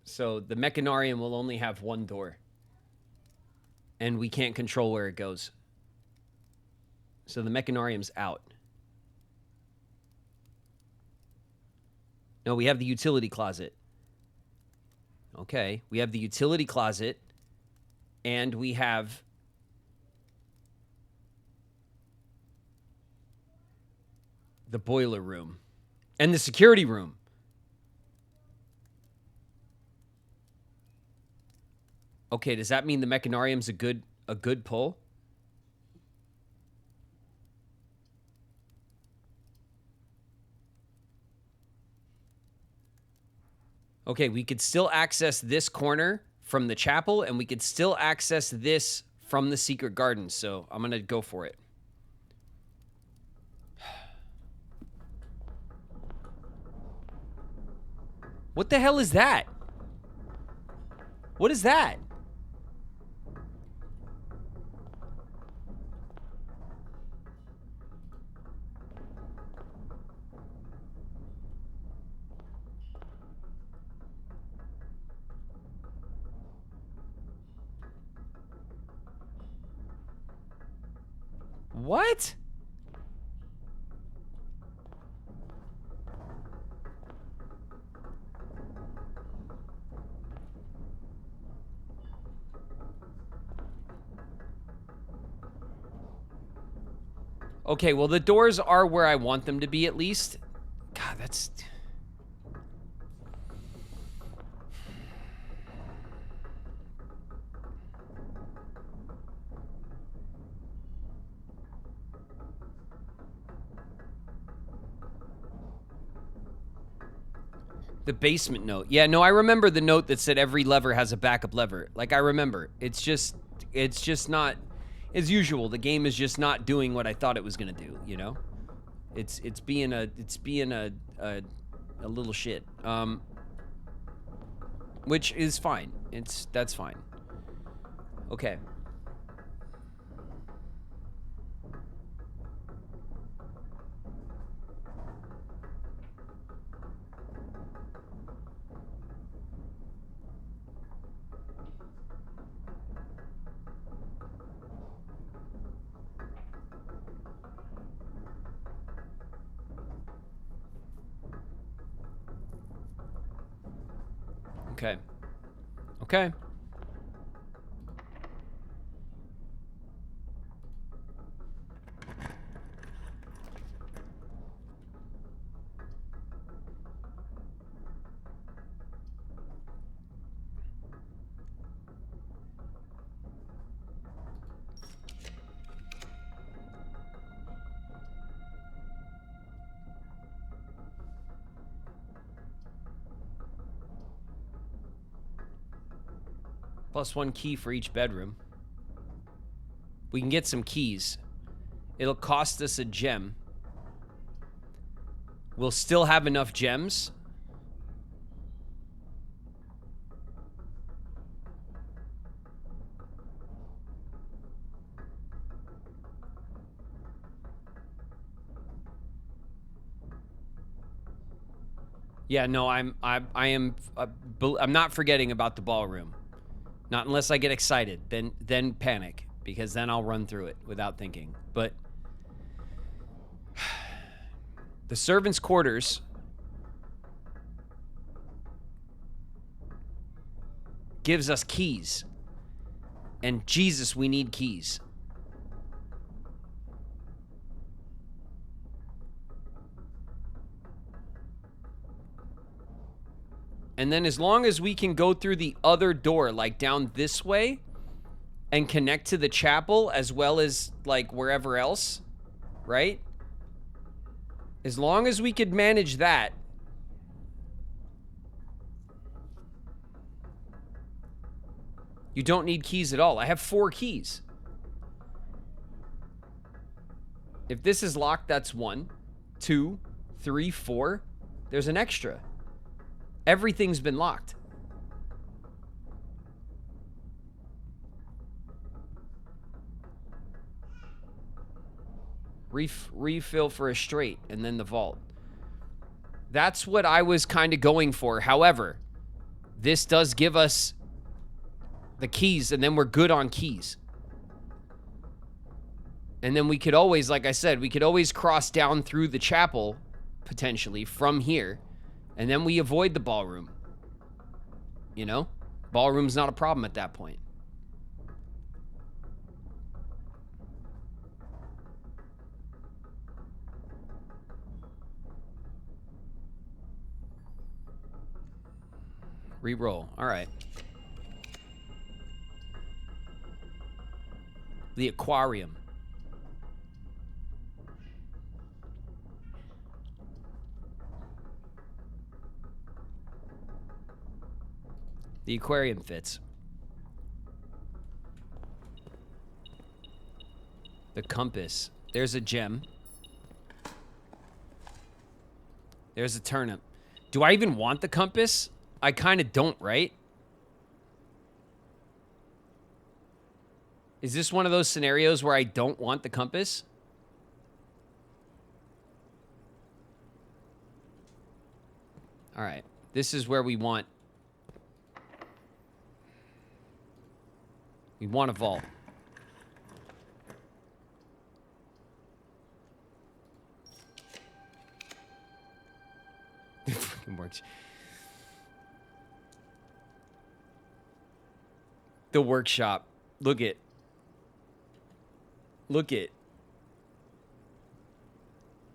So the mechanarium will only have one door. And we can't control where it goes. So the mechanarium's out. No, we have the utility closet. Okay, we have the utility closet. And we have the boiler room. And the security room. Okay, does that mean the mechanarium's a good pull? Okay, we could still access this corner from the chapel, and we could still access this from the secret garden. So I'm going to go for it. What the hell is that? What is that? What? Okay, well, the doors are where I want them to be, at least. God, that's... The basement note. Yeah, no, I remember the note that said every lever has a backup lever. Like, I remember. It's just not... As usual, the game is just not doing what I thought it was gonna do, you know? It's being a little shit. Which is fine. That's fine. Okay. Okay. Okay. Plus 1 key for each bedroom. We can get some keys. It'll cost us a gem. we'll still have enough gems. Yeah, no, I'm not forgetting about the ballroom. Not unless I get excited, then panic, because then I'll run through it without thinking. But the servants' quarters gives us keys. And Jesus, we need keys. And then as long as we can go through the other door, like down this way, and connect to the chapel as well as like wherever else, right? As long as we could manage that, you don't need keys at all. I have 4 keys. If this is locked, that's 1, 2, 3, 4. There's an extra. Everything's been locked. Refill for a straight, and then the vault. That's what I was kind of going for. However, this does give us the keys, and then we're good on keys. And then we could always, like I said, we could always cross down through the chapel, potentially, from here, and then we avoid the ballroom. You know? Ballroom's not a problem at that point. Reroll. All right. The aquarium. The aquarium fits. The compass. There's a gem. There's a turnip. Do I even want the compass? I kind of don't, right? Is this one of those scenarios where I don't want the compass? All right. This is where we want... We want a vault. It fucking works. The workshop. Look at. Look at.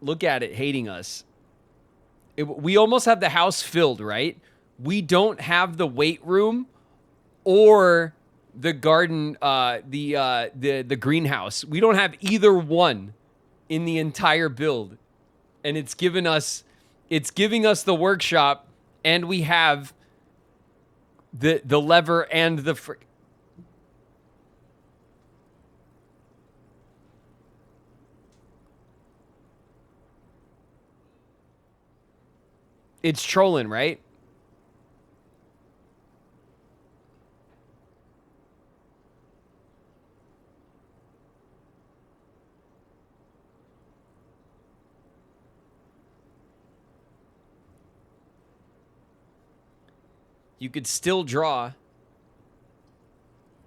Look at it hating us. We almost have the house filled, right? We don't have the weight room or the garden, the greenhouse. We don't have either one in the entire build. And it's giving us the workshop, and we have the lever and the It's trolling, right? You could still draw.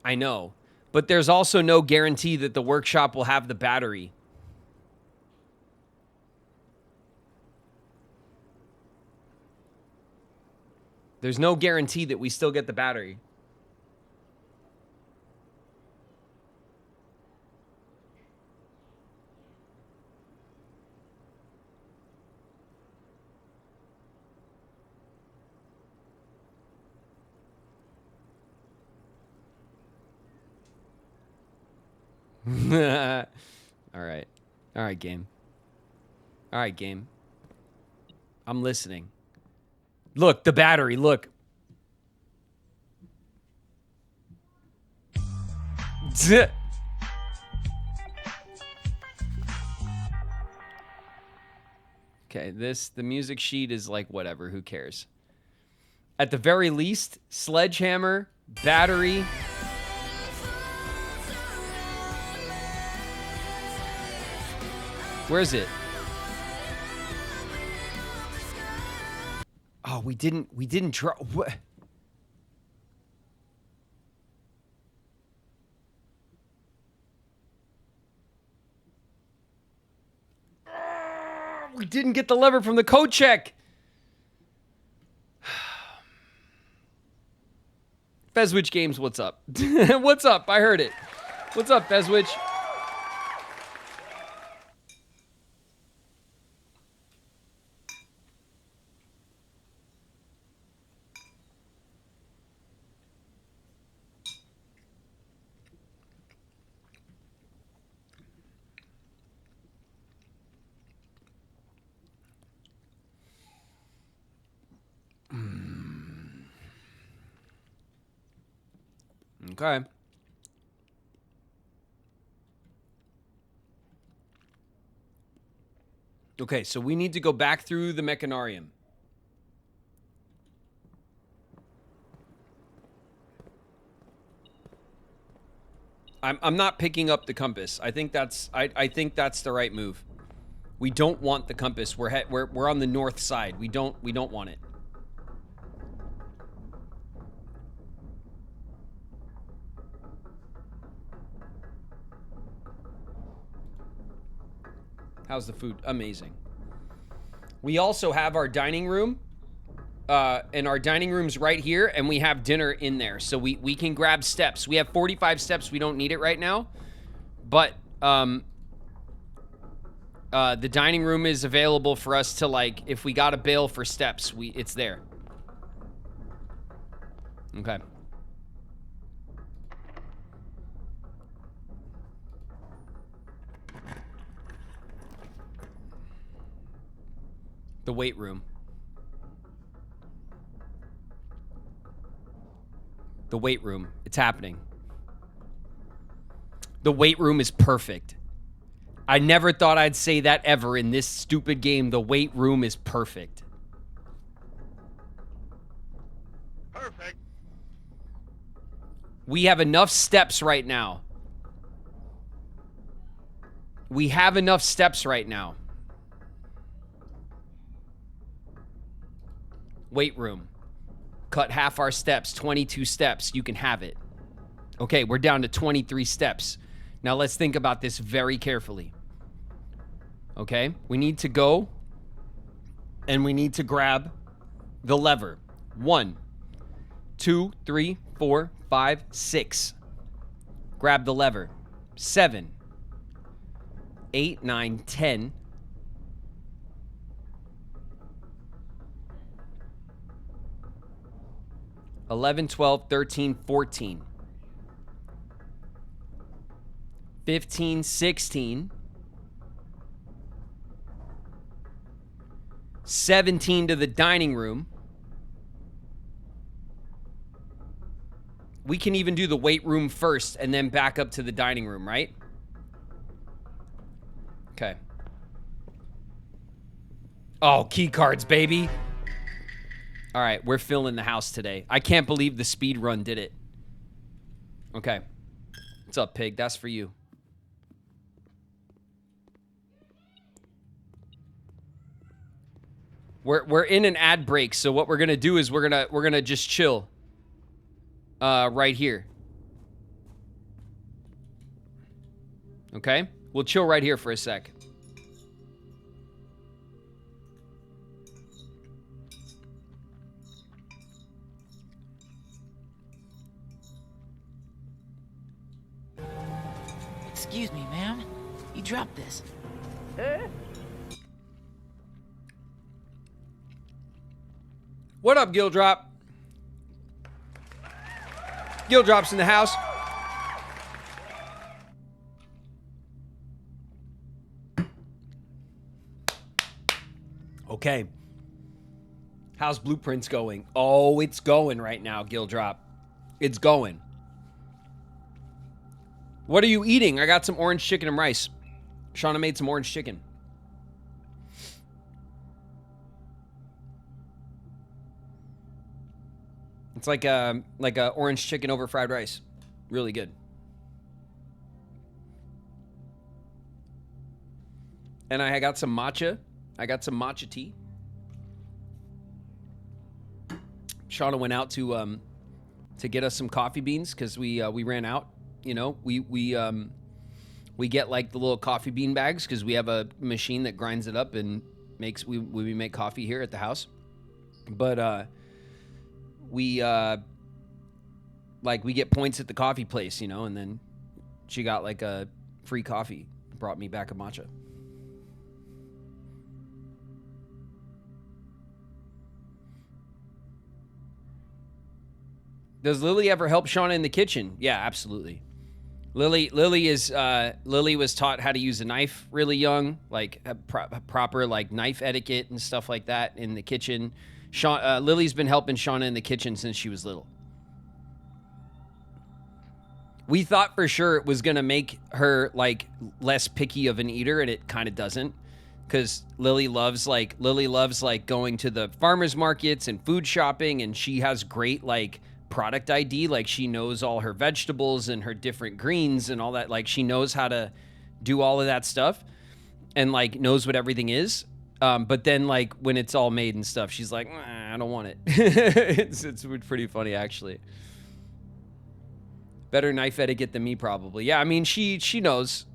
I know. But there's also no guarantee that the workshop will have the battery. There's no guarantee that we still get the battery. All right. All right, game. All right, game. I'm listening. Look, the battery, look. Okay, the music sheet is like whatever, who cares? At the very least, sledgehammer, battery. Where is it? Oh, we didn't draw. What? We didn't get the lever from the code check. Fezwich Games, what's up? What's up? I heard it. What's up, Fezwich? Okay. Okay, so we need to go back through the mechanarium. I'm not picking up the compass. I think that's the right move. We don't want the compass. We're on the north side. We don't want it. How's the food? Amazing. We also have our dining room. And our dining room's right here, and we have dinner in there. So we can grab steps. We have 45 steps. We don't need it right now. But the dining room is available for us to, like, if we got to bail for steps, it's there. Okay. The weight room. The weight room. It's happening. The weight room is perfect. I never thought I'd say that ever in this stupid game. The weight room is perfect. Perfect. We have enough steps right now. We have enough steps right now. Weight room. Cut half our steps, 22 steps. You can have it. Okay, we're down to 23 steps. Now let's think about this very carefully. Okay, we need to go and we need to grab the lever. 1, 2, 3, 4, 5, 6. Grab the lever. 7, 8, 9, 10. 11, 12, 13, 14. 15, 16. 17 to the dining room. We can even do the weight room first and then back up to the dining room, right? Okay. Oh, key cards, baby. All right, we're filling the house today. I can't believe the speed run did it. Okay. What's up, pig? That's for you. We're in an ad break, so what we're gonna do is we're gonna just chill. Right here. Okay? We'll chill right here for a sec. Excuse me, ma'am. You dropped this. What up, Gildrop? Gildrop's in the house. Okay. How's Blueprints going? Oh, it's going right now, Gildrop. It's going. What are you eating? I got some orange chicken and rice. Shauna made some orange chicken. It's like a orange chicken over fried rice. Really good. And I got some matcha. I got some matcha tea. Shauna went out to get us some coffee beans because we ran out. You know, we get like the little coffee bean bags because we have a machine that grinds it up and makes we make coffee here at the house. But we get points at the coffee place, you know, and then she got like a free coffee, brought me back a matcha. Does Lily ever help Shauna in the kitchen? Yeah, absolutely. Lily was taught how to use a knife really young, like proper like knife etiquette and stuff like that in the kitchen. Lily's been helping Shauna in the kitchen since she was little. We thought for sure it was gonna make her like less picky of an eater, and it kind of doesn't, because Lily loves going to the farmers markets and food shopping, and she has great like product ID. Like she knows all her vegetables and her different greens and all that. Like she knows how to do all of that stuff and like knows what everything is. But then like when it's all made and stuff, she's like, I don't want it. It's pretty funny actually. Better knife etiquette than me probably. Yeah, I mean she knows.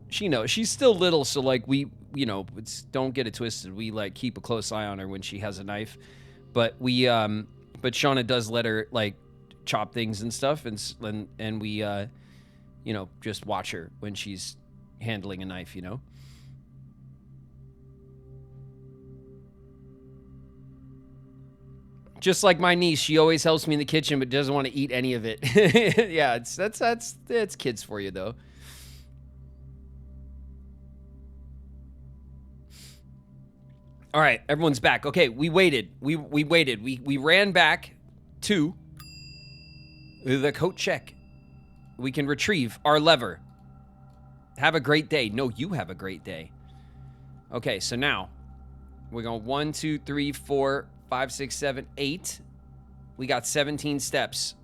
She knows. She's still little, so like we, you know, don't get it twisted. We like keep a close eye on her when she has a knife. But but Shauna does let her like chop things and stuff, and we you know, just watch her when she's handling a knife, you know. Just like my niece, she always helps me in the kitchen but doesn't want to eat any of it. Yeah, that's kids for you though. All right, everyone's back. Okay, we waited. We waited. We ran back to the coat check. We can retrieve our lever. Have a great day. No, you have a great day. Okay, so now we're going 1, 2, 3, 4, 5, 6, 7, 8. We got 17 steps.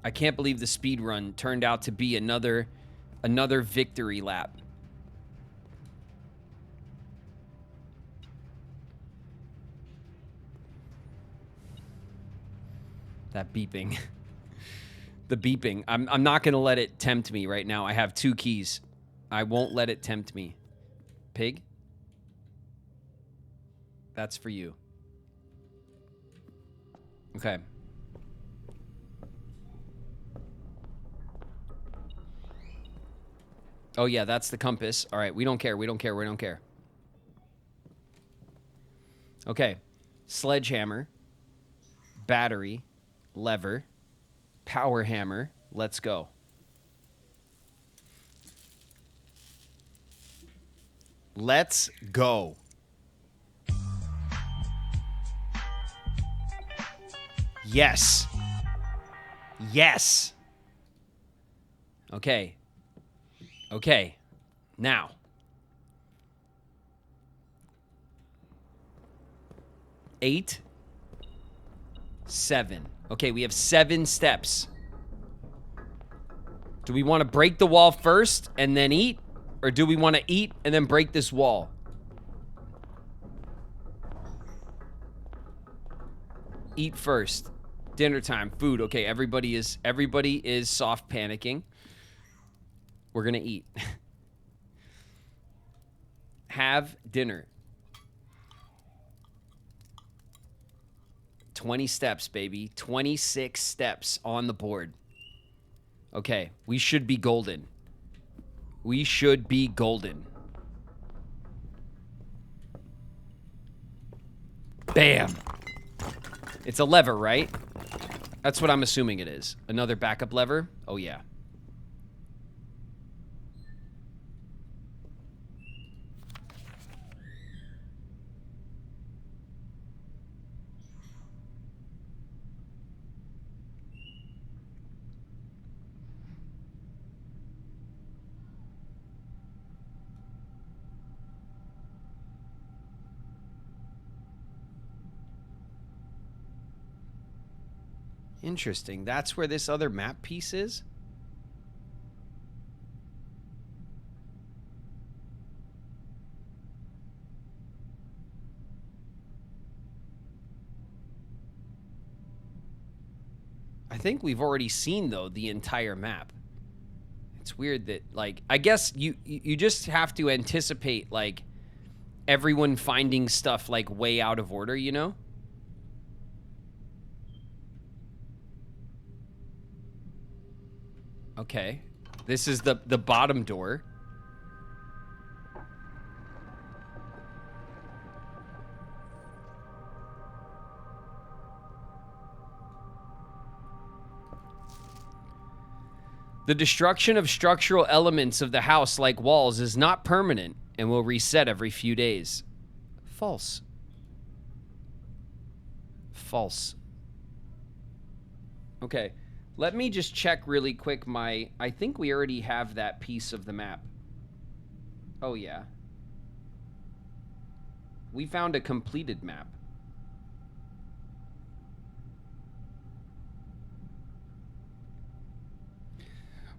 I can't believe the speed run turned out to be another victory lap. That beeping. The beeping. I'm not going to let it tempt me right now. I have 2 keys. I won't let it tempt me. Pig? That's for you. Okay. Oh, yeah, that's the compass. All right, we don't care. We don't care. We don't care. Okay. Sledgehammer. Battery. Lever, power hammer, let's go. Let's go. Yes. Yes. Okay. Okay. Now. Eight. 7. Okay, we have 7 steps. Do we want to break the wall first and then eat? Or do we want to eat and then break this wall? Eat first. Dinner time, food. Okay, everybody is soft panicking. We're going to eat. Have dinner. 20 steps, baby. 26 steps on the board. Okay, we should be golden. We should be golden. Bam. It's a lever, right? That's what I'm assuming it is. Another backup lever? Oh, yeah. Interesting. That's where this other map piece is? I think we've already seen, though, the entire map. It's weird that, like, I guess you just have to anticipate, like, everyone finding stuff, like, way out of order, you know? Okay. This is the bottom door. The destruction of structural elements of the house, like walls, is not permanent and will reset every few days. False. False. Okay. Let me just check really quick my... I think we already have that piece of the map. Oh, yeah. We found a completed map.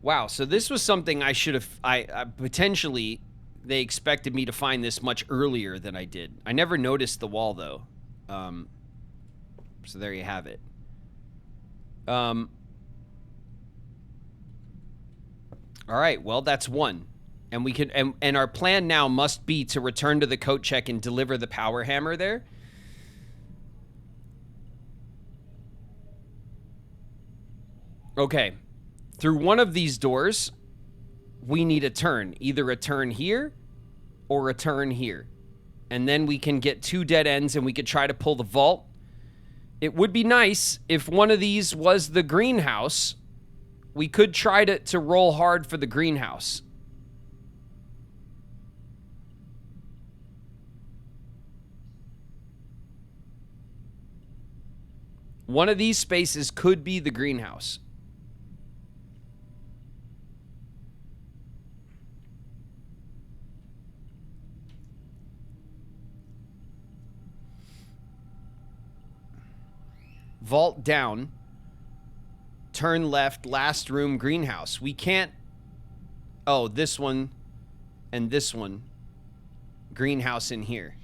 Wow, so this was something I should have... I potentially, they expected me to find this much earlier than I did. I never noticed the wall, though. So there you have it. All right, well, that's one. And we can... And our plan now must be to return to the coat check and deliver the power hammer there. Okay. Through one of these doors, we need a turn. Either a turn here or a turn here. And then we can get 2 dead ends and we could try to pull the vault. It would be nice if one of these was the greenhouse. We could try to roll hard for the greenhouse. One of these spaces could be the greenhouse. Vault down. Turn left, last room, greenhouse. We can't... Oh, this one and this one. Greenhouse in here.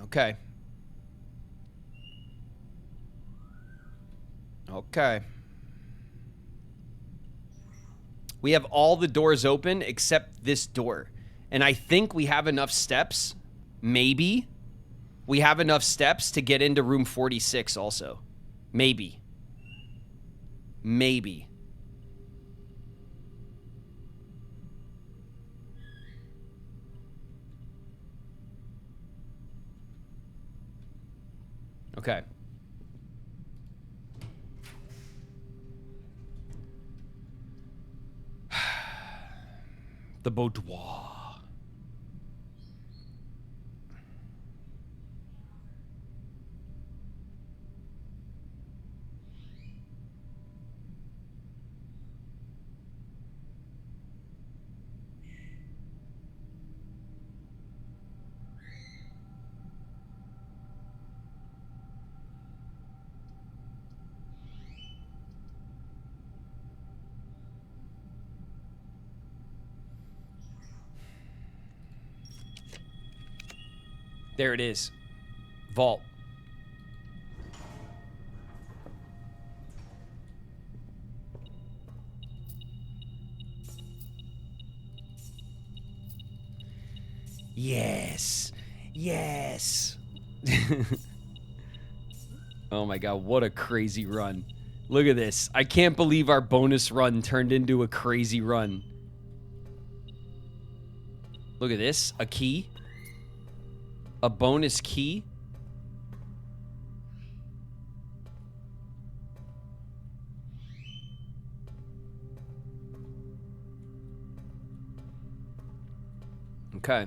Okay. Okay. We have all the doors open except this door. And I think we have enough steps. Maybe. We have enough steps to get into room 46 also. Maybe. Maybe. Okay. The boudoir. There it is. Vault. Yes. Yes. Oh my god, what a crazy run. Look at this. I can't believe our bonus run turned into a crazy run. Look at this. A key. A bonus key. Okay.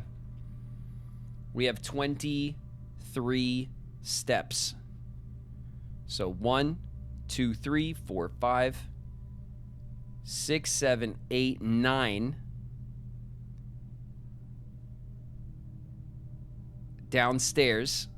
We have 23 steps. So 1, 2, 3, 4, 5, 6, 7, 8, 9. Downstairs.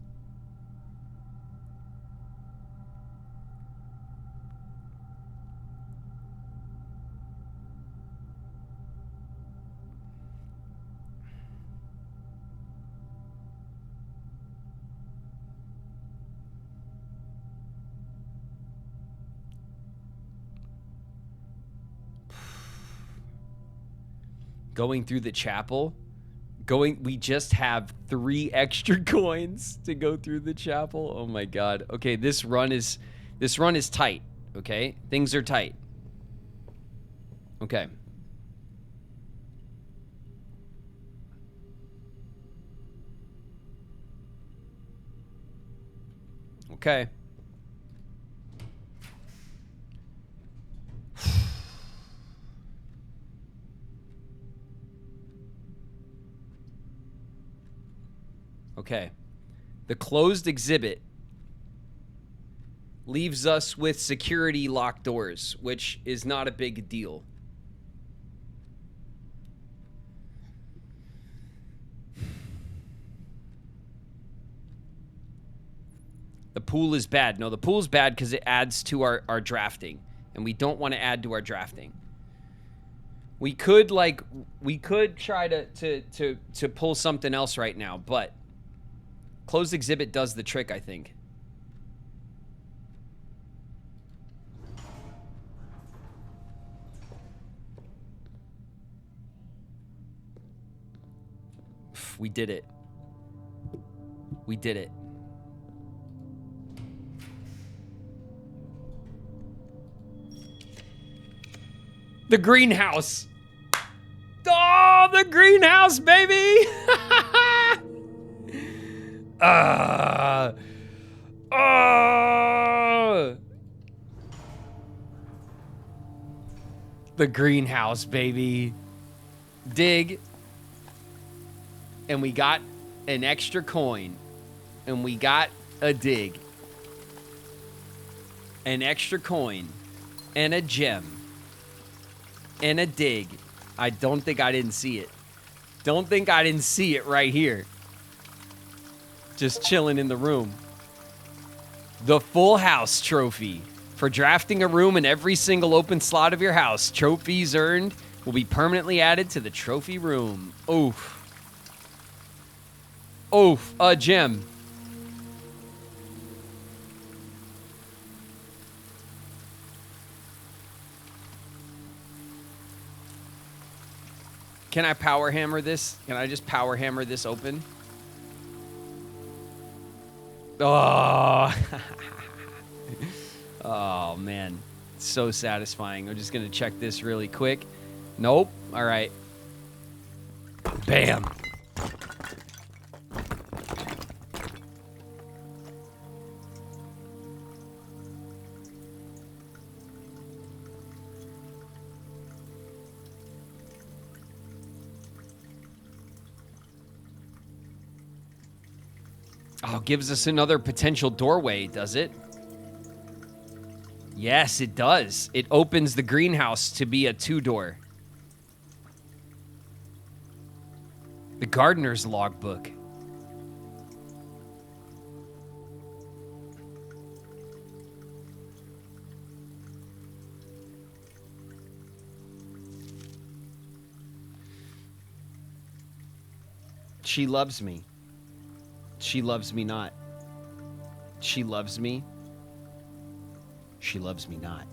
Going through the chapel. We just have 3 extra coins to go through the chapel. Oh my god. Okay, this run is tight. Okay, things are tight. Okay. Okay. Okay. The closed exhibit leaves us with security locked doors, which is not a big deal. The pool is bad. No, the pool's bad because it adds to our drafting, and we don't want to add to our drafting. We could try to pull something else right now, but closed exhibit does the trick, I think. We did it. We did it. The greenhouse. Oh, the greenhouse, baby. The greenhouse, baby. Dig. And we got an extra coin. And we got a dig. An extra coin. And a gem. And a dig. I don't think I didn't see it. Don't think I didn't see it right here. Just chilling in the room. The Full House trophy. For drafting a room in every single open slot of your house, trophies earned will be permanently added to the trophy room. Oof. Oof. A gem. Can I power hammer this? Can I just power hammer this open? Oh. Oh, man. So satisfying. I'm just going to check this really quick. Nope. All right. Bam. Oh, gives us another potential doorway, does it? Yes, it does. It opens the greenhouse to be a 2-door. The gardener's logbook. She loves me. She loves me not. She loves me. She loves me not.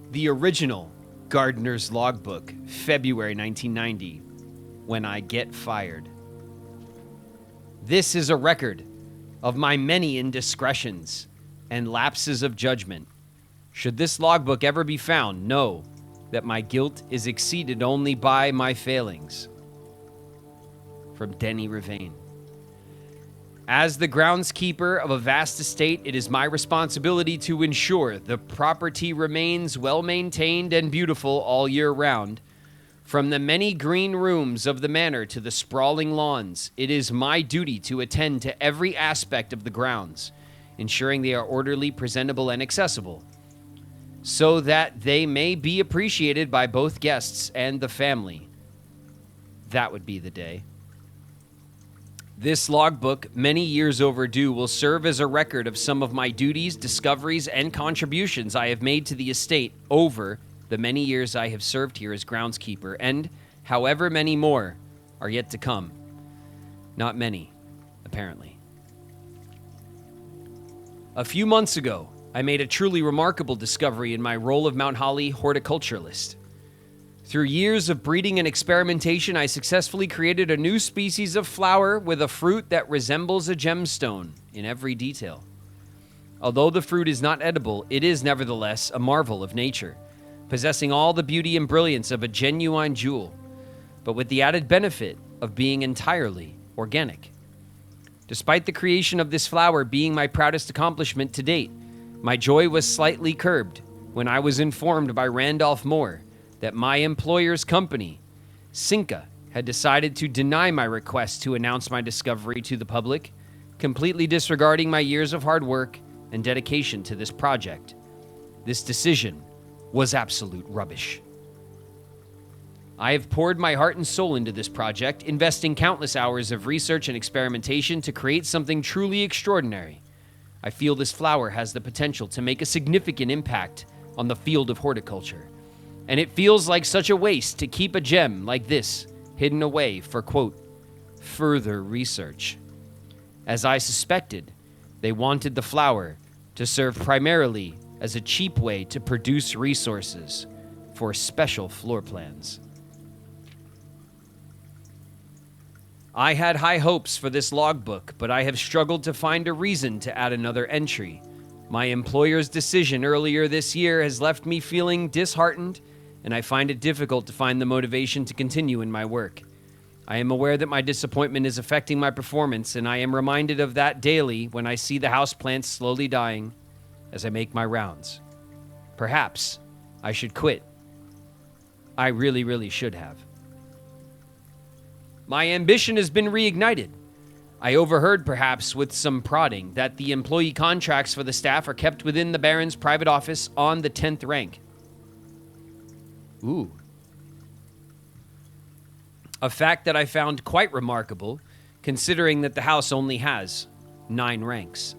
The original Gardener's Logbook, February 1990, When I Get Fired. This is a record of my many indiscretions and lapses of judgment. Should this logbook ever be found, know that my guilt is exceeded only by my failings. From Denny Ravain. As the groundskeeper of a vast estate, it is my responsibility to ensure the property remains well-maintained and beautiful all year round. From the many green rooms of the manor to the sprawling lawns, it is my duty to attend to every aspect of the grounds, ensuring they are orderly, presentable, and accessible, so that they may be appreciated by both guests and the family. That would be the day. This logbook, many years overdue, will serve as a record of some of my duties, discoveries, and contributions I have made to the estate over the many years I have served here as groundskeeper, and however many more are yet to come. Not many, apparently. A few months ago, I made a truly remarkable discovery in my role of Mount Holly horticulturalist. Through years of breeding and experimentation, I successfully created a new species of flower with a fruit that resembles a gemstone in every detail. Although the fruit is not edible, it is nevertheless a marvel of nature, possessing all the beauty and brilliance of a genuine jewel, but with the added benefit of being entirely organic. Despite the creation of this flower being my proudest accomplishment to date, my joy was slightly curbed when I was informed by Randolph Moore that my employer's company, Cinca, had decided to deny my request to announce my discovery to the public, completely disregarding my years of hard work and dedication to this project. This decision was absolute rubbish. I have poured my heart and soul into this project, investing countless hours of research and experimentation to create something truly extraordinary. I feel this flower has the potential to make a significant impact on the field of horticulture, and it feels like such a waste to keep a gem like this hidden away for, quote, further research. As I suspected, they wanted the flower to serve primarily as a cheap way to produce resources for special floor plans. I had high hopes for this logbook, but I have struggled to find a reason to add another entry. My employer's decision earlier this year has left me feeling disheartened, and I find it difficult to find the motivation to continue in my work. I am aware that my disappointment is affecting my performance, and I am reminded of that daily when I see the houseplants slowly dying as I make my rounds. Perhaps I should quit. I really should have. My ambition has been reignited. I overheard, perhaps with some prodding, that the employee contracts for the staff are kept within the Baron's private office on the 10th rank. Ooh. A fact that I found quite remarkable, considering that the house only has 9 ranks.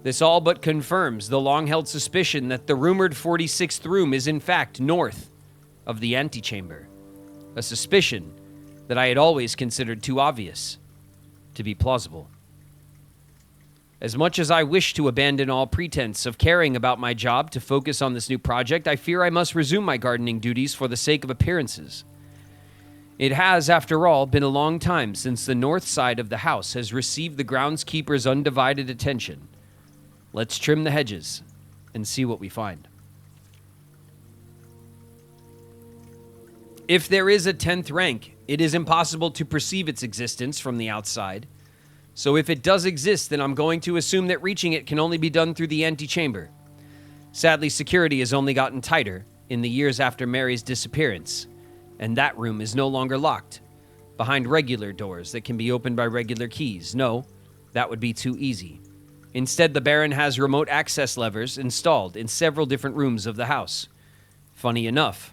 This all but confirms the long-held suspicion that the rumored 46th room is in fact north of the antechamber, a suspicion that I had always considered too obvious to be plausible. As much as I wish to abandon all pretense of caring about my job to focus on this new project, I fear I must resume my gardening duties for the sake of appearances. It has, after all, been a long time since the north side of the house has received the groundskeeper's undivided attention. Let's trim the hedges and see what we find. If there is a 10th rank, it is impossible to perceive its existence from the outside. So if it does exist, then I'm going to assume that reaching it can only be done through the antechamber. Sadly, security has only gotten tighter in the years after Mary's disappearance, and that room is no longer locked behind regular doors that can be opened by regular keys. No, that would be too easy. Instead, the Baron has remote access levers installed in several different rooms of the house. Funny enough,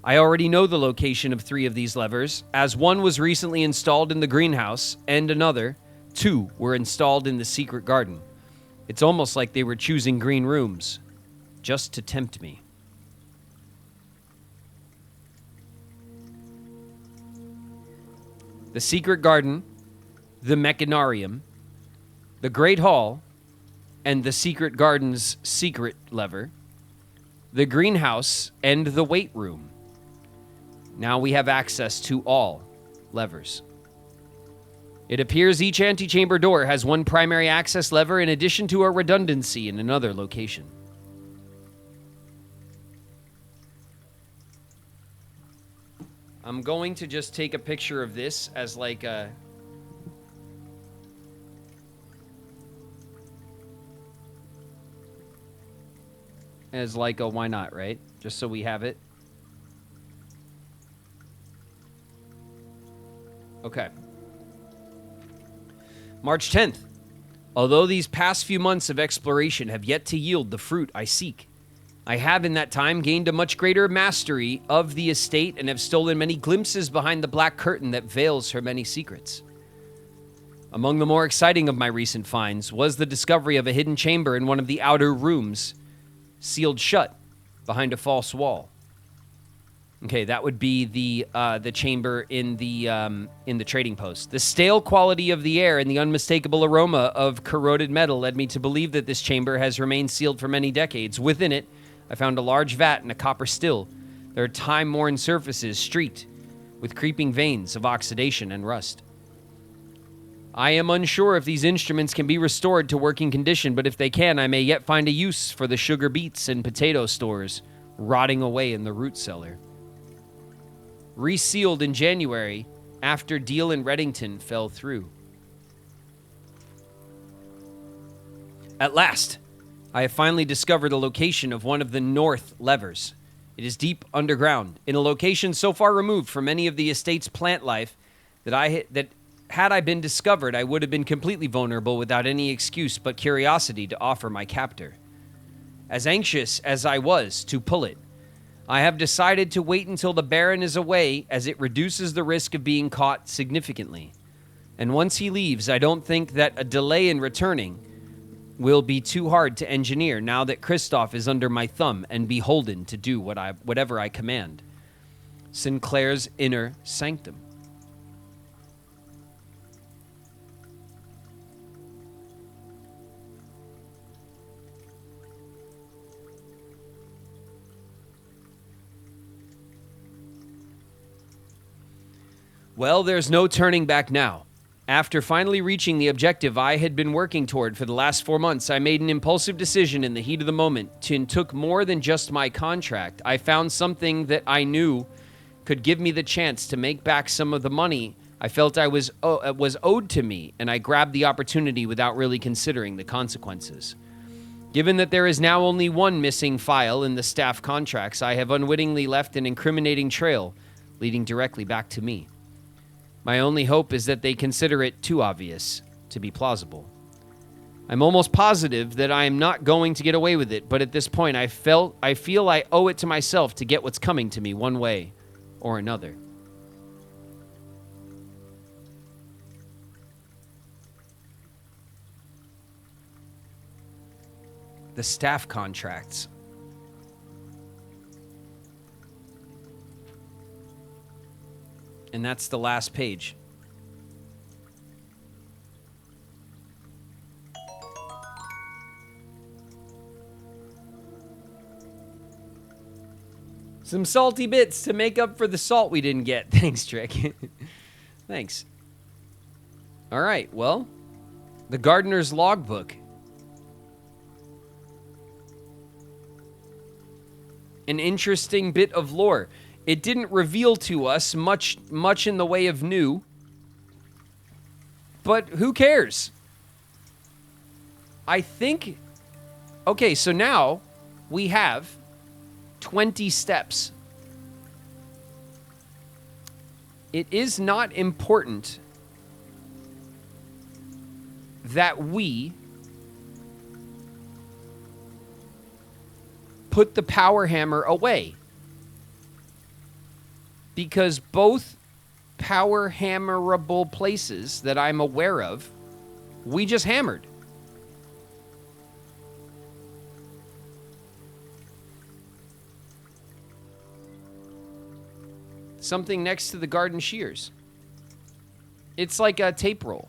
I already know the location of 3 of these levers, as one was recently installed in the greenhouse, and 2 were installed in the secret garden. It's almost like they were choosing green rooms, just to tempt me. The secret garden, the mechanarium, the Great Hall, and the secret garden's secret lever, the greenhouse, and the weight room. Now we have access to all levers. It appears each antechamber door has one primary access lever in addition to a redundancy in another location. I'm going to just take a picture of this as like a... why not, right? Just so we have it. Okay. March 10th. Although these past few months of exploration have yet to yield the fruit I seek, I have in that time gained a much greater mastery of the estate and have stolen many glimpses behind the black curtain that veils her many secrets. Among the more exciting of my recent finds was the discovery of a hidden chamber in one of the outer rooms, sealed shut behind a false wall. Okay, that would be the chamber in the trading post. The stale quality of the air and the unmistakable aroma of corroded metal led me to believe that this chamber has remained sealed for many decades. Within it, I found a large vat and a copper still. There are time-worn surfaces streaked with creeping veins of oxidation and rust. I am unsure if these instruments can be restored to working condition, but if they can, I may yet find a use for the sugar beets and potato stores rotting away in the root cellar. Resealed in January after deal in Reddington fell through. At last, I have finally discovered the location of one of the north levers. It is deep underground, in a location so far removed from any of the estate's plant life that had I been discovered, I would have been completely vulnerable without any excuse but curiosity to offer my captor. As anxious as I was to pull it, I have decided to wait until the Baron is away, as it reduces the risk of being caught significantly. And once he leaves, I don't think that a delay in returning will be too hard to engineer now that Kristoff is under my thumb and beholden to do whatever I command. Sinclair's Inner Sanctum. Well, there's no turning back now. After finally reaching the objective I had been working toward for the last 4 months, I made an impulsive decision in the heat of the moment and took more than just my contract. I found something that I knew could give me the chance to make back some of the money I felt I was owed to me, and I grabbed the opportunity without really considering the consequences. Given that there is now only one missing file in the staff contracts, I have unwittingly left an incriminating trail leading directly back to me. My only hope is that they consider it too obvious to be plausible. I'm almost positive that I am not going to get away with it, but at this point I feel I owe it to myself to get what's coming to me one way or another. The staff contracts. And that's the last page. Some salty bits to make up for the salt we didn't get. Thanks, Trick. Thanks. All right, well, the gardener's logbook. An interesting bit of lore. It didn't reveal to us much in the way of new, but who cares? I think, okay, so now we have 20 steps. It is not important that we put the power hammer away, because both power hammerable places that I'm aware of, we just hammered. Something next to the garden shears. It's like a tape roll.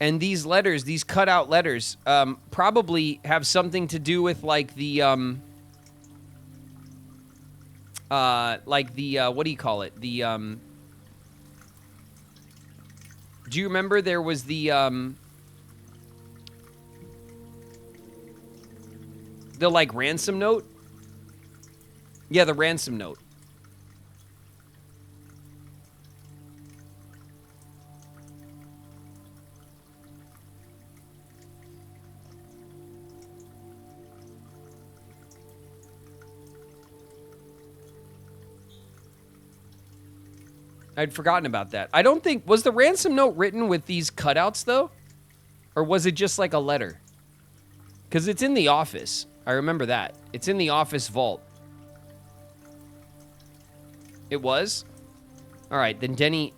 And these letters, these cutout letters, probably have something to do with like the, what do you call it? The, do you remember there was the like ransom note? Yeah, the ransom note. I'd forgotten about that. I don't think... Was the ransom note written with these cutouts, though? Or was it just like a letter? Because it's in the office. I remember that. It's in the office vault. It was? All right, then Denny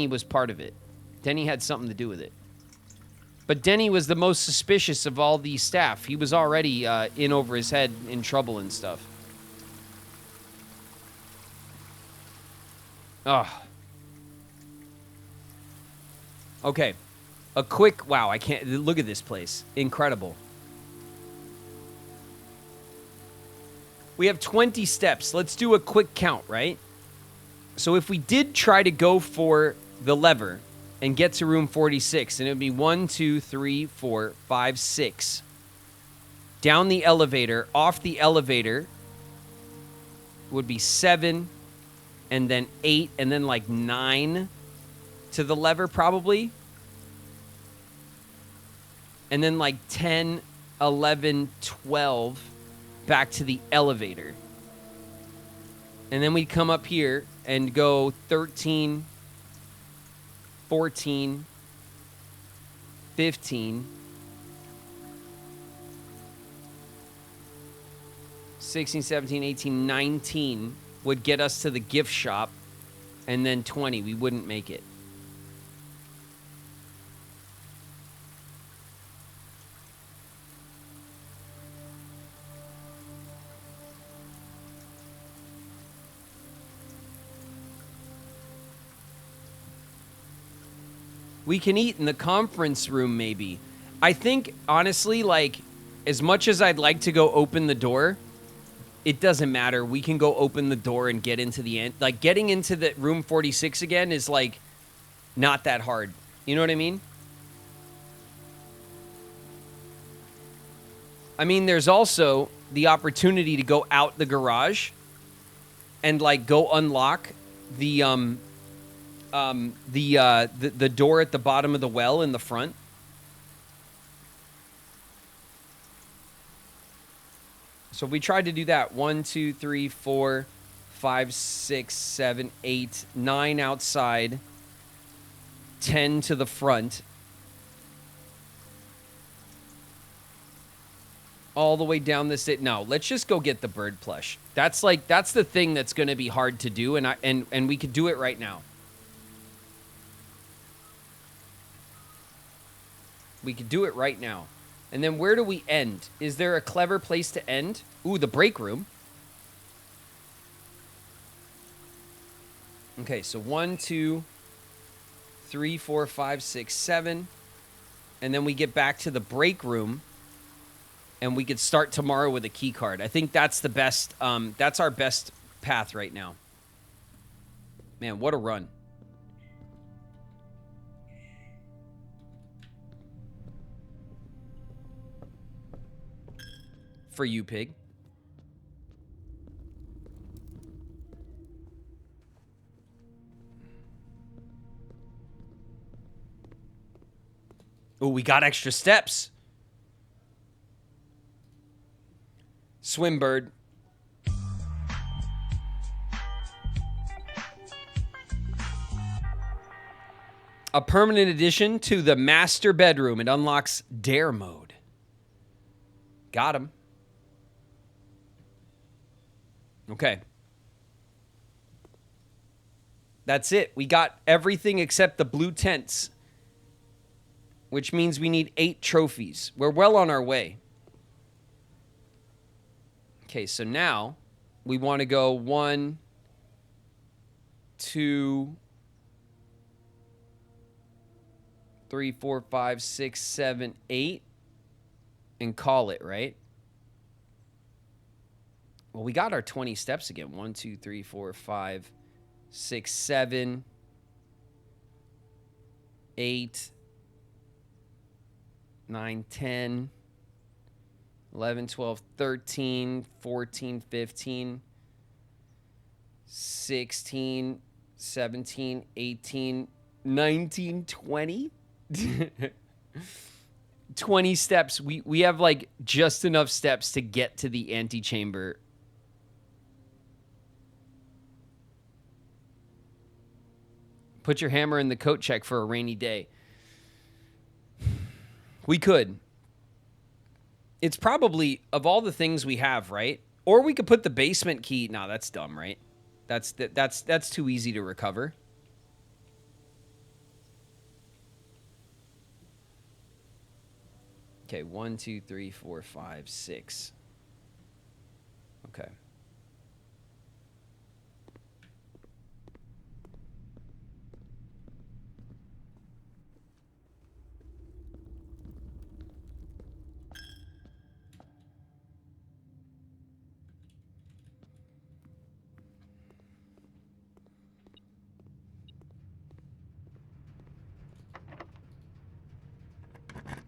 was part of it. Denny had something to do with it. But Denny was the most suspicious of all the staff. He was already in over his head in trouble and stuff. Ugh. Okay. A quick... Wow, I can't... Look at this place. Incredible. We have 20 steps. Let's do a quick count, right? So if we did try to go for the lever and get to room 46, and it would be 1, 2, 3, 4, 5, 6. Down the elevator, off the elevator would be 7, and then 8, and then like 9 to the lever probably. And then like 10, 11, 12 back to the elevator. And then we'd come up here and go 13, 14, 15, 16, 17, 18, 19 would get us to the gift shop, and then 20. We wouldn't make it. We can eat in the conference room, maybe. I think, honestly, like, as much as I'd like to go open the door, it doesn't matter. We can go open the door and get into the end. Like, getting into the room 46 again is, like, not that hard. You know what I mean? I mean, there's also the opportunity to go out the garage and, like, go unlock the door at the bottom of the well in the front. So we tried to do that. 1, 2, 3, 4, 5, 6, 7, 8, 9 outside, 10 to the front. All the way down this. No, let's just go get the bird plush. That's the thing that's going to be hard to do, and we could do it right now. We could do it right now. And then where do we end? Is there a clever place to end? Ooh, the break room. Okay, so 1, 2, 3, 4, 5, 6, 7. And then we get back to the break room. And we could start tomorrow with a key card. I think that's the best. That's our best path right now. Man, what a run. For you, pig. Oh, we got extra steps. Swimbird. A permanent addition to the master bedroom. It unlocks dare mode. Got him. Okay. That's it. We got everything except the blue tents, which means we need 8 trophies. We're well on our way. Okay, so now we want to go 1, 2, 3, 4, 5, 6, 7, 8 and call it, right? Well, we got our 20 steps again. 1, 2, 3, 4, 5, 6, 7, 8, 9, 10, 11, 12, 13, 14, 15, 16, 17, 18, 19, 20. 20 steps. We have like just enough steps to get to the antechamber. Put your hammer in the coat check for a rainy day. We could. It's probably, of all the things we have, right? Or we could put the basement key. No, that's dumb, right? That's too easy to recover. Okay, 1, 2, 3, 4, 5, 6. Okay.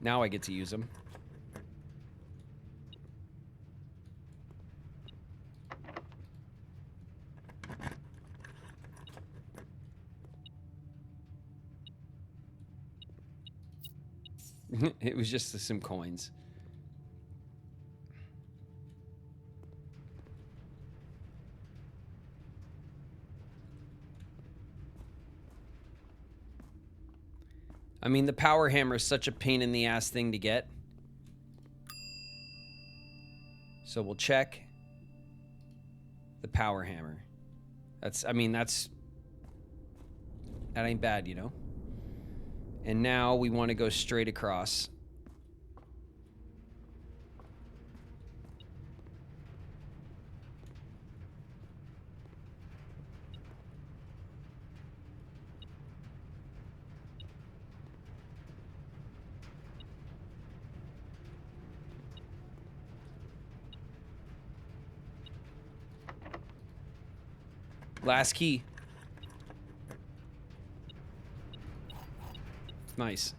Now I get to use them. It was just some coins. I mean, the power hammer is such a pain in the ass thing to get. So we'll check the power hammer. That ain't bad, you know? And now we want to go straight across. Last key. Nice.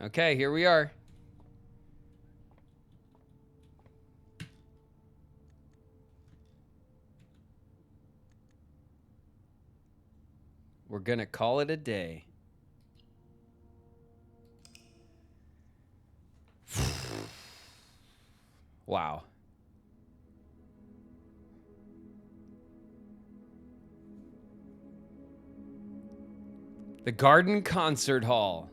Okay, here we are. We're gonna call it a day. Wow. The Garden Concert Hall.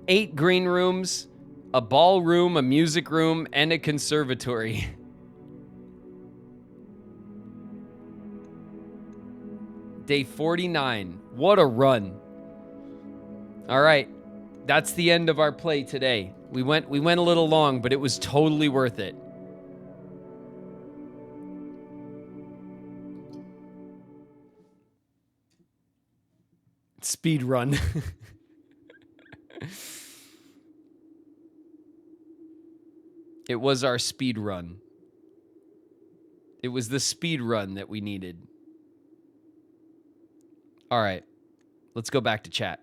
8 green rooms, a ballroom, a music room, and a conservatory. Day 49. What a run. All right. That's the end of our play today. We went a little long, but it was totally worth it. Speed run. It was our speed run. It was the speed run that we needed. All right. Let's go back to chat.